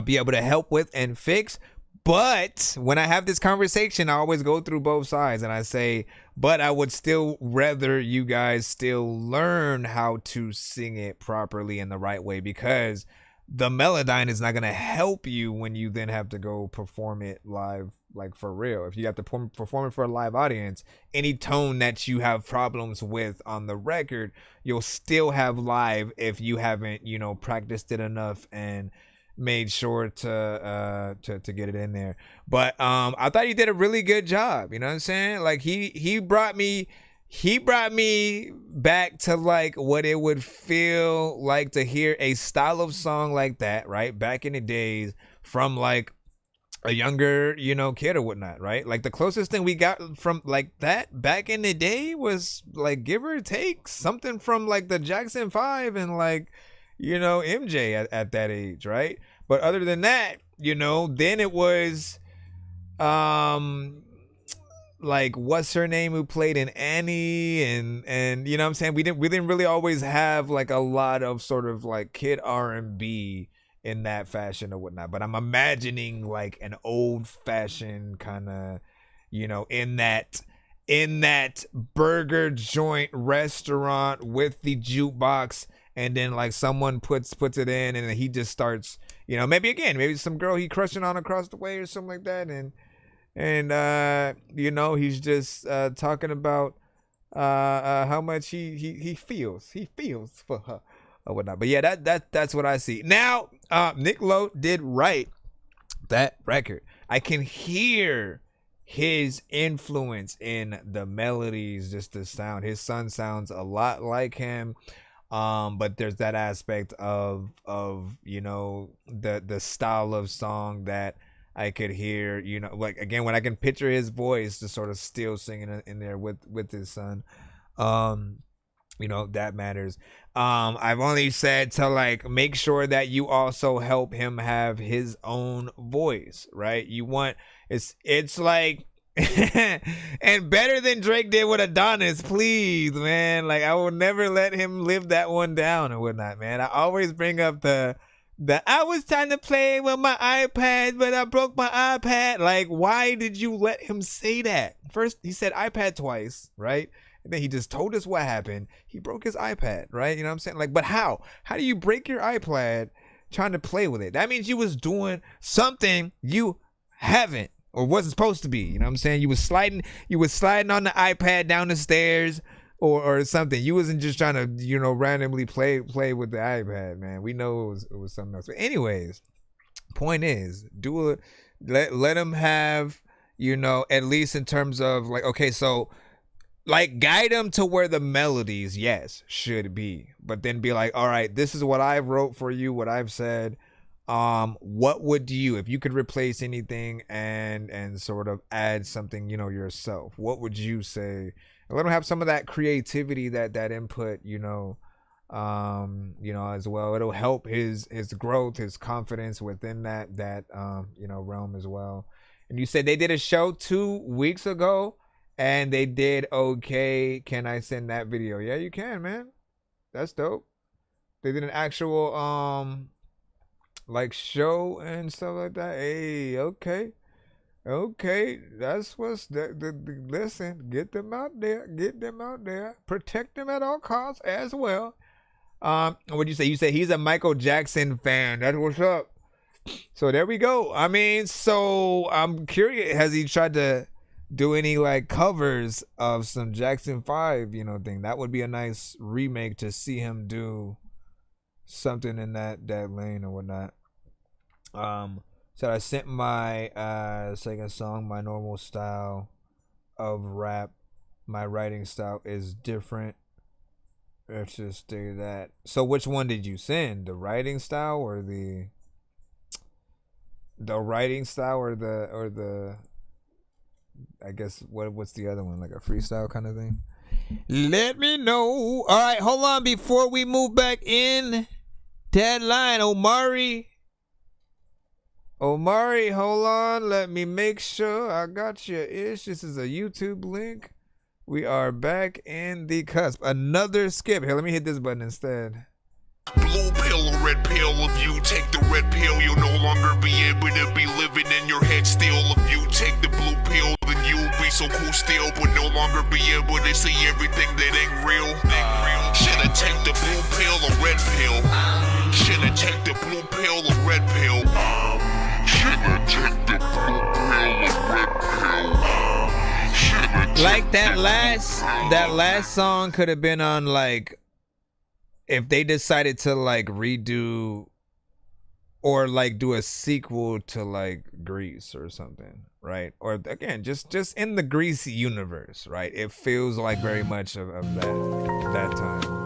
be able to help with and fix. But when I have this conversation, I always go through both sides and I say, but I would still rather you guys still learn how to sing it properly in the right way, because the Melodyne is not going to help you when you then have to go perform it live, like for real. If you have to perform it for a live audience, any tone that you have problems with on the record, you'll still have live if you haven't, practiced it enough and made sure to get it in there. But I thought he did a really good job. You know what I'm saying? Like he brought me back to like what it would feel like to hear a style of song like that, right? Back in the days, from like a younger, kid or whatnot, right? Like the closest thing we got from like that back in the day was like, give or take, something from like the Jackson 5 and like, MJ at that age, right? But other than that, then it was like what's her name who played in Annie, and you know what I'm saying, we didn't really always have like a lot of sort of like kid R&B in that fashion or whatnot. But I'm imagining like an old fashioned kind of, in that burger joint restaurant with the jukebox, and then like someone puts it in, and then he just starts, maybe some girl he crushing on across the way or something like that, and he's just talking about how much he feels for her or whatnot. But yeah, that's what I see. Now Nick Lowe did write that record. I can hear his influence in the melodies, just the sound. His son sounds a lot like him. But there's that aspect of the style of song that I could hear, like again, when I can picture his voice just sort of still singing in there with his son. That matters. I've only said to like make sure that you also help him have his own voice, right? It's like and better than Drake did with Adonis, please, man. Like I will never let him live that one down or whatnot, man. I always bring up the I was trying to play with my iPad, but I broke my iPad. Like, why did you let him say that? First, he said iPad twice, right? And then he just told us what happened. He broke his iPad, right? You know what I'm saying? Like, but how? How do you break your iPad trying to play with it? That means you was doing something you haven't or wasn't supposed to be. You know what I'm saying? You was sliding on the iPad down the stairs or something. You wasn't just trying to, randomly play with the iPad, man. We know it was something else. But anyways, point is, let him have, at least in terms of like, okay, so like guide him to where the melodies, yes, should be. But then be like, all right, this is what I wrote for you, what I've said. What would you, if you could replace anything and sort of add something, yourself, what would you say? And let him have some of that creativity, that input, as well. It'll help his growth, his confidence within that realm as well. And you said they did a show 2 weeks ago and they did okay. Can I send that video? Yeah, you can, man. That's dope. They did an actual like show and stuff like that. Hey, okay. Okay, that's what's listen. Get them out there. Protect them at all costs as well. What'd you say? You said he's a Michael Jackson fan. That's what's up. So there we go. I mean, so I'm curious. Has he tried to do any like covers of some Jackson 5, thing? That would be a nice remake to see him do something in that lane or whatnot. So I sent my second song, my normal style of rap. My writing style is different. Let's just do that. So which one did you send? The writing style or the writing style or the I guess what's the other one? Like a freestyle kind of thing? Let me know. All right, hold on before we move back in that line, Omari, hold on. Let me make sure I got your ish. This is a YouTube link. We are back in the cusp. Another skip. Here, let me hit this button instead. Blue pill or red pill. If you take the red pill, you'll no longer be able to be living in your head still. If you take the blue pill, then you'll be so cool still, but no longer be able to see everything that ain't real. Should I take the blue pill or red pill? Should I take the blue pill or red pill? Should I take the blue pill or red pill? Like that last song could have been on like, if they decided to like redo or like do a sequel to like Grease or something, right? Or again, just in the Grease universe, right? It feels like very much of that time.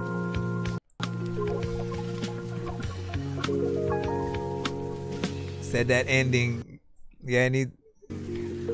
Said that ending, yeah,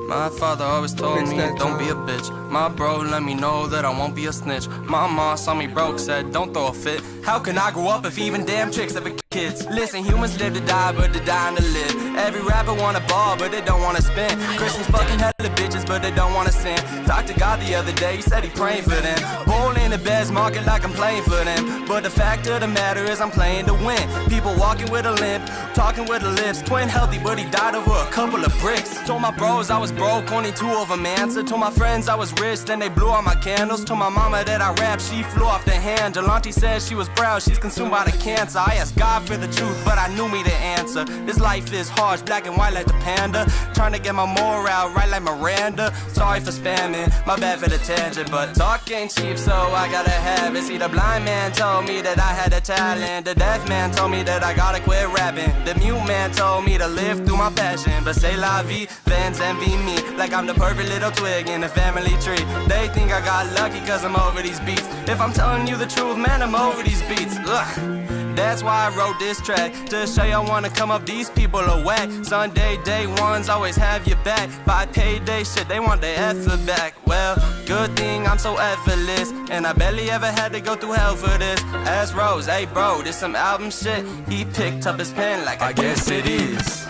My father always told me, don't be a bitch. My bro let me know that I won't be a snitch. My mom saw me broke, said, don't throw a fit. How can I grow up if even damn chicks have kids? Listen, humans live to die, but they're dying to live. Every rapper wanna ball, but they don't wanna spin. Christians fucking hella bitches, but they don't wanna sin. Talked to God the other day, he said he praying for them. Bowl in the best market like I'm playing for them. But the fact of the matter is I'm playing to win. People walking with a limp, talking with the lips. Twin healthy, but he died over a couple of bricks. Told my bros I was broke, only two of them answered. Told my friends I was rich, then they blew out my candles. Told my mama that I rap, she flew off the handle. Auntie said she was proud, she's consumed by the cancer. I asked God for the truth, but I knew me the answer. This life is harsh, black and white like the panda. Trying to get my morale right like Miranda. Sorry for spamming, my bad for the tangent. But talk ain't cheap, so I gotta have it. See, the blind man told me that I had a talent. The deaf man told me that I gotta quit rapping. The mute man told me to live through my passion. But say la vie, fans envy me like I'm the perfect little twig in the family tree. They think I got lucky cause I'm over these beats. If I'm telling you the truth, man, I'm over these beats. Ugh. That's why I wrote this track, to show you I wanna come up, these people are whack. Sunday day ones always have your back. By payday shit, they want their effort back. Well, good thing I'm so effortless, and I barely ever had to go through hell for this. Ask Rose, hey bro, this some album shit. He picked up his pen like I guess it is.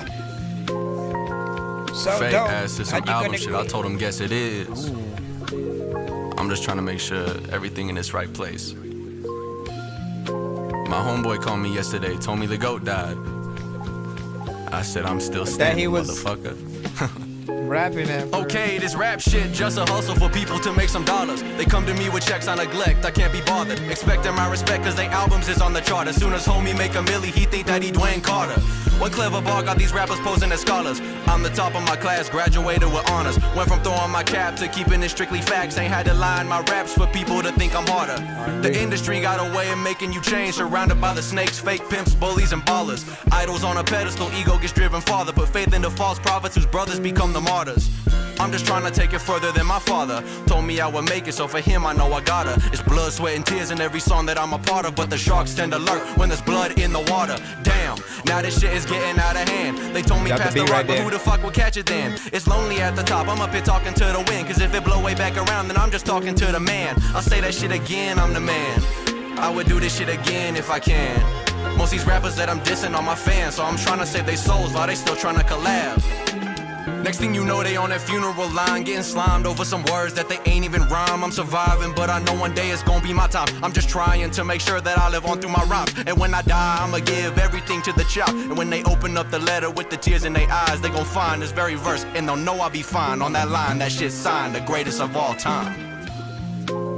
So fake ass is some album shit. I told him guess it is. I'm just trying to make sure everything in its right place. My homeboy called me yesterday, told me the GOAT died. I said I'm still standing, motherfucker. Rapping it. Okay, this rap shit just a hustle for people to make some dollars. They come to me with checks I neglect, I can't be bothered. Expecting my respect cause they albums is on the chart. As soon as homie make a milli, he think that he Dwayne Carter. One clever bar got these rappers posing as scholars. I'm the top of my class, graduated with honors. Went from throwing my cap to keeping it strictly facts. Ain't had to line my raps for people to think I'm harder. The industry got a way of making you change. Surrounded by the snakes, fake pimps, bullies, and ballers. Idols on a pedestal, ego gets driven farther. Put faith in the false prophets whose brothers become the martyrs. I'm just trying to take it further than my father told me I would make it, so for him I know I gotta. It's blood, sweat, and tears in every song that I'm a part of. But the sharks tend to lurk when there's blood in the water. Damn, now this shit is getting out of hand. They told me pass the rock, but who the fuck would catch it then? It's lonely at the top, I'm up here talking to the wind. Cause if it blow way back around, then I'm just talking to the man. I'll say that shit again, I'm the man. I would do this shit again if I can. Most these rappers that I'm dissing are my fans, so I'm trying to save their souls while they still trying to collab. Next thing you know, they on that funeral line, getting slimed over some words that they ain't even rhyme. I'm surviving, but I know one day it's gonna be my time. I'm just trying to make sure that I live on through my rhymes. And when I die, I'ma give everything to the chop. And when they open up the letter with the tears in their eyes, they gon' find this very verse, and they'll know I'll be fine. On that line, that shit signed, the greatest of all time.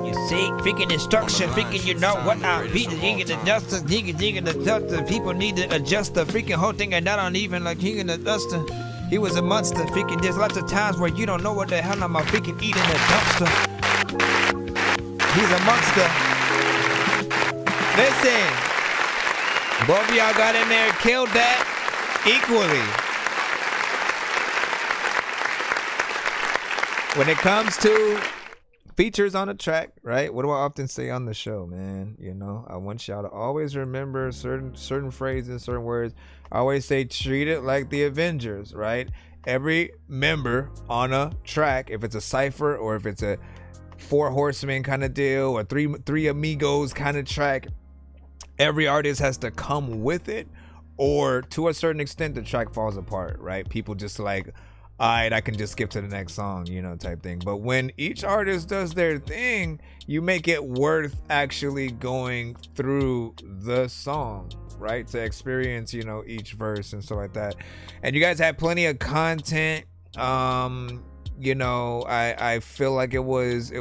You see, freaking instruction, freaking you know what I beat the digging the duster, digging the duster. People need to adjust the freaking whole thing, and not on even like digging the duster. He was a monster, freaking. There's lots of times where you don't know what the hell I'm freaking eating a dumpster. He's a monster. Listen, both of y'all got in there, killed that equally. When it comes to features on a track, right? What do I often say on the show, man? You know, I want y'all to always remember certain phrases, certain words. I always say treat it like the Avengers, right? Every member on a track, if it's a cipher or if it's a 4 horsemen kind of deal or three amigos kind of track, every artist has to come with it, or to a certain extent the track falls apart, right? People just like, all right, I can just skip to the next song, you know, type thing. But when each artist does their thing, you make it worth actually going through the song, right? To experience, you know, each verse and stuff like that. And you guys had plenty of content. You know, I feel like it was,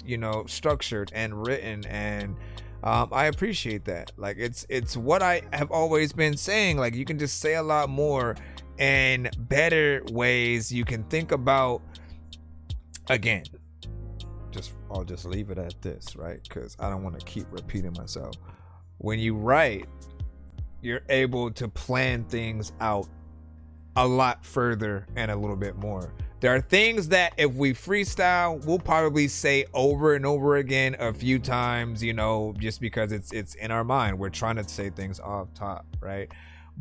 you know, structured and written, and I appreciate that. Like it's what I have always been saying. Like, you can just say a lot more and better ways. You can think about, again, I'll just leave it at this, right? Because I don't want to keep repeating myself. When you write, you're able to plan things out a lot further and a little bit more. There are things that if we freestyle, we'll probably say over and over again a few times, you know, just because it's in our mind. We're trying to say things off top, right?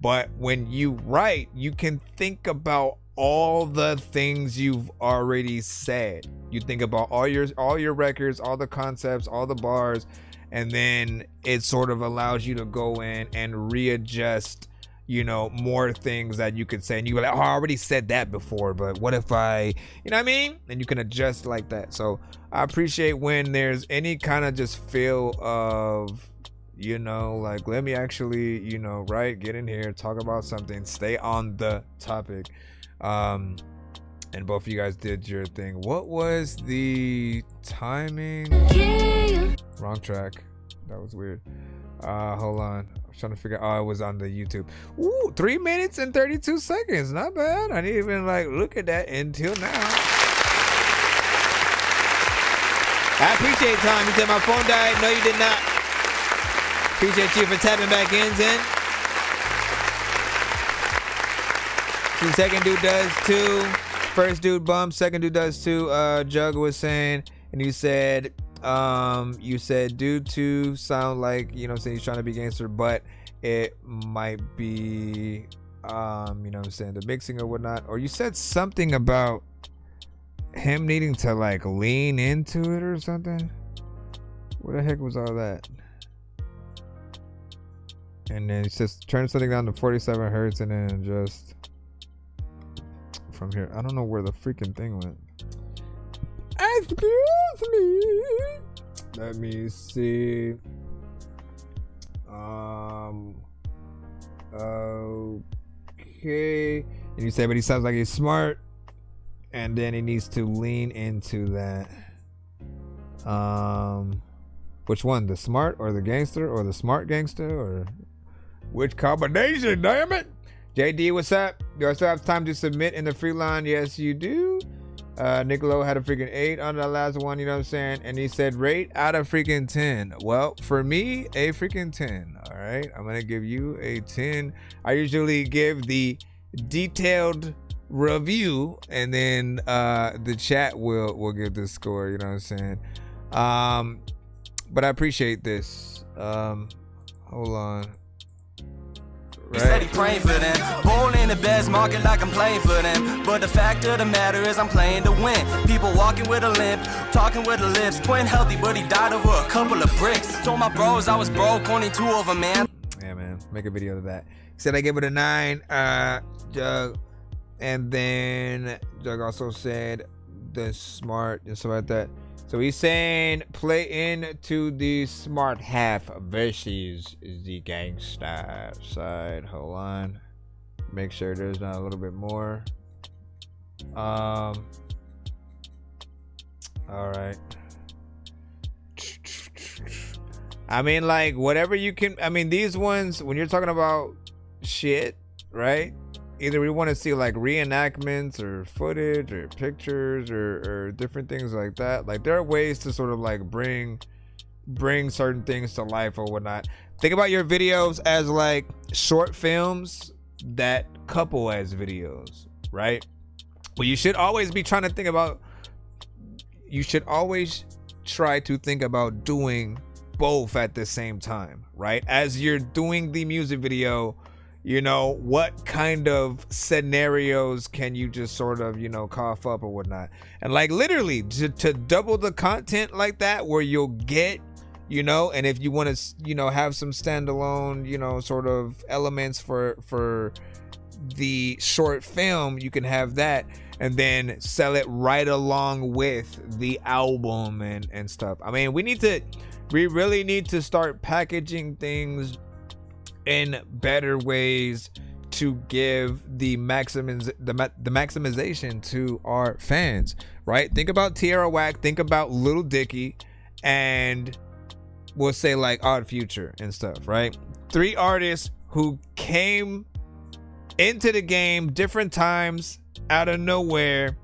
But when you write, you can think about all the things you've already said. You think about all your records, all the concepts, all the bars, and then it sort of allows you to go in and readjust, you know, more things that you could say. And you're like, oh, I already said that before, but what if I, you know what I mean? And you can adjust like that. So I appreciate when there's any kind of just feel of, you know, like, let me actually, you know, right, get in here, talk about something, stay on the topic. And both of you guys did your thing. What was the timing? Wrong track. That was weird. Hold on. I was trying to figure out. Oh, it was on the YouTube. Ooh, 3 minutes and 32 seconds. Not bad. I didn't even like look at that until now. I appreciate time. You said my phone died. No, you did not. Appreciate you for tapping back in, Zen. The second dude does too. First dude bumps. Second dude does too. Jug was saying, and you said dude to sound like, you know what I'm saying, he's trying to be gangster, but it might be, you know what I'm saying, the mixing or whatnot. Or you said something about him needing to like lean into it or something. What the heck was all that? And then it says turn something down to 47 hertz and then just from here. I don't know where the freaking thing went. Excuse me. Let me see. Okay. And you say, but he sounds like he's smart, and then he needs to lean into that. Which one? The smart or the gangster or the smart gangster, or which combination? Damn it. JD, what's up? Do I still have time to submit in the free line? Yes, you do. Nicolo had a freaking 8 on the last one, you know what I'm saying? And he said rate out of freaking 10. Well, for me, a freaking 10. All right, I'm gonna give you a 10. I usually give the detailed review, and then the chat will give the score, you know what I'm saying? But I appreciate this. Hold on. He said he praying for them. Born in the best market like I'm playing for them. But the fact of the matter is I'm playing to win. People walking with a limp, talking with the lips. Twin healthy, but he died over a couple of bricks. Told my bros I was broke, only 2 of them, man. Yeah, man. Make a video of that. He said I gave it a 9. And then Doug also said the smart and stuff like that. So he's saying play into the smart half versus the gangsta side. Hold on. Make sure there's not a little bit more. All right. I mean, like, whatever you can. I mean, these ones, when you're talking about shit, right? Either we want to see like reenactments or footage or pictures or different things like that. Like, there are ways to sort of like bring certain things to life or whatnot. Think about your videos as like short films that couple as videos, right? But you should always be trying to think about. You should always try to think about doing both at the same time, right? As you're doing the music video, you know, what kind of scenarios can you just sort of, you know, cough up or whatnot? And like literally to double the content like that, where you'll get, you know, and if you want to, you know, have some standalone, you know, sort of elements for the short film, you can have that and then sell it right along with the album and stuff. I mean, we really need to start packaging things in better ways to give the maximization to our fans, right? Think about Tierra Whack, think about Lil Dicky, and we'll say like Odd Future and stuff, right? 3 artists who came into the game different times out of nowhere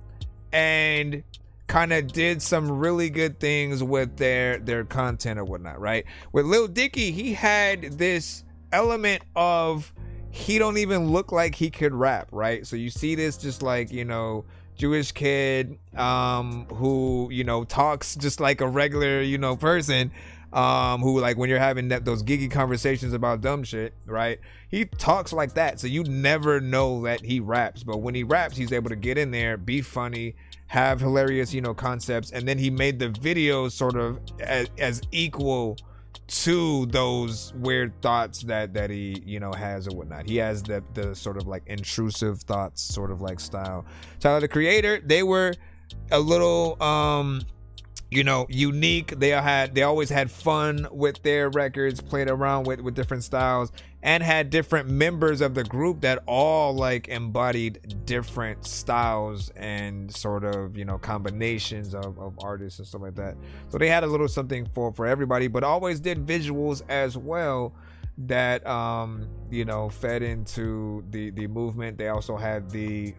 and kind of did some really good things with their content or whatnot, right? With Lil Dicky, he had this element of he don't even look like he could rap, right? So you see this just like, you know, Jewish kid who, you know, talks just like a regular, you know, person, who like when you're having those geeky conversations about dumb shit, right? He talks like that, so you never know that he raps. But when he raps, he's able to get in there, be funny, have hilarious, you know, concepts, and then he made the videos sort of as equal to those weird thoughts that he, you know, has or whatnot. He has the sort of like intrusive thoughts sort of like style. Tyler the Creator, they were a little you know, unique. They always had fun with their records, played around with different styles, and had different members of the group that all like embodied different styles and sort of, you know, combinations of artists and stuff like that. So they had a little something for everybody, but always did visuals as well that you know, fed into the movement. They also had the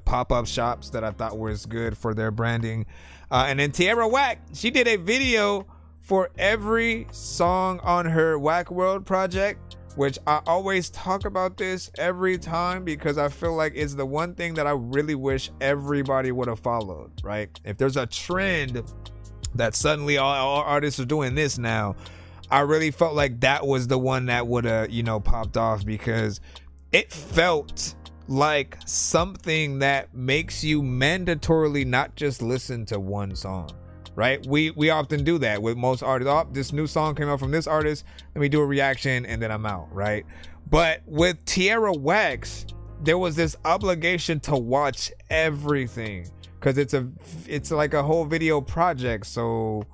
pop-up shops that I thought was good for their branding. And then Tierra Whack, she did a video for every song on her Whack World project, which I always talk about this every time because I feel like it's the one thing that I really wish everybody would have followed, right? If there's a trend that suddenly all artists are doing this now, I really felt like that was the one that would have, you know, popped off because it felt like something that makes you mandatorily not just listen to one song, right? We often do that with most artists. Oh, this new song came out from this artist, let me do a reaction and then I'm out, right? But with Tierra Whack's, there was this obligation to watch everything because it's like a whole video project. So,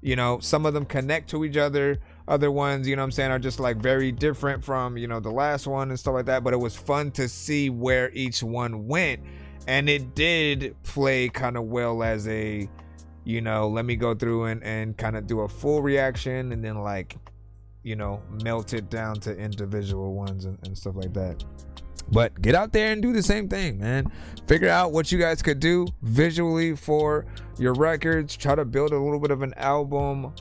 you know, some of them connect to each other. Other ones, you know what I'm saying, are just like very different from, you know, the last one and stuff like that. But it was fun to see where each one went. And it did play kind of well as a, you know, let me go through and kind of do a full reaction and then like, you know, melt it down to individual ones and stuff like that. But get out there and do the same thing, man. Figure out what you guys could do visually for your records. Try to build a little bit of an album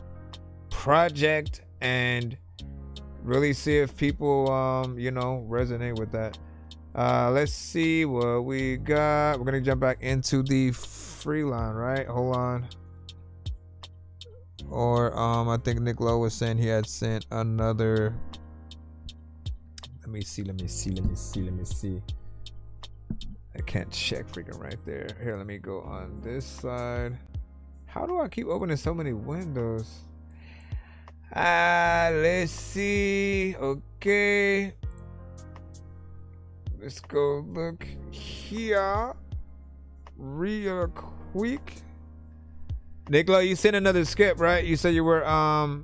project and really see if people you know, resonate with that. Let's see what we got. We're gonna jump back into the free line, right? Hold on. Or I think Nick Lowe was saying he had sent another. Let me see. I can't check freaking right there. Here, let me go on this side. How do I keep opening so many windows? Let's see. Okay. Let's go look here real quick. Nicola, you sent another skip, right? You said you were I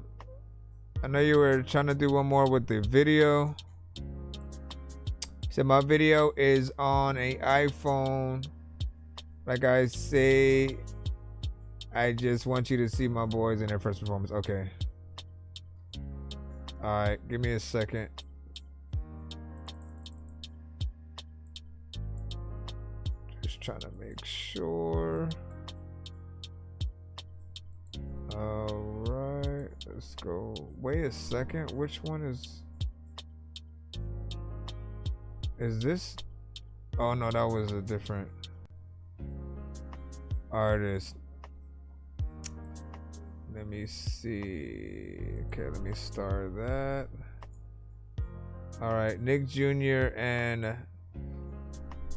know you were trying to do one more with the video. So my video is on a iPhone. Like I say, I just want you to see my boys in their first performance. Okay. All right, give me a second. Just trying to make sure. All right, let's go. Wait a second. Which one is this? Oh no, that was a different artist. Let me see. Okay, let me start that. All right, Nick Jr. and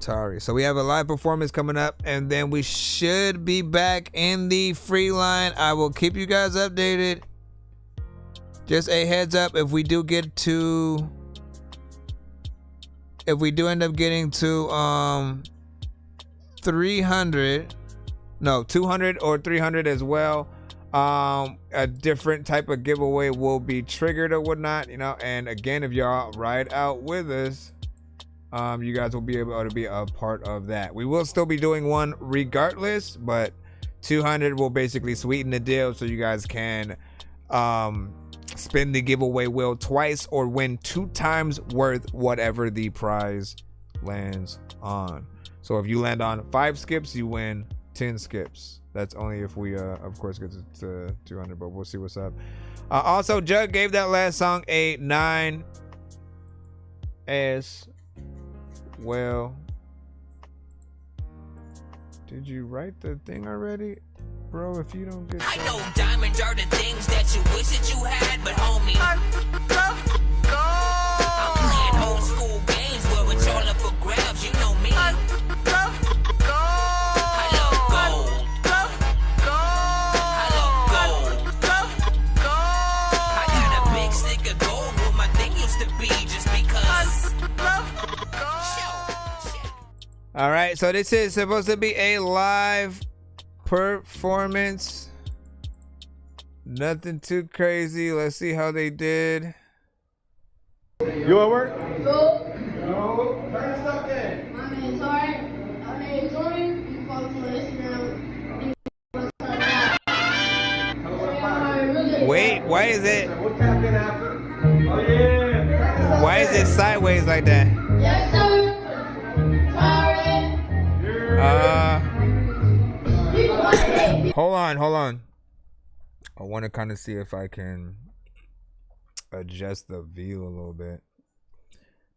Tari. So we have a live performance coming up, and then we should be back in the free line. I will keep you guys updated. Just a heads up, if we do end up getting to 200 or 300 as well, a different type of giveaway will be triggered or whatnot, you know. And again, if y'all ride out with us, you guys will be able to be a part of that. We will still be doing one regardless, but 200 will basically sweeten the deal, so you guys can spin the giveaway wheel twice or win 2 times worth whatever the prize lands on. So if you land on 5 skips, you win 10 skips. That's only if we of course get to 200, but we'll see what's up. Also, Jug gave that last song a 9 as well. Did you write the thing already? Bro, if you don't get I know diamonds are the things that you wish that you had, but homie, I'm playing old school games where it's all up for grabs, you know me. I love gold. I love gold. I got a big stick of gold where my thing used to be just because. All right, so this is supposed to be a live performance. Nothing too crazy. Let's see how they did. You at work? No. No. Turn this up then. My name's Hart. My name's Jordan. You can follow me on Instagram. Wait, why is it? We'll tap in after. Oh yeah. Why is it sideways like that? Yes, sir. Hold on. I want to kind of see if I can adjust the view a little bit,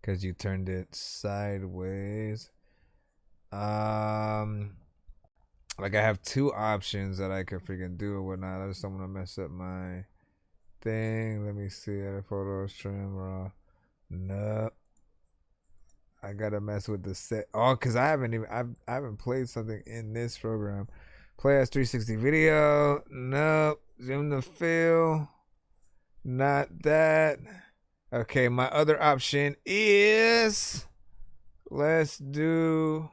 because you turned it sideways. Like I have 2 options that I can freaking do or whatnot. I just don't want to mess up my thing. Let me see. Edit photos, trim, raw. Nope. I gotta mess with the set. Oh, because I haven't played something in this program. Play as 360 video. Nope. Zoom to fill. Not that. Okay, my other option is, let's do,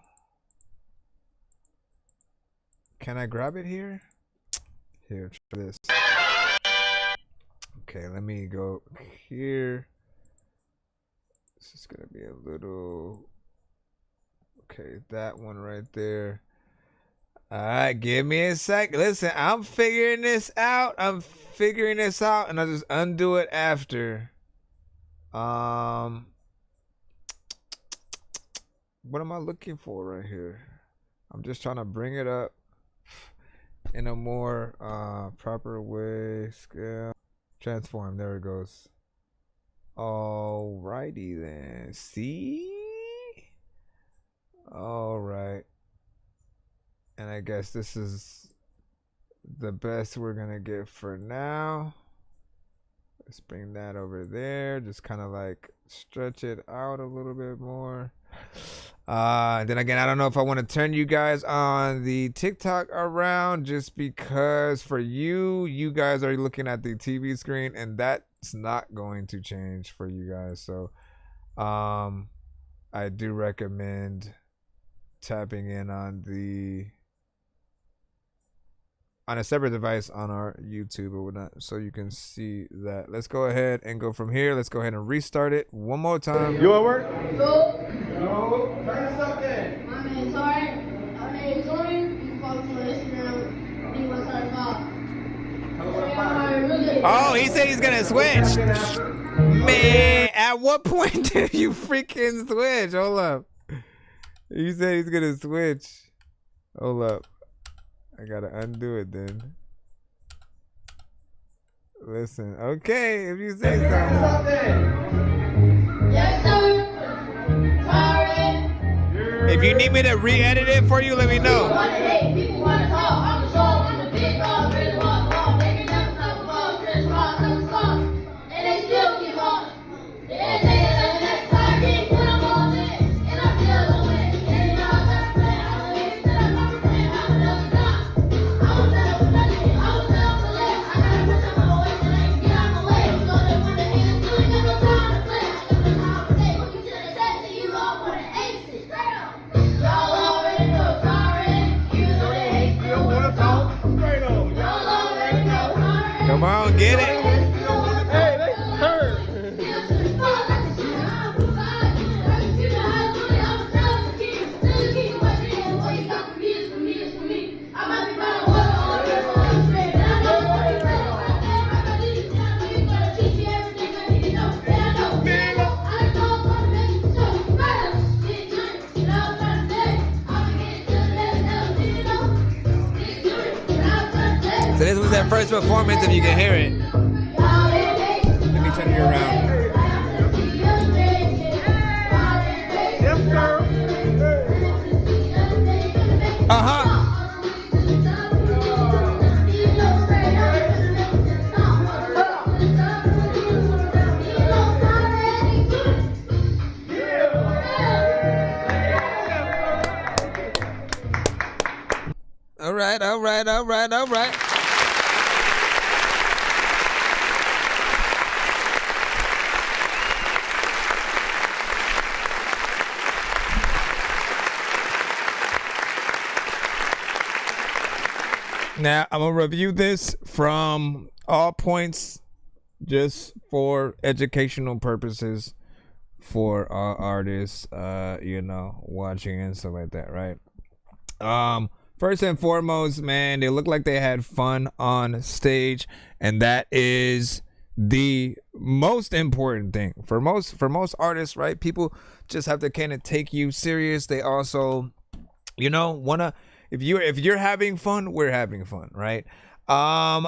can I grab it here? Here, try this. Okay, let me go here. This is gonna be a little, okay, that one right there. All right, give me a sec. Listen, I'm figuring this out. And I'll just undo it after. What am I looking for right here? I'm just trying to bring it up in a more proper way. Scale, transform. There it goes. Alrighty then. See? All right. And I guess this is the best we're gonna get for now. Let's bring that over there. Just kind of like stretch it out a little bit more. Then again, I don't know if I want to turn you guys on the TikTok around, just because for you guys are looking at the TV screen, and that's not going to change for you guys. So I I do recommend tapping in on a separate device on our YouTube or whatnot, so you can see that. Let's go ahead and go from here. Let's go ahead and restart it one more time. You at work? No. No. Turn this up then. My name's Jordan. My name's Jordan. You can follow me on Instagram. D135. Oh, he said he's gonna switch. Man, at what point did you freaking switch? Hold up. You said he's gonna switch. Hold up. I gotta undo it then. Listen, okay, if you say something. Yes, sir. Sorry. If you need me to re-edit it for you, let me know. People want to talk. I'm the show. I'm the big dog. Really want to talk. They can never talk about Chris Ross and Scott. And they still keep on. They say that the next time they put them on it. And I still don't win. And you know I'm not playing. I'm going to leave it to them. I'm saying I'm another time. I was set up for nothing. I was set up for less. I got to push up my voice and I can get out my way. So they want to hit it. Still ain't got no time to play. I got no time to play. When you to the test and you all want to ace it. Straight up. Y'all already know. Sorry. You know they hate. Still want to talk. Straight up. Y'all already know. Sorry. Come on, get it. Hey, they turn. So this was that first performance, if you can hear it. Let me turn you around. Yes, sir. Uh-huh. All right, all right, all right, all right. Now, I'm going to review this from all points just for educational purposes for our artists, you know, watching and stuff like that, right? First and foremost, man, they look like they had fun on stage, and that is the most important thing for most artists, right? People just have to kind of take you serious. They also, you know, wanna, if you're having fun, we're having fun, right?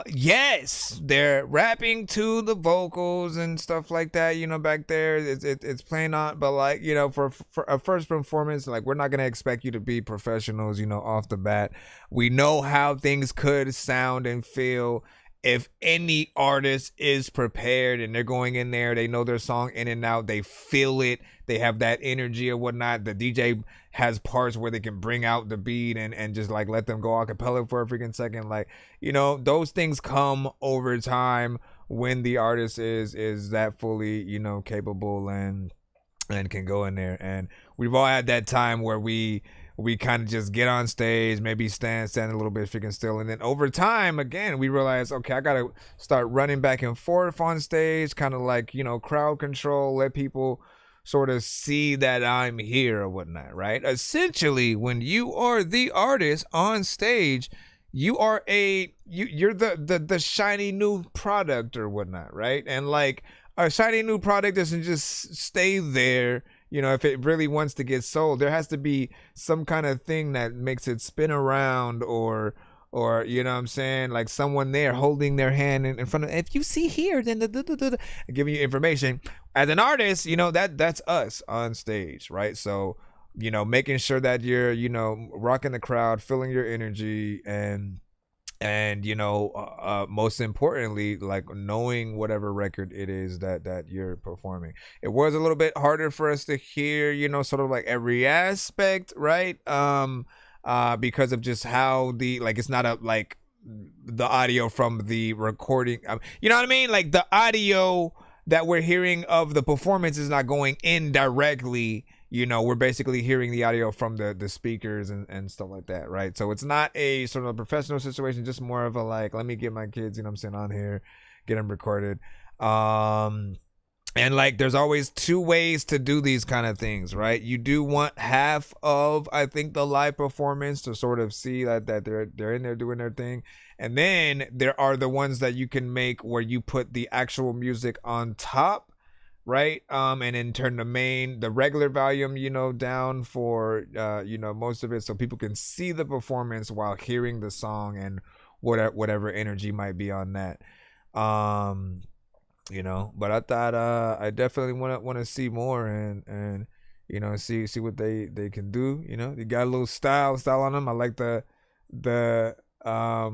Yes, they're rapping to the vocals and stuff like that, you know, back there. It's playing on, but like, you know, for a first performance, like, we're not gonna expect you to be professionals, you know, off the bat. We know how things could sound and feel if any artist is prepared and they're going in there, they know their song in and out, they feel it, they have that energy or whatnot. The DJ has parts where they can bring out the beat and just like let them go a cappella for a freaking second. Like, you know, those things come over time when the artist is that fully, you know, capable and can go in there. And we've all had that time where we kind of just get on stage, maybe stand a little bit freaking still. And then over time, again, we realize, okay, I got to start running back and forth on stage, kind of like, you know, crowd control, let people sort of see that I'm here or whatnot, right? Essentially, when you are the artist on stage, you are you're the shiny new product or whatnot, right? And like, a shiny new product doesn't just stay there. You know, if it really wants to get sold, there has to be some kind of thing that makes it spin around or you know what I'm saying, like someone there holding their hand in front of, if you see here, then giving you information. As an artist, you know, that's us on stage, right? So, you know, making sure that you're, you know, rocking the crowd, feeling your energy, and you know, most importantly, like knowing whatever record it is that you're performing. It was a little bit harder for us to hear, you know, sort of like every aspect, right? Because of just how it's not like the audio from the recording, you know what I mean? Like the audio that we're hearing of the performance is not going in directly, you know, we're basically hearing the audio from the speakers and stuff like that, right? So it's not a sort of a professional situation, just more of a like, let me get my kids, you know what I'm saying, on here, get them recorded. And like, there's always two ways to do these kind of things, right? You do want half of, I think, the live performance to sort of see that they're in there doing their thing. And then there are the ones that you can make where you put the actual music on top, right? And then turn the regular volume, you know, down for, you know, most of it, so people can see the performance while hearing the song and whatever energy might be on that. You know, but I thought I definitely want to see more and you know, see what they can do. You know, you got a little style on them. I like the I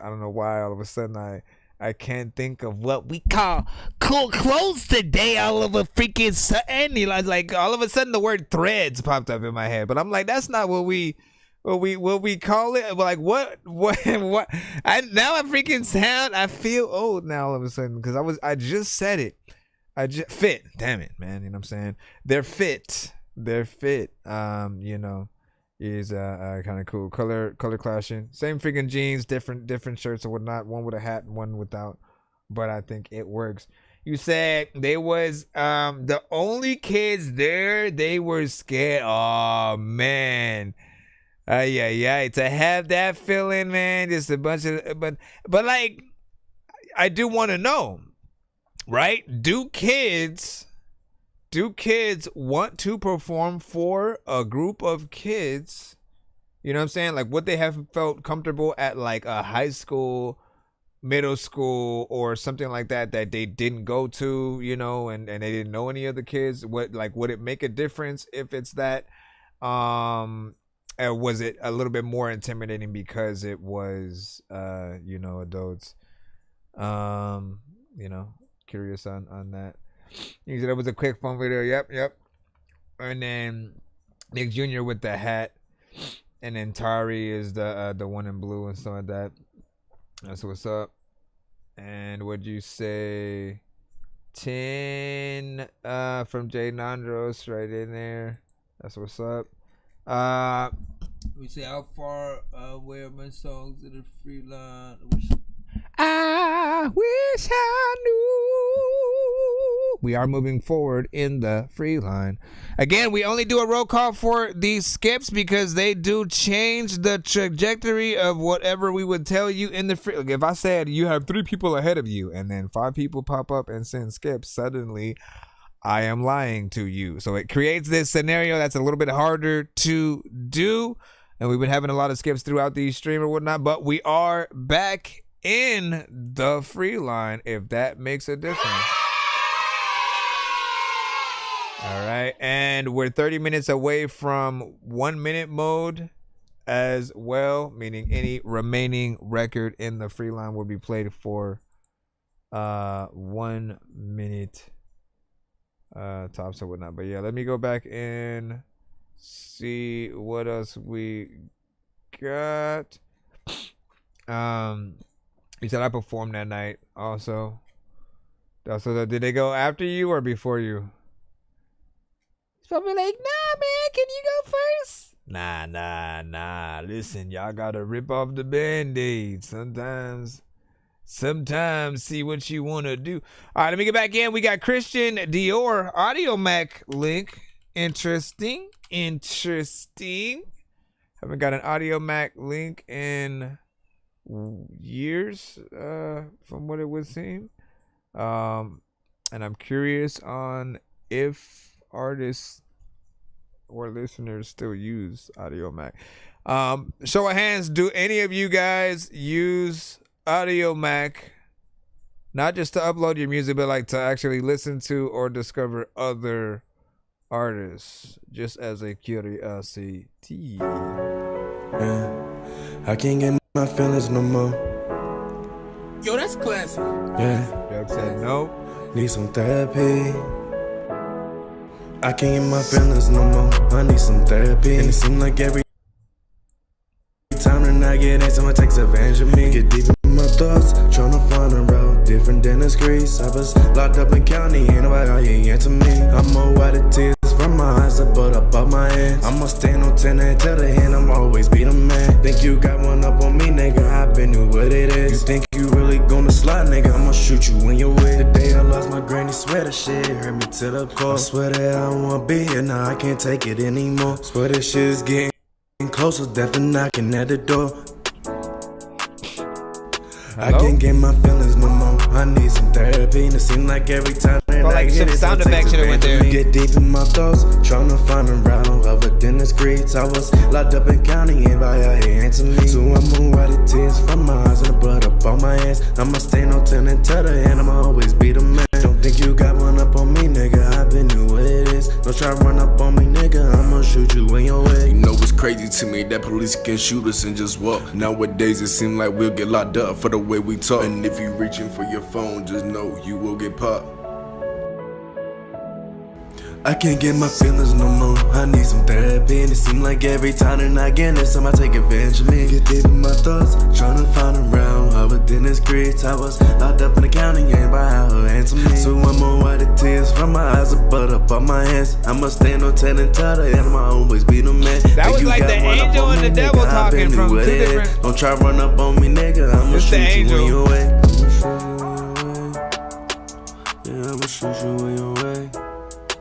don't know why all of a sudden I can't think of what we call cool clothes today. All of a freaking sudden, like all of a sudden the word threads popped up in my head, but I'm like, that's not what we call it. Like what now I freaking sound, I feel old now all of a sudden, because I just said it. Fit, damn it, man, you know what I'm saying? They're fit, you know, is kind of cool. Color clashing, same freaking jeans, different shirts or whatnot, one with a hat and one without, but I think it works. You said they was the only kids there, they were scared. Oh man. Yeah, to have that feeling, man, just a bunch of, but like, I do want to know, right? Do kids want to perform for a group of kids? You know what I'm saying? Like, would they have felt comfortable at like a high school, middle school, or something like that they didn't go to, you know, and they didn't know any of the kids? Would it make a difference if it's that? Was it a little bit more intimidating because it was, you know, adults? You know, curious on that. You said it was a quick fun video. Yep. And then Nick Jr. with the hat, and then Tari is the one in blue and stuff like that. That's what's up. And what'd you say? 10 from Jay Nandros right in there. That's what's up. We say how far where my songs in the free line. I wish I knew. We are moving forward in the free line. Again, we only do a roll call for these skips because they do change the trajectory of whatever we would tell you in the free. Like if I said you have 3 people ahead of you and then 5 people pop up and send skips, suddenly I am lying to you. So it creates this scenario that's a little bit harder to do. And we've been having a lot of skips throughout the stream or whatnot, but we are back in the free line, if that makes a difference. All right. And we're 30 minutes away from 1 minute mode as well, meaning any remaining record in the free line will be played for 1 minute. Tops or whatnot, but yeah, let me go back and see what else we got. You said I performed that night also. So did they go after you or before you? It's probably like, nah, man, can you go first? Nah. Listen, y'all gotta rip off the band-aid. Sometimes see what you want to do. All right, let me get back in. We got Christian Dior Audio Mac link. Interesting. Haven't got an Audio Mac link in years, from what it would seem. And I'm curious on if artists or listeners still use Audio Mac. Show of hands, do any of you guys use Audio Mac, not just to upload your music, but like to actually listen to or discover other artists, just as a curiosity? Yeah, I can't get my feelings no more. Yo, that's classic. Yeah, Doug said no. Need some therapy. I can't get my feelings no more. I need some therapy. And it seems like every time that I get into someone takes advantage of me. Get deep in my thoughts, trying to find a route different than the streets. I was locked up in county, ain't nobody answer me. I'm more white of tears up my hands. I'ma stand on 10 until the end, I'ma always be the man. Think you got one up on me, nigga, I been knew what it is. You think you really gonna slide, nigga, I'ma shoot you in your way. The day I lost my granny, swear that shit hurt me to the core. I swear that I don't wanna be here, now I can't take it anymore. Swear this shit is getting closer, death and knocking at the door. I can't get my feelings no more. I need some therapy. And it seems like every time that I get it, sound effects should have went there. Get deep in my thoughts, trying to find a route other than the streets. I was locked up in county, anybody out here answer me. So I move out the tears from my eyes and the blood up on my hands. I'ma stay no 10 until the end, I'ma always be the man. Don't think you got one up on me, nigga, I been knew what it is. Don't try to run up on me, nigga, I'ma shoot you in your way. You know what's crazy to me, that police can shoot us and just walk. Nowadays it seems like we'll get locked up for the way we talk. And if you reaching for your phone, just know you will get popped. I can't get my feelings no more. I need some therapy. And it seems like every time that I get this, somebody take advantage of me. Get deep in my thoughts, trying to find a round other than the streets. I was locked up in the county, ain't by how her answer me. So I'm gonna wipe the tears from my eyes, and blood up on my hands. I'ma stand on 10 until the end, I'ma always be the man. That was like the angel and the devil talking from two different. Don't try to run up on me, nigga. I'ma shoot you in your way. I'ma shoot you in your way.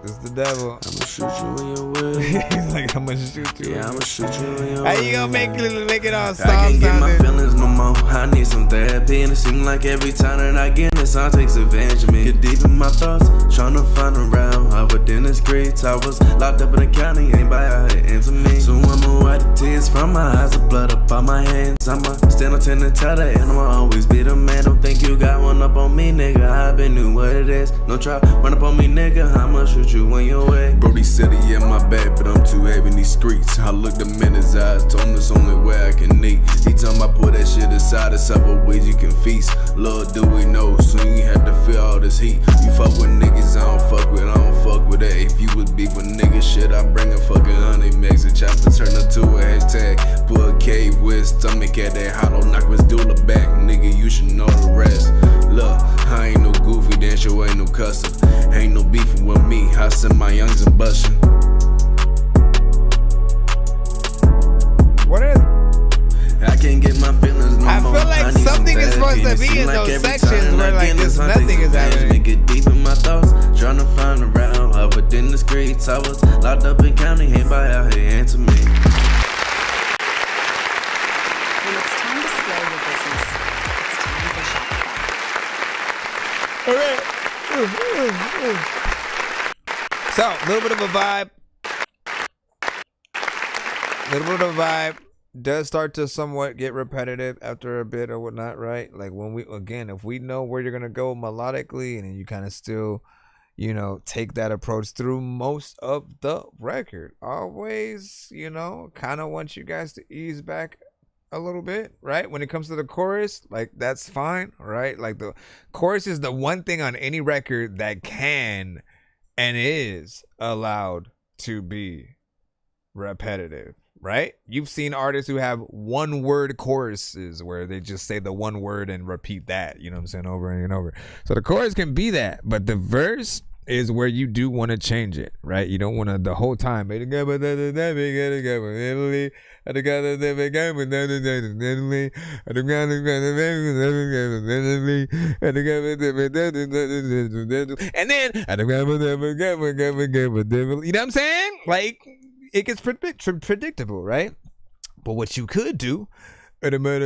It's the devil. I'ma shoot you in your way. He's like, I'ma shoot you. Yeah, I'ma shoot you in your way. How you gonna make it all soft? I can't get my feelings no more. I need some therapy. And it seems like every time that I get this, song takes advantage of me. Get deep in my thoughts, trying to find a route other than the streets. I was locked up in the county, ain't by how it ends me. So I'ma wipe the tears from my eyes, the blood up on my hands. I'ma stand on 10 and tell the end, I'ma always be the man. Don't think you got one up on me, nigga, I been knew what it is. Don't try run up on me, nigga, I'ma shoot you in your way. Brody said he in my bag, but I'm too heavy in these streets. I looked him in his eyes, told him it's only way I can eat. He told me I put that shit aside, there's several ways you can feast. Lord, do we know, soon you have to feel all this heat. You fuck with niggas I don't fuck with, I don't fuck with that. If you was beef with niggas shit, I bring a fucking honey mix. A chopper turn into a hashtag. Put a cave with stomach at that hollow, knock his doula back. Nigga, you should know the rest. Look, I ain't no goofy, then sure ain't no cussing. Ain't no beefing with me, I send my youngs and bushin'. What is? I can't get my feelings no more. I feel like something is supposed to be in those sections where like this nothing is happening. Get deep in my thoughts, trying to find a route other than the streets. I was locked up in county, ain't by out here answer me. When it's time to scale your business, it's time for Shopify. All right. So, a little bit of a vibe. Does start to somewhat get repetitive after a bit or whatnot, right? Like when if we know where you're gonna go melodically, and then you kind of still, take that approach through most of the record. Always, kind of want you guys to ease back a little bit, right? When it comes to the chorus, like that's fine, right? Like the chorus is the one thing on any record that can and is allowed to be repetitive, right? You've seen artists who have one word choruses where they just say the one word and repeat that, you know what I'm saying, over and over. So the chorus can be that, but the verse is where you do want to change it, right? You don't want to the whole time. And then, you know what I'm saying? Like, it gets predictable, right? But what you could do, you know what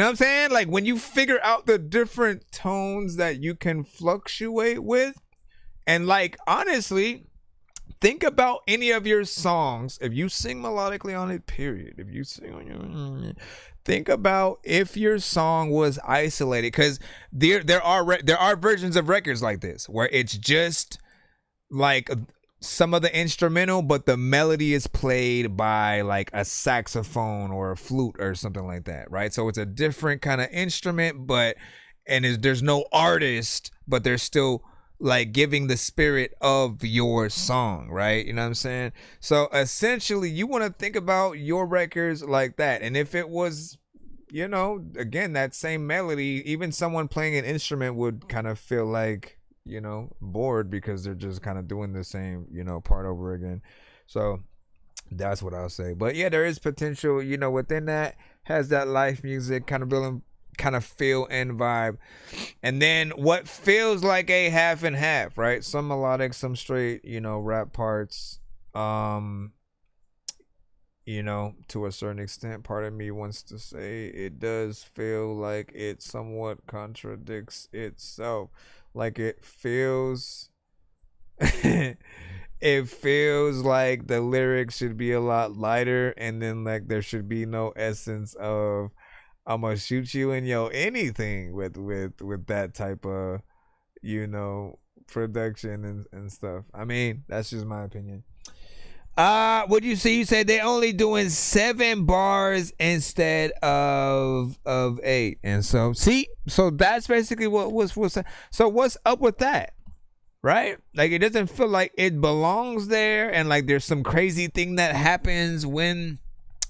I'm saying? Like when you figure out the different tones that you can fluctuate with, and like honestly, think about any of your songs. If you sing melodically on it, period. If you sing on your, think about if your song was isolated, because there are versions of records like this where it's just like some of the instrumental, but the melody is played by like a saxophone or a flute or something like that, right? So it's a different kind of instrument, there's no artist, but there's still like giving the spirit of your song, right? You know what I'm saying? So essentially you want to think about your records like that. And if it was, you know, again, that same melody, even someone playing an instrument would kind of feel like, you know, bored because they're just kind of doing the same, you know, part over again. So that's what I'll say. But yeah, there is potential, you know, within that, has that live music kind of building, kind of feel and vibe. And then what feels like a half and half, right? Some melodic, some straight, you know, rap parts. You know, to a certain extent, part of me wants to say it does feel like it somewhat contradicts itself. Like it feels it feels like the lyrics should be a lot lighter, and then like there should be no essence of I'm gonna shoot you in your anything with that type of, you know, production and stuff. I mean, that's just my opinion. What you see? You said they only doing 7 bars instead of 8, and so that's basically what was so what's up with that, right? Like it doesn't feel like it belongs there, and like there's some crazy thing that happens when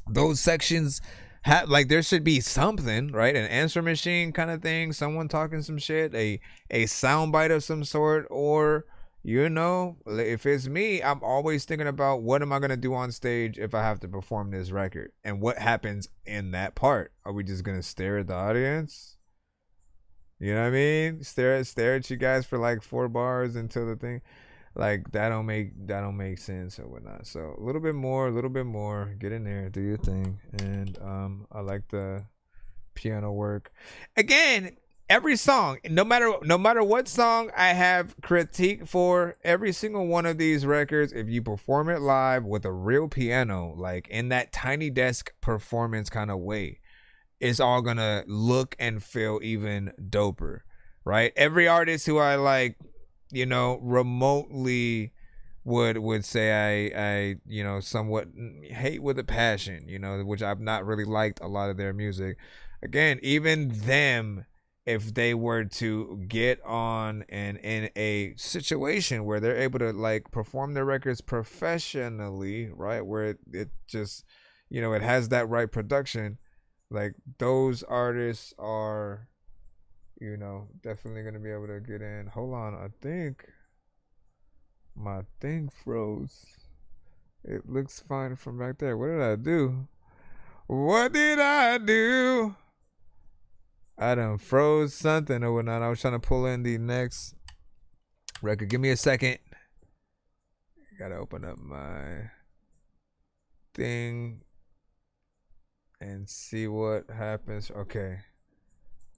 those sections have, like there should be something, right? An answer machine kind of thing, someone talking some shit, a soundbite of some sort, or you know, if it's me, I'm always thinking about what am I gonna do on stage if I have to perform this record, and what happens in that part. Are we just gonna stare at the audience? You know what I mean? Stare at you guys for like 4 bars until the thing, like that don't make sense or whatnot. So a little bit more, get in there, do your thing. And I like the piano work. Again, every song, no matter what song I have critique for, every single one of these records, if you perform it live with a real piano, like in that tiny desk performance kind of way, it's all gonna look and feel even doper, right? Every artist who I like, you know, remotely would say I you know, somewhat hate with a passion, you know, which I've not really liked a lot of their music. Again, even them, if they were to get on and in a situation where they're able to like perform their records professionally, right, where it just, you know, it has that right production, like those artists are, you know, definitely gonna be able to get in. Hold on, I think my thing froze. It looks fine from back there. What did I do? What did I do? I done froze something or whatnot. I was trying to pull in the next record. Give me a second. Gotta open up my thing and see what happens. Okay.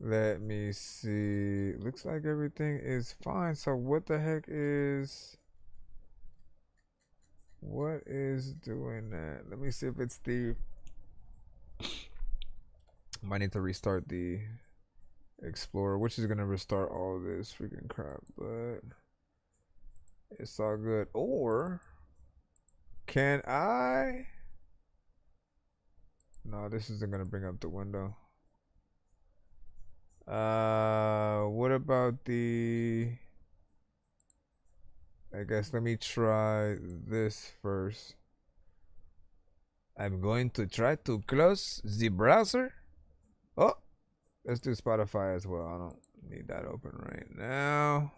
Let me see. Looks like everything is fine. So what the heck is... what is doing that? Let me see if it's the... might need to restart the Explorer, which is gonna restart all this freaking crap, but it's all good. Or can I... no, this isn't gonna bring up the window. What about the... I guess let me try this first. I'm going to try to close the browser. Oh, let's do Spotify as well. I don't need that open right now.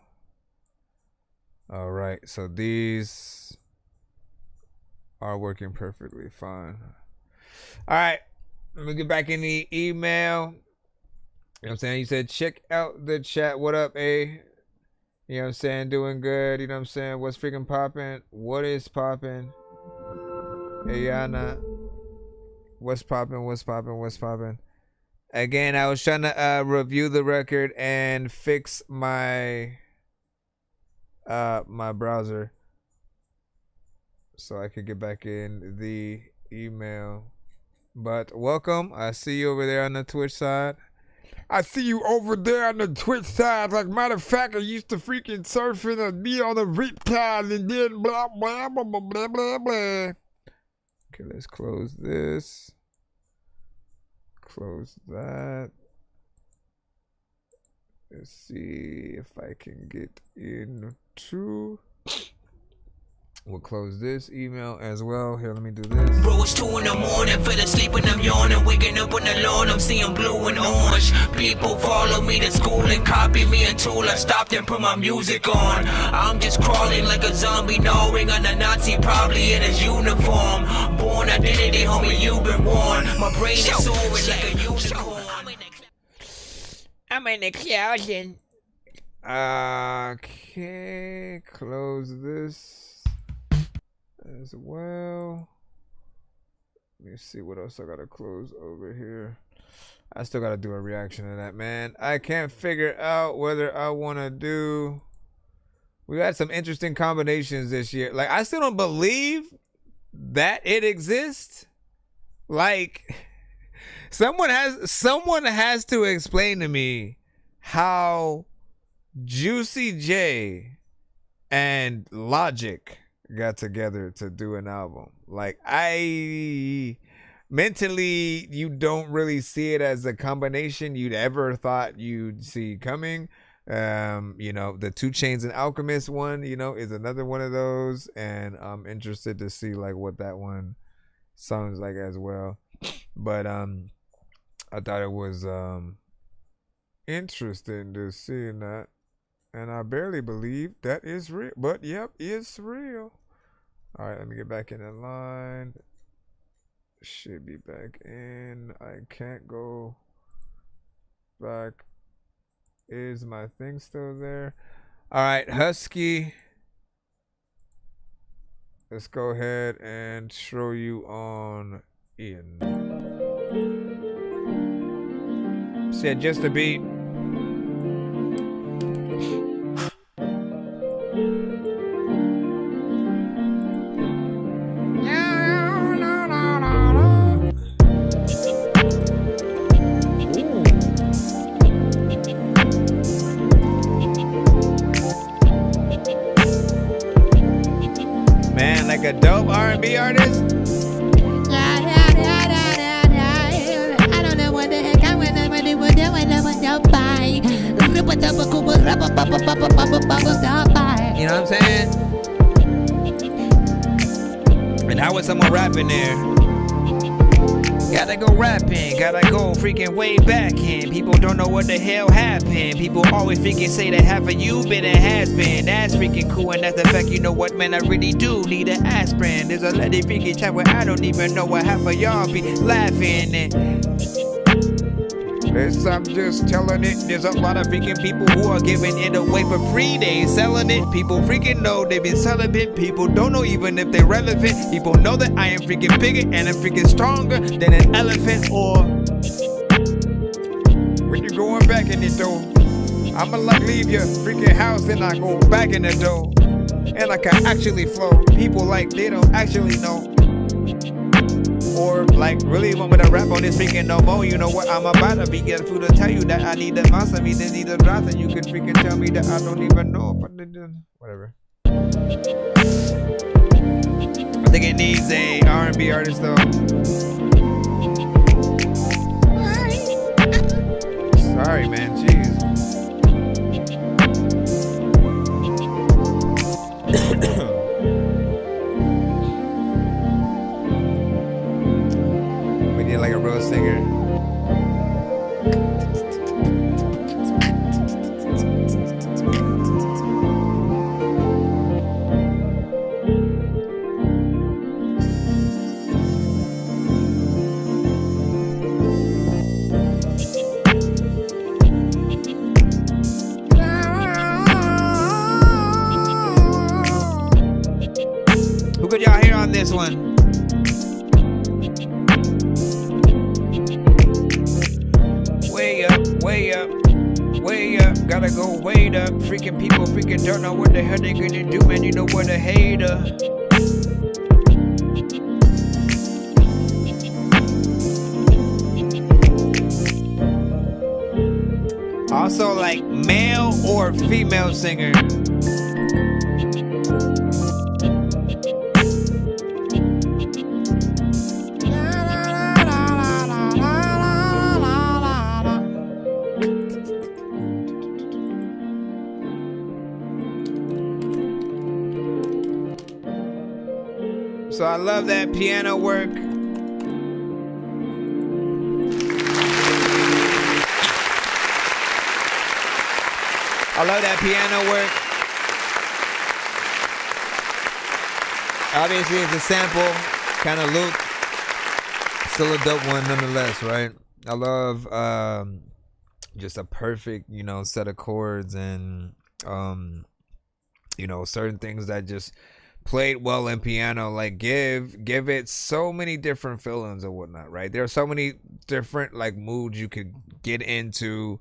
All right, so these are working perfectly fine. All right, let me get back in the email. You know what I'm saying? You said check out the chat. What up, A? You know what I'm saying? Doing good. You know what I'm saying? What's freaking popping? What is popping? Ayana. What's popping? What's popping? What's popping? Again, I was trying to review the record and fix my my browser so I could get back in the email. But welcome. I see you over there on the Twitch side. I see you over there on the Twitch side. Like, matter of fact, I used to freaking surf and be on the riptide and then blah, blah, blah, blah, blah, blah, blah. Okay, let's close this. Close that. Let's see if I can get into. We'll close this email as well. Here, let me do this. Bro, it's 2 in the morning, fell asleep and I'm yawning. Waking up on the lawn, I'm seeing blue and orange. People follow me to school and copy me until I stopped and put my music on. I'm just crawling like a zombie, gnawing on a Nazi, probably in his uniform. Born identity, homie, you've been warned. My brain is soaring like a unicorn. I'm in the closet. Okay, close this as well. Let me see what else I gotta close over here. I still gotta do a reaction to that, man. I can't figure out whether I want to do. We got some interesting combinations this year. Like, I still don't believe that it exists. Like, someone has to explain to me how Juicy J and Logic got together to do an album. Like, I mentally, you don't really see it as a combination you'd ever thought you'd see coming. You know, the 2 Chainz and Alchemist one, you know, is another one of those, and I'm interested to see like what that one sounds like as well. But I thought it was interesting to see that. And I barely believe that is real. But yep, it's real. All right, let me get back in the line. Should be back in. I can't go back. Is my thing still there? All right, Husky. Let's go ahead and throw you on in. Said just a beat. Man, like a dope R&B artist. I don't know what the heck I went up with it. What do I know what to buy? You know what I'm saying? And how was someone rapping there? Gotta go rapping, gotta go freaking way back in. People don't know what the hell happened. People always freaking say that half of you been and has been. That's freaking cool, and that's the fact. You know what, man, I really do need an aspirin. There's a lady freaking chat where I don't even know what half of y'all be laughing. And I'm just telling it. there's a lot of freaking people who are giving it away for free. They ain't selling it. People freaking know they've been celibate. People don't know even if they're relevant. People know that I am freaking bigger and I'm freaking stronger than an elephant. Or when you're going back in the door, I'ma like leave your freaking house and I go back in the door. And I can actually flow. People like they don't actually know. Or like really want me to rap on this freaking no more. You know what I'm about to be getting food to tell you that I need the monster, me then need the drops, and you can freaking tell me that I don't even know if I did whatever. I think it needs a R&B artist though. Sorry man, jeez. Like a real singer. who could y'all hear on this one? Way up, gotta go wait up. Freaking people freaking don't know what the hell they gonna do, man. You know what, a hater. Also like male or female singer. I love that piano work. I love that piano work. Obviously, it's a sample, kind of loop. Still a dope one nonetheless, right? I love just a perfect, set of chords and, certain things that just played well in piano, like give it so many different feelings and whatnot, right? There are so many different like moods you could get into,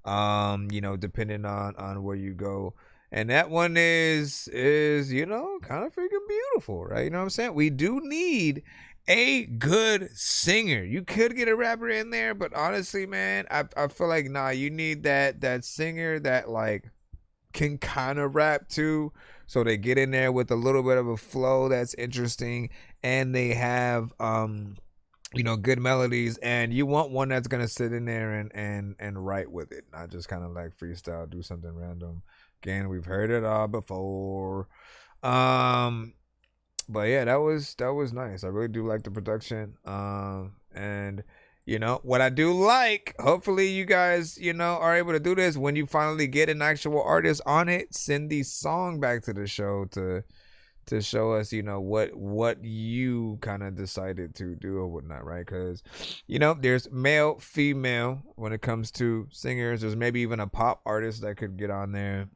depending on where you go. And that one is kind of freaking beautiful, right? You know what I'm saying? We do need a good singer. You could get a rapper in there, but honestly, man, I feel like you need that singer that like can kind of rap too, so they get in there with a little bit of a flow that's interesting, and they have good melodies, and you want one that's gonna sit in there and write with it, not just kind of like freestyle, do something random. Again, we've heard it all before. But yeah, that was nice. I really do like the production. And what I do like, hopefully you guys, are able to do this when you finally get an actual artist on it. Send the song back to the show to show us, what you kind of decided to do or whatnot, right? Because, there's male, female when it comes to singers. There's maybe even a pop artist that could get on there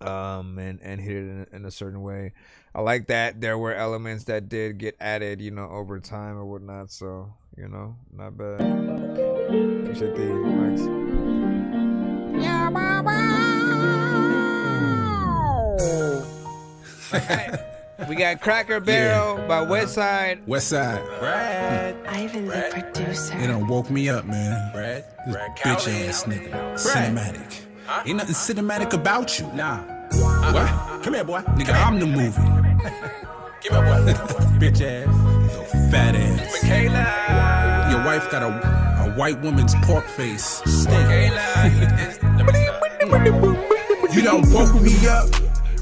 and hit it in a certain way. I like that there were elements that did get added, over time or whatnot. So, not bad. Appreciate the likes. Yeah, We got Cracker Barrel by Westside. Westside. Brad. Ivan the producer. It done woke me up, man. Brad. This bitch ass nigga. Cinematic. Ain't nothing cinematic about you. Nah. What? Come here, boy. Nigga, I'm the movie. Give me boy. Bitch ass. Yo, fat ass. Michaela. Your wife got a white woman's pork face. You done woke me up.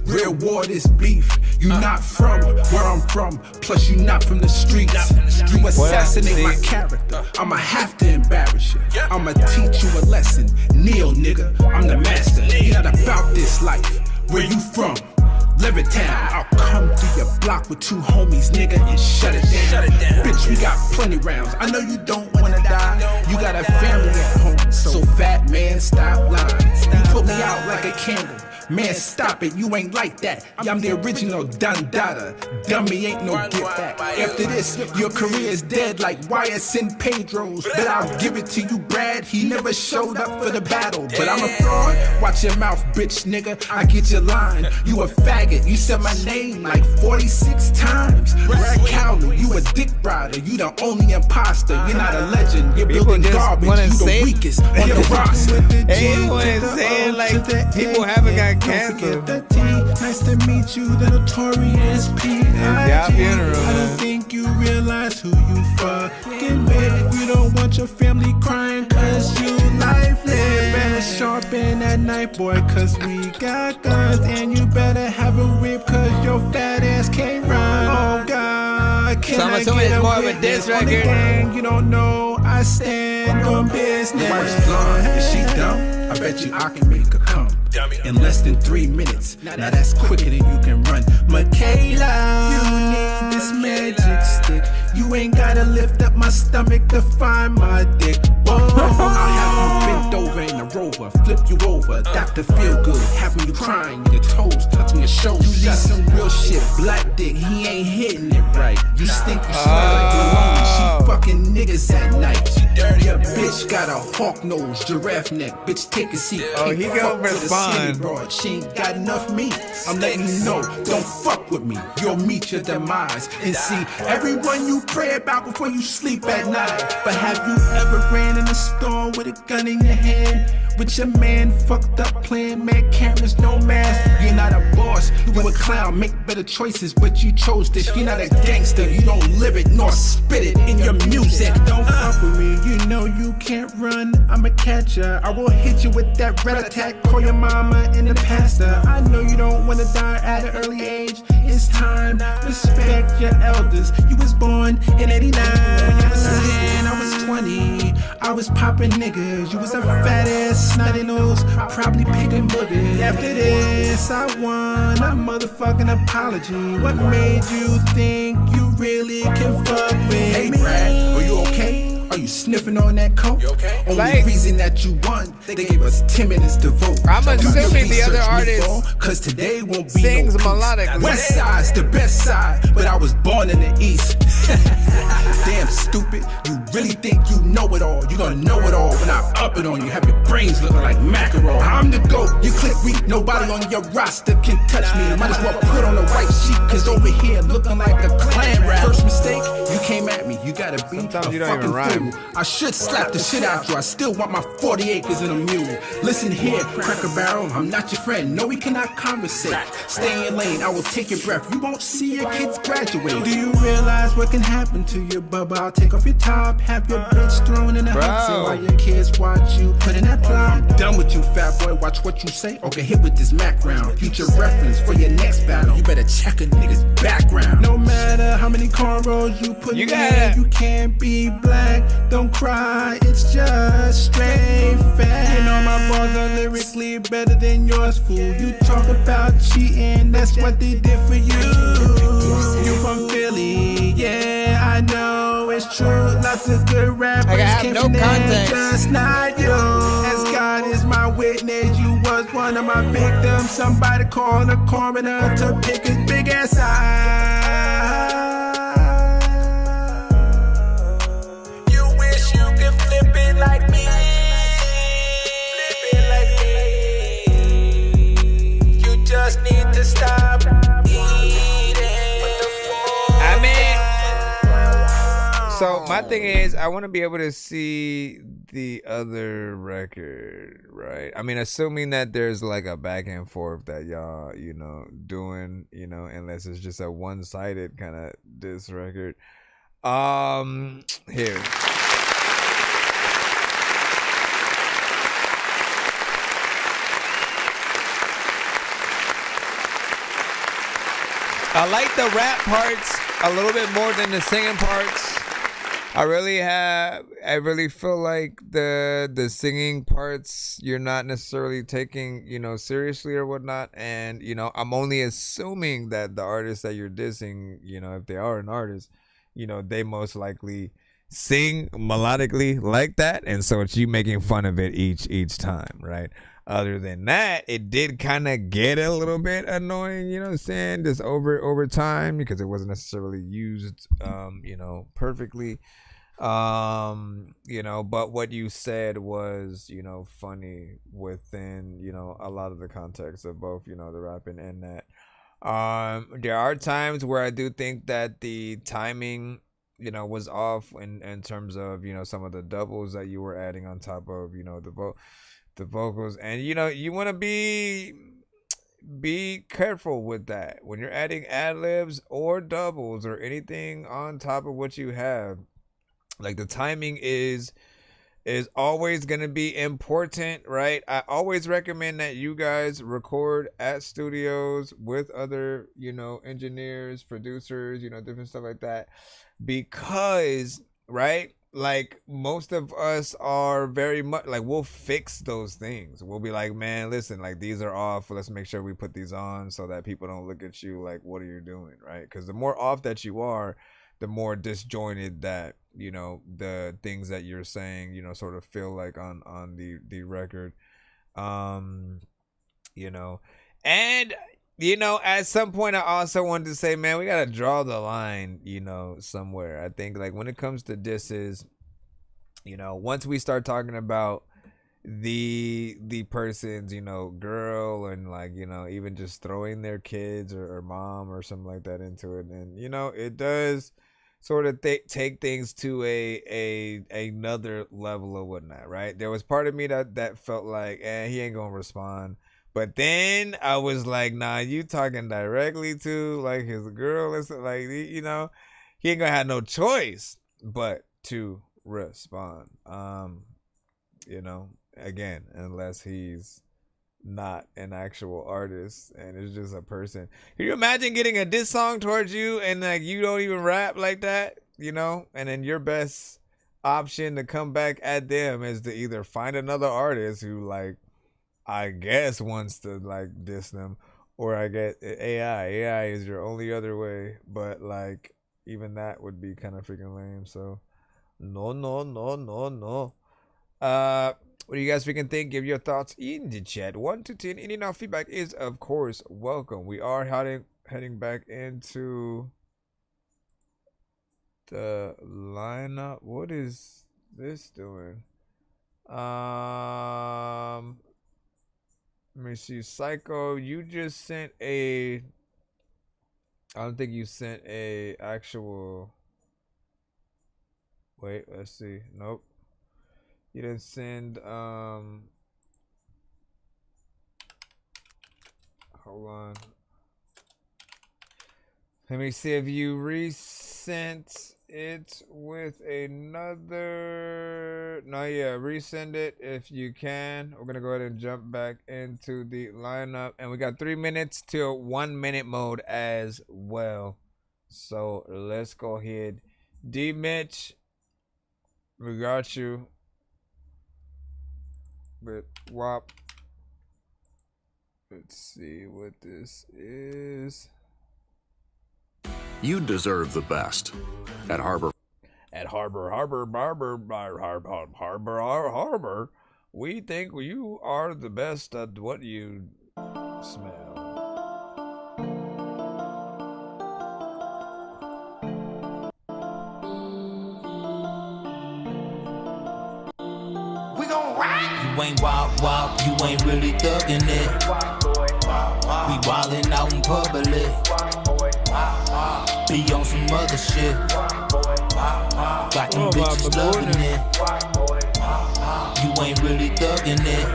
Real war, this beef. You not from where I'm from. Plus you not from the streets. You assassinate my character. I'ma have to embarrass you. I'ma teach you a lesson. Kneel, nigga. I'm the master. You not about this life. Where you from? Levittown. I'll come through your block with 2 homies, nigga, and shut it down. Bitch, we got plenty rounds. I know you don't wanna die. You got a family at home. So fat man, stop lying. You put me out like a candle. Man, stop it, you ain't like that. I'm the original Don Dada. Dummy ain't no get back. After this, your career is dead like Wyatt and Pedro's. But I'll give it to you, Brad. He never showed up for the battle. But I'm a fraud. Watch your mouth, bitch, nigga. I get your line. You a faggot. You said my name like 46 times. Brad Cowley, you a dick rider. You the only imposter. You're not a legend. You're building garbage. You the weakest on the roster. Anyone saying like people haven't got cancer. Nice to meet you, the notorious P.I.G. I don't think you realize who you fucking with. You don't want your family crying cause you lifeless. Better sharpen that knife, boy, cause we got guns. And you better have a whip cause your fat ass can't run. Oh God, can I get a more of a witness diss on the record? gang? You don't know I stand on business. First blonde, is she dumb? I bet you I can make her come in less than 3 minutes. Now that's quicker than you can run. Michaela, you need this magic stick. You ain't gotta lift up my stomach to find my dick. Whoa, I'll have you bent over in a rover, flip you over. Dr. Feel Good, having you crying, your toes touching your shoulders. You need some real shit, black dick, he ain't hitting it right. You stink, you smell like cologne. She fucking niggas at night. Your bitch got a hawk nose, giraffe neck. Bitch, take a seat. Oh, he gonna respond. Broad. She ain't got enough meat. I'm letting you know, don't fuck with me. You'll meet your demise. And see, everyone you pray about before you sleep at night. But have you ever ran in a store with a gun in your hand? With your man fucked up playing mad cameras, no mask. You're not a boss, you a clown. Make better choices, but you chose this. You're not a gangster, you don't live it nor spit it in your music. Don't fuck with me, you know you can't run. I'm a catcher, I will hit you with that red attack. Call your mama and the pastor. I know you don't wanna die at an early age. it's time. Respect your elders. You was born in 89. I was 10, I was 20. I was popping niggas. You was a fat ass, snotty nose, probably picking boogers. After this, I won a motherfucking apology. What made you think you really can fuck with me? Hey, Brad, are you okay? Are you sniffing on that coke? You okay? Only reason that you won, they gave us 10 minutes to vote. I'm assuming the other artist cause today won't be sings no melodically. West side's the best side, but I was born in the east. Damn stupid, you really think you know it all. You gonna know it all when I up it on you. Have your brains looking like mackerel. I'm the GOAT, you click weak, nobody on your roster can touch me. Might as well put on a white sheet, cause over here looking like a clan rap. First mistake, you came at me, you gotta be Sometimes a you don't fucking even rhyme. fool. I should slap the shit out you. I still want my 40 acres and a mule. Listen here, Cracker Barrel, I'm not your friend. No, we cannot conversate. Stay in your lane, I will take your breath. You won't see your kids graduate. Do you realize what can happen to you, Bubba? I'll take off your top, have your bitch thrown in the hot seat while your kids watch you put in that plow. I'm done with you, fat boy. Watch what you say or get hit with this Mac round. Future reference for your next battle. You better check a nigga's background. No matter how many cornrows you put in, you can't be black. Don't cry, it's just straight fact. You know my bars are lyrically better than yours, fool. You talk about cheating, that's what they did for you. You from Philly, yeah, I know it's true. Lots of good rappers came from there, just not you. As God is my witness, you was one of my victims. Somebody call the coroner to pick his big ass eye. You wish you could flip it like me. Flip it like me. You just need to stop eating. I mean, so my thing is, I want to be able to see the other record, right? I mean, assuming that there's like a back and forth that y'all, you know, doing, you know, unless it's just a one-sided kind of diss record. Here. I like the rap parts a little bit more than the singing parts. I really feel like the singing parts you're not necessarily taking, you know, seriously or whatnot. And, you know, I'm only assuming that the artist that you're dissing, you know, if they are an artist, you know, they most likely sing melodically like that. And so it's you making fun of it each time, right? Other than that, it did kind of get a little bit annoying, you know what I'm saying, just over time, because it wasn't necessarily used, you know, perfectly. You know, but what you said was, you know, funny within, you know, a lot of the context of both, you know, the rapping and that. There are times where I do think that the timing, you know, was off in terms of, you know, some of the doubles that you were adding on top of, you know, the vocals. And, you know, you want to be careful with that when you're adding ad-libs or doubles or anything on top of what you have. Like, the timing is always going to be important, right? I always recommend that you guys record at studios with other, you know, engineers, producers, you know, different stuff like that, because, right, like, most of us are very much like, we'll fix those things. We'll be like, man, listen, like, these are off, let's make sure we put these on so that people don't look at you like, what are you doing, right? Because the more off that you are, the more disjointed that, you know, the things that you're saying, you know, sort of feel like on the record. You know, and, you know, at some point I also wanted to say, man, we gotta draw the line, you know, somewhere. I think, like, when it comes to disses, you know, once we start talking about the person's, you know, girl, and, like, you know, even just throwing their kids or mom or something like that into it, and, you know, it does sort of take things to another level or whatnot, right? There was part of me that felt like, he ain't gonna respond. But then I was like, nah, you talking directly to, like, his girl, or something, like, you know, he ain't gonna have no choice but to respond. You know, again, unless he's not an actual artist and it's just a person. Can you imagine getting a diss song towards you and like you don't even rap like that, you know? And then your best option to come back at them is to either find another artist who like I guess wants to like diss them, or I get AI. AI is your only other way, but like even that would be kind of freaking lame. So no. What do you guys freaking think? Give your thoughts in the chat. 1 to 10. Any now feedback is of course welcome. We are heading back into the lineup. What is this doing? Let me see. Psycho, you just sent a I don't think you sent a actual wait, let's see. Nope. You didn't send hold on. Let me see if you resent it with another. No, yeah, resend it if you can. We're gonna go ahead and jump back into the lineup, and we got 3 minutes till 1 minute mode as well. So let's go ahead. D Mitch, we got you. But WAP. Let's see what this is. You deserve the best. At Harbor. At Harbor, we think you are the best at what you smell. We gon' ride. You ain't wop, you ain't really thuggin' it. We wildin' out in public. Be on some other shit. Got them bitches loving it. You ain't really thuggin' it.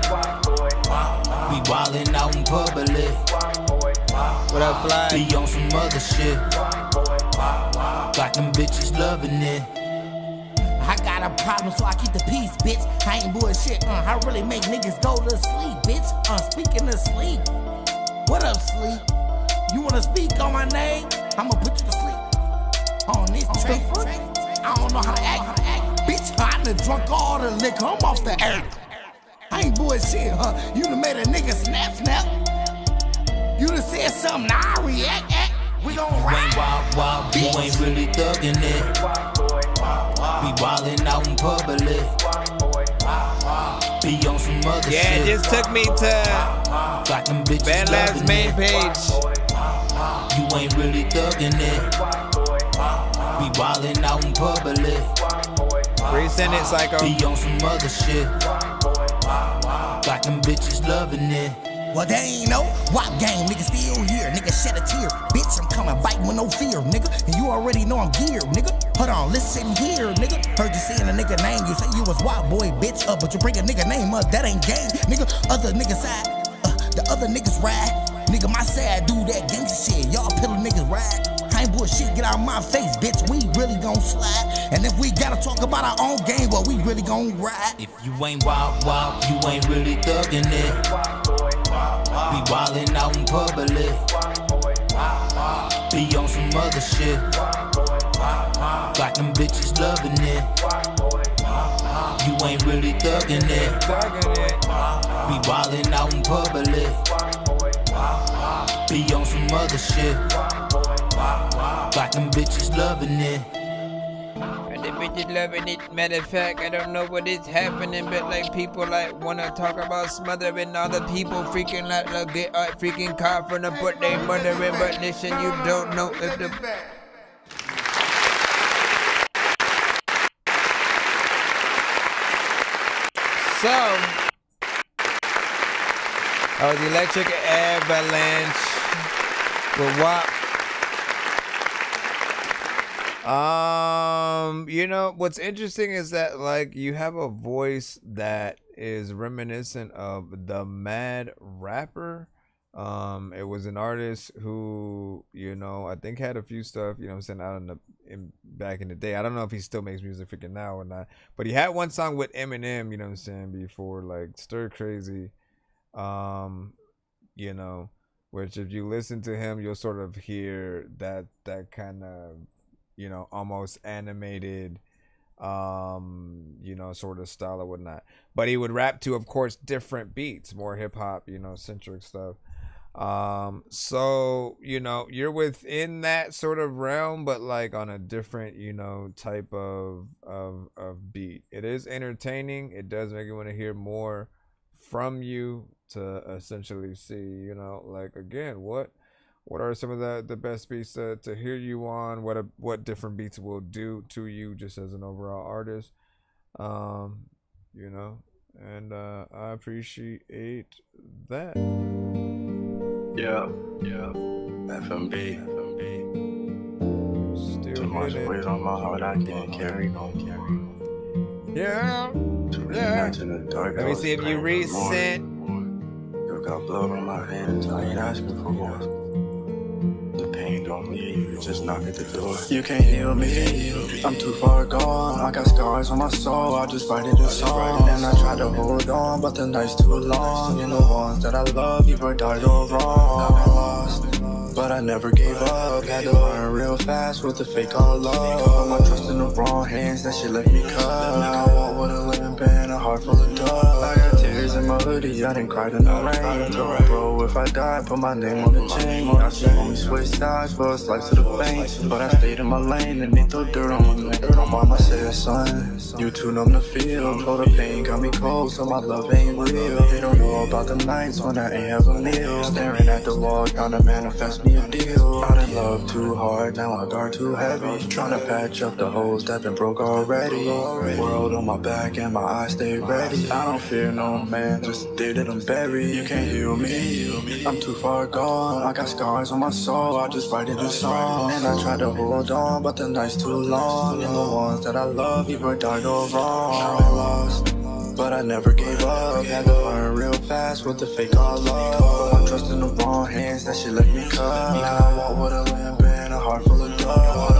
We wildin' out in public. What up, Fly? Be on some other shit. Got them bitches loving it. I got a problem, so I keep the peace, bitch. I ain't bullshit, I really make niggas go to sleep, bitch. Speaking of sleep, what up, sleep? You wanna speak on my name? I'ma put you to sleep. On this train, I don't know how to act. Bitch, I done drunk all the liquor, I'm off the act. I ain't bullshit, You done made a nigga snap. You done said something, now I react. We gon' ride. You ain't wild, you ain't really thuggin' it. We wildin' out in public. Be on some other shit. Yeah, it just took me to Got them bitches Bad Lab's main page. You ain't really thuggin' it. We wildin' out in public. Resend it, Psycho. Be on some other shit. Got them bitches loving it. Well, they ain't no WAP game, nigga still here, nigga shed a tear. Bitch, I'm coming biting with no fear, nigga. And you already know I'm geared, nigga. Hold on, listen here, nigga. Heard you saying a nigga name, you say you was WAP boy, bitch. But you bring a nigga name up, that ain't gang, nigga. Other niggas side, the other niggas ride. Nigga, my side do that gangsta shit. Y'all pillow niggas ride. I ain't bullshit, get out of my face, bitch. We really gon' slide. And if we gotta talk about our own game, well, we really gon' ride. If you ain't WAP, you ain't really thuggin' it. We wildin' out in public. Be on some other shit. Got them bitches loving it. You ain't really thuggin' it. We wildin' out in public. Be on some other shit. Got them bitches loving it. The bitches loving it. Matter of fact, I don't know what is happening, but like people like wanna talk about smothering other people, freaking like get freaking caught from the put they murdering, but listen, you don't know if the. So, the electric avalanche with WAP. You know, what's interesting is that like you have a voice that is reminiscent of the Mad Rapper. It was an artist who, you know, I think had a few stuff, you know, sent out back in the day. I don't know if he still makes music freaking now or not, but he had one song with Eminem, you know what I'm saying, before like Stir Crazy. You know, which if you listen to him, you'll sort of hear that kind of, you know, almost animated, you know, sort of style or whatnot. But he would rap to, of course, different beats, more hip hop, you know, centric stuff. So, you know, you're within that sort of realm, but like on a different, you know, type of beat. It is entertaining. It does make you want to hear more from you, to essentially see, you know, like, again, what are some of the best beats to hear you on, what different beats will do to you just as an overall artist, you know, and I appreciate that. Yeah. FMB. Still too much weight on my heart, I can't carry. Yeah. Let me see if you resent. You got blood on my hands, I ain't asking for more. The pain don't leave, you just knock at the door. You can't heal me, I'm too far gone. I got scars on my soul, I just write it a song. And I try to hold on, but the night's too long. And the ones that I love either died or wrong. I've been lost, but I never gave up. Had to learn real fast with the fake all love. Put my trust in the wrong hands, that shit left me cut. Now I walk with a living pen, a heart full of dust. I got tears in my hoodie, I didn't cry in the rain. Told my bro if I die, put my name on the chain. I see homie switch sides for a slice of the face. But I stayed in my lane and they throw dirt on my neck. Mama said, son, you too numb to feel. Told the pain got me cold, so my love ain't real. They don't know about the nights when I ain't have a meal. Staring at the wall, trying to manifest me a deal. I done love too hard, now I guard too heavy. Trying to patch up the holes that been broke already. World on my back and my eyes stay ready. I don't fear no man, just a day that I'm buried. You can't heal me, I'm too far gone. I got scars on my soul, I just write it a song. And I try to hold on, but the night's too long. And the ones that I love either died or wrong. I've been lost, but I never gave up. Had to learn real fast with the fake all love. Put my trust in the wrong hands, that shit left me cut. Now I walk with a limp and a heart full of dust.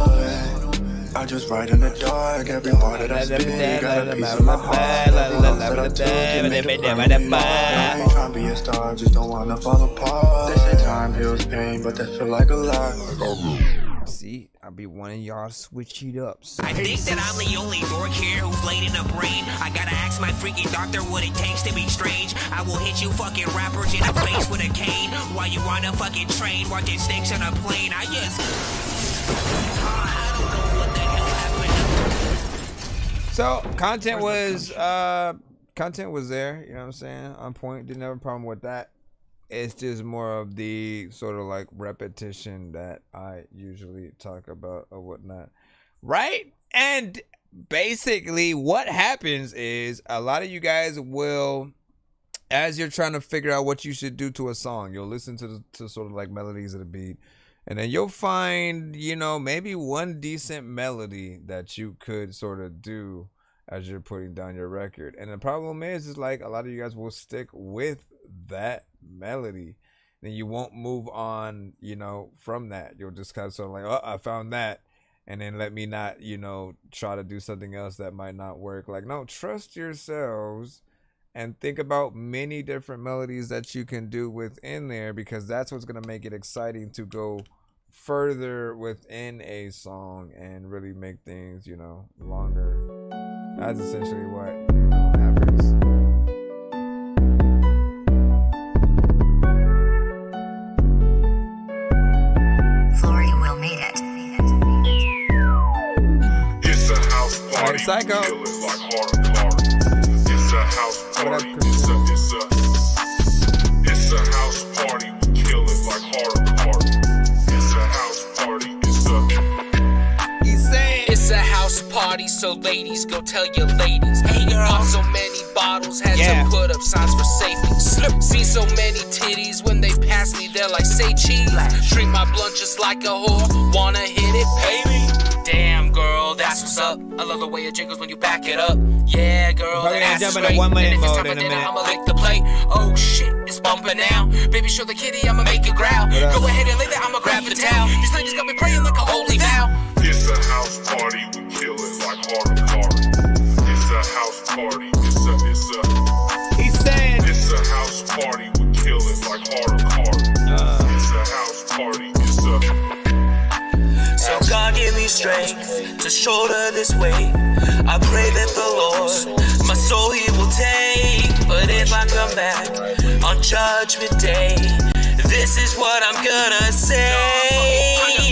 I just write in the dark, every part that I speak. Got a piece of my heart, every loss that I took, it made me feel. I ain't trying to be a star, just don't wanna fall apart. They say time heals pain, but that feel like a lie. See, I be wanting y'all to switch it up. I think that I'm the only dork here who's laid in a brain. I gotta ask my freaking doctor what it takes to be strange. I will hit you fucking rappers in the face with a cane while you on a fucking train watching snakes on a plane. I don't know what the hell happened. So content was there, you know what I'm saying? On point, didn't have a problem with that. It's just more of the sort of like repetition that I usually talk about or whatnot. Right? And basically what happens is a lot of you guys will, as you're trying to figure out what you should do to a song, you'll listen to sort of like melodies of the beat. And then you'll find, you know, maybe one decent melody that you could sort of do as you're putting down your record. And the problem is like a lot of you guys will stick with that melody. Then you won't move on, you know, from that. You'll just kind of sort of like, oh, I found that. And then let me not, you know, try to do something else that might not work. Like, no, trust yourselves and think about many different melodies that you can do within there, because that's what's going to make it exciting to go further within a song and really make things, you know, longer. That's essentially what, you know, happens. Flory will made it. It's a house party. All right, Psycho. It's a house party. It's a house party. We kill it like hardcore. It's a house party. It's a house party, so ladies, go tell your ladies. Hey girl, pop so many bottles, had to put up signs for safety. See so many titties when they pass me, they're like, say cheese. Treat my blunt just like a whore, wanna hit it, pay me. Damn girl, that's what's up. I love the way it jiggles when you back it up. Yeah girl, that's jump straight. into 1 minute And if it's mode time for in a dinner, minute. I'ma lick the plate. Oh shit, it's bumping now. Baby, show the kitty, I'ma make it growl. Go ahead and lay there, I'ma grab the towel. These ladies got me praying like a holy vow. It's a house party. We kill it like hardcore. It's a house party. It's a. He said it's a house party. strength to shoulder this weight. I pray that the Lord, my soul he will take. But if I come back on Judgment Day, this is what I'm gonna say.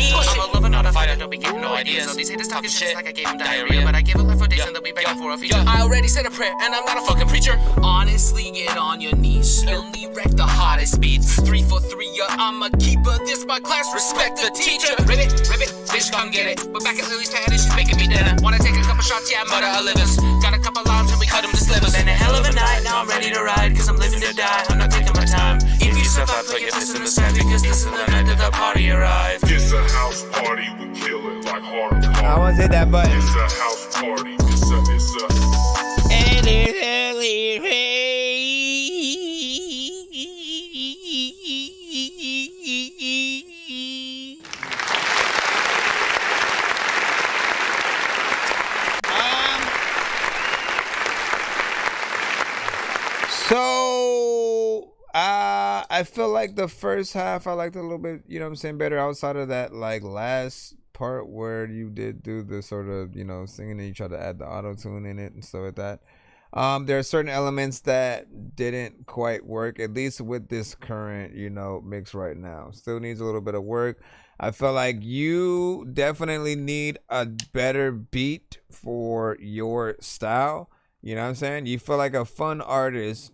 I'm a lover, not a fighter, don't be giving no ideas. So these haters talking shit like I gave them diarrhea. But I give a life for days and they'll be begging for a feature. I already said a prayer and I'm not a fucking preacher. Honestly, get on your knees. Slowly wreck the hottest beats. 3 for 3, yeah, I'm a keeper. This my class, respect the teacher. Ribbit, bitch, come get it. But back at Lily's pad and she's making me dinner. Wanna take a couple shots, yeah, murder her livers. Got a couple limes and we cut them to slivers. Been a hell of a night, now I'm ready to ride. Cause I'm living to die, I'm not taking my time. If you survive, put your fist in the sky. Because this is the night that the party arrives. It's a house party, we kill it like hardcore. I want to hit that button. It's a house party, it's a. And it's early So I feel like the first half I liked a little bit, you know what I'm saying, better outside of that like last part where you did do the sort of, you know, singing and you tried to add the auto-tune in it and stuff like that. There are certain elements that didn't quite work, at least with this current, you know, mix right now. Still needs a little bit of work. I feel like you definitely need a better beat for your style. You know what I'm saying? You feel like a fun artist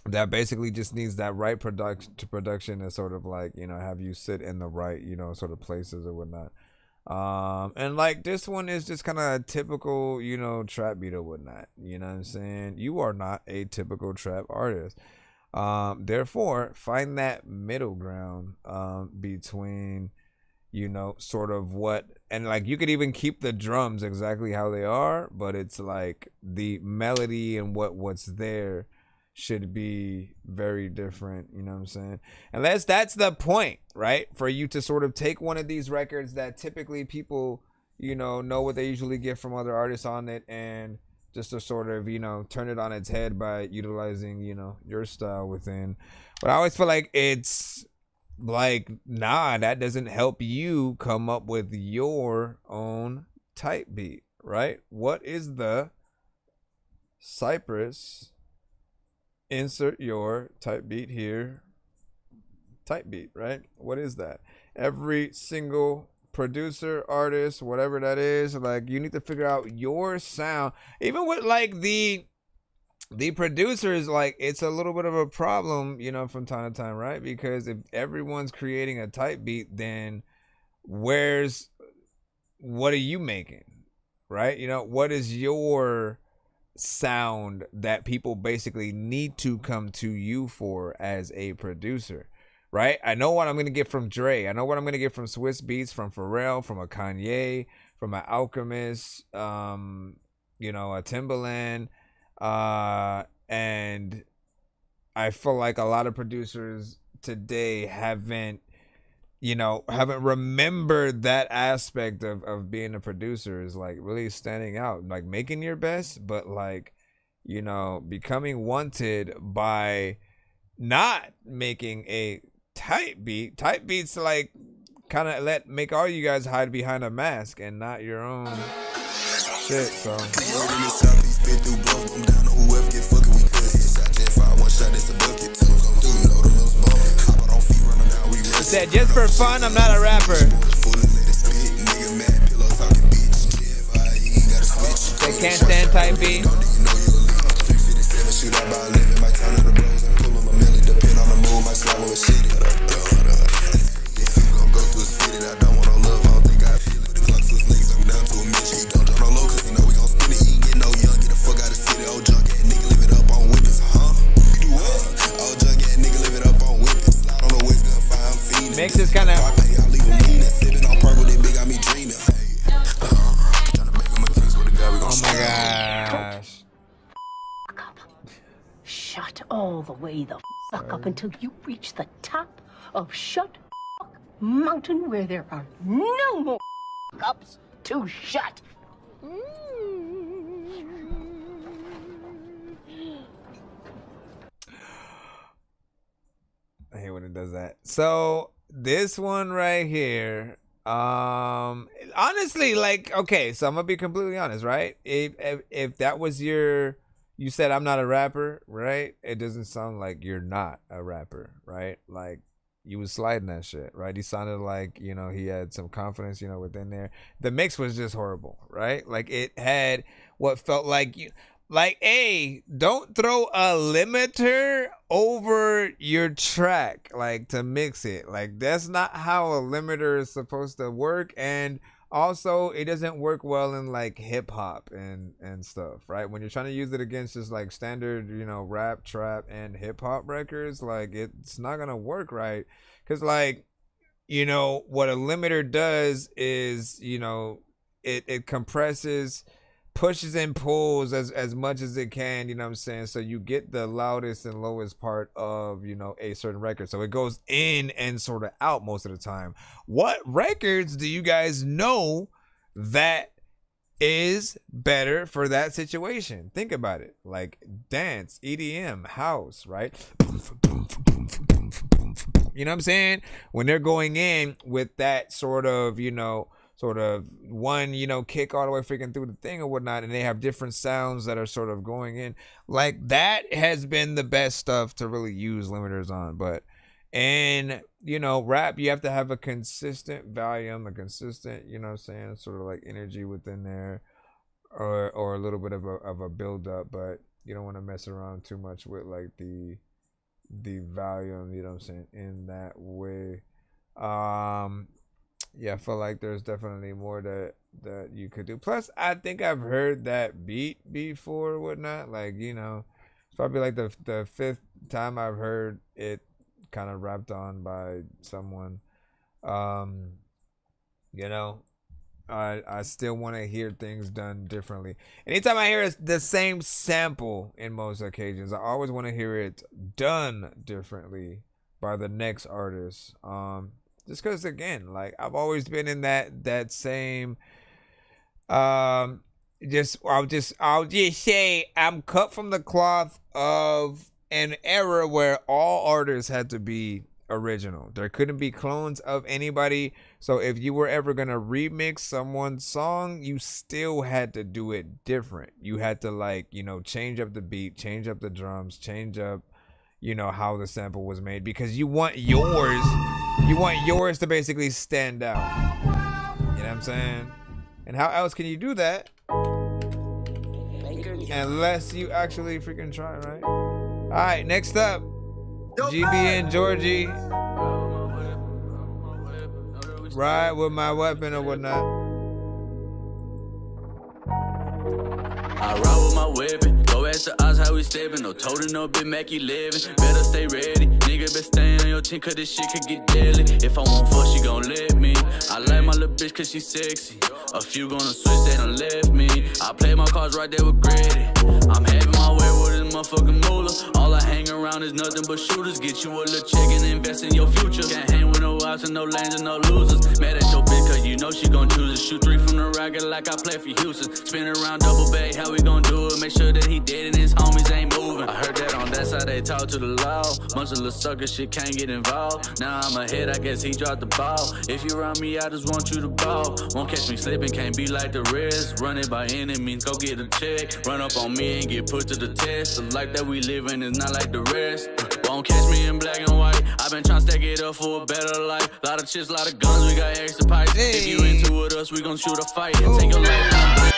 that basically just needs that right production and sort of like, you know, have you sit in the right, you know, sort of places or whatnot. And like this one is just kind of a typical, you know, trap beat or whatnot. You know what I'm saying? You are not a typical trap artist. Therefore, find that middle ground between, you know, sort of what, and like you could even keep the drums exactly how they are, but it's like the melody and what's there should be very different, you know what I'm saying? And that's the point, right? For you to sort of take one of these records that typically people, you know what they usually get from other artists on it, and just to sort of, you know, turn it on its head by utilizing, you know, your style within. But I always feel like it's like, nah, that doesn't help you come up with your own type beat, right? What is the Cypress? Insert your type beat here. Type beat, right? What is that? Every single producer, artist, whatever that is, like you need to figure out your sound. Even with like the producers, like it's a little bit of a problem, you know, from time to time, right? Because if everyone's creating a type beat, then what are you making, right? You know, what is your sound that people basically need to come to you for as a producer, right? I know what I'm gonna get from Dre. I know what I'm gonna get from Swiss Beats, from Pharrell, from a Kanye, from an Alchemist, you know, a Timbaland, and I feel like a lot of producers today haven't remembered that aspect of being a producer, is like really standing out, like making your best, but like, you know, becoming wanted by not making a type beat. Type beats like kind of make all you guys hide behind a mask and not your own shit. So said, just for fun, I'm not a rapper. They can't stand type beat. Mix is kind of. Oh my gosh. Shut all the way the fuck up until you reach the top of Shut Mountain, where there are no more ups to shut. I hate when it does that. So this one right here, Honestly, like, okay, so I'm gonna be completely honest, right? If that was you said I'm not a rapper, right? It doesn't sound like you're not a rapper, right? Like, you was sliding that shit, right? He sounded like, you know, he had some confidence, you know, within there. The mix was just horrible, right? Like, it had what felt like hey, don't throw a limiter over your track, like, to mix it. Like, that's not how a limiter is supposed to work. And also, it doesn't work well in, like, hip-hop and stuff, right? When you're trying to use it against just, like, standard, you know, rap, trap, and hip-hop records, like, it's not gonna work right. Because, like, you know, what a limiter does is, you know, it compresses, pushes and pulls as much as it can, you know what I'm saying? So you get the loudest and lowest part of, you know, a certain record. So it goes in and sort of out most of the time. What records do you guys know that is better for that situation? Think about it. Like dance, EDM, house, right? You know what I'm saying? When they're going in with that sort of, you know, one, you know, kick all the way freaking through the thing or whatnot, and they have different sounds that are sort of going in. Like, that has been the best stuff to really use limiters on. But in, you know, rap, you have to have a consistent volume, a consistent, you know what I'm saying, sort of like energy within there, or a little bit of a build up, but you don't want to mess around too much with like the volume, you know what I'm saying, in that way. Yeah, I feel like there's definitely more that you could do. Plus, I think I've heard that beat before or whatnot. Like, you know, it's probably like the fifth time I've heard it kind of rapped on by someone. You know, I still want to hear things done differently. Anytime I hear the same sample in most occasions, I always want to hear it done differently by the next artist. Just because, again, like, I've always been in that same, I'll just say I'm cut from the cloth of an era where all artists had to be original. There couldn't be clones of anybody. So if you were ever going to remix someone's song, you still had to do it different. You had to, like, you know, change up the beat, change up the drums, change up, you know, how the sample was made, because you want yours to basically stand out. You know what I'm saying? And how else can you do that unless you actually freaking try, right? All right, next up, GB and Georgie. Ride with my weapon or whatnot. I ride with my weapon. Go ask the odds how we steppin'. No toting, no Big Mac, you living. Better stay ready. Nigga been staying on your chin, cause this shit could get deadly. If I want fuck, she gon' let me. I like my little bitch cause she sexy. A few gonna switch, they done left me. I play my cards right there with Grady. I'm having my way with this motherfucking moolah. All I hang around is nothing but shooters. Get you a little check and invest in your future. Can't hang with no outs and no lanes and no losers. Mad at your bitch cause you know she gon' choose to shoot 3 from the racket like I play for Houston. Spin around double bay, how we gon' do it? Make sure that he dead and his homies ain't moving. I heard that on that side they talk to the loud. Bunch of little sucker shit can't get involved. Now I'm ahead, I guess he dropped the ball. If you around me, I just want you to ball. Won't catch me slipping, can't be like the rest. Run it by any means, go get a check. Run up on me and get put to the test. The life that we live in is not like the rest. Won't catch me in black and white. I've been trying to stack it up for a better life. Lot of chicks, lot of guns, we got extra pipes. If you into it, us, we gon' shoot a fight. And take a life.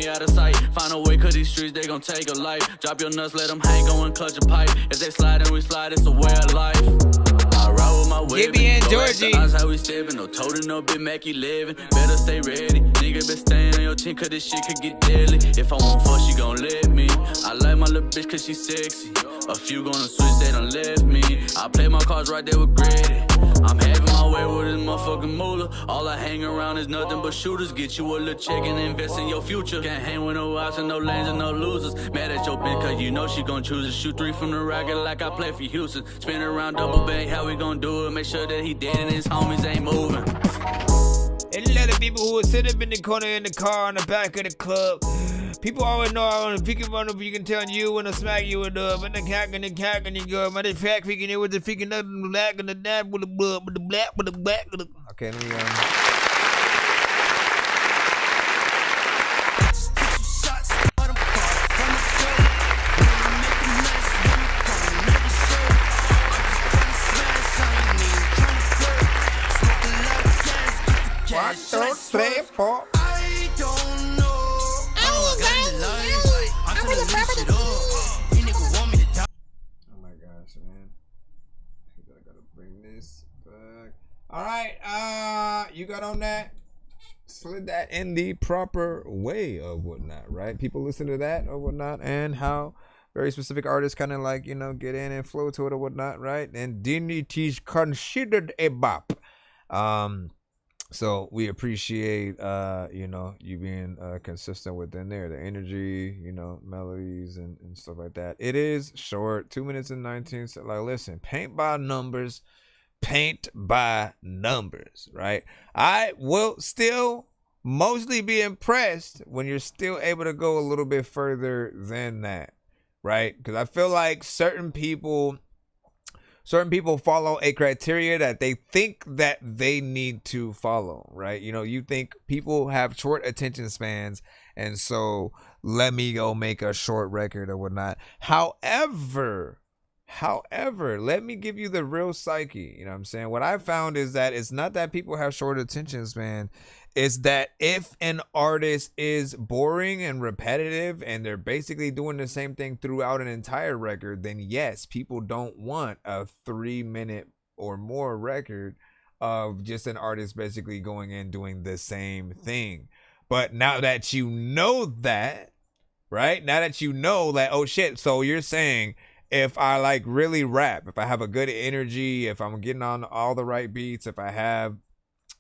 Out of sight, find a way, cause these streets, they gon' take a life. Drop your nuts, let them hang, go and clutch a pipe. If they slide and we slide, it's a way of life. I ride with my weapon. Gibby and Georgie. Eyes how we steppin', no toting, no Big Mac, you living. Better stay ready. Nigga been staying on your chin, cause this shit could get deadly. If I want fuck, she gon' let me. I like my little bitch cause she sexy. A few gonna switch, they done left me. I play my cards right there with Grady. I'm having my way with this motherfucking moolah. All I hang around is nothing but shooters. Get you a little check and invest in your future. Can't hang with no outs and no lanes and no losers. Mad at your bitch cause you know she gon' choose to shoot 3 from the racket like I play for Houston. Spin around double bay, how we gon' do it? Make sure that he dead and his homies ain't moving. And a lot of people who will sit up in the corner in the car on the back of the club. People always know I want to pick up on if you can tell you when I smack you with but the cack and you go, but the fact freaking it with the freaking nothing black and the dab with the blood with the black with the black with the. Okay, let me Oh my gosh, man. I gotta bring this back. Alright, you got on that? Slid that in the proper way or whatnot, right? People listen to that or whatnot, and how very specific artists kind of like, you know, get in and flow to it or whatnot, right? And Dignity's considered a bop. So we appreciate you know, you being consistent within there, the energy, you know, melodies and stuff like that. It is short, 2 minutes and 19 seconds. Like, listen, paint by numbers, right? I will still mostly be impressed when you're still able to go a little bit further than that, right? Because I feel like certain people follow a criteria that they think that they need to follow, right? You know, you think people have short attention spans, and so let me go make a short record or whatnot. However, let me give you the real psyche. You know what I'm saying? What I found is that it's not that people have short attention span. It's that if an artist is boring and repetitive and they're basically doing the same thing throughout an entire record, then yes, people don't want a 3-minute or more record of just an artist basically going in doing the same thing. But now that you know that, right? Now that you know that, oh shit, so you're saying if I like really rap, if I have a good energy, if I'm getting on all the right beats, if I have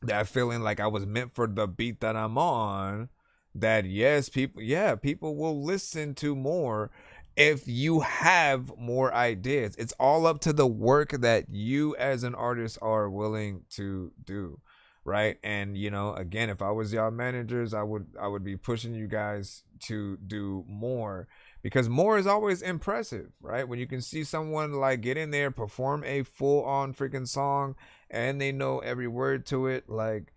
that feeling like I was meant for the beat that I'm on, that yes, people will listen to more if you have more ideas. It's all up to the work that you as an artist are willing to do, right? And you know, again, if I was y'all managers, I would be pushing you guys to do more, because more is always impressive, right? When you can see someone like get in there, perform a full-on freaking song, and they know every word to it, like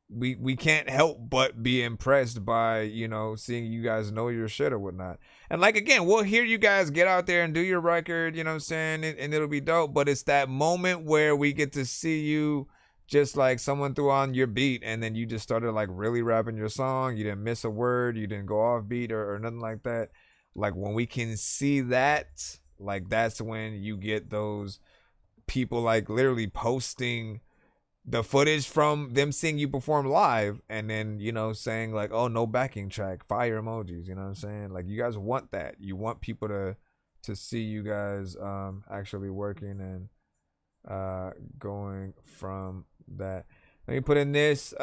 we can't help but be impressed by, you know, seeing you guys know your shit or whatnot. And like, again, we'll hear you guys get out there and do your record, you know what I'm saying, and it'll be dope. But it's that moment where we get to see you just like someone threw on your beat and then you just started like really rapping your song. You didn't miss a word, you didn't go off beat or nothing like that. Like when we can see that, like that's when you get those people like literally posting the footage from them seeing you perform live, and then, you know, saying like, oh, no backing track, fire emojis, you know what I'm saying? Like you guys want that. You want people to see you guys actually working and going from that. Let me put in this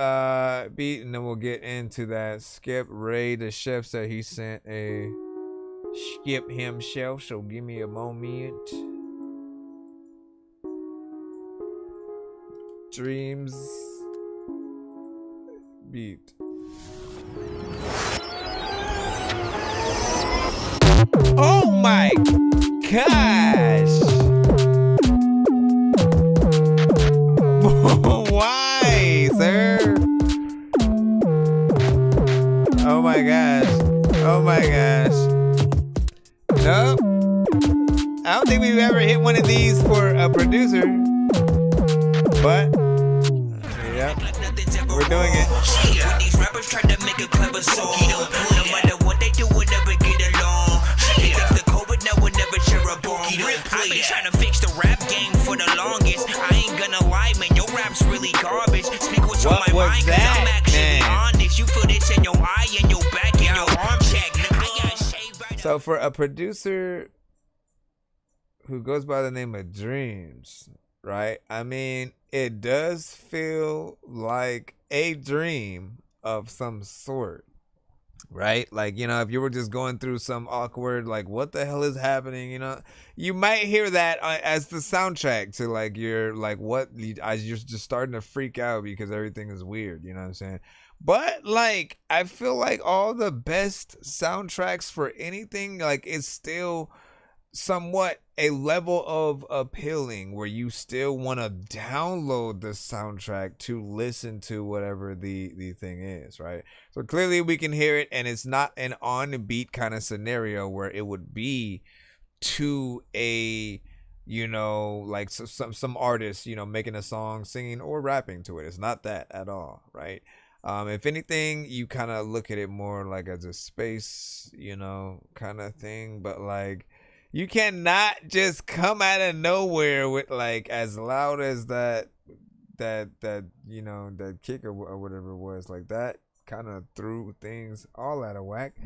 beat and then we'll get into that. Skip Ray the chef said he sent a skip himself, so give me a moment. Dreams beat. Oh my gosh. Why, sir? Oh my gosh. Oh my gosh. Nope. I don't think we've ever hit one of these for a producer. But yeah, we're doing it. When these rappers try to make a clever song, no matter what they do, we'll never get along. They think the COVID now will never share a bone. I've been trying to fix the rap game for the longest. I ain't gonna lie, man, your rap's really garbage. Speak what's on my mind, cause I'm actually honest. You feel this in your eye and your back and your arm check. I got shaved right. So for a producer who goes by the name of Dreams, right? I mean, it does feel like a dream of some sort, right? Like, you know, if you were just going through some awkward, like, what the hell is happening? You know, you might hear that as the soundtrack to like, you're like, what? You're just starting to freak out because everything is weird. You know what I'm saying? But like, I feel like all the best soundtracks for anything, like, it's still somewhat a level of appealing where you still want to download the soundtrack to listen to whatever the thing is, right? So clearly we can hear it, and it's not an on beat kind of scenario where it would be to a, you know, like some artist, you know, making a song, singing or rapping to it. It's not that at all, right? If anything, you kind of look at it more like as a space, you know, kind of thing. But like, you cannot just come out of nowhere with like as loud as that you know, that kick or whatever it was. Like, that kind of threw things all out of whack.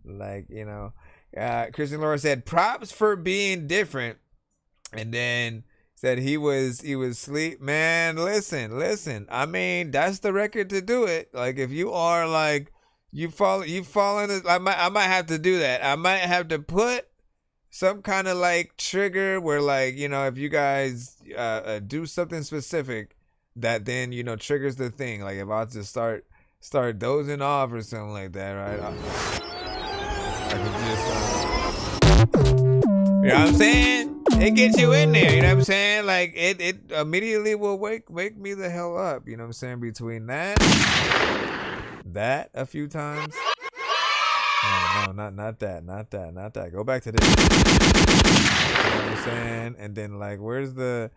Like, you know, Christian Laura said props for being different, and then said he was sleep. Man, listen. I mean, that's the record to do it. Like, if you are like you fall in it, I might have to do that. I might have to put some kind of like trigger where, like, you know, if you guys do something specific that then, you know, triggers the thing. Like, if I just start dozing off or something like that, right? I can just you know what I'm saying? It gets you in there, you know what I'm saying? Like, it immediately will wake me the hell up, you know what I'm saying? Between that a few times. No, not that. Go back to this. You know what I'm saying? And then, like, where's the...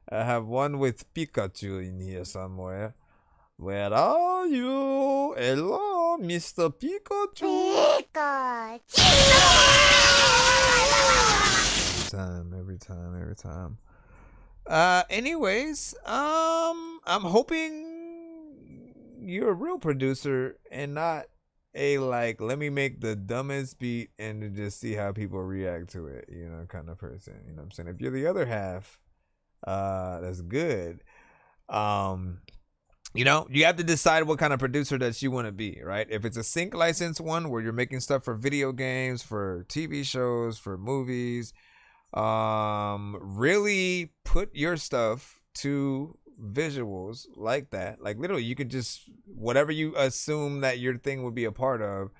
I have one with Pikachu in here somewhere. Where are you? Hello, Mr. Pikachu. Every time. Anyways, I'm hoping you're a real producer and not a like, let me make the dumbest beat and to just see how people react to it, you know, kind of person. You know what I'm saying? If you're the other half, that's good. You know, you have to decide what kind of producer that you want to be, right? If it's a sync license one where you're making stuff for video games, for TV shows, for movies, really put your stuff to visuals like that. Like, literally, you could just, whatever you assume that your thing would be a part of,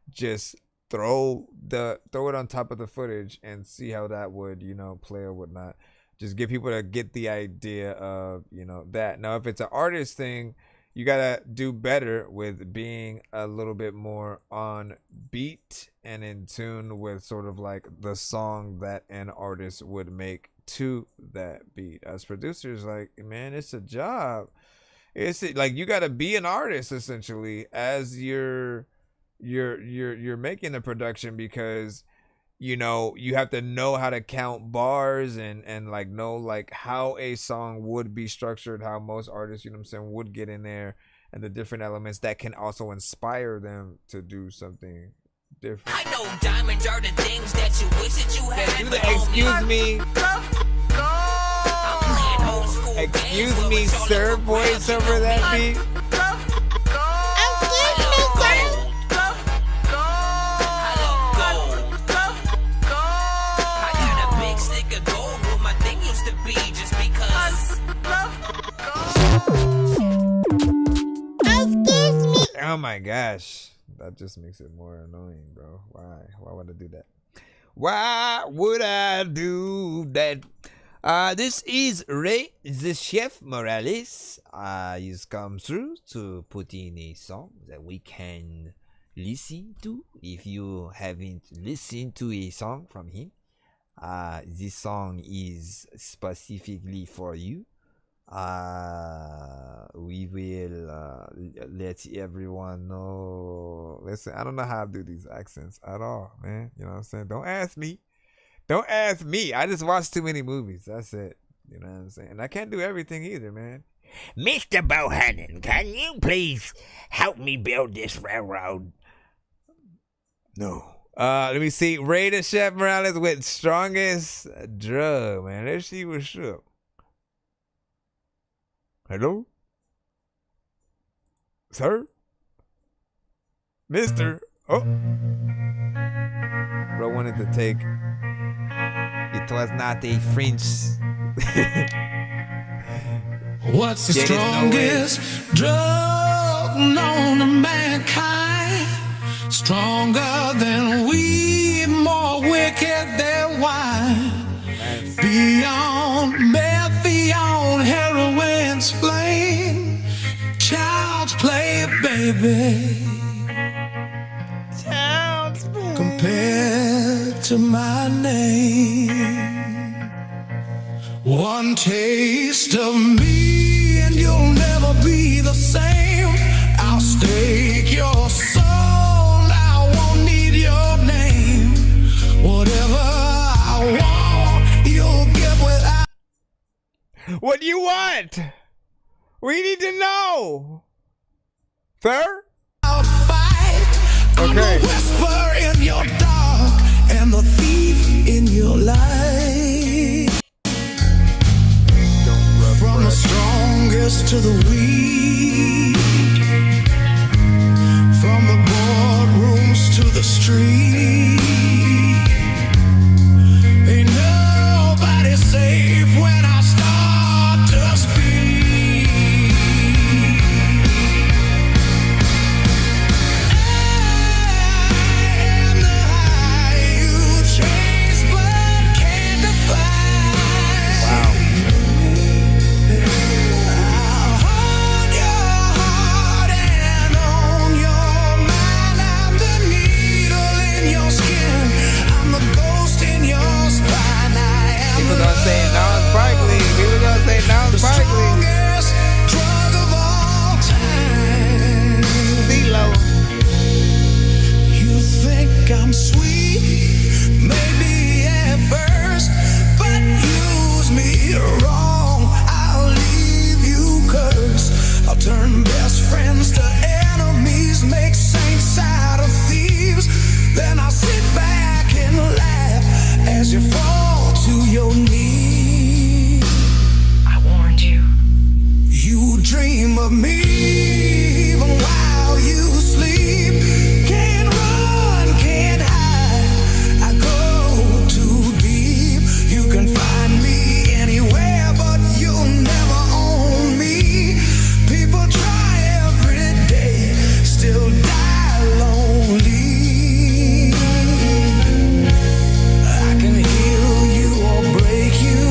just throw it on top of the footage and see how that would, you know, play or whatnot. Just get people to get the idea of, you know, that. Now, if it's an artist thing, you gotta do better with being a little bit more on beat and in tune with sort of like the song that an artist would make to that beat. As producers, like, man, it's a job. It's like, you gotta be an artist essentially as you're making the production, because, you know, you have to know how to count bars and like know like how a song would be structured, how most artists, you know what I'm saying, would get in there, and the different elements that can also inspire them to do something different. I know diamonds are the things that you wish that you had. Excuse me. Excuse me, sir, voice over that beat. Oh my gosh, that just makes it more annoying, bro. Why would I do that? Why would I do that? This is Ray, the Chef Morales. He's come through to put in a song that we can listen to. If you haven't listened to a song from him, this song is specifically for you. We will let everyone know. Listen, I don't know how to do these accents at all, man. You know what I'm saying? Don't ask me. I just watch too many movies. That's it. You know what I'm saying? And I can't do everything either, man. Mr. Bohannon, can you please help me build this railroad? No. Let me see. Ray the Chef Morales with Strongest Drug, man. Let's see what's up. Hello? Sir? Mister? Oh. Bro wanted to take... It was not a French... What's the strongest drug? known to mankind. Stronger than we, more wicked than wine. Beyond meth, beyond heroin's flame. Child's play, baby. Child's play. Compared to my name. One taste of me and you'll never be the same. I'll stake your soul, I won't need your name. Whatever I want, you'll get without. What do you want? We need to know. Sir? I'm the whisper in your dark and the thief in your light. From the strongest to the weak, from the boardrooms to the street, ain't nobody safe when I start to speak. I am the high you chase but can't define. Wow. People gonna say now it's sparkly. People gonna say now it's sparkly. Drug of all time. CeeLo. You think I'm sweet, maybe at first, but use me wrong. I'll leave you cursed. I'll turn best friends to enemies, make saints out of thieves. Then I'll sit back and laugh as you fall to your knees. I warned you. You dream of me even while you sleep. Can't run, can't hide. I go too deep. You can find me anywhere, but you'll never own me. People try every day, still die lonely. I can heal you or break you,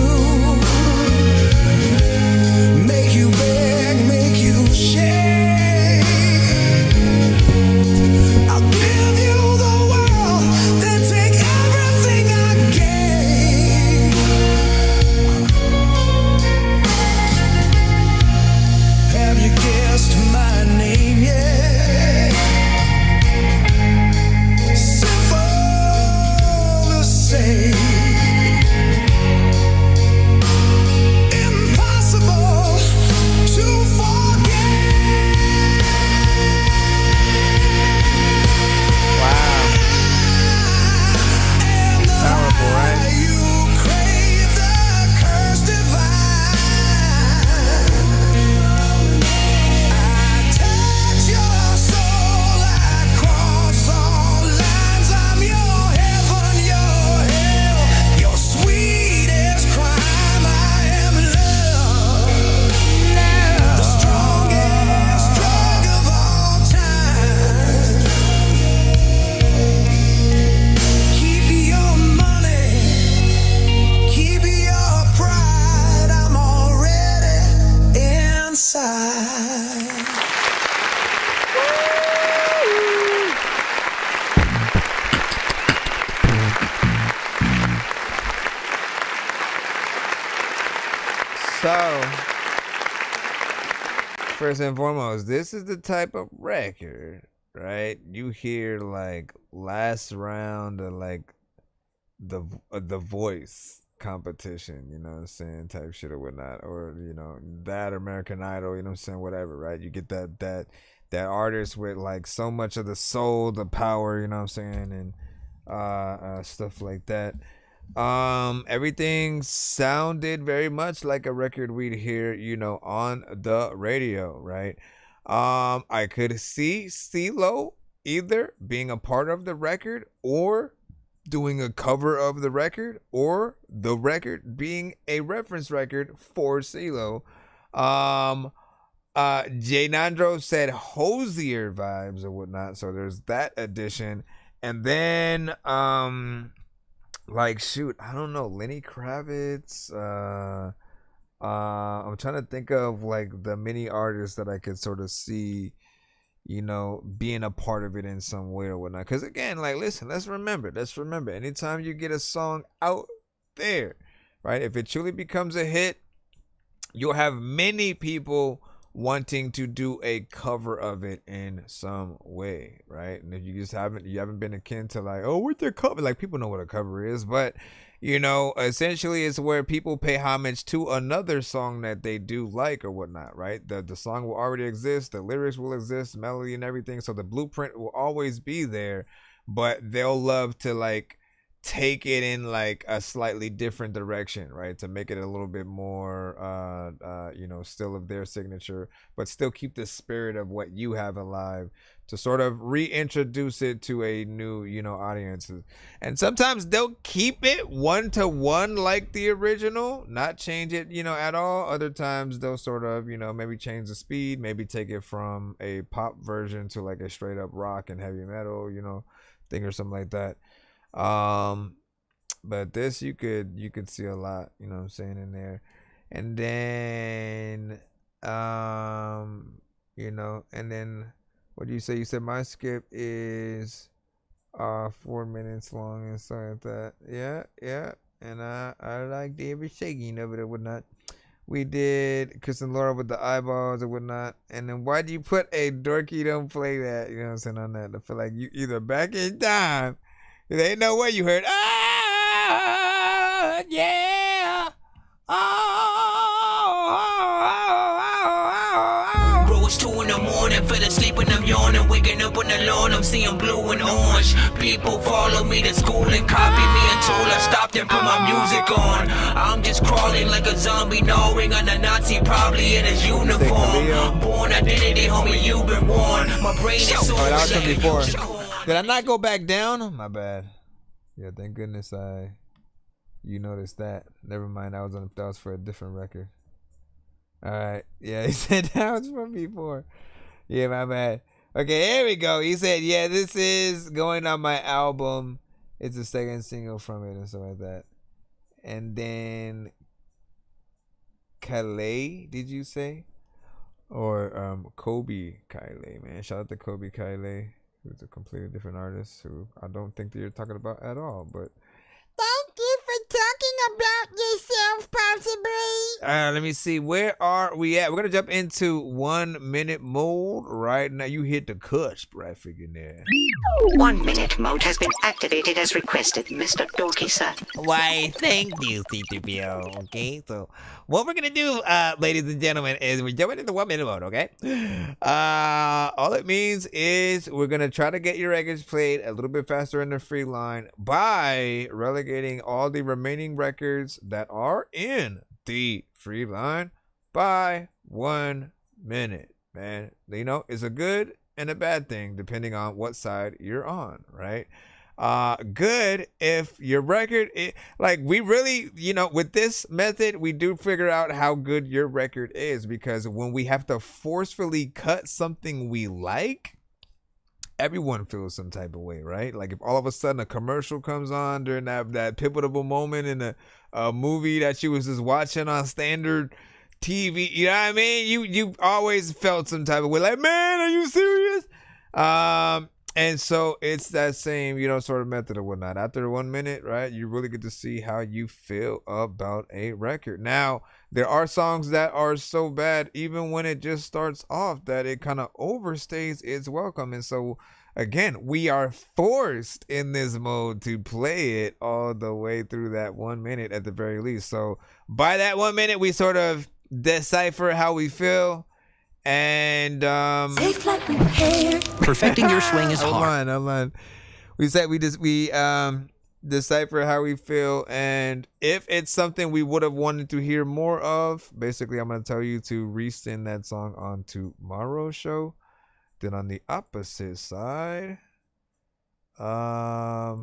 make you beg, make you shake. I'll give you the world, then take everything I gain. Have you guessed my name yet? Simple to say, impossible to forget. Wow. Powerful, right? You crave the curse divine. I touch your soul, I cross all lines. I'm your heaven, your hell, your sweetest crime. I am love, the strongest drug of all time. Keep your money, keep your pride. I'm already inside. So, first and foremost, this is the type of record, right? You hear like last round of like the voice competition, you know what I'm saying, type shit or whatnot, or you know that American Idol, you know what I'm saying, whatever, right? You get that artist with like so much of the soul, the power, you know what I'm saying, and stuff like that. Everything sounded very much like a record we'd hear, you know, on the radio, right? I could see CeeLo either being a part of the record or doing a cover of the record, or the record being a reference record for CeeLo. Jay Nandro said hosier vibes or whatnot. So there's that addition. And then like shoot, I don't know, Lenny Kravitz. I'm trying to think of like the many artists that I could sort of see, you know, being a part of it in some way or whatnot. Because again, like, listen, let's remember, anytime you get a song out there, right? If it truly becomes a hit, you'll have many people wanting to do a cover of it in some way, right? And if you haven't been akin to like, oh, what's their cover? Like, people know what a cover is, but you know, essentially it's where people pay homage to another song that they do like or whatnot, right? The song will already exist, the lyrics will exist, melody and everything, so the blueprint will always be there, but they'll love to like take it in like a slightly different direction, right? To make it a little bit more you know, still of their signature, but still keep the spirit of what you have alive, to sort of reintroduce it to a new, you know, audience. And sometimes they'll keep it 1-to-1 like the original, not change it, you know, at all. Other times they'll sort of, you know, maybe change the speed, maybe take it from a pop version to like a straight up rock and heavy metal, you know, thing or something like that. But this you could see a lot, you know what I'm saying, in there. And then you know, and then what do you say? You said my skip is 4 minutes long and something like that. Yeah. And I like David shaking of it or whatnot. We did Chris and Laura with the eyeballs or whatnot. And then why do you put a Dorky don't play that? You know what I'm saying, on that? I feel like you either back in time. There ain't no way you heard, ah, yeah, Bro, it's 2 in the morning, fell asleep and I'm yawning, waking up on the lawn, I'm seeing blue and orange. People follow me to school and copy me until I stopped and put my music on. I'm just crawling like a zombie, gnawing on a Nazi, probably in his uniform. Born identity, homie, you've been warned. My brain is so that was from before. Did I not go back down? My bad. Yeah, thank goodness you noticed that. Never mind, that was for a different record. Alright. Yeah, he said that was from before. Yeah, my bad. Okay, here we go. He said, yeah, this is going on my album. It's the second single from it and stuff like that. And then Calais, did you say? Or Kobe Calais, man. Shout out to Kobe Calais, who's a completely different artist who I don't think that you're talking about at all, but thank you for talking about yourself, possibly. Let me see. Where are we at? We're going to jump into 1 minute mode right now. You hit the cusp right freaking there. 1 minute mode has been activated as requested, Mr. Dorky, sir. Why, thank you, C3PO. Okay, so what we're going to do, ladies and gentlemen, is we're jumping into 1 minute mode, okay? All it means is we're going to try to get your records played a little bit faster in the free line by relegating all the remaining records that are in the free line by 1 minute, man. You know, it's a good and a bad thing depending on what side you're on, right? Good if your record like, we really, you know, with this method we do figure out how good your record is, because when we have to forcefully cut something we like, everyone feels some type of way, right? Like if all of a sudden a commercial comes on during that pivotal moment in a movie that you was just watching on standard TV, you know what I mean? You always felt some type of way, like, man, are you serious? And so it's that same, you know, sort of method or whatnot. After 1 minute, right, you really get to see how you feel about a record. Now, there are songs that are so bad, even when it just starts off, that it kind of overstays its welcome. And so, again, we are forced in this mode to play it all the way through that 1 minute at the very least. So, by that 1 minute, we sort of decipher how we feel. And perfecting your swing is hard. Hold on. We said we decipher how we feel, and if it's something we would have wanted to hear more of, basically I'm gonna tell you to resend that song on tomorrow's show. Then on the opposite side, yeah,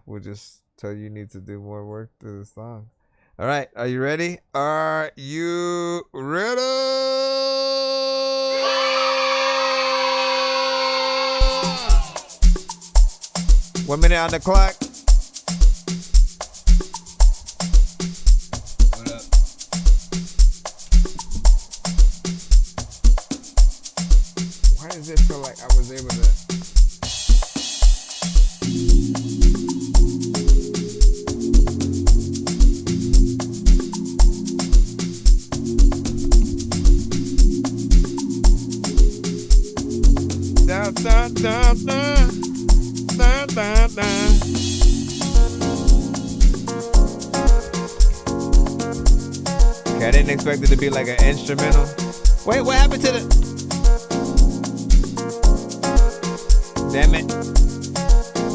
we'll just tell you need to do more work to the song. All right, are you ready? Are you ready? 1 minute on the clock. What up? Why does it feel like I was able to? Da, da, da, da. Da, da, da. Okay, I didn't expect it to be like an instrumental. Wait, what happened to the... Damn it.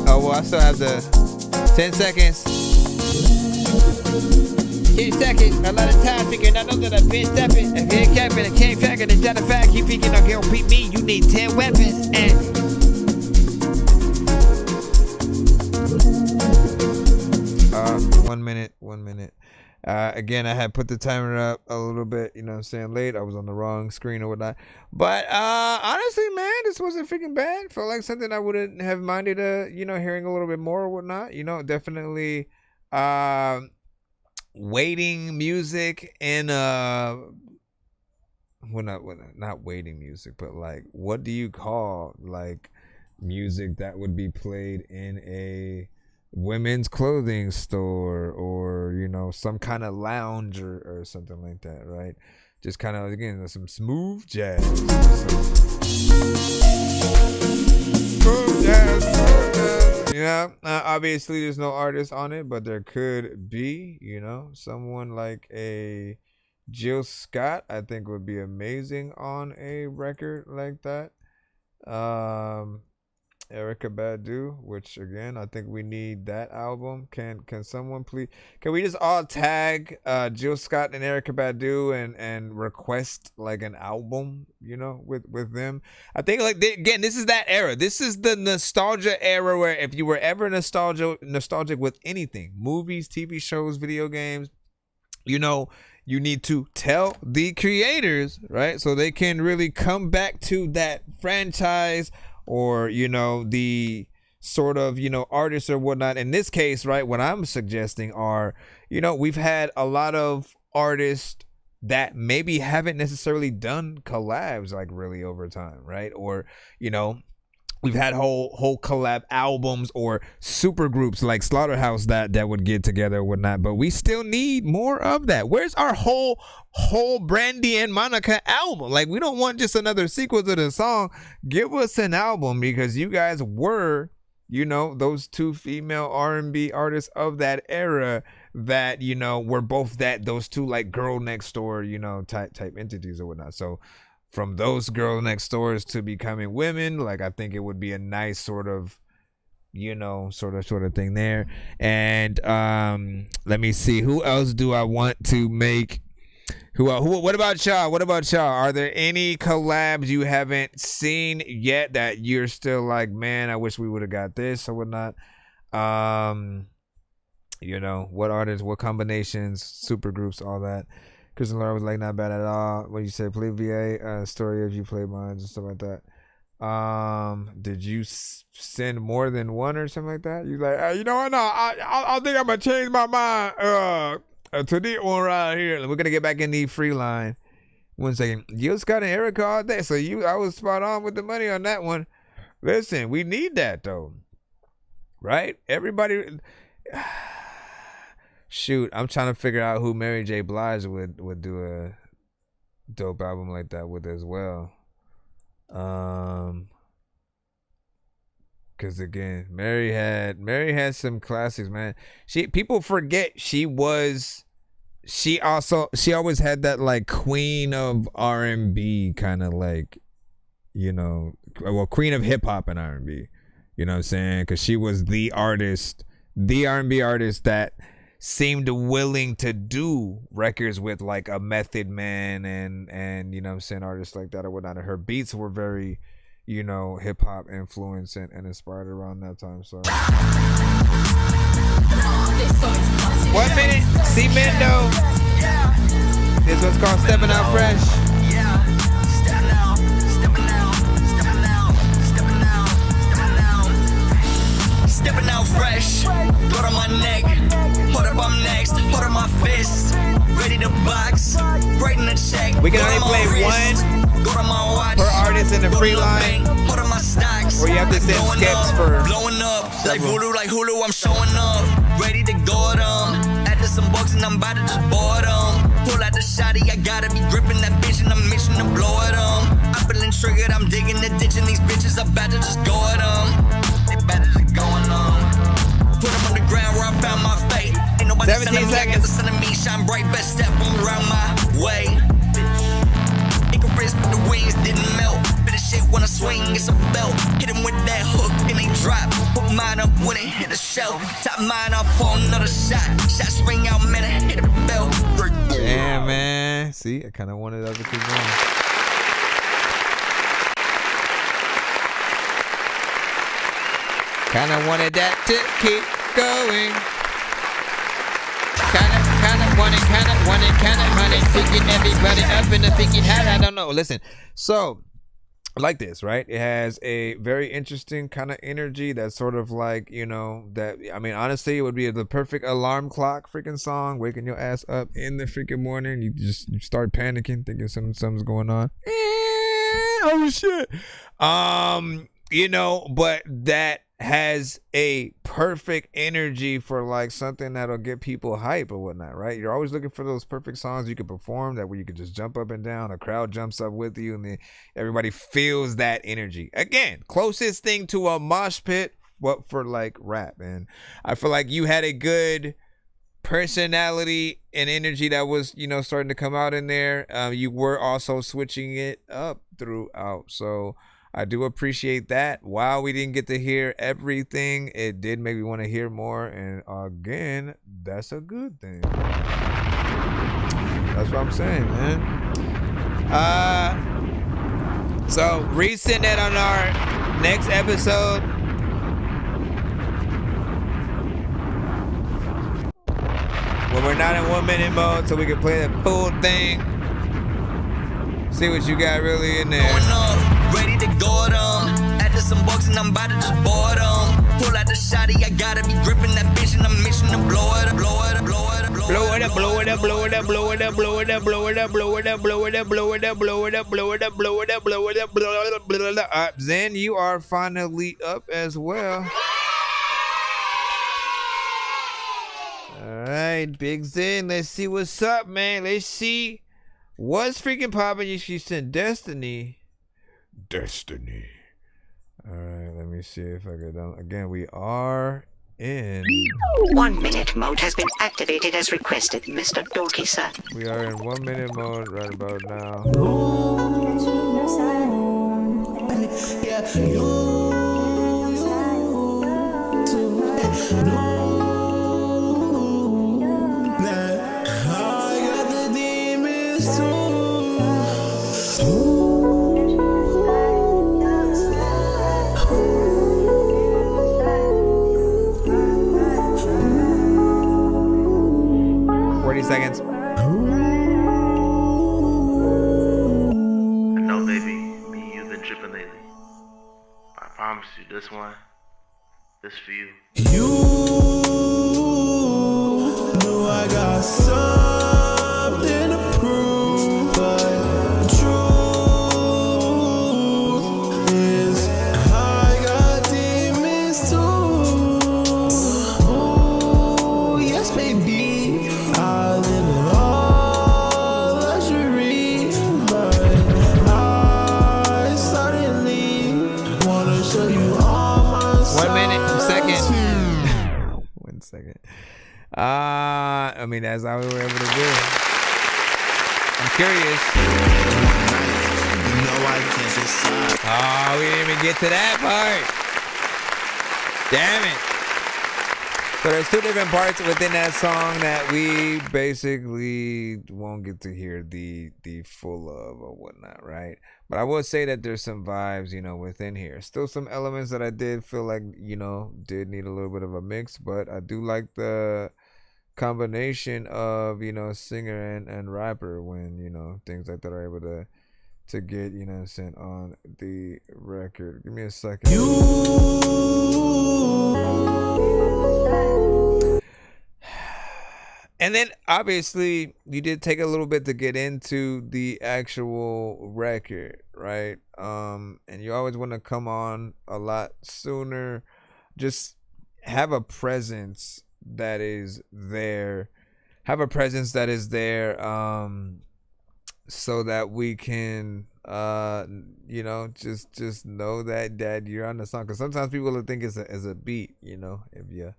Oh, well, I still have the 10 seconds. 10 seconds, a lot of time thinking. I know that I've been stepping. If you ain't capping, I can't fact it. It's not a fact. Keep thinking, okay, don't beat me. You need 10 weapons. And 1 minute, 1 minute. Again, I had put the timer up a little bit, you know what I'm saying, late. I was on the wrong screen or whatnot. But honestly, man, this wasn't freaking bad. Felt like something I wouldn't have minded, you know, hearing a little bit more or whatnot. You know, definitely waiting music and well, not waiting music, but like, what do you call like music that would be played in a women's clothing store or, you know, some kind of lounge or something like that, right? Just kind of, again, some smooth jazz. Smooth jazz. Yeah, obviously there's no artist on it, but there could be, you know, someone like a Jill Scott, I think would be amazing on a record like that. Erykah Badu, which again, I think we need that album. Can someone please, can we just all tag Jill Scott and Erykah Badu and request like an album, you know, with them? I think again, this is that era. This is the nostalgia era where if you were ever nostalgic with anything, movies, TV shows, video games, you know, you need to tell the creators, right? So they can really come back to that franchise or, you know, the sort of, you know, artists or whatnot. In this case, right, what I'm suggesting are, you know, we've had a lot of artists that maybe haven't necessarily done collabs like really over time, right? Or, you know, we've had whole collab albums or super groups like Slaughterhouse that would get together or whatnot, but we still need more of that. Where's our whole Brandy and Monica album? Like, we don't want just another sequel to the song. Give us an album, because you guys were, you know, those two female R&B artists of that era that, you know, were both those two like girl next door, you know, type entities or whatnot. So from those girl next doors to becoming women, like, I think it would be a nice sort of, you know, sort of thing there. And let me see, who else do I want to make? What about y'all? Are there any collabs you haven't seen yet that you're still like, man, I wish we would have got this or whatnot? You know, what artists, what combinations, super groups, all that. Kristen Laura was like, not bad at all. What you say, play VA, story if you play mines and stuff like that. Did you send more than one or something like that? You like, you know what? No, I think I'm gonna change my mind. To this one right here. We're gonna get back in the free line. 1 second. You just got an Erykah all day, so I was spot on with the money on that one. Listen, we need that though, right? Everybody. Shoot, I'm trying to figure out who Mary J. Blige would do a dope album like that with as well. Cause again, Mary had some classics, man. People forget she always had that like queen of R&B kind of like, you know, well, queen of hip hop and R&B, you know what I'm saying? Cause she was the artist, the R&B artist that seemed willing to do records with like a Method Man and you know what I'm saying, artists like that or whatnot. And her beats were very, you know, hip hop influenced and inspired around that time. So 1 minute. Cemento. This one's called Stepping Out Fresh. Stepping out fresh, blood on my neck, hold up, I'm next, hold up my fist, ready to box, writing a check. We can only play one per artist in the free line, or you have to send skips for blowing up, like voodoo, like Hulu, I'm showing up, ready to go them, after some bucks and I'm about to just board them, pull out the shotty, I gotta be gripping that bitch and I'm itching to blow at them, I'm feeling triggered, I'm digging the ditch and these bitches about to just go at them. Going on. Put them on the ground where I found my fate. Ain't nobody 17 seconds. The sun of me shine bright, best step on around my way. Icarus, but the wings didn't melt. Bit of shit when I swing, it's a belt. Hit him with that hook and they drop. Put mine up when it hit the shelf. Top mine up for another shot. Shot swing out, man, I hit the belt. Damn, man. See, I kind of wanted us to keep going. Kinda wanted that to keep going. Kinda wanted, picking everybody up in the thinking hat. I don't know. Listen, so I like this, right? It has a very interesting kind of energy that's sort of like, you know, that, I mean, honestly, it would be the perfect alarm clock freaking song, waking your ass up in the freaking morning. You start panicking, thinking something's going on. Oh shit. You know, but that has a perfect energy for like something that'll get people hype or whatnot, right? You're always looking for those perfect songs you can perform that where you can just jump up and down, a crowd jumps up with you, and then everybody feels that energy. Again, closest thing to a mosh pit, what for like rap. And I feel like you had a good personality and energy that was, you know, starting to come out in there. You were also switching it up throughout, so I do appreciate that. While we didn't get to hear everything, it did make me want to hear more. And again, that's a good thing. That's what I'm saying, man. So resend that on our next episode. When we're not in 1 minute mode, so we can play the full thing. See what you got really in there. Ready to go them. After some bucks and I'm about to just board them. Pull out the shotty, I gotta be gripping that bitch and I'm itching to blow it up, blow it up, blow it up, blow it up, blow it up, blow it up, blow it up, blow it up, blow it up, blow it up, blow it up, blow it up, blow it up, blow it up, blow it up, blow it up, blow it up, blow it up. Zen, you are finally up as well. All right, Big Zen, let's see what's up, man. Let's see what's freaking popping. She sent Destiny. All right, let me see if I get down. Again, we are in 1 minute mode has been activated as requested, Mr. Dorky, sir. We are in 1 minute mode right about now. I got the demons too. 40 seconds. I know, baby, me and you've been tripping lately. I promise you, this one, this for you. You know I got something to prove, but the truth is I got demons too. Oh, yes, baby. I live in all luxury, but I suddenly wanna show you all my 1 minute, second. 1 second. I mean, that's how we were able to do it. I'm curious. You know I can't decide. Oh, we didn't even get to that part. Damn it. So there's two different parts within that song that we basically won't get to hear the full of or whatnot, right? But I will say that there's some vibes, you know, within here. Still some elements that I did feel like, you know, did need a little bit of a mix, but I do like the combination of, you know, singer and rapper when, you know, things like that are able to get, you know, sent on the record. Give me a second. And then obviously you did take a little bit to get into the actual record, right? And you always want to come on a lot sooner. Just have a presence that is there. Have a presence that is there so that we can you know, just know that you're on the song. Because sometimes people will think it's a beat, you know, if you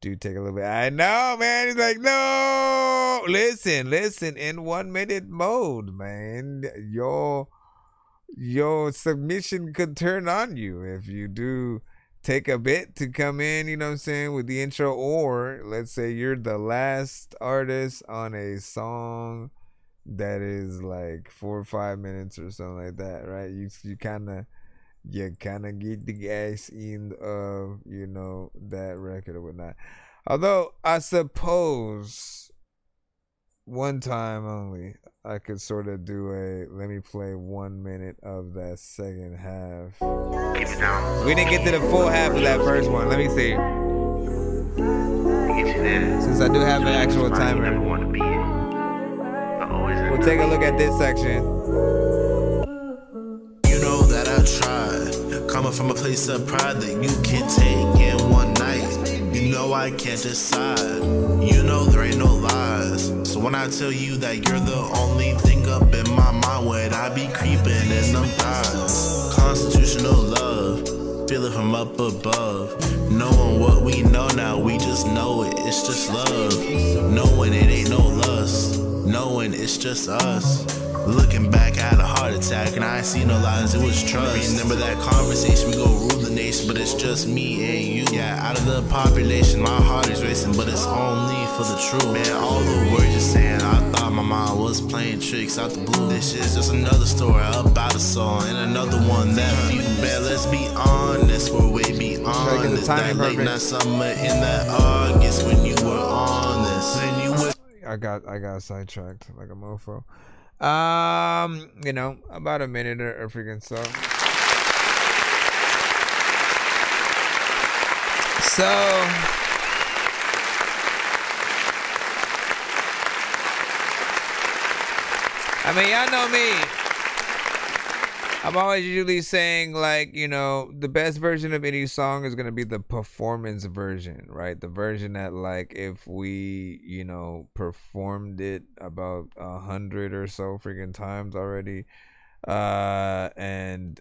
do take a little bit. I know, man. He's like, no. Listen. In 1 minute mode, man. Your submission could turn on you if you do take a bit to come in, you know what I'm saying, with the intro. Or let's say you're the last artist on a song that is like 4 or 5 minutes or something like that, right? You kind of get the gas in of, you know, that record or whatnot. Although I suppose one time only I could sort of do let me play 1 minute of that second half. Keep it down. We didn't get to the full half of that first one. Let me see. Get you there. Since I do have an actual timer, we'll take a look at this section. You know that I tried, coming from a place of pride that you can take in one night. You know I can't decide, you know there ain't no lies. So when I tell you that you're the only thing up in my mind, would I be creeping in them thighs? Constitutional love, feel it from up above. Knowing what we know now, we just know it, it's just love. Knowing it ain't no lust, knowing it's just us. Looking back, I had a heart attack and I ain't see no lies, it was trust. Remember that conversation, we go rule the nation, but it's just me and you. Yeah, out of the population, my heart is racing, but it's only for the truth. Man, all the words you're saying, I thought my mind was playing tricks out the blue. This is just another story about a song and another one that few. Man, let's be honest, we're way beyond this. That late night summer in that August when you were on this. And you were I got sidetracked like a mofo. You know, about a minute or freaking so. So I mean, y'all know me. I'm always usually saying, like, you know, the best version of any song is going to be the performance version, right? The version that, like, if we, you know, performed it about 100 or so freaking times already, and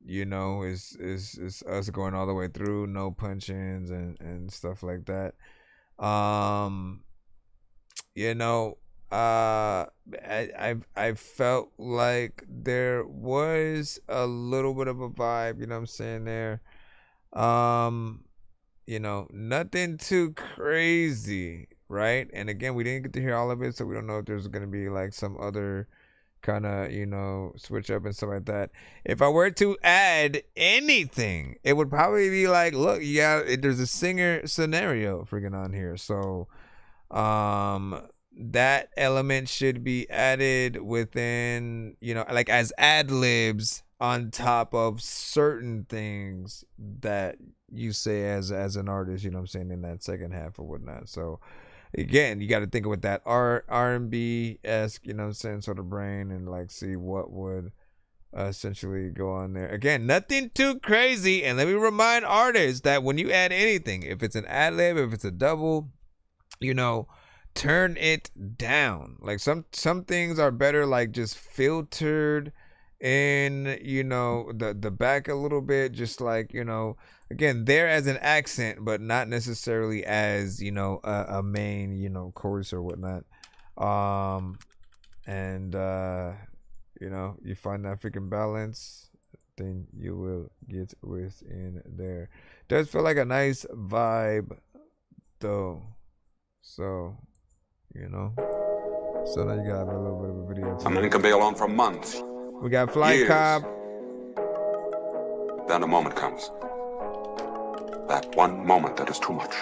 you know, is us going all the way through, no punch-ins and stuff like that. You know, I felt like there was a little bit of a vibe, you know what I'm saying, there. You know, nothing too crazy, right? And again, we didn't get to hear all of it, so we don't know if there's gonna be like some other kind of, you know, switch up and stuff like that. If I were to add anything, it would probably be like, look, yeah, there's a singer scenario freaking on here, so that element should be added within, you know, like as ad libs on top of certain things that you say as an artist, you know what I'm saying, in that second half or whatnot. So again, you got to think with that R&B-esque, you know what I'm saying, sort of brain, and like see what would essentially go on there. Again, nothing too crazy. And let me remind artists that when you add anything, if it's an ad lib, if it's a double, you know, turn it down. Like some things are better like just filtered in, you know, the back a little bit, just like, you know, again, there as an accent, but not necessarily as, you know, a main, you know, chorus or whatnot. And you know, you find that freaking balance, then you will get within there. Does feel like a nice vibe though. So, you know. So now you got a little bit of a video. A man can be alone for months. We got Fly Years. Cop. Then a moment comes. That one moment that is too much.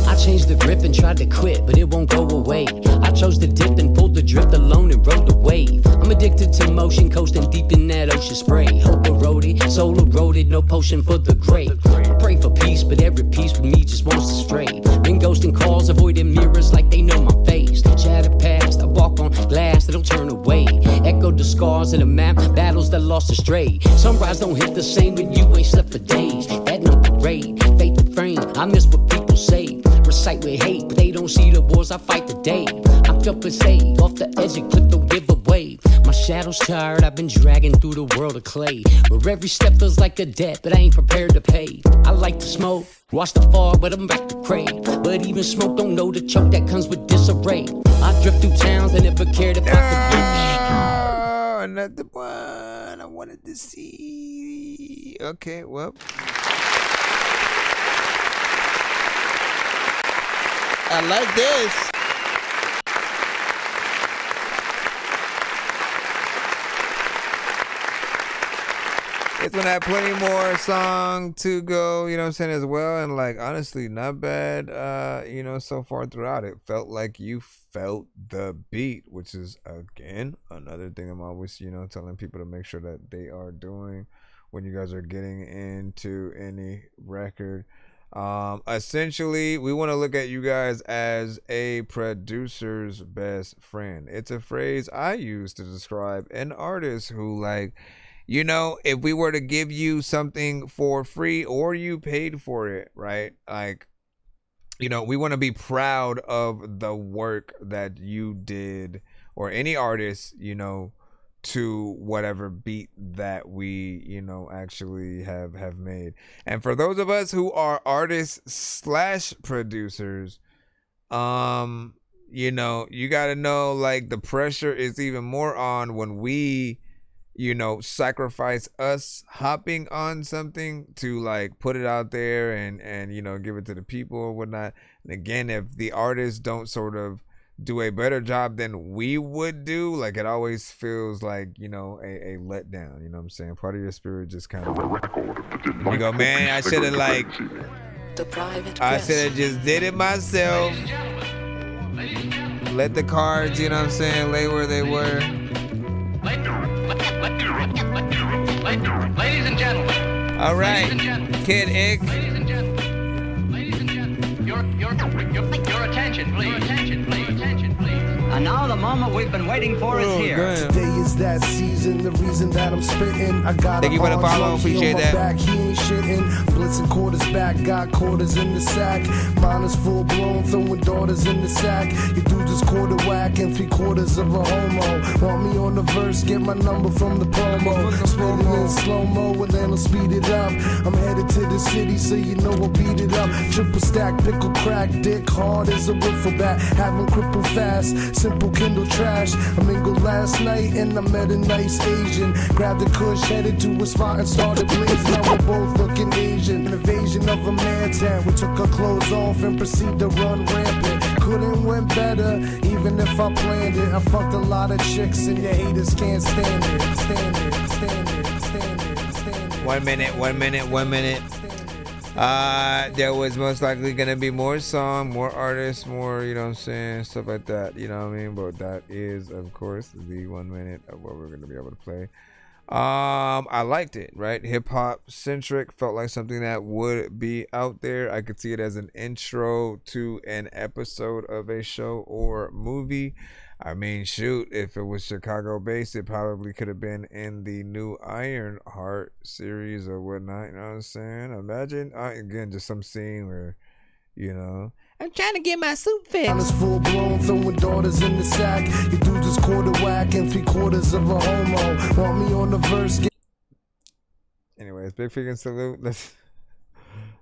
I changed the grip and tried to quit, but it won't go away. I chose to dip and pulled the drift alone and rode the wave. I'm addicted to motion, coasting deep in that ocean spray. Hope eroded, soul eroded, no potion for the grave. I pray for peace, but every piece with me just wants to stray. Been ghosting calls, avoiding mirrors like they know my face. Shattered past, I walk on glass that'll turn away. Echo the scars in the map, battles that lost astray. Sunrise don't hit the same when you ain't slept for days. At no parade, faith to frame, I miss what people say. Recite with hate, but they don't see the wars I fight today. I'm jumping saved off the edge of cliff, don't give away. My shadow's tired, I've been dragging through the world of clay. Where every step feels like a debt, but I ain't prepared to pay. I like to smoke, watch the fog, but I'm back to crave. But even smoke don't know the choke that comes with disarray. I drift through towns, I never cared if I could do. Another one I wanted to see. Okay, well. I like this. It's gonna have plenty more song to go, you know what I'm saying, as well. And like, honestly, not bad, you know, so far throughout. It felt like you felt the beat, which is, again, another thing I'm always, you know, telling people to make sure that they are doing when you guys are getting into any record. Essentially, we want to look at you guys as a producer's best friend. It's a phrase I use to describe an artist who, like, you know, if we were to give you something for free or you paid for it, right? Like, you know, we want to be proud of the work that you did, or any artist, you know, to whatever beat that we, you know, actually have made. And for those of us who are artists / producers, you know, you got to know, like, the pressure is even more on when we, you know, sacrifice us hopping on something to, like, put it out there and you know, give it to the people or whatnot. And again, if the artists don't sort of do a better job than we would do, like, it always feels like, you know, a letdown. You know what I'm saying? Part of your spirit just kind of, you go, man, I should have, like, I should have just did it myself. Let the cards, you know what I'm saying, lay where they were. Ladies and gentlemen. All right, Kid Ick. Your attention, please. Attention, please. And now the moment we've been waiting for is here. Today is that season, the reason that I'm spitting. I got Thank you for the follow, appreciate that. Back, he ain't shitting. Blitzing quarters back, got quarters in the sack. Mine is full blown, throwing daughters in the sack. You dudes is quarter whack and 3/4 of a homo. Want me on the verse, get my number from the promo. Spitting in slow-mo and then I'll speed it up. I'm headed to the city, so you know I'll beat it up. Triple stack, pickle crack, dick hard as a wiffle bat. Have 'em cripple fast, simple Kindle trash. I mingled last night and I met a nice Asian. Grabbed the kush, headed to a spot and started blazing. Now we're both looking Asian. An invasion of a man's hand. We took our clothes off and proceeded to run rampant. Couldn't win better, even if I planned it. I fucked a lot of chicks and your haters can't stand it. Stand it, stand it, stand it, stand it. 1 minute. There was most likely gonna be more song, more artists, more, you know what I'm saying, stuff like that, you know what I mean? But that is, of course, the 1 minute of what we're gonna be able to play. I liked it, right? Hip hop centric, felt like something that would be out there. I could see it as an intro to an episode of a show or movie. I mean, shoot, if it was Chicago based, it probably could have been in the new Ironheart series or whatnot. You know what I'm saying? Imagine, again, just some scene where, you know, I'm trying to get my suit fixed. I'm full blown, throwing daughters in the sack. You dudes is quarter whack and 3/4 of a homo. Want me on the verse? Anyways, big freaking salute.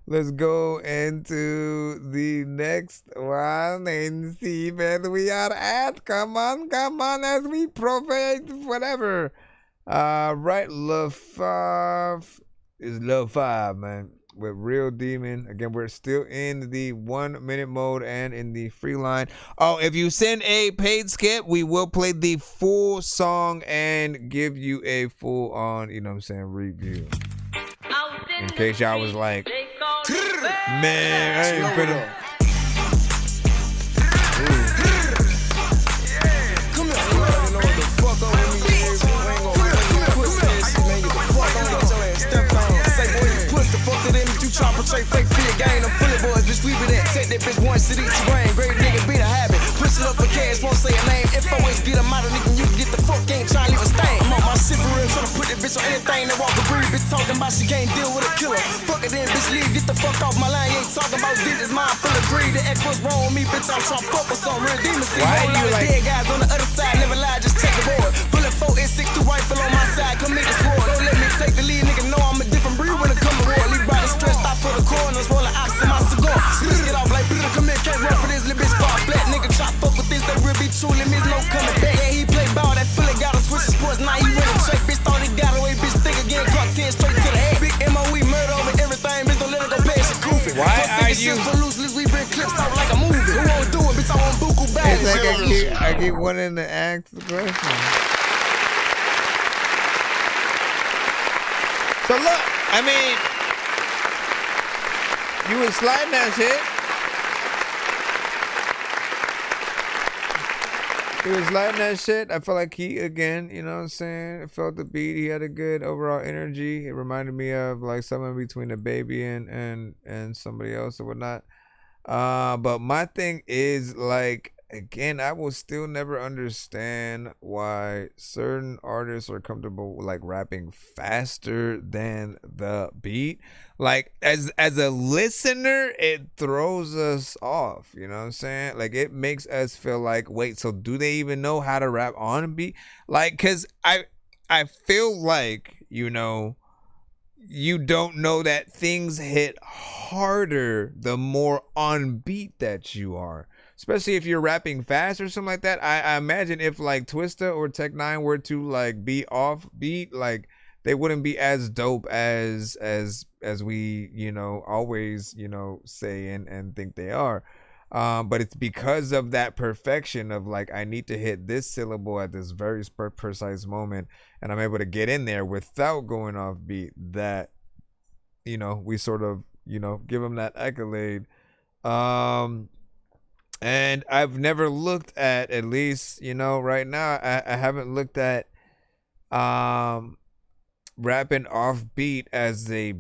Let's go into the next one and see where we are at. Come on, as we provide whatever. Right, Love 5 is Love 5, man. with Real Demon. Again, we're still in the 1 minute mode and in the free line. Oh, if you send a paid skip, we will play the full song and give you a full on, you know what I'm saying, review. In case y'all was like, man, I ain't finna. Try to portray fake for your game. I'm fully boys, bitch, we be that. Take that bitch once to each brain. Great nigga be the habit. Push it up for cash, won't say a name. If I always get a model, nigga, you can get the fuck, ain't trying to leave a stain. I'm on my shit for real, trying to put that bitch on anything that walk a breed. Bitch talking about she can't deal with a killer. Fuck it then, bitch, leave, get the fuck off my line. You ain't talking about digits, mind full of greed. The ex was wrong with me, bitch, I'm trying to fuck with some real demons. See, whole lot of dead guys on the other side, never lie, just check the board. Bullet 4 and 6 2 rifle on my side, come make the sword. Don't let me take the lead, nigga, know I'm a different breed when it come to war. Leave body stressed out for the corners, rolling ox in my cigar. Let's get off like Peter, come in, can't run for this little bitch far flat. Nigga try fuck with this, that real be true, let me no coming back. Yeah, he play ball, that Philly got a switch sports, now he running check. Bitch thought he got away, bitch think again, clock 10 straight to the head. Big MOE, murder over everything, bitch don't let it go past your goofy. Why are you? So loose, we bring clips out like a movie. Who won't do it, bitch, I want buku bad. It's like I keep wanting to ask the question. So look, I mean, you was sliding that shit. He was sliding that shit. I felt like he, again, you know what I'm saying? I felt the beat. He had a good overall energy. It reminded me of like someone between a baby and somebody else or whatnot. But my thing is like, again, I will still never understand why certain artists are comfortable with like rapping faster than the beat. Like as a listener, it throws us off, you know what I'm saying? Like it makes us feel like, wait, so do they even know how to rap on a beat? Like, cause I feel like, you know, you don't know that things hit harder the more on beat that you are. Especially if you're rapping fast or something like that. I imagine if like Twista or Tech-9 were to like be off beat, like they wouldn't be as dope as we, you know, always, you know, say and think they are. But it's because of that perfection of like, I need to hit this syllable at this very precise moment, and I'm able to get in there without going off beat, that, you know, we sort of, you know, give them that accolade. And I've never looked at least, you know, right now, I haven't looked at rapping off beat as a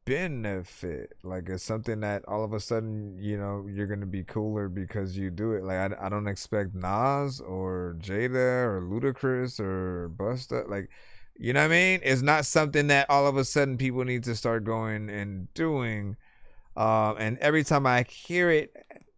benefit. Like it's something that all of a sudden, you know, you're going to be cooler because you do it. Like I don't expect Nas or Jada or Ludacris or Busta. Like, you know what I mean? It's not something that all of a sudden people need to start going and doing. And every time I hear it,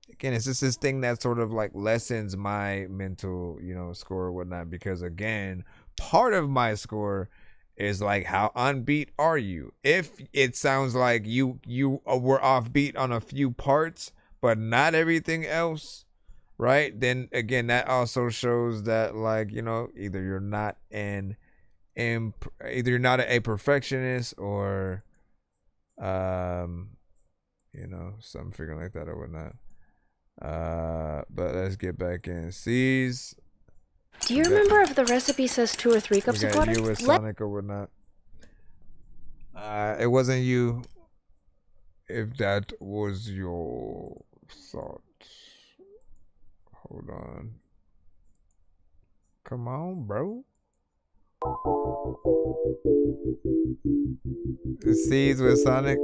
again, it's just this thing that sort of like lessens my mental, you know, score or whatnot. Because again, part of my score is like, how on beat are you? If it sounds like you were off beat on a few parts, but not everything else, right? Then again, that also shows that, like, you know, either you're not a perfectionist or, you know, something figuring like that or whatnot. But let's get back in. C's. Do you remember if the recipe says 2 or 3 cups of water? You with Sonic or whatnot. It wasn't you. If that was your thought. Hold on. Come on, bro. The C's with Sonic.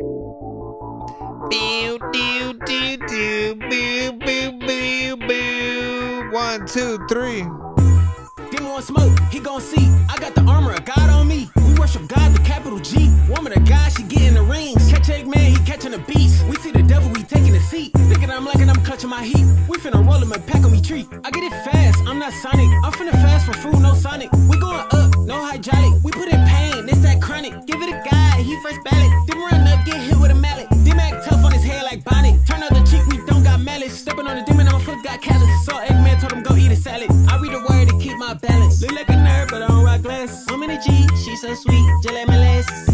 Boo, doo, doo, doo, boo, boo, boo, boo. 1, 2, 3. Demon want smoke, he gon' see. I got the armor of God on me. We worship God, the capital G. Woman of God, she get in the rings. Catch Eggman, he catching the beast. We see the devil, we taking the seat. Thinking I'm like I'm clutching my heat. We finna roll him and pack on me tree. I get it fast, I'm not Sonic. I'm finna fast for food, no Sonic. We going up, no hydraulic. We put in pain, it's that chronic. Give it a guy, he first ballot. Then run up, get hit with a mallet. Dim act tough on his head like Bonnet. Turn out the cheek, we don't got malice. Stepping on the demon, on my foot got callous. Saw Eggman, told him go eat a salad. I read the word to keep my balance. Look like a nerd, but I don't rock glasses. I'm in a G, she so sweet, just like my lasses.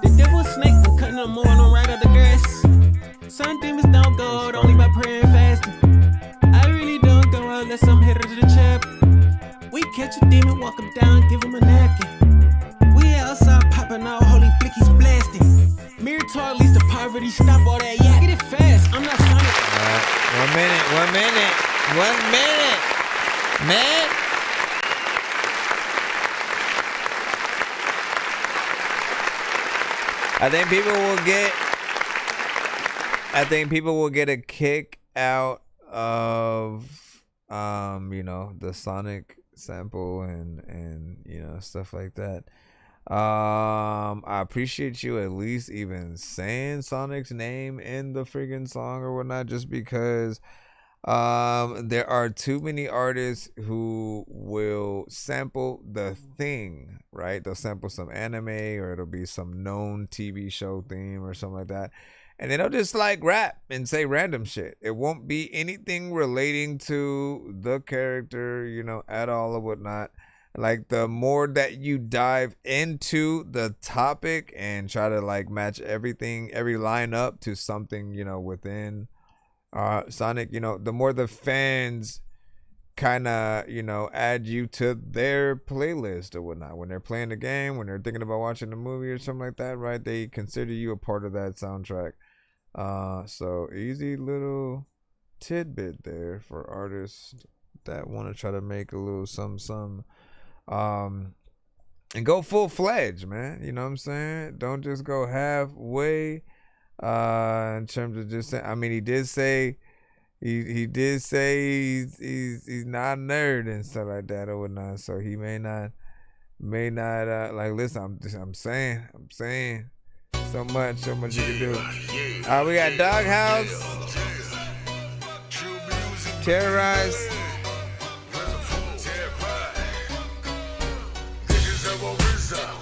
The devil snake, I'm cutting them more, and I'm right out the girl. don't go out only by praying and fasting. I really don't go out unless I'm headed to the chapel. We catch a demon, walk him down, give him a napkin. We outside popping all holy blickies blasting. Mirror talk leads to poverty, stop all that yak. Get it fast, I'm not trying to. Alright, 1 minute, man. I think people will get a kick out of the Sonic sample and stuff like that. I appreciate you at least even saying Sonic's name in the freaking song or whatnot, just because there are too many artists who will sample the thing, right? They'll sample some anime, or it'll be some known TV show theme or something like that, and then they'll just like rap and say random shit. It won't be anything relating to the character, at all or whatnot. Like, the more that you dive into the topic and try to like match every line up to something, within Sonic, the more the fans kind of, add you to their playlist or whatnot. When they're playing the game, when they're thinking about watching the movie or something like that, right? They consider you a part of that soundtrack. So easy little tidbit there for artists that want to try to make a little some. And go full-fledged, man. You know what I'm saying? Don't just go halfway in terms of just saying. I mean, he did say he's not a nerd and stuff like that or whatnot, so he may not like, listen, I'm saying so much you can do. We got Doghouse, Terrorize.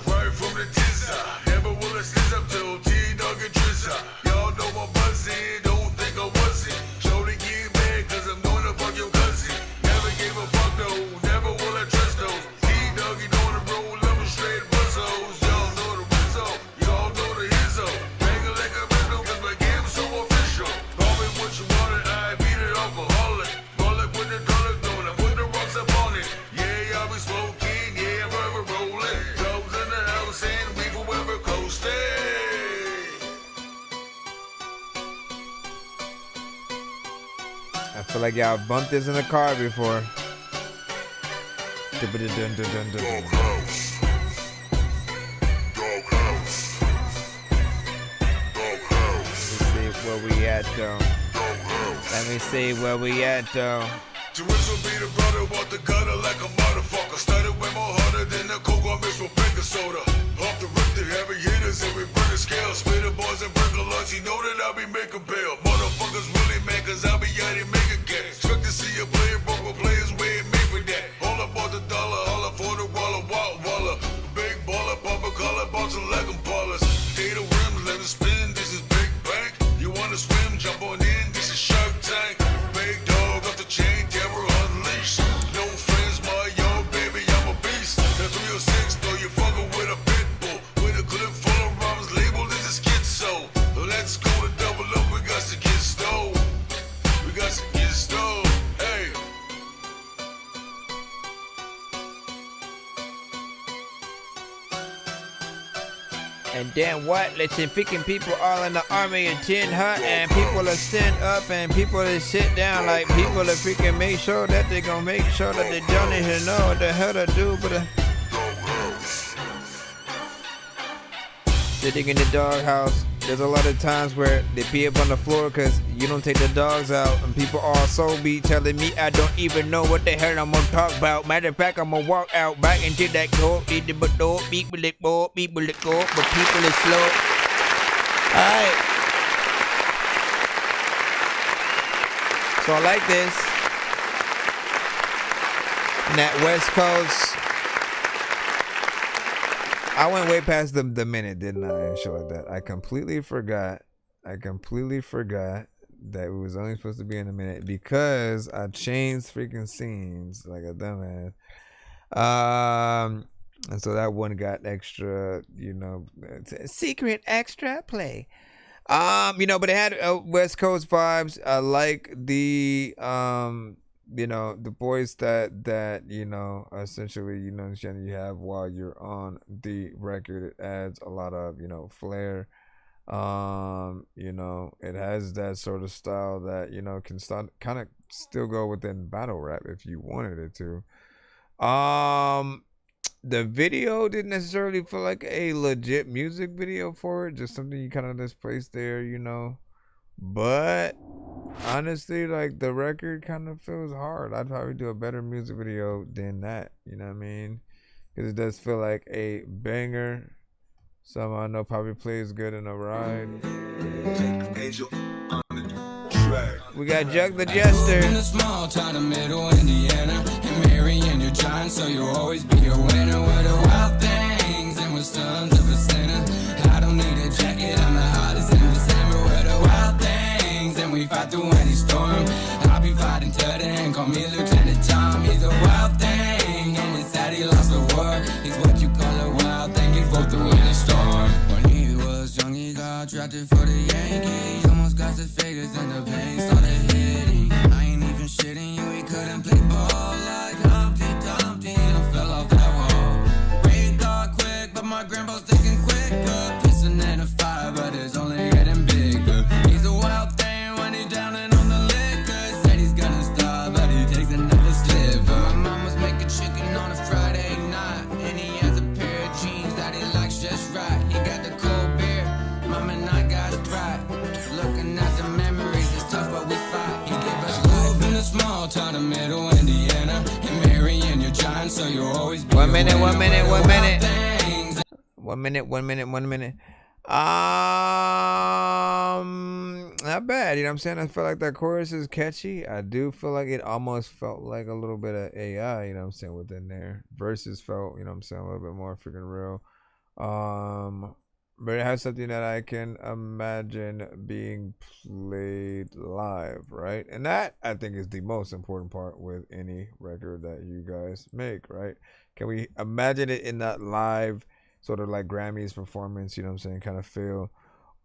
Right from the tizzer, never will I stand up till T-Dog and Trizza. Y'all know I'm buzzing, don't think I wasn't. Shorty get mad cause I'm doing a fuck your cousin. Never gave a fuck though, never will I trust those. T-Dog, you know the roll, level straight buzzos. Y'all know the result, y'all know the hizzo. Banging like a rhythm cause my game's so official. Call me what you want it, I beat it alcoholic. Ball it with the dollar doing, I put the rocks up on it. Yeah, I'll be smoking, yeah, forever rolling. And we forever coasting. I feel like y'all bumped this in the car before. Let me see where we at though. Teresa be the brother, walk the gutter like a motherfucker. Started way more harder than the coke on mixed with baking soda. Off the rip, the heavy hitters, every burner scale. Spit the boys and break a lunch, you know that I be making bail. Motherfuckers really mad, cause I be out here making gas. Expect to see a player broke, but players way made for that. All up on the dollar, all up for the waller, waller. Big baller, papa collar, bouncing like them ballers. Data rims, let it spin, this is big bank. You wanna swim, jump on in, this is Shark Tank. Big dog off the chain, terror unleashed. No friends, my young baby, I'm a beast. That 306, though you fucking with a pit bull. With a clip full of rhymes labeled as a schizo. Let's go to double up, we got to get stole. We got to get stole, hey. And then what? Listen, freaking people all in the army attend her, and people are stand up and people are sit down, like people are freaking make sure that they gonna make sure that they don't even know what the hell to do, but sitting in the doghouse. There's a lot of times where they pee up on the floor because you don't take the dogs out, and people all so be telling me I don't even know what the hell I'm gonna talk about. Matter of fact, I'm gonna walk out back into that door, people let go, but people is slow. Alright. So I like this. And that West Coast. I went way past the minute, didn't I? And shit like that. I completely forgot that it was only supposed to be in a minute because I changed freaking scenes like a dumbass. And so that one got extra, secret extra play. You know, but it had West Coast vibes. I like the you know, the voice that you know, essentially, you know, you have while you're on the record. It adds a lot of, you know, flair. You know, it has that sort of style that, you know, can start kind of still go within battle rap if you wanted it to. The video didn't necessarily feel like a legit music video for it, just something you kind of just placed there, you know. But honestly, like, the record kind of feels hard. I'd probably do a better music video than that, you know what I mean? Because it does feel like a banger. Some I know probably plays good in a ride. We got Jug the Jester. In a small town of middle Indiana, and Marion, you're giant, so you'll always be a winner. With the wild things and with sons of a sinner. I don't need a jacket, I'm the hottest in December. With the wild things, and we fight through any storm. I'll be fighting till the end, call me Lieutenant Tom. He's a wild thing, and it's sad he lost the war. He's what you call a wild thing, he fought through any storm. When he was young, he got drafted for the Yankees. Almost got the figures and the pain started hitting. I ain't even shitting you, he couldn't play ball like Humpty Dumpty. I fell off that wall. Rain got quick, but my grandpa's thinking quicker. Pissing in a fire, but it's only getting bigger. He's a wild thing when he's drowning on the liquor. Said he's gonna stop, but he takes another sliver. My mama's making chicken on a Friday night, and he has a pair of jeans that he likes just right. He got the cold beer, mom and I got Sprite. Looking at the memories, it's tough, but we fight. He gave us life in a small town of middle Indiana, and Marion, you're giant, so you'll always be. 1 minute, 1 minute, 1 minute. Things. 1 minute, 1 minute, 1 minute. Not bad, you know what I'm saying? I feel like that chorus is catchy. I do feel like it almost felt like a little bit of AI, you know what I'm saying, within there. Verses felt, you know what I'm saying, a little bit more freaking real. But it has something that I can imagine being played live, right? And that, I think, is the most important part with any record that you guys make, right? Can we imagine it in that live sort of like Grammys performance, you know what I'm saying, kind of feel,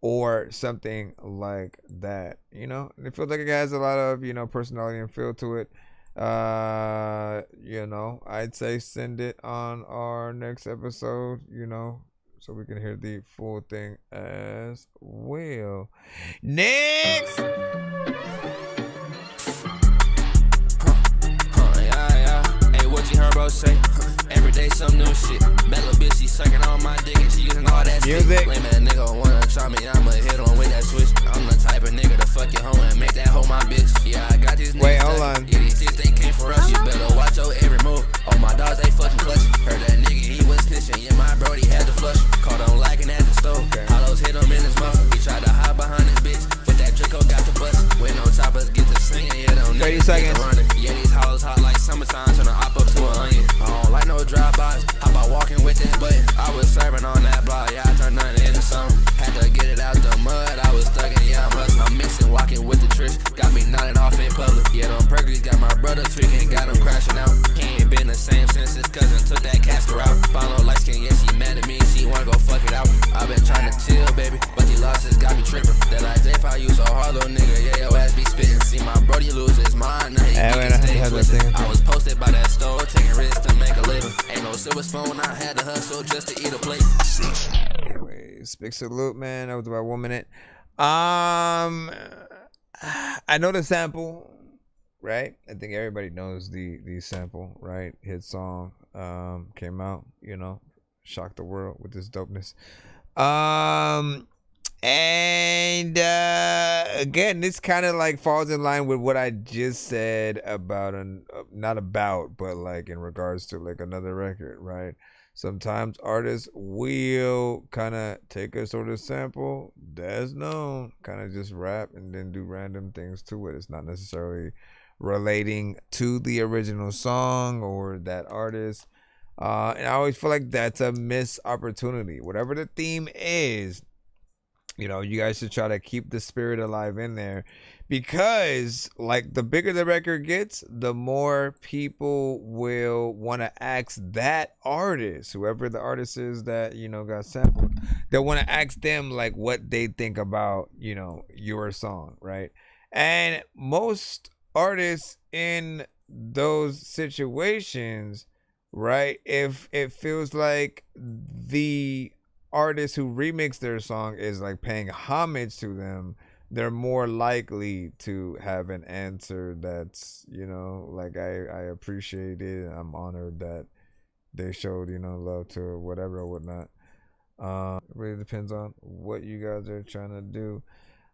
or something like that, you know? And it feels like it has a lot of, you know, personality and feel to it. You know, I'd say send it on our next episode, you know, so we can hear the full thing as well. Next! Hey, what you heard bro say? Every day some new shit. That little bitch, she sucking on my dick and she using all that music. Lame ass nigga wanna try me, I'ma hit on with that switch. I'm the type of nigga to fuck your hoe and make that hoe my bitch. Yeah, I got these niggas. Wait, hold on. Yeah, these shits, they came for us. You better watch your every move. All my dogs, they fucking clutching. Heard that nigga, he was snitching. Yeah, my bro, he had to flush. Caught on lacking at the stove. Hollows hit him in his mouth. He tried to hide behind his bitch, but that Draco got the bust. When no choppers get to singing, yeah, don't 30 seconds. Yeah, these hollows hot like summertime, turn to op up to an onion. I don't like no drive-bys. How about walking with it? But I was serving on that block. Yeah, I turned nothing into something. Had to get it out the mud. I was stuck in, yeah, I'm hustling. I'm mixing, walking with the tricks. Got me nodding off in public. Yeah, them Perkins got my brother tweaking, got him crashing out. He ain't been the same since his cousin took that castor out. Follow light skin, yeah, she mad at me. She wanna go fuck it out. I been trying to chill, baby, but these losses got me tripping. That I J5 you so hard, little nigga. Yeah, your ass be spitting. See my brody lose his mind. Now he can stay twisted. I was posted by that store, taking risks to make a living. Ain't no silver spoon, I had to hustle just to eat a plate. Anyways, big salute, man. That was about 1 minute. I know the sample, right? I think everybody knows the sample, right? Hit song came out, you know, shocked the world with this dopeness. And again, this kind of like falls in line with what I just said about not about, but like in regards to like another record, right? Sometimes artists will kind of take a sort of sample that's known, kind of just rap and then do random things to it. It's not necessarily relating to the original song or that artist. And I always feel like that's a missed opportunity. Whatever the theme is, you know, you guys should try to keep the spirit alive in there, because like the bigger the record gets, the more people will want to ask that artist, whoever the artist is that, you know, got sampled, they'll want to ask them like what they think about, you know, your song, right? And most artists in those situations, right, if it feels like the artist who remixed their song is like paying homage to them, they're more likely to have an answer that's, you know, like I appreciate it, I'm honored that they showed, you know, love to whatever or whatnot. It really depends on what you guys are trying to do.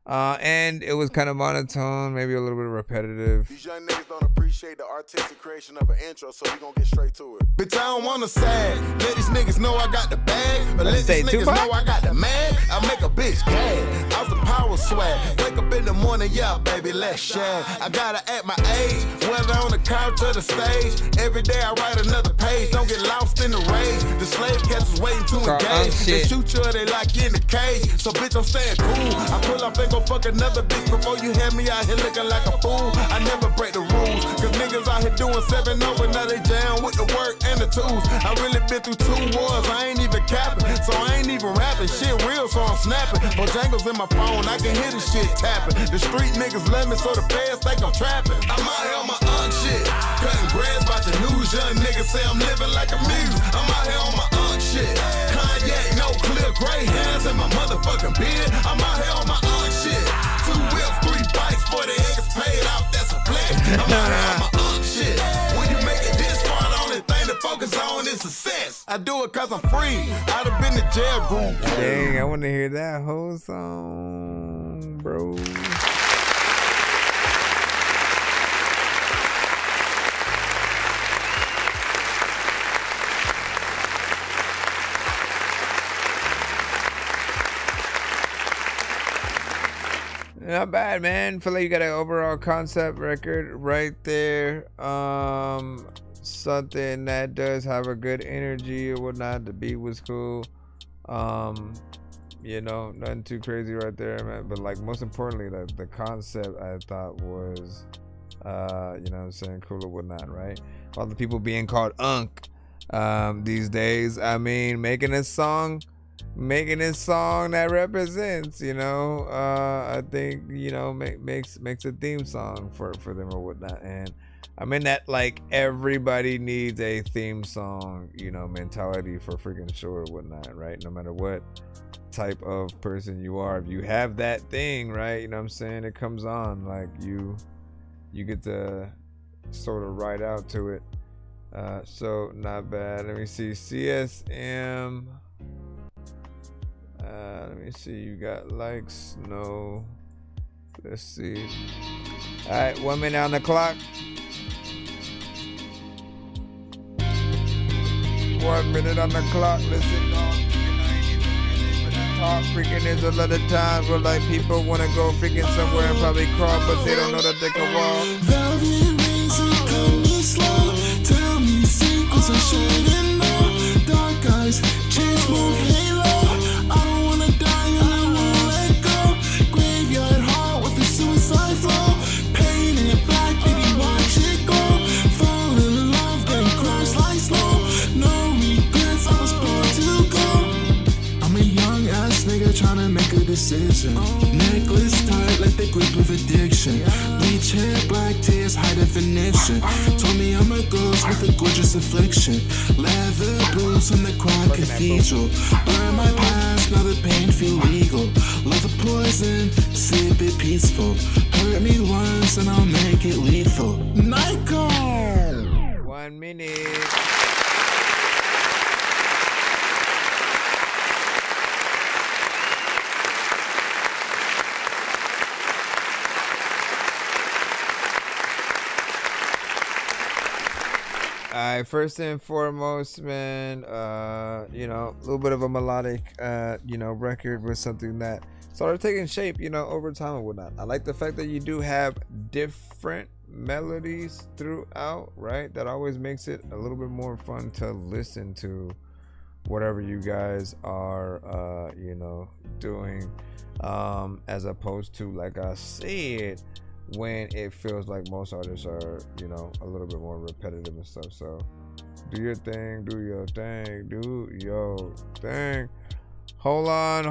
And it was kind of monotone, maybe a little bit repetitive. These young niggas don't appreciate the artistic creation of an intro, so we gonna get straight to it. Bitch, I don't wanna sag. Let these niggas know I got the bag, but let these niggas know I got the man. I make a bitch gag. Off the power swag. Wake up in the morning, yeah, baby, let's shag. I gotta act my age, whether on the couch or the stage. Every day I write another page. Don't get lost in the rage. The slave catchers waiting to engage. They shoot you or they lock you in the cage. So bitch, I'm staying cool. I pull up and go fuck another bitch before you have me out here looking like a fool. I never break the rules, cause niggas out here doing 7 over, now they jam with the work and the tools. I really been through 2 wars, I ain't even capping, so I ain't even rapping. Shit real, so I'm snapping. Bojangles in my phone, I can hear the shit tapping. The street niggas love me, so the feds think I'm trapping. I'm out here on my shit, cutting grass about the news. Young niggas say I'm living like a muse. I'm out here on my shit, Kanye, no clear gray hands in my motherfucking beard. I'm out here on my shit. 2 wheels, 3 bikes, 40 acres paid out, that's a flex. I'm out here on my shit. When you make it this far, the only thing to focus on is success. I do it cause I'm free. I'd have been to jail group. Dang, I want to hear that whole song, bro. Not bad, man. Feel like you got an overall concept record right there. Something that does have a good energy or whatnot. The beat was cool. You know, nothing too crazy right there, man. But like most importantly, the concept I thought was, you know what I'm saying, cool or whatnot, right? All the people being called Unk these days. I mean, making a song that represents, you know, I think, you know, makes a theme song for them or whatnot. And I'm in that like everybody needs a theme song, you know, mentality for freaking sure or whatnot, right? No matter what type of person you are, if you have that thing, right, you know what I'm saying, it comes on, like you get to sort of ride out to it. So not bad. Let me see, CSM. Let me see, you got likes? No. Let's see. All right, 1 minute on the clock. 1 minute on the clock. Listen, dog. Talk freaking, there's a lot of times where like people want to go freaking somewhere and probably crawl, but they don't know that they can walk. Velvet razor, cut me slow. Tell me secrets I shouldn't know. Dark eyes, chain smoke, halo. I don't wanna die and I won't let go. Graveyard heart with a suicide flow. Pain in your back, baby, watch it go. Fall in love, then crash like slow. No regrets, I was born to go. I'm a young ass nigga tryna make a decision. Necklace tight like the grip of addiction. Bleach hair, black tears, high definition. Told me I'm a ghost with a gorgeous affliction. Leather boots in the Quad Cathedral. Burn my past, now the pain feel legal. Love the poison, sleep it peaceful. Hurt me once and I'll make it lethal. Michael! 1 minute. Alright, first and foremost, man, you know, a little bit of a melodic, you know, record with something that started taking shape, you know, over time and whatnot. I like the fact that you do have different melodies throughout, right? That always makes it a little bit more fun to listen to whatever you guys are, doing, as opposed to, like I said, when it feels like most artists are, a little bit more repetitive and stuff. So do your thing, do your thing, do your thing. Hold on.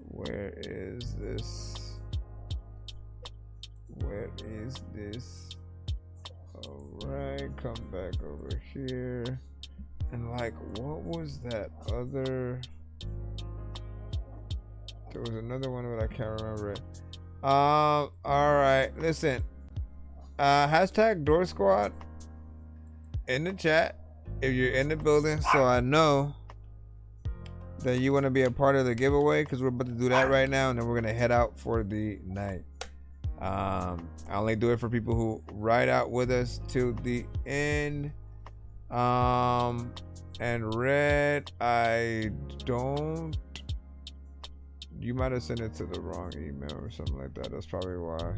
Where is this? Alright, come back over here. And like, what was that other? There was another one, but I can't remember it. Alright, listen. Hashtag Door Squad in the chat if you're in the building, so I know that you want to be a part of the giveaway, because we're about to do that right now, and then we're gonna head out for the night. I only do it for people who ride out with us till the end. And Red, I don't. You might have sent it to the wrong email or something like that. That's probably why.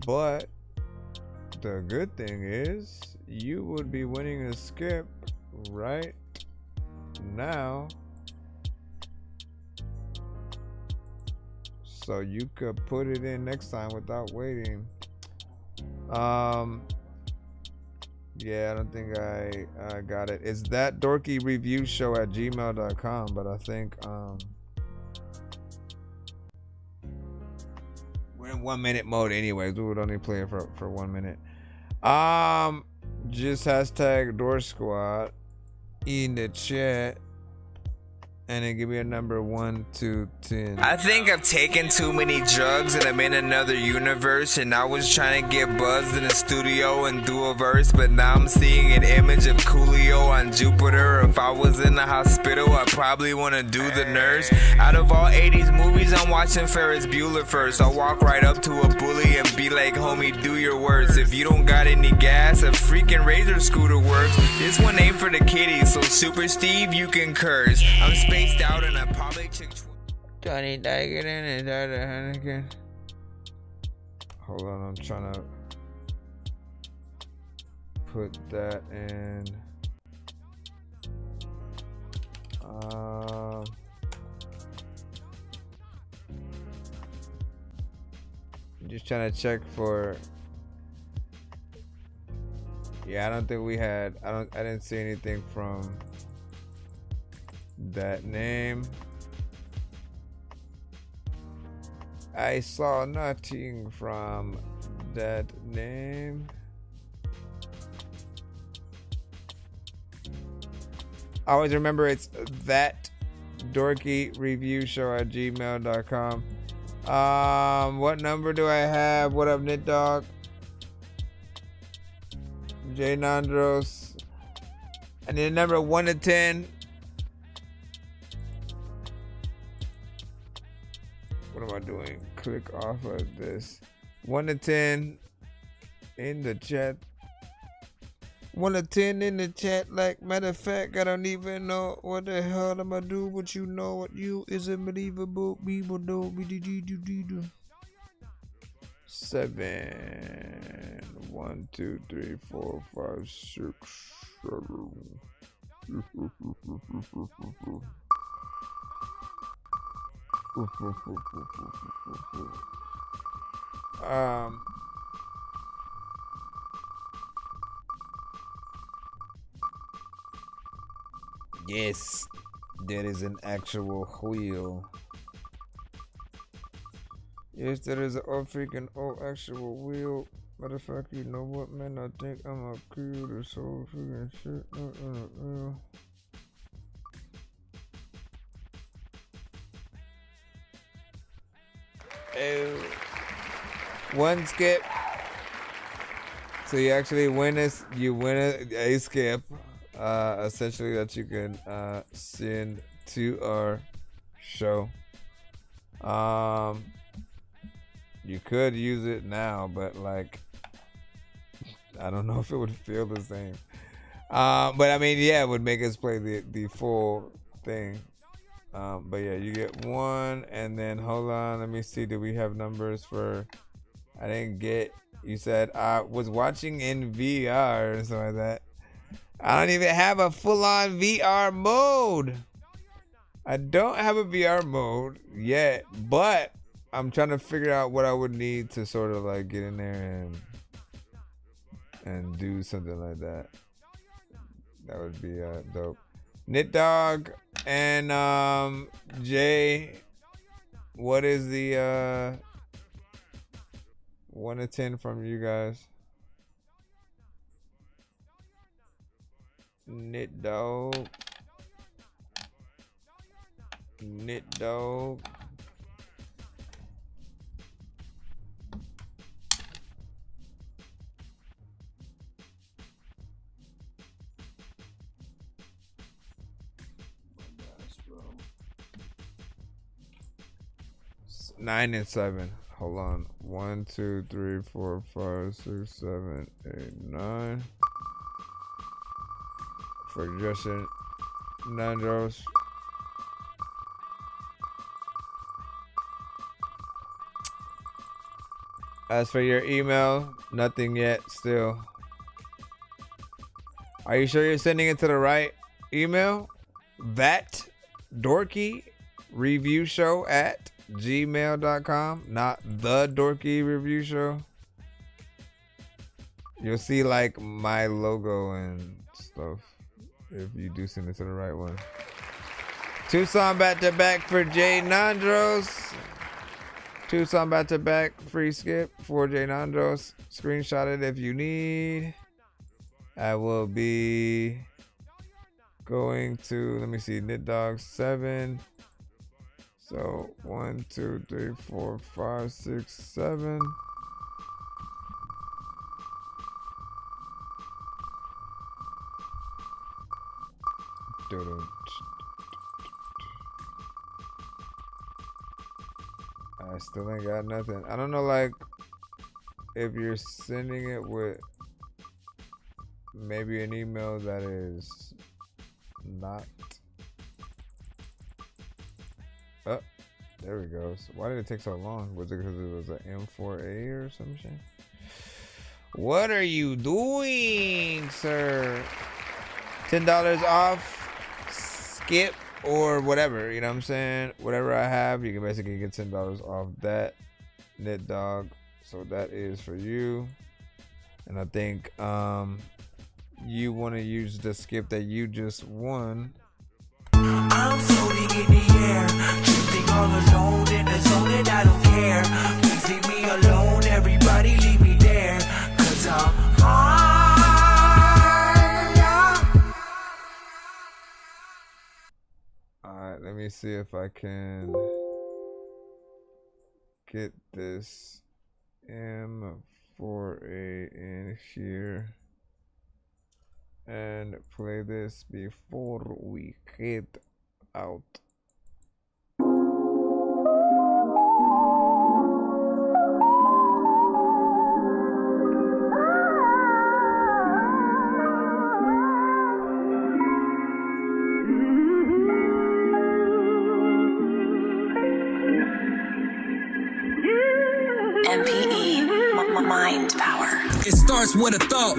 But the good thing is you would be winning a skip right now, so you could put it in next time without waiting. Yeah, I don't think I got it. It's ThatDorkyReviewShow@gmail.com, but I think we're in 1 minute mode anyways. We would only play it for 1 minute. Just hashtag Door Squad in the chat, and then give me a number 1 to 10. I think I've taken too many drugs and I'm in another universe, and I was trying to get buzzed in the studio and do a verse, but now I'm seeing an image of Coolio on Jupiter. If I was in the hospital, I probably want to do the nurse. Out of all 80s movies, I'm watching Ferris Bueller first. I'll walk right up to a bully and be like, homie, do your worst. If you don't got any gas, a freaking Razor scooter works. This one ain't for the kiddies, so Super Steve, you can curse. I'm spaced out and I probably took Johnny Daggett and Heineken. Hold on, I'm trying to put that in. Just trying to check for. Yeah, I don't think we had. I didn't see anything from that name. I saw nothing from that name. I always remember it's ThatDorkyReviewShow@gmail.com. What number do I have? What up, Knit Dog? J Nandros. I need a number 1 to 10. What am I doing? Click off of this. 1 to 10 in the chat. 1 to 10 in the chat. Like, matter of fact, I don't even know what the hell I'm gonna do, but you know what you is unbelievable. People do. 7. 1, 2, 3, 4, 5, 6, 7. Yes, there is an actual wheel. Yes, there is an actual wheel. Matter of fact, you know what, man? I think I'm a kill this whole freaking shit. One skip. So you actually win this. You win a skip. Essentially that you can send to our show. You could use it now, but like I don't know if it would feel the same. But I mean, yeah, it would make us play the full thing. But yeah, you get one, and then hold on, let me see. Do we have numbers for? I didn't get. You said I was watching in VR or something like that. I don't even have a full-on VR mode. I don't have a VR mode yet, but I'm trying to figure out what I would need to sort of like get in there and do something like that. That would be dope. Knit Dog and Jay, what is the 1 to 10 from you guys? Knit Dog. Nine and 7. Hold on. 1, 2, 3, 4, 5, 6, 7, 8, 9. For Justin Nandros. As for your email, nothing yet still. Are you sure you're sending it to the right email? ThatDorkyReviewShow at gmail.com, not the Dorky Review Show. You'll see like my logo and stuff if you do send it to the right one. 2 song back to back for Jay Nandros. 2 song back to back free skip for Jay Nandros. Screenshot it if you need. I will be going to, let me see, Knit Dog 7. So 1, 2, 3, 4, 5, 6, 7. I still ain't got nothing. I don't know, like, if you're sending it with maybe an email that is not. Oh, there we go. So why did it take so long? Was it because it was an M4A or some shit? What are you doing, sir? $10 off skip or whatever, you know what I'm saying? Whatever I have, you can basically get $10 off that. Knit Dog. So that is for you. And I think you want to use the skip that you just won. I'm floating in the air, drifting all alone in the zone and I don't care. Please leave me alone, everybody leave me there, 'cause I'm high. Alright, let me see if I can get this M4A in here and play this before we head out. MPE, mind power. It starts with a thought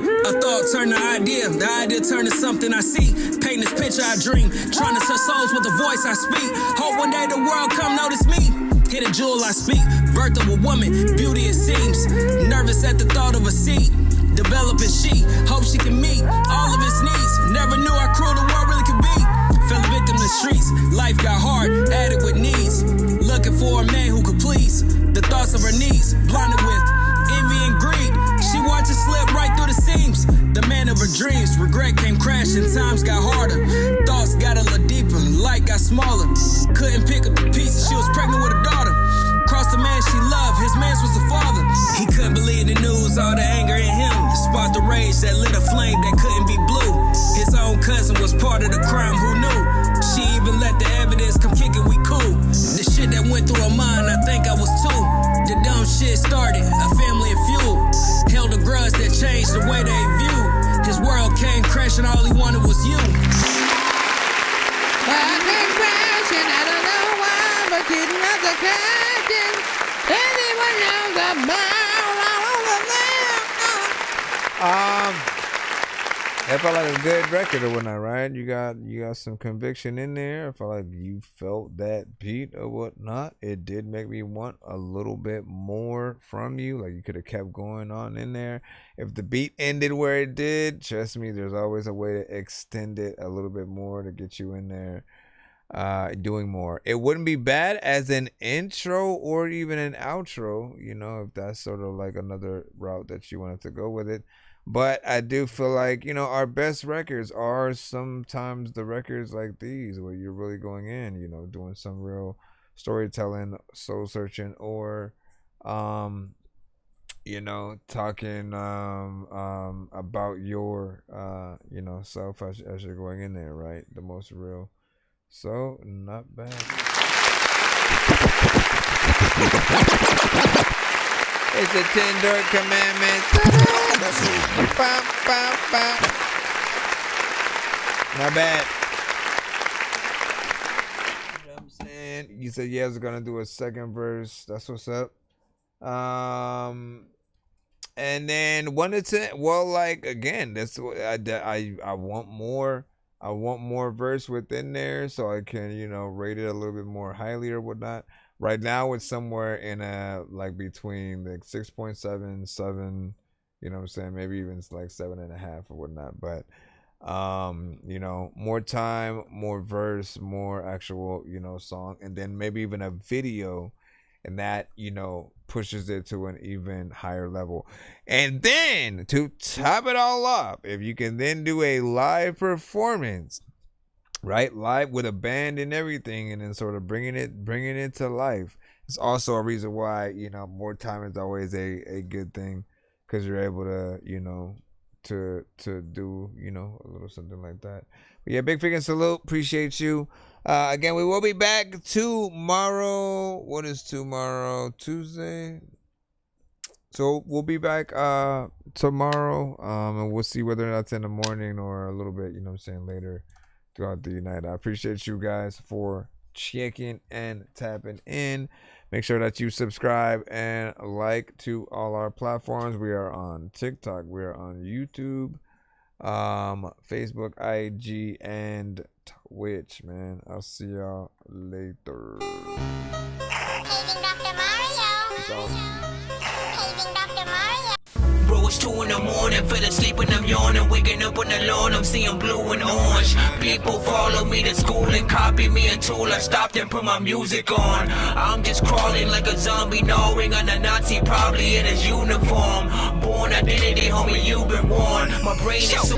turned to idea, the idea turned to something I see, paint this picture I dream, trying to touch souls with the voice I speak, hope one day the world come notice me, hit a jewel I speak, birth of a woman, beauty it seems, nervous at the thought of a seat, developing she, hope she can meet all of its needs, never knew how cruel the world really could be, fell a victim to the streets, life got hard, adequate needs, looking for a man who could please, the thoughts of her needs, blinded with envy and greed. She watched it slip right through the seams. The man of her dreams, regret came crashing. Times got harder, thoughts got a little deeper. Light got smaller. Couldn't pick up the pieces. She was pregnant with a daughter. Crossed the man she loved. His man was the father. He couldn't believe the news. All the anger in him sparked the rage that lit a flame that couldn't be blue. His own cousin was part of the crime. Who knew? She even let the evidence come kick it. We cool. The shit that went through her mind, I think I was 2. The dumb shit started, a family of fuel. Held a grudge that changed the way they view. His world came crashing, all he wanted was you. I came crashing at sitting at the kitchen. Anyone knows about That felt like a good record or whatnot, right? You got some conviction in there. I felt like you felt that beat or whatnot. It did make me want a little bit more from you. Like you could have kept going on in there. If the beat ended where it did, trust me, there's always a way to extend it a little bit more to get you in there doing more. It wouldn't be bad as an intro or even an outro, you know, if that's sort of like another route that you wanted to go with it. But I do feel like, you know, our best records are sometimes the records like these where you're really going in, you know, doing some real storytelling, soul searching, or you know, talking about your you know, self as you're going in there, right? The most real. So not bad. It's the 10 Dork Commandments. Bop, bop, bop. Not bad. You know what I'm saying? You said you guys are gonna do a second verse. That's what's up. And then 1 to 10. Well, like again, that's what I want more. I want more verse within there so I can, you know, rate it a little bit more highly or whatnot. Right now it's somewhere in a like between like 6.7, 7, you know what I'm saying? Maybe even it's like 7.5 or whatnot. But you know, more time, more verse, more actual, you know, song, and then maybe even a video, and that, you know, pushes it to an even higher level. And then to top it all up, if you can then do a live performance, right, live with a band and everything, and then sort of bringing it to life, it's also a reason why, you know, more time is always a good thing, because you're able to, you know, to do, you know, a little something like that. But yeah, big freaking salute, appreciate you. Again, we will be back tomorrow. What is tomorrow? Tuesday. So we'll be back tomorrow, and we'll see whether that's in the morning or a little bit, you know what I'm saying, later throughout the night. I appreciate you guys for checking and tapping in. Make sure that you subscribe and like to all our platforms. We are on TikTok, we are on YouTube, Facebook, IG, and Twitch, man. I'll see y'all later. Paging Dr. Mario. Paging Dr. Mario. Bro, it's 2 in the morning, fell asleep and I'm yawning, waking up on the lawn, I'm seeing blue and orange. People follow me to school and copy me until I stopped and put my music on. I'm just crawling like a zombie, gnawing on a Nazi, probably in his uniform. Born identity, homie, you've been warned. My brain is so...